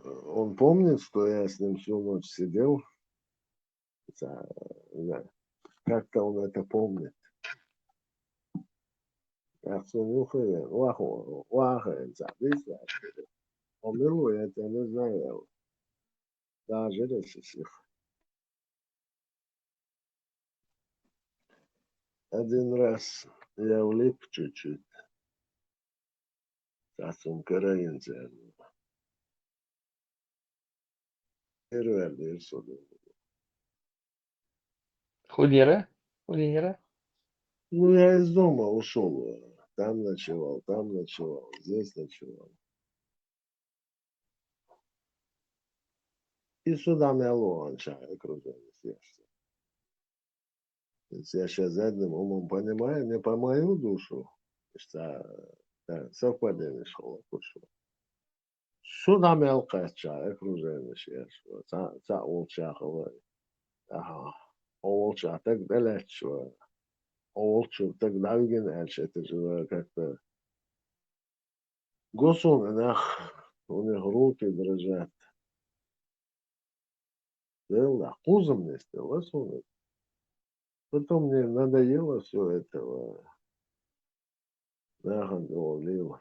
Он помнит, что я с ним всю ночь сидел. Да. Как-то он это помнит. Я слухаю, вахает, записывает. Помню, я это не знаю. Даже если один раз я влип чуть-чуть. Сасун караин взял. Первый сюда. Худера? Худера? Ну, я из дома ушел. Там ночевал, здесь ночевал. И сюда мело окружение сердца. Я сейчас задним умом понимаю, не по мою душу, что совпадение шло. Сюда мелко окружение сердца. За олчахова. Ага. Олчах так далеко. Олчу так давген это же как-то. Госун, у них руки дрожат. Да, пузом не стал, потом мне надоело все этого. Нахуй говорил.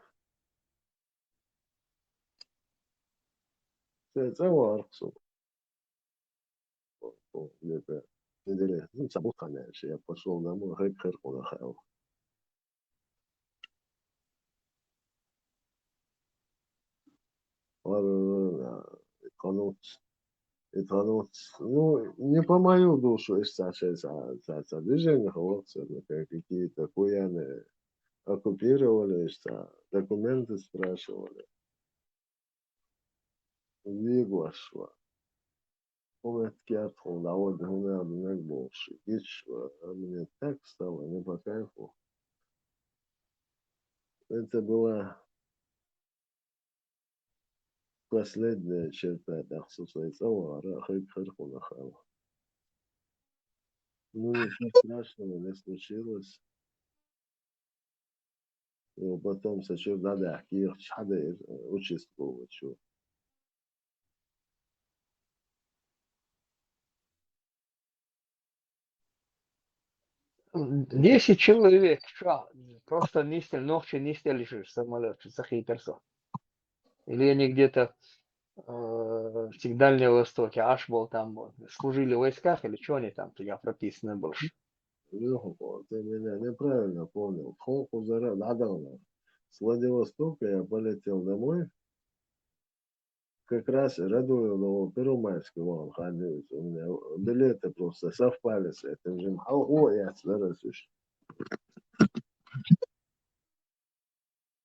Это варцу. Где-то неделя. Ну, забыл, конечно. Я пошел домой, хэкхэрку нахал. Экануть. Ну, не по мою душу, движение хлопцев, какие-то куяны оккупировали, документы спрашивали. Виглашва. Комнатки отход, а вот у меня не больше. Мне так стало не по кайфу. Это была последняя черта, так сказать, хэкхэрку нахал. Ну, ничего страшного не случилось. И потом сочет надо, надо участвовать. 10 человек, что? Просто ночью не стелишь самолет, за персон. Или они где-то в Дальнем Востоке, аж был там, вот, служили в войсках или что они там, тебя прописаны больше. Лёха, ты меня неправильно понял. Холку зара надо. С Владивостока я полетел домой. Как раз Радуева Первомайский вон ходил. У меня билеты просто совпали с этим же. О, я слышишь.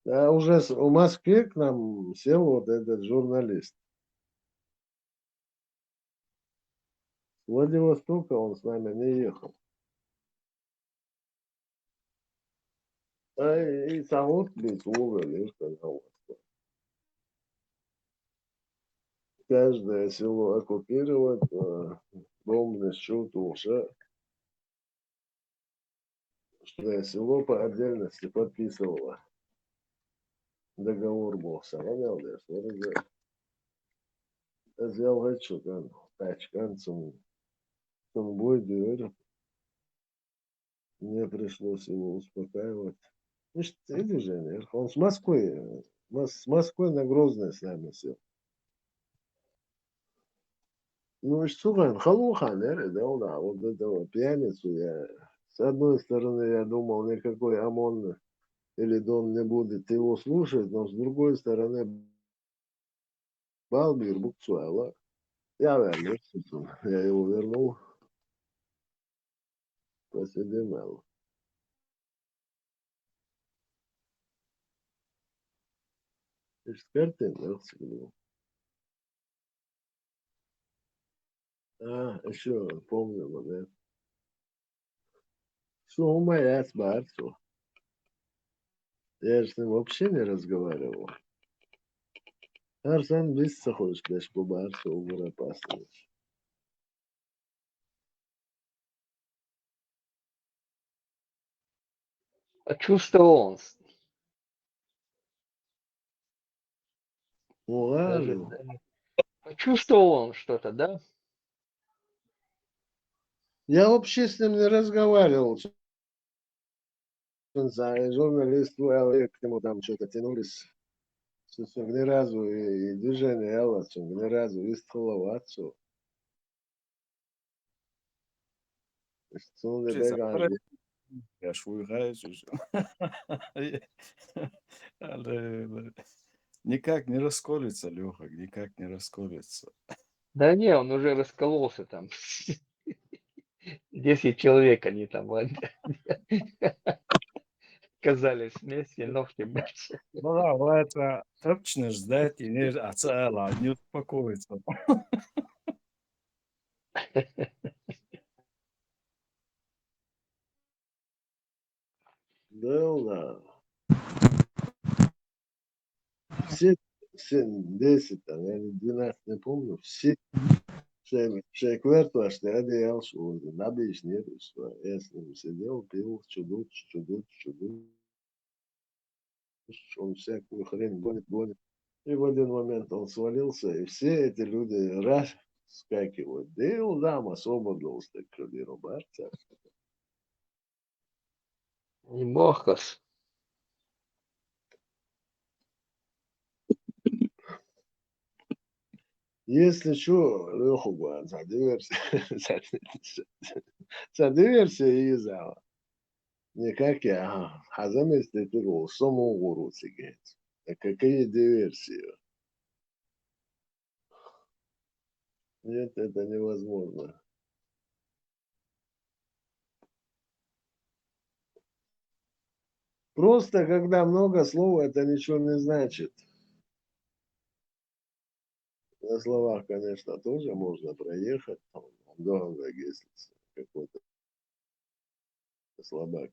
А уже в Москве к нам сел вот этот журналист. С Владивостока он с нами не ехал. А и зовут без уволи, каждое село оккупировать, бомбный счет уже. Каждое село по отдельности подписывало. Договор был самонял, да, что разговор. Взял гачу, тачкан, zum бой дверь. Мне пришлось его успокаивать. Ну, что, иди же, он с Москвы, с Москвы на Грозный с нами сел. Ну, и что, халуха, да, вот этого пьяницу я... С одной стороны, я думал, никакой ОМОН или Дон не будет его слушать, но с другой стороны, Балбир Буксуэла, я вернулся, я его вернул, посидел. Из картины всегда. Еще помню, момент. Что у моя с Барсу. Я же с ним вообще не разговаривал. Арсан без хочешь, даже по Барсу угора пасываешь. Почувствовал он. Даже, Ладно. даже почувствовал он что-то, да? Я вообще с ним не разговаривал. Журналист, к нему там что-то тянулись. Ни разу и движение Эллацу, ни разу и столовацу. Что не бегаешь. Я швыряюсь уже. Никак не расколется, Леха, никак не расколется. Да не, он уже раскололся там. 10 человек они там оказались вместе, ногти больше. Ну да, это точно ждать и не оцела, не успокоится. Да. Все 10, там, я 12 не помню, все кварту, что я делал, что надо и нет, что я с ним сидел, пил, чудут. Он всякую хрень гонит. И в один момент он свалился, и все эти люди раз скакивают. Да и он там освободился, так люди рубаться. Не мохас. Если что, Леху говорит, за диверсия изала. Никак я, а заместить его саму гору цигать. Какие диверсии? Нет, это невозможно. Просто, когда много слов, это ничего не значит. На словах, конечно, тоже можно проехать. Долго, если какой-то слабак.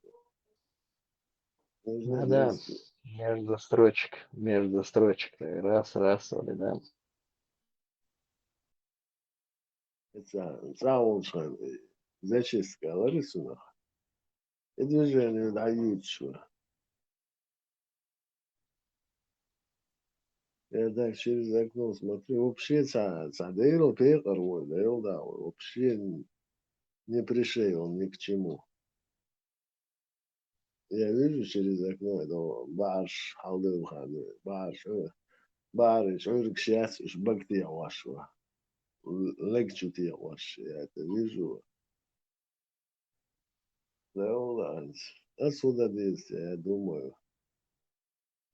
Нужно Да, действие. между строчек. Раз, вали, да. Это лучше зачистка рисунок. И движение дают что. Я так через окно смотрю. Вообще, цадейл пекар, да, вообще не пришел он ни к чему. Я вижу через окно, это барыш, барыш, ойрик сейчас, уж бактия вашего. легче вообще, я это вижу. Да, ладно. Отсюда действия, я думаю.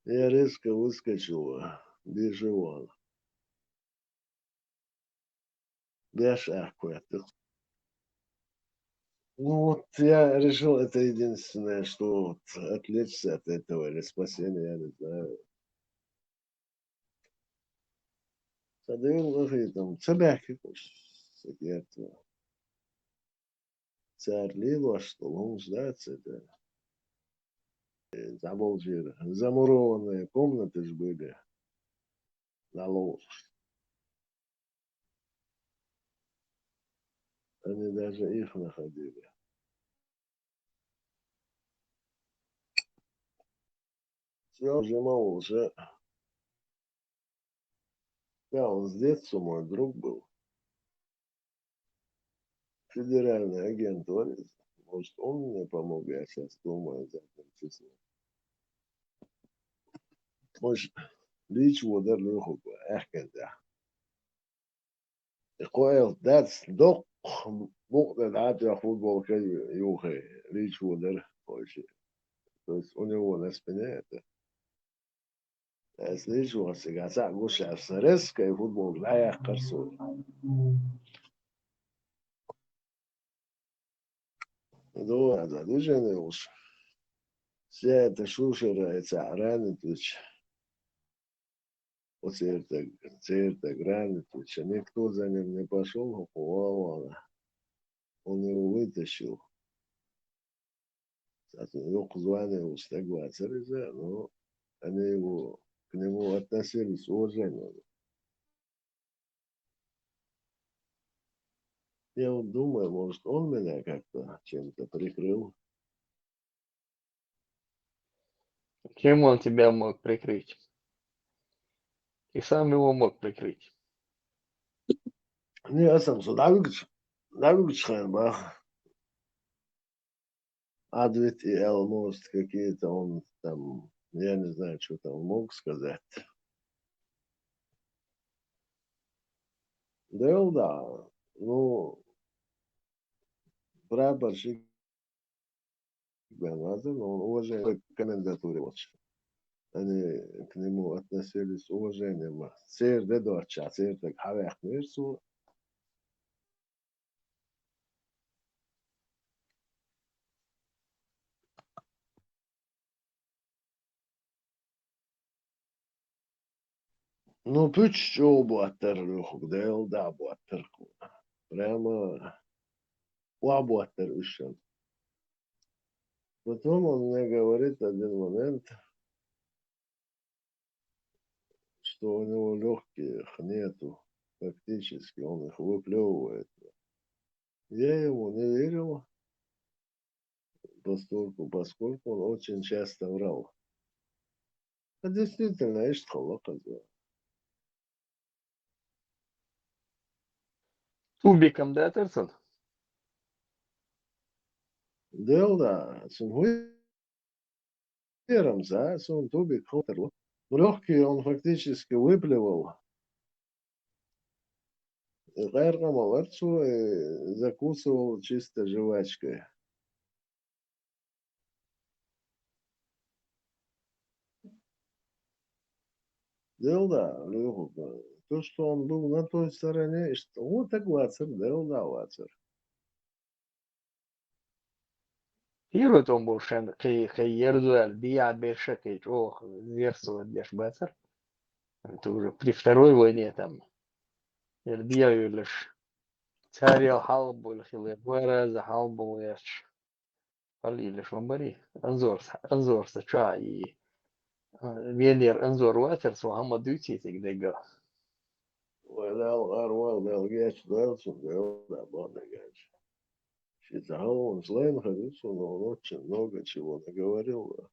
Я резко выскочил, бежал. Без ахуя. Ну вот я решил, это единственное, что вот отвлечься от этого или спасение, я не знаю. Sadığın там собаки сидят. Царливо, что он ждать это. Забыл же, замурованные комнаты ж были на лов. Они даже их находили. Все, уже мол, уже. Да, он с детства мой друг был. Федеральный агент Орис. Может, он мне помог, я сейчас думаю, задним числом. Может, лич вода леху, эхкенда. Койл, that's док, мукнет атя футбол юхи, лич вода, короче. То есть у него на спине это. Если лич вода сигаса, гуша, среска и футбол, лая карсу. Ну, а задушенный уж. Вся эта шушера, эта ранитвич, церта гранитвича, никто за ним не пошел, он его вытащил. Yok звание устегла цариза, но они его, к нему относились с уважением. Я вот думаю, может, он меня как-то чем-то прикрыл. Чем он тебя мог прикрыть? Ты сам его мог прикрыть. Не, я сам навык бах. Адвит и Эл, может, какие-то он там, я не знаю, что там мог сказать. Да, ну, прапорщик Беназа, но он уважение к комендатуре вот. Они к нему относились с уважением. Сер де доча, сер так хавях мирсу. Ну, пусть что буаттер лухук, да буаттерку. Прямо буаттер ушел. Потом он мне говорит один момент, что у него легких нету, фактически, он их выплевывает. Я ему не верил, поскольку он очень часто врал. А действительно, есть холока. Тубиком, да, Терсон? Да, sun хуером, sun тубик хотел. Легкий он фактически выплевал. Гайрна маларцу закусывал чисто жвачкой. Да, то, что он был на той стороне, что вот так вацер, да, вацер. Hírod omborsan yerduel bia бешекой, ох, зверство беш бацар. Это уже при Второй войне там. Бия лишь царя халбу, хиле буэра за халбу лишь. Пали лишь вамбари. Анзорса ча и венер анзор ватер с вахама дути тигдега. Well, Arwell, геч, да, бонда геч. Считал, он злой находился, но он очень много чего наговорил.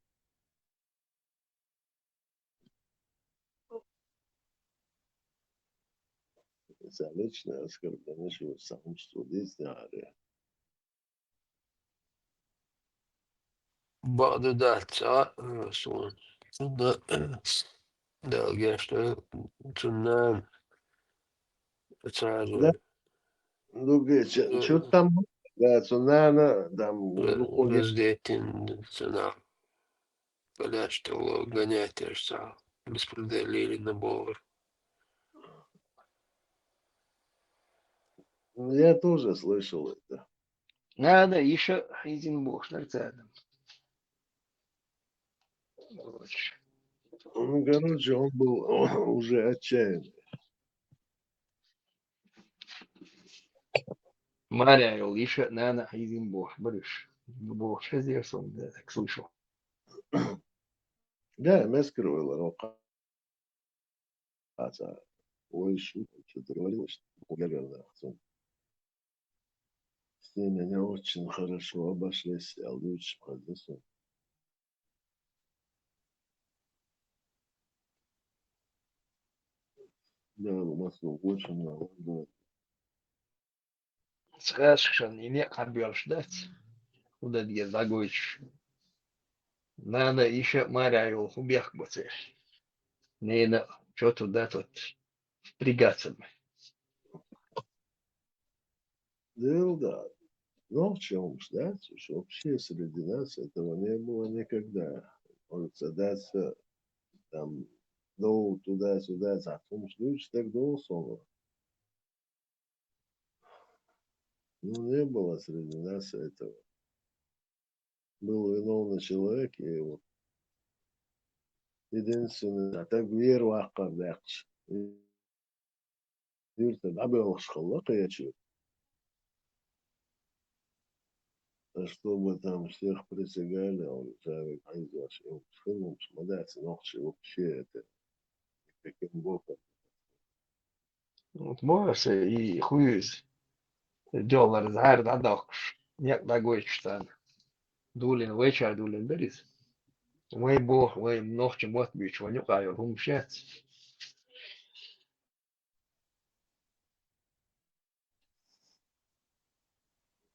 За личное оскорбление, что сам студент, Bagdad, ja, så. Sådana dagar så när Да, царь. ну, что там, да, цунана, там, уходит. Раздетен цена. Поляшто гонять аж беспределили набор. Ну, я тоже слышал это. Надо еще один бог нарцадом. Ну, короче, он был уже отчаянный. Маряил еще, надо один бог, барыш. Бог шезер сон, да, так слышал. Да, Мескер рука. Ой, что-то говорил, что наверное, с ними не очень хорошо обошлись, а лучше продюсер. Да, у нас очень много. Скажешь, не объешь дать. Куда где загоишь. Надо еще Маряил убег боцер. Не на что туда тут впрягаться. Да. Но в чем ждать, что вообще среди нас этого не было никогда. Может задаться там, ну, туда-сюда, за том, что лучше так должен. Ну, не было среди нас этого. Был виновный человек, и вот единственный, а так веру аккардакш. Юртен, абелш халака я чу. А чтобы там всех присягали, он человек айзаш, и он фильмом смотрится, ночью вообще это каким боком. Вот можешь и хуюсь. Доллар зар да докш. Нет дагоич что дулин вечер дулин берис. Way бог, way ночью вот бич, воню каю хумшет.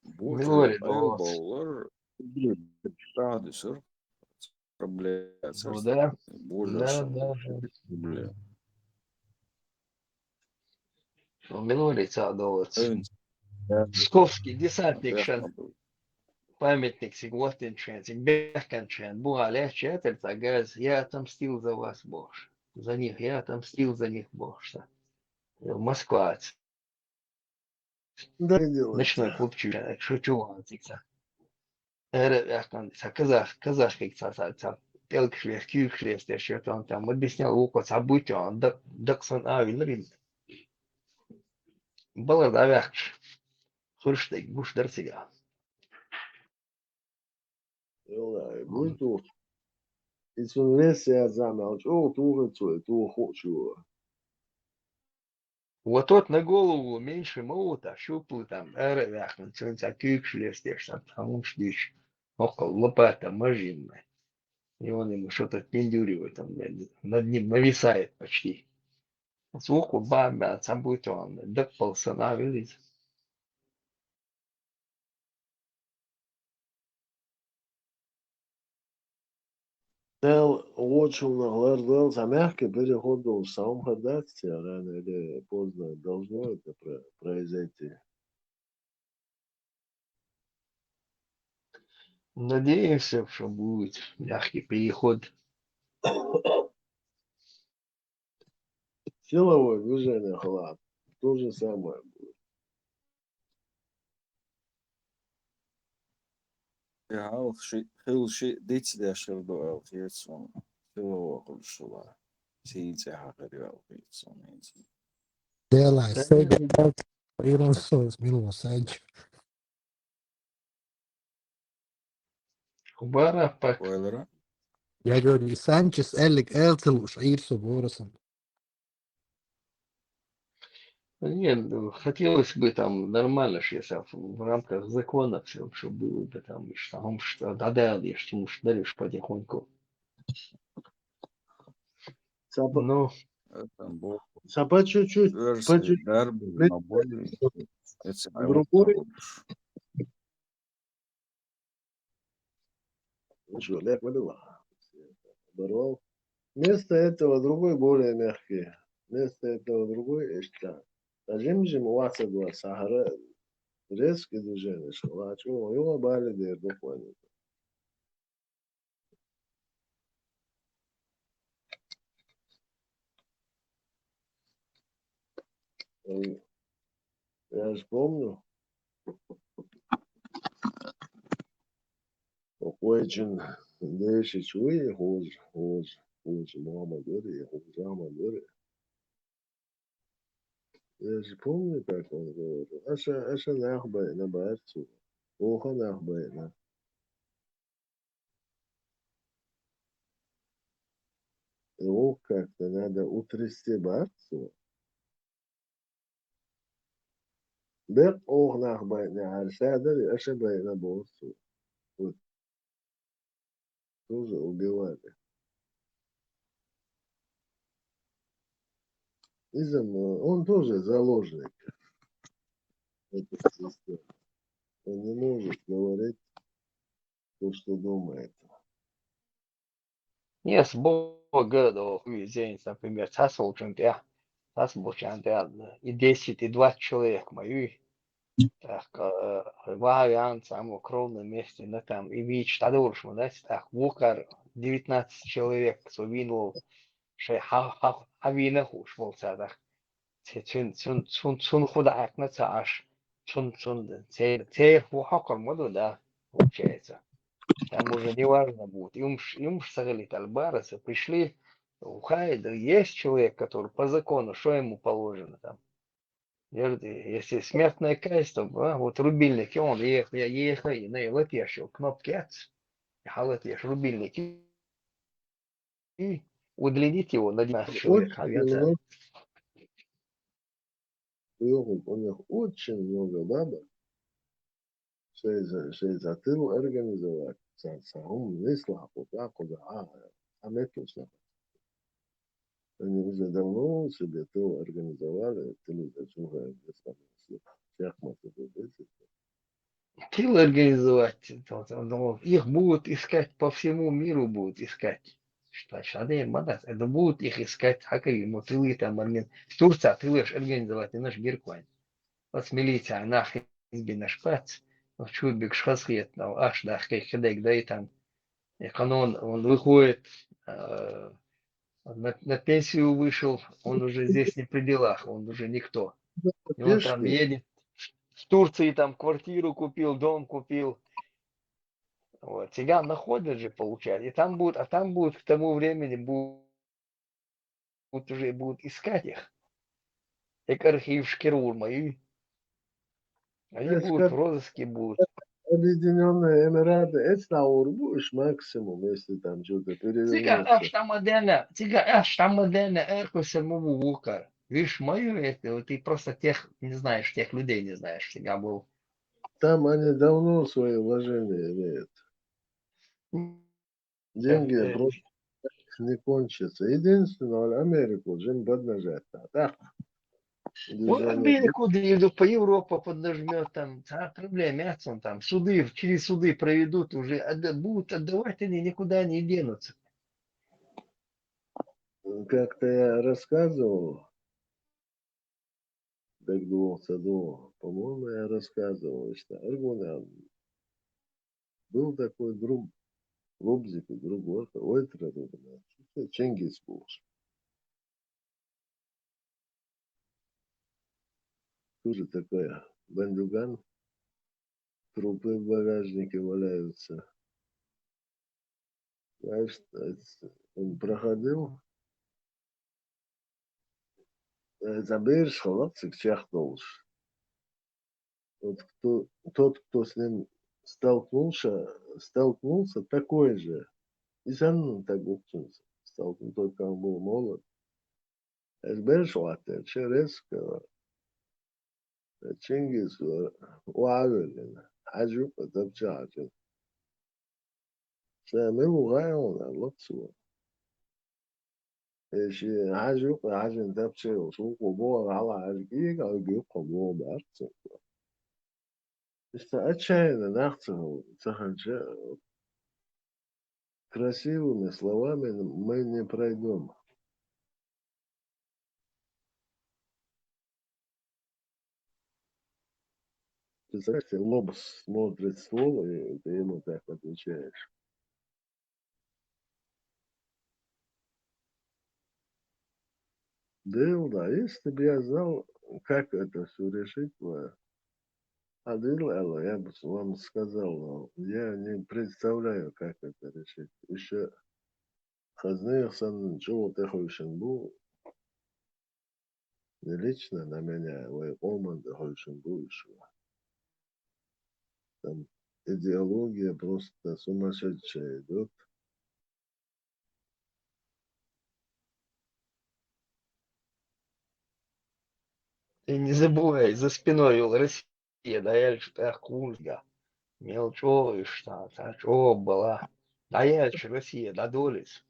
Boşver, Милори ayol доллар. bağlar. Daha sır Ну проблематься. да, Боже, да, да, да. проблем. Милори ца доллар. Ön, Псковский десантник шан. yapmadı. Памятник Сигвостинчен, Сигбеканчен, Буалече, это газ. Я отомстил за вас, Боже. За них, я отомстил за них, Боже. Москва. Да, не Ночной делается. клуб чуть шучу, антикса. Казахский цаца. Пелкшлес, кюкшлес, der что он там объяснял уко события, он доксон авилрин. Было давяхш. Хурштейк, буш дарсига. Yolla, muito. Isso não é замал. О, tu хочу. Вот тот на голову меньше молота, щуплый там, эрвяхнут, ценца кюкшлес, der там штыч. Около лопата, мажинная. И он ему что-то пиндюривает, там, над ним нависает почти. Звуку бамба, сам будет он, докполся на вылез. Del очень наглядел за мягкий переход в самом ходатте, рано или поздно должно это произойти. Надеемся, что будет мягкий переход. Силовое движение халат. То же самое. Ja, heel shit. Dit de şurada alıyor sonra. Şurada konuşuyorlar. Şeyi hakları alıyor sonra. They're like, say that, you don't so it's middle Sancho. Хубара пак. Oylara. Я говорю, Санчес, Элик, Элцел, Шаир, Суборосом. Нет, ну, хотелось бы там нормально, ж, если в рамках закона все, чтобы было бы там, что додали, что уж дальше потихоньку. Ну, Там был. По чуть-чуть, по чуть-чуть. Дарби, набой. Это Другой. Человек вылила. Вместо этого другой более мягкий. Вместо этого другой эштан. Жим уацадва сахара резкие движения шла. Чего его бали дер духвани. Я же помню, очень дальше чуи хуже мама говорит, хуже мама говорит. Я же помню, как он говорил. Аша нахбай на барцу. Оха нахбай на. Его как-то надо утрясти барцу. Бек ох нахбай на аршадер, аша бай на борцу. Вот тоже убивали. Он тоже заложник этой системы. Он не может говорить то, что думает. Yes, Бога, здесь, например, Тасл Джундя, Тасл Джундя, и 10, и 20 человек мои, так, вариант самого кровном месте, на там, и вич, тадуршму, да, так, вукар, 19 человек, совинул, шей хавина хуш, волцадах, цун худа акна цаш, цун, цей хукар моду, да, получается. Там уже не важно будет. Им сорили Альбареса, пришли, у Хайда есть человек, который по закону, что ему положено там. Если смертная казнь, то вот рубильники, он ехал, и на летящего кнопки отц, летящий рубильник, и удлинить его на 12 человек. Очень много, у них очень много бабок. Шей затыл организовать. Сам не слабо, да, куда, а метушно. Они уже давно себе то организовали, ты зачем шахматы. Тил организовать, их будут искать по всему миру, будут искать. Что шады мадас, это будут их искать, хакали, но тылы там момент. В Турции тылыш организовать, и наш гирквань. Вот милиция, нах, изби наш пац, но чубик шхасхет, но аж да, хедек, да и там. И канон, он выходит, на пенсию вышел, он уже здесь не при делах, он уже никто. И он там Пешки, едет, в Турции там квартиру купил, дом купил. Вот. Цыган находят же, получается. И там будут, а там будут к тому времени будут искать их. Как архив Шкирурма. И они будут в розыске будут. Объединенные Эмираты, это на урбуш максимум, если там что-то Цыган, перевернется. аж там модерна, эрку самому вукар. Видишь, мою это, вот ты просто тех не знаешь, тех людей не знаешь. Всегда был. Там они давно свои вложения имеют. Деньги просто не кончатся. Единственное, Америку жим поднажать. Так, Вот движение. Америку двигают, по Европе поднажмет, там, проблем, там, суды, через суды проведут уже, будут отдавать они никуда не денутся. Как-то я рассказывал, так думался, по-моему, я рассказывал, что Аргуна был такой друг, Лобзик, другой, Ольтра, Чингис был. Тоже такая бандюган, трупы в багажнике валяются. Знаешь, он проходил, заберешь холодцик, чахнулся. Вот тот, кто с ним столкнулся, такой же. И сам так учился. Столкнулся, только он был молод. Заберешь латте, через Чингис Уавелина. Aju потопчачен. Сами лугаем, лотсу. Если aju ажен топчел, суку бога гала ажги, галги кому барцу. Это отчаянно нахцел, цаханча. Красивыми словами мы не пройдем. Представляешь, тебе в лоб смотрит ствол, и ты ему так отвечаешь. Да, если бы я знал, как это все решить, я бы вам сказал, но я не представляю, как это решить. Еще Хазнеевсон, чего ты хочешь, был, не лично на меня, вы команда хочешь, будущего. Там идеология просто сумасшедшая идет. И не забывай, за спиной Россия, да я ж так кульга. Мелчо, что, та чё была. Да я ж Россия, да долис.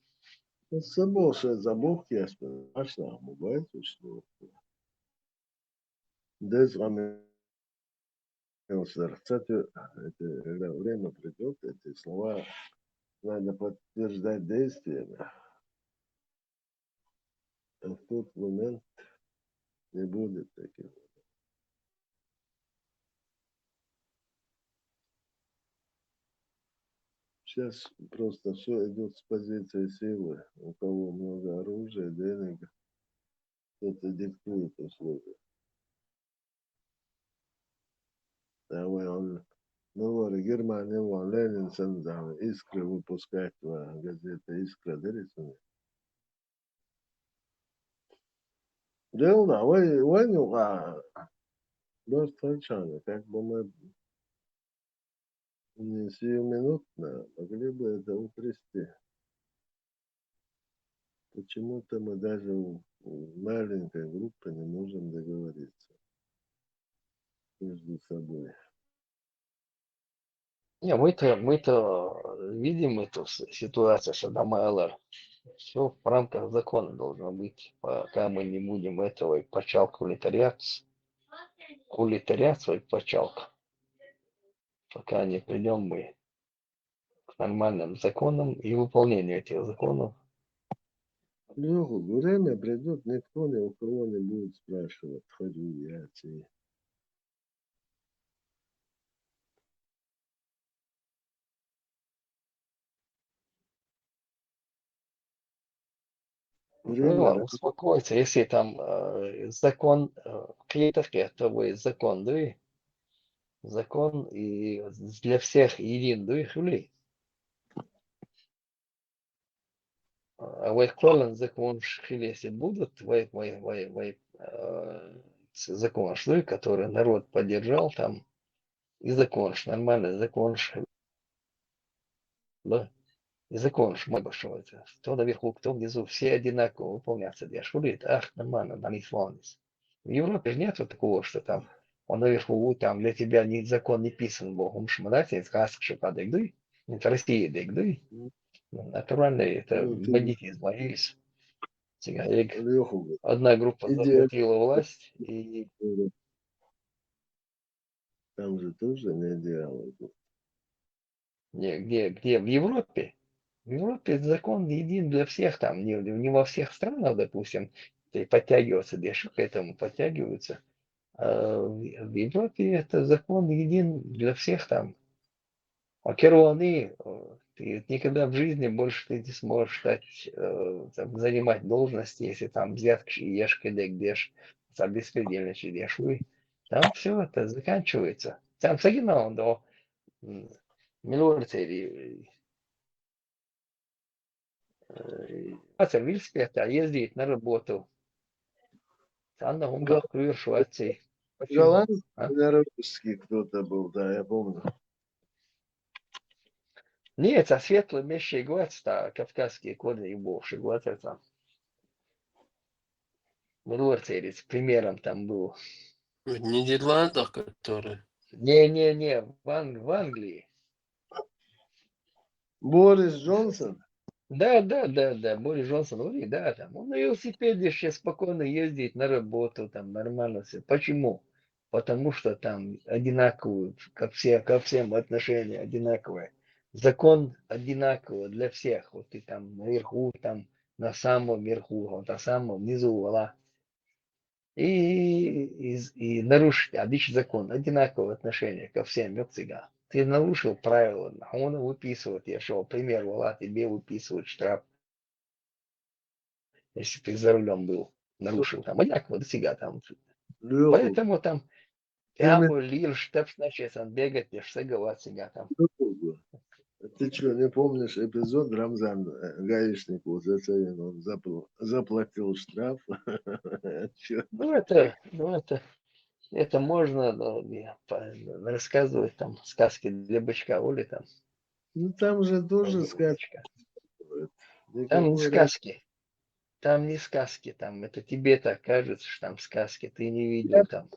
Все больше забавки, я спрашиваю, бывает, что дезраме кстати, когда время придет, эти слова надо подтверждать действиями. А в тот момент не будет таких. Сейчас просто все идет с позиции силы. У кого много оружия, денег, кто-то диктует условия. Давай он, ну вот, Германия, вон, Ленин, там, искры выпускать, газета «Искра», дырится. Дело, да, вы, достаточно, как бы мы не сиюминутно могли бы это утрясти. Почему-то мы даже в маленькой группе не можем договориться между собой. Не, мы-то видим эту ситуацию, что Дамайлер. Все в рамках закона должно быть. Пока мы не будем этого и почал кулитарят свой почалка. Пока не придем мы к нормальным законам и выполнению этих законов. Лёгу, время придет, никто ни у кого не будет спрашивать, хочу я тебе. Время Ну, успокойся, если там закон, это вы закон, да, закон и для всех един, да, хули. А вы колен закон шхилеси будут, закон шли, который народ поддержал там, и закон нормальный закон да, и закон мой большой, это, кто наверху, кто внизу, все одинаково выполняться, я шхули, ах, нормально, на них волнись. В Европе же нет такого, что там он наверху, там для тебя ни закон не писан Богом, шмадать, сказка, что падай, это Россия, дык, натурально это ну, ты, бандитизм, есть. Цыганик. Лёху, Одна группа идея, захватила власть, и там же тоже не идеалы. где в Европе? В Европе закон един для всех, там не во всех странах, допустим, подтягиваться, деши к этому подтягиваются. А в Европе это закон един для всех там. А керуаны, ты никогда в жизни больше ты не сможешь стать, там, занимать должности, если там взятки ешь, где там беспредельничаешь, ешь вы. Там все это заканчивается. Там сагинал до милорцери, Вильспета ездить на работу. Там на умках крыш Швеции. Почему? Голландский А? или русский кто-то был, да, я помню. Нет, а светлый мещий год, кавказские корни бывший год это. Милорцерец примером там был. В Нидерландах, которые. Не, в Англии. Борис Джонсон. Да, Борис Джонсон, ну, да, там, он на велосипеде сейчас спокойно ездит на работу, там, нормально все. Почему? Потому что там одинаковые, ко всем отношения одинаковые. Закон одинаковый для всех. Вот ты там наверху, там, на самом верху, вот на самом низу, вала. и нарушить обычный закон, одинаковое отношение ко всем цыган. Ты нарушил правила, он выписывает, я шел, пример, вала, тебе выписывают штраф, если ты за рулем был, нарушил там, одинаково дофига там. Леху, Поэтому там, я теме бы лил штраф, значит, он бегает, я все цыга там. Леху. Ты что, не помнишь эпизод Рамзан гаишнику Зацарин, он заплатил штраф? Чё? Это можно рассказывать там сказки для бычка Оли там. Ну там же тоже сказка. Там не Никакой сказки. Там не сказки, там это тебе так кажется, что там сказки, ты не видел Я там.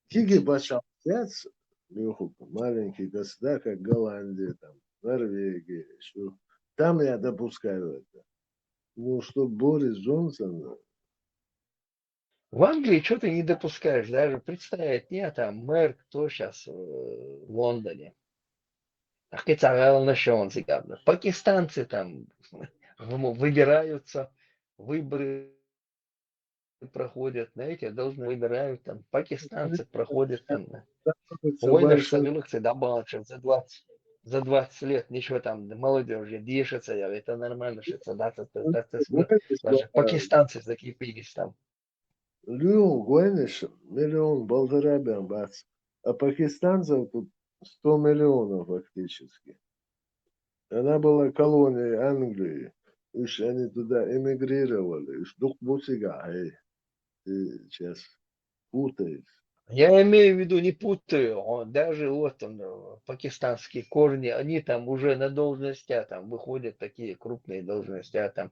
Киги Башал взять, Леху, маленький государь, как Голландия, там, Норвегия, еще. Там я допускаю это. Ну, что Борис Джонсон, В Англии что ты не допускаешь, даже представить, нет, там мэр, кто сейчас в Лондоне. Пакистанцы там выбираются, выборы проходят, знаете, должны выбирают там, пакистанцы проходят там. Война согрелся, да, балчев за 20 лет, ничего там, молодежи дышится, это нормально, что это даже пакистанцы закипелись там. Лю, гонишь, миллион, полтора бац. А пакистанцев тут 100 миллионов фактически. Она была колонией Англии. Уж они туда эмигрировали. Уж дух бусига, ты сейчас путаешь. Я имею в виду, не путаю, даже вот там пакистанские корни, они там уже на должностях, там выходят такие крупные должности, там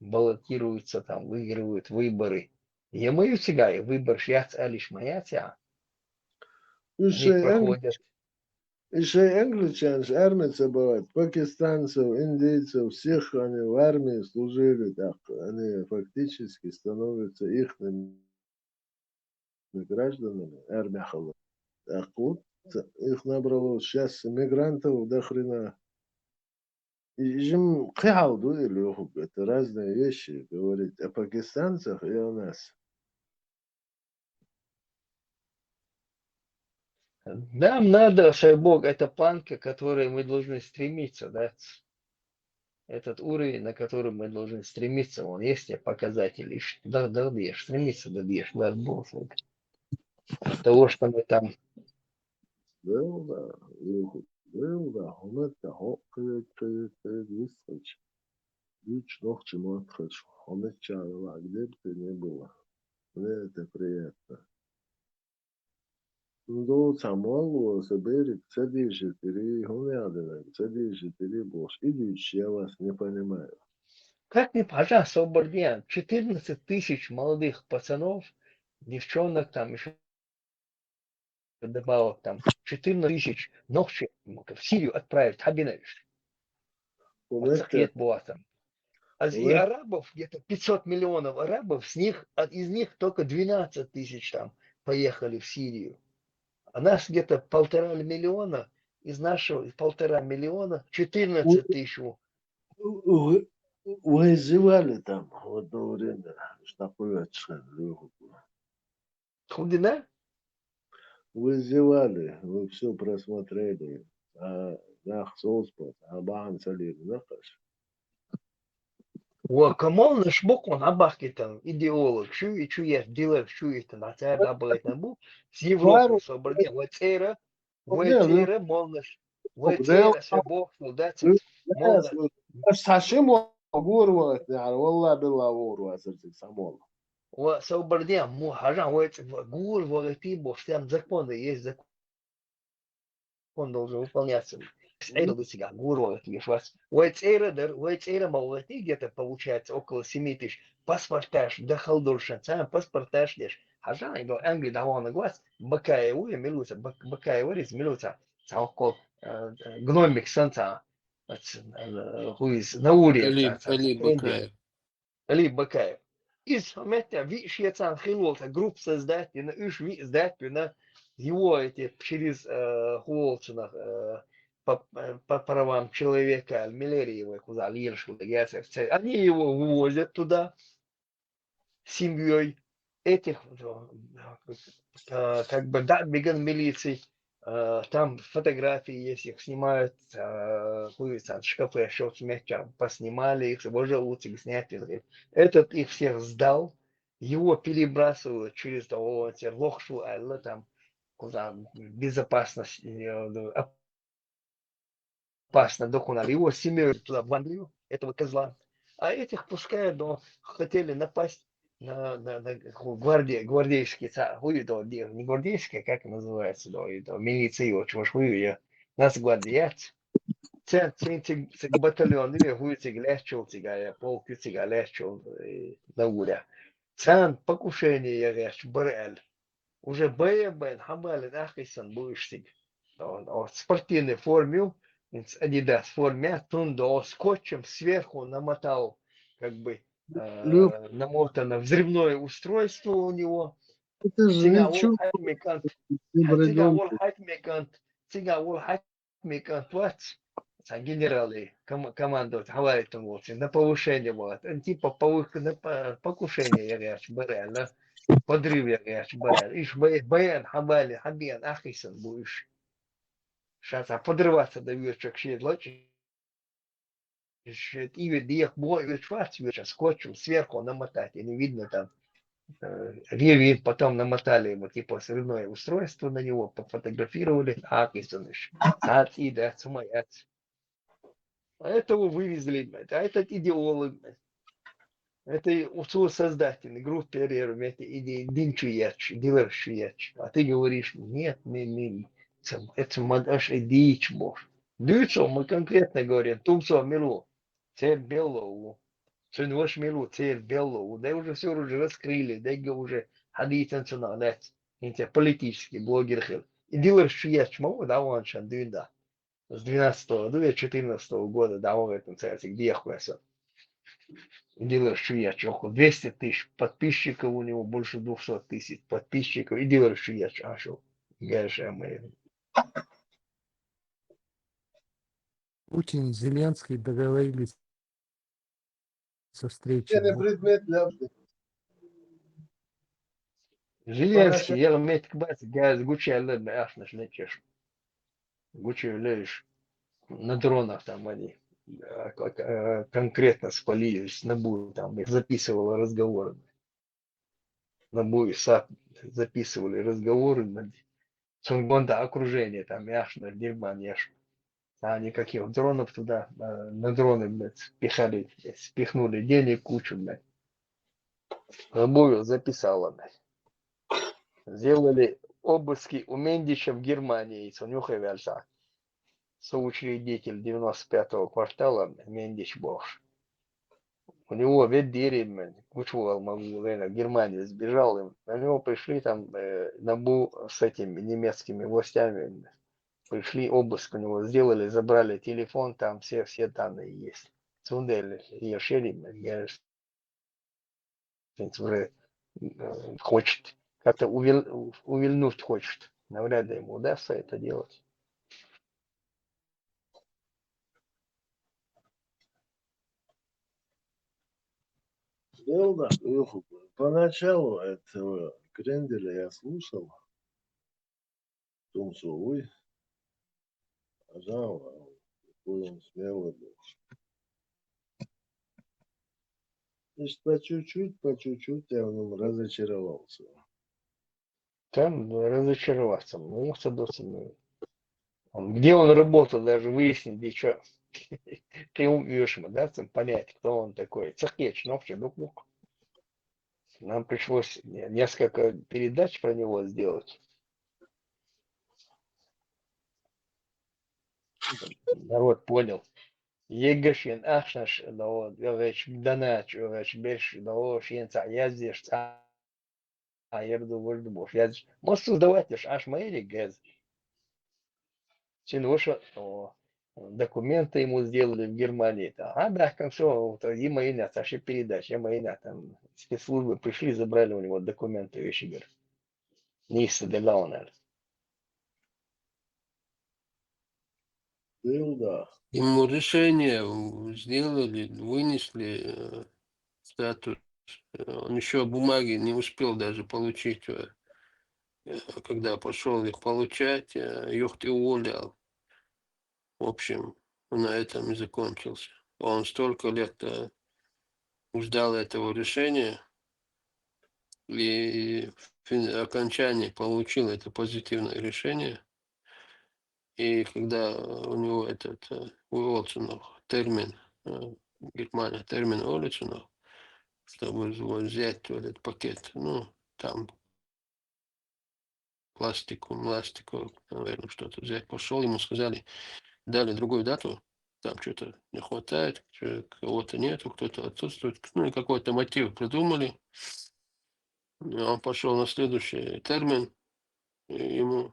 баллотируются, там выигрывают выборы. Я имею всегда и выбор шьяц алиш маятя, они проходят. Еще англичан, армия бывает, пакистанцев, индейцев, всех они в армии служили, так, они фактически становятся ихными гражданами, армия хала. Так вот, их набралось сейчас мигрантов до хрена. И им кхалду или это разные вещи говорить о пакистанцах и о нас. Нам надо, Бог, это планка, к которой мы должны стремиться, да? Этот уровень, на который мы должны стремиться, он есть показатели. Да, добьешь, стремиться добьешь, дай Бог. Того, что мы там. Было, хомет, вискочь. Лич ногти хочу. Хомет чарова, где бы ты ни было. Мне это приятно. Ну, самого собери, садишь-тери, гумядина, садишь-тери, бож. Идите, я вас не понимаю. Как мне, пожалуйста, Оборден, 14 тысяч молодых пацанов, девчонок там еще добавок там, 14 тысяч ночи в Сирию отправить, Хабинович. Пацахет была там. А и арабов, где-то 500 миллионов арабов, из них только 12 тысяч там поехали в Сирию. А нас где-то 1,5 миллиона, из нашего 1,5 миллиона 14 тысяч. Вы зевали там в одно время, что такое Леху. Худина? Вы зевали, вы все просмотрели. А нах соуспот, а бахан салир, нахаш. وكمان نشبكون عباكتن идеолог, شو يديلك شو يتنعتاد عباكتن بو с Европы собрали وتيرا молнаш وتيرا شبوك солдатин молна Сашим гурват, يعني والله بالله гурват, самол. وصبرني مو حاجة وقت гур وقتي بوستям законы есть закон должен выполняться. Эйра достигал гуру, Уэйцейра молодых где-то получается около 7 тысяч. Паспортаж, дохал дуршан, сам паспортаж лишь. Хажа, его Англии давал на глаз, бакаеву и милуца, бакаеву из милуца. Около гномик санца, хуиз, на уре, Али Бакаев. Али Бакаев. Из момента вишьется хилолта групп создать, на уж ви сдать, на его эти через Хуолчинах по правам человека, Миллериева, куда Лиршу, они его вывозят туда с семьей, этих, как бы, да, беган милиции, там фотографии есть, их снимают, от шкафа, что смягчал, поснимали их, его желудок сняли. Этот их всех сдал, его перебрасывают через того, лохшу, там, куда безопасность, опасно доконали. Его семью туда в Англию, этого козла. А этих пускают, но хотели напасть на гвардейские, не гвардейские, как называется, милицию, чего ж вы, нас гвардеец. Центр батальон, или хуйциг легче, полкициг легче на уля. Цен покушение, я говорю, брал. Уже бен хамали нахисан будешь в спортивной форме, Adidas форме, тундо скотчем сверху намотал, как бы Люб, намотано взрывное устройство у него. это же Цигал ничего, хатмикант, не бредом. цигал хатмикант, вот, генералы командуют, говорят, вот, на повышение, вот, типа покушение, я говорю, реально. Подрыв, я говорю, барян. Иш баян, хабали, хабиян, ахисан будешь. Сейчас, подрываться до вечера, к лочи. И ведь бой, ведь шварц, скотчем сверху намотать, и не видно там. Ревит, потом намотали ему типа срывное устройство на него, пофотографировали, ахисан иш. И да, сумаяц. А этого вывезли, а этот идеолог, это создательный группе вместе иди динчуяч, дилершуяч. А ты говоришь, нет, это мадаш и дичь бож. Дючо мы конкретно говорим, тумсо милу, цель белого. Сын ваш милу, цель белого. Да уже все уже раскрыли, да уже хадит националец. Эти политические блогеры. И дилершуяч, могу, да, он шан дюнда. С 2014 года, да, он в этом царстве, где я хуяся. Делаешь швеч, около 200 тысяч подписчиков, у него больше 200 тысяч подписчиков, и делаешь швеч, ашо. Путин и Зеленский договорились со встречи. Я не предмет для... Зеленский, я имею в виду, газ Гуччи, алло, ашнаш нечеш. Гуччи, лишь на дронах там они конкретно спалились, Набу там их записывала разговоры. Набу записывали разговоры. Сунгонда окружение там, яшно, дерьма, яшно. А никаких дронов туда, на дроны, блядь, спихнули денег кучу, блядь. Набу записала, блядь. Сделали обыски у Мендича в Германии, Сонюхевельса. Соучредитель 95-го квартала, Мендич Бош. У него ведь кучувал в Германии, сбежал им. На него пришли там Набу с этими немецкими властями. Пришли, обыск у него сделали, забрали телефон, там все данные есть. Цундели, решили, я уже хочет, как-то увильнуть хочет. Навряд ли ему удастся это делать. Был, да, поначалу этого Кренделя я слушал. Тумсовой. Пожалуй, какой он смелый был. Значит, по чуть-чуть я в нем разочаровался. Там разочароваться. Ну, где он работал, даже выяснить, где что. Ты умеешь, да, понять, кто он такой. Цехеч, но вообще, нам пришлось несколько передач про него сделать. Народ понял. Егашин, ахнаш, да, данач, беш, да, шенца, я здесь, я буду вольный бож. Я можешь создавать лишь аж мои гэз. Чиноша, документы ему сделали в Германии. Да, как все, и мои наши передачи, мои там спецслужбы пришли, забрали у него документы, вещи, говорят. Ниса де Лаунер. Был, да. Ему решение сделали, вынесли статус Он еще бумаги не успел даже получить. Когда пошел их получать, их уволил. В общем, на этом и закончился. Он столько лет ждал этого решения, и в окончании получил это позитивное решение. И когда у него этот Уилсонов термин, Германия термин Уилсонов, чтобы взять этот пакет, ну, там пластику, наверное, что-то взять, пошел, ему сказали, дали другую дату, там что-то не хватает, кого-то нету, кто-то отсутствует, ну и какой-то мотив придумали. Он пошел на следующий термин, и ему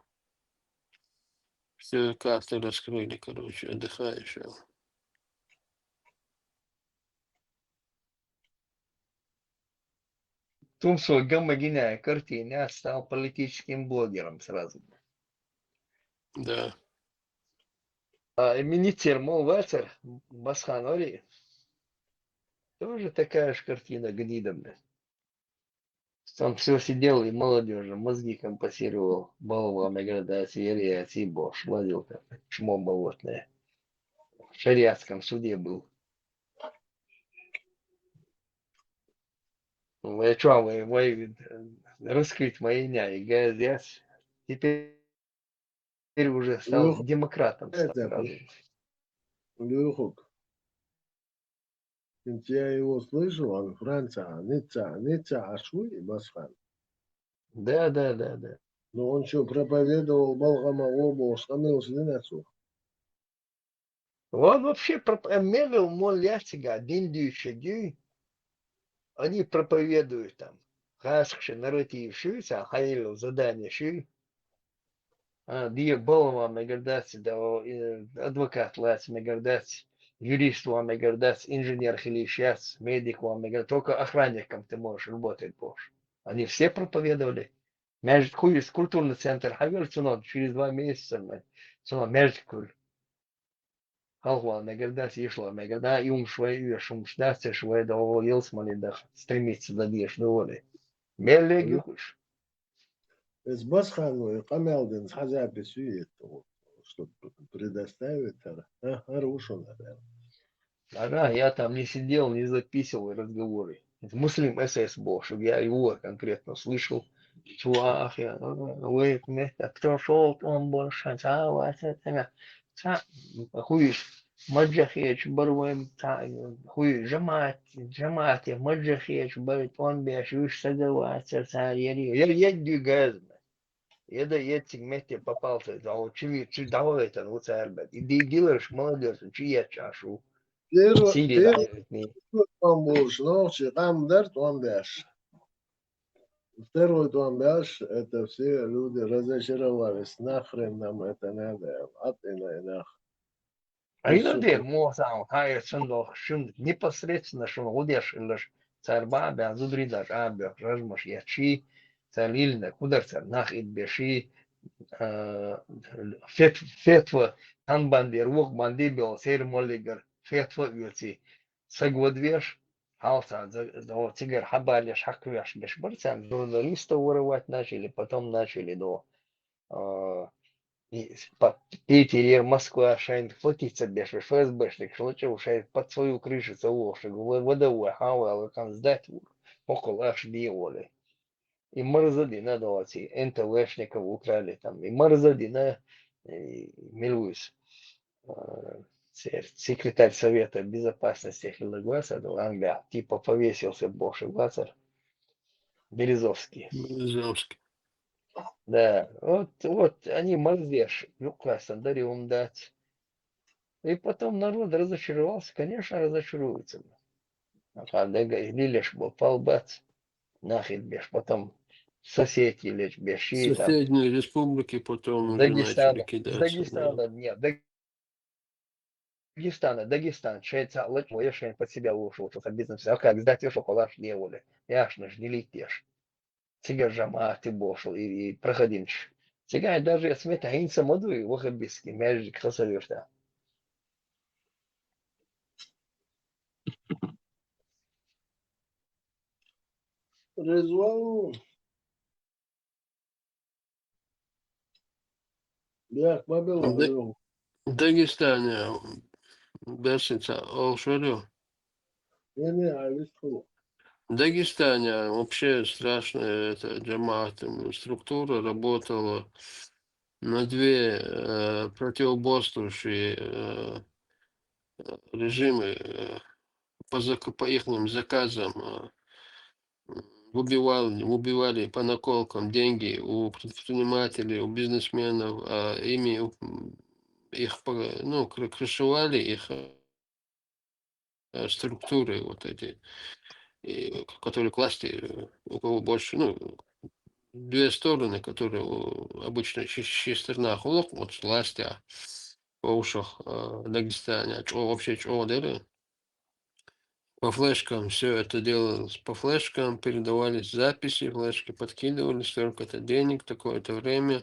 все карты раскрыли, короче, отдыхаешь. Тумсо гомогенная картина стал политическим блогером сразу. Да. Министр Молвацер, Басхан Ори, тоже такая же картина гнидовная. Он все сидел и молодежи мозги компасировал, баловами города Сирия, Сибош, лазил как чмо болотное. В шариатском суде был. Я что, раскрыть мои няи, я теперь уже стал Люхук, демократом это сразу. Люхук. Я его слышал, он Франция, Ницца, Ашуи, Басхан. Да. Но он что, проповедовал Балгама Обу, Шамил Сдинацу. Он вообще мелил молясига, один дюй, они проповедуют там. Хашкши, нарратив шуйся, хаилу задание шуй. Дие балова мегардаци, да адвокат лац мегардаци, юрист вам мегардаци, инженер хилищац, медик вам мегардаци, только охранником ты можешь работать будешь. Они все проповедовали. Между хуис культурный центр, хавер цунот, через 2 месяца, цунот, между куль. Халва мегардаци ешло, мегада, и швей, шумшдацы, швей, да уволился, малидах, стремится до деш, доволи. Мелеги хуш. С Басхану и Камелдин хазя бесует, что предоставит, хорошо, наверное. Ага, я там не сидел, не записывал разговоры. Муслим СС был, чтобы я его конкретно слышал. Чувак, вы кто шел, он больше, хуй, маджахеч, барваем, хуй, жамат, маджахеч, барит, он беш, уж садоваться, я двигаюсь. Я да этих вместе попался, да, чи давай это, ну, царь, и делаешь молодежь, чи я чашу. Первый там был, ну, там дер, там беш. Второй там беш, это все люди разочаровались, нахрен нам это надо, от и нах. А иногда можно, хай сандох, шум непосредственно, что удешь, лишь царь бабя, зудрида, жабя, размаш ячи, царь лильна, куда царь нах ид беши, фетва, танбанди, рух банди бил, сер моллигер, фетва юти, сагвадвеш, халса, до тигр хабалеш, хаквеш, бешбарцам, журналисты воровать начали, потом начали до Питере, Москва, шайн платиться без ФСБшник, случай шайн под свою крышу целошек, водовой, хавал, кан сдать около аж биоли. И Марзади надавати, НТВшников украли там, и Марзадина, милуюсь, секретарь Совета Безопасности Хилогваса, Англия, типа повесился Боши Глацер, Березовский. Да, вот они мордеж, классно, дарим дать. И потом народ разочаровался, конечно, разочаруется. А лишь был полбац, нахид беш, потом соседи лишь беши там. Соседние республики потом уже начали кидаться. Дагестан, Швейцария, Латвия, я что под себя ушел, что бизнес, а как сдать шоколад не воли, яшно ж не летишь. Сега жама ты бошел и проходимч. Сега даже смета инса моду и вахабиски, между красавишься. Резван. Я побил. Дагестане, Берсица, Олшварю. Не, а виску. В Дагестане вообще страшная эта джамаат, структура работала на две противоборствующие режимы по их заказам. Убивали по наколкам деньги у предпринимателей, у бизнесменов, а ими их крышевали их структуры вот эти, которые к власти, у кого больше, две стороны, которые обычно шестерна хулок, вот власти, по ушах Дагестане, вообще чего дали. По флешкам все это делалось, по флешкам передавались записи, флешки подкидывались, столько-то денег, такое-то время,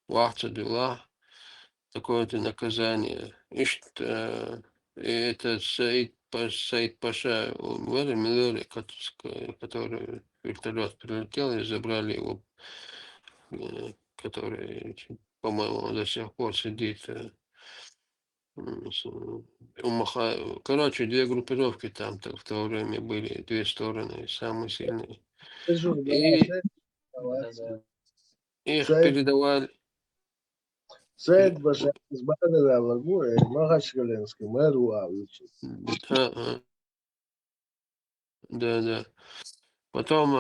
вахта дела, такое-то наказание. И это Саид Паша Миллер, который вертолет прилетел и забрали его, который, по-моему, до сих пор сидит. Короче, две группировки там в то время были, две стороны, самые сильные. И их передавали. Саид Башар избавил Аллагу, и Махачкалинский мэр Уавичи. Да. Потом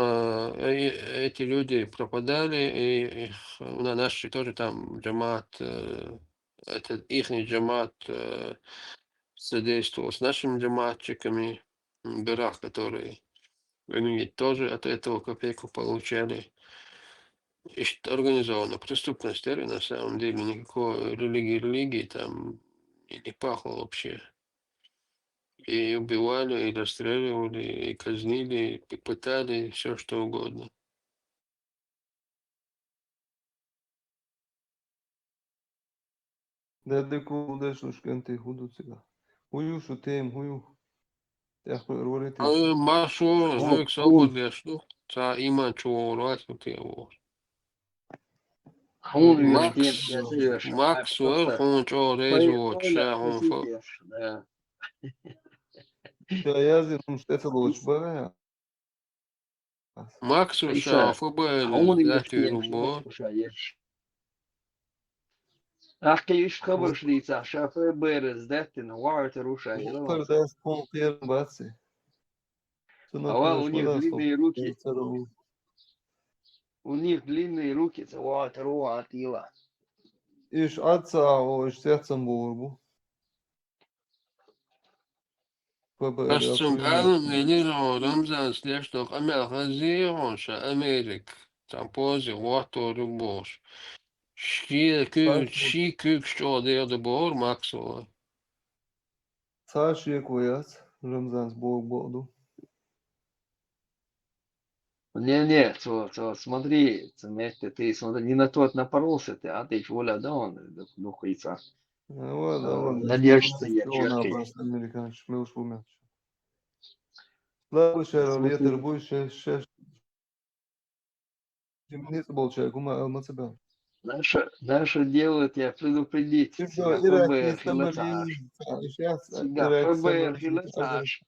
эти люди пропадали, и на наши тоже там джамат, этот их джамат содействовал с нашими джаматчиками, Берах, которые они тоже от этого копейку получали. И организованная преступность, на самом деле никакой религии там и не пахло вообще. И убивали, и расстреливали, и казнили, и пытали, все что угодно. Дады кудашуш канты худуцыга. Хую шутем, хую. Тяхпы ролите. Машу, звук свободы, что? Та има чего вот его. Хун вертен, я живешь. Макс, он чего резут, он да. Я знаю, что это лучше было. Макс, Иса, ФБР, хун дату вертен, рубо. Ах, кеш хабар шрица, шафе берез, даттин, варта руша, Передас полтер бацы. А у них длинные руки. У них длинные руки, вот руатила. Иш отца, иш сердцем борьбу. Костюмган, Менило, Рамзан, Слешток, Америка, Америк, там позе, варта рубош. Ши кük, что делает бор, Максова. Саши кояц, Рамзан с борьбу. Не, смотри, ты смотри, не на тот напоролся ты, а ты воля, да, он, ну, хуйца. Надежда я чертей. Американский шмел шумяч. Слабый летер больше 6. Темница был человек, ума себя. Наше дело тебя предупредить. Сега ФБР, хилаташ. Сега ФБР, хилаташ.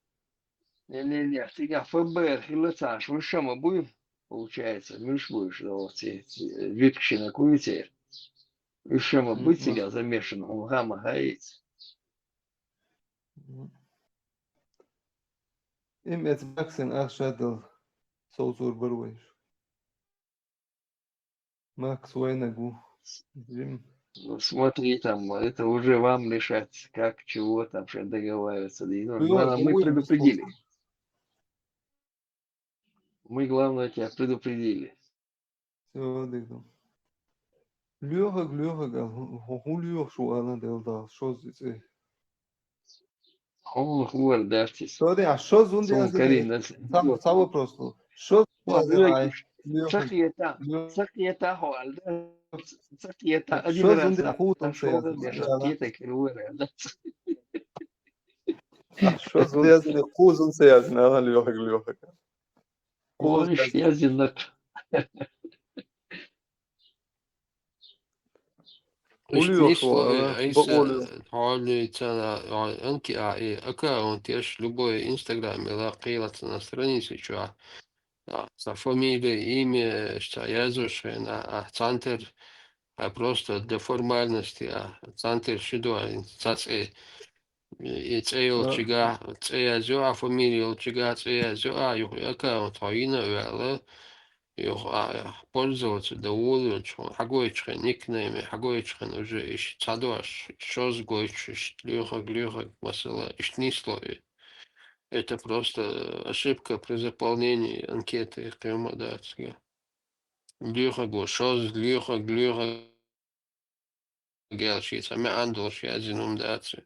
Не, сега ФБР, хилаташ. Вы что, мы будем, получается, будешь, да, вот эти витки на куите. Вы что, мы быть сега замешан, он гамма гаец. Им это Максин Ахшадл Соусур Барвейш. Макс Уайнагу. Ну, смотри, там, это уже вам решать, как, чего там, что договариваться. Главное, мы предупредили. Мы, главное, тебя предупредили. Все, дыхну. Лёга, хулио шуана делда, шо здесь? Он хуар дартис. Смотри, а что зунди азы? Сам вопрос. Что зунди? Сахиета хуалда. Сахиета один Что раз. зунди ахутом Что зунди азы? Хузун сеяз, надо лёга. Konuş yazınlık. Ишнисло, وليوش بقول Айса, Холли, Анки, аккаунт, я ж любой Инстаграм, лакила на странице, что со фамилией, имя, что я зушен, центр, просто для формальности, центр шидо, и цейл чига, цея зюа, фамилия чига, цея зюа, аккаунт, хаина, вяла, пользоваться доволен, что хагойчхан, никнейме, хагойчхан уже ищ цадуаш, что с гойч, глюха, масала, ишнислови. Это просто ошибка при заполнении анкеты рекомендации. Глюха го, глюха, гелшиц, а мы андолши, один умдаться.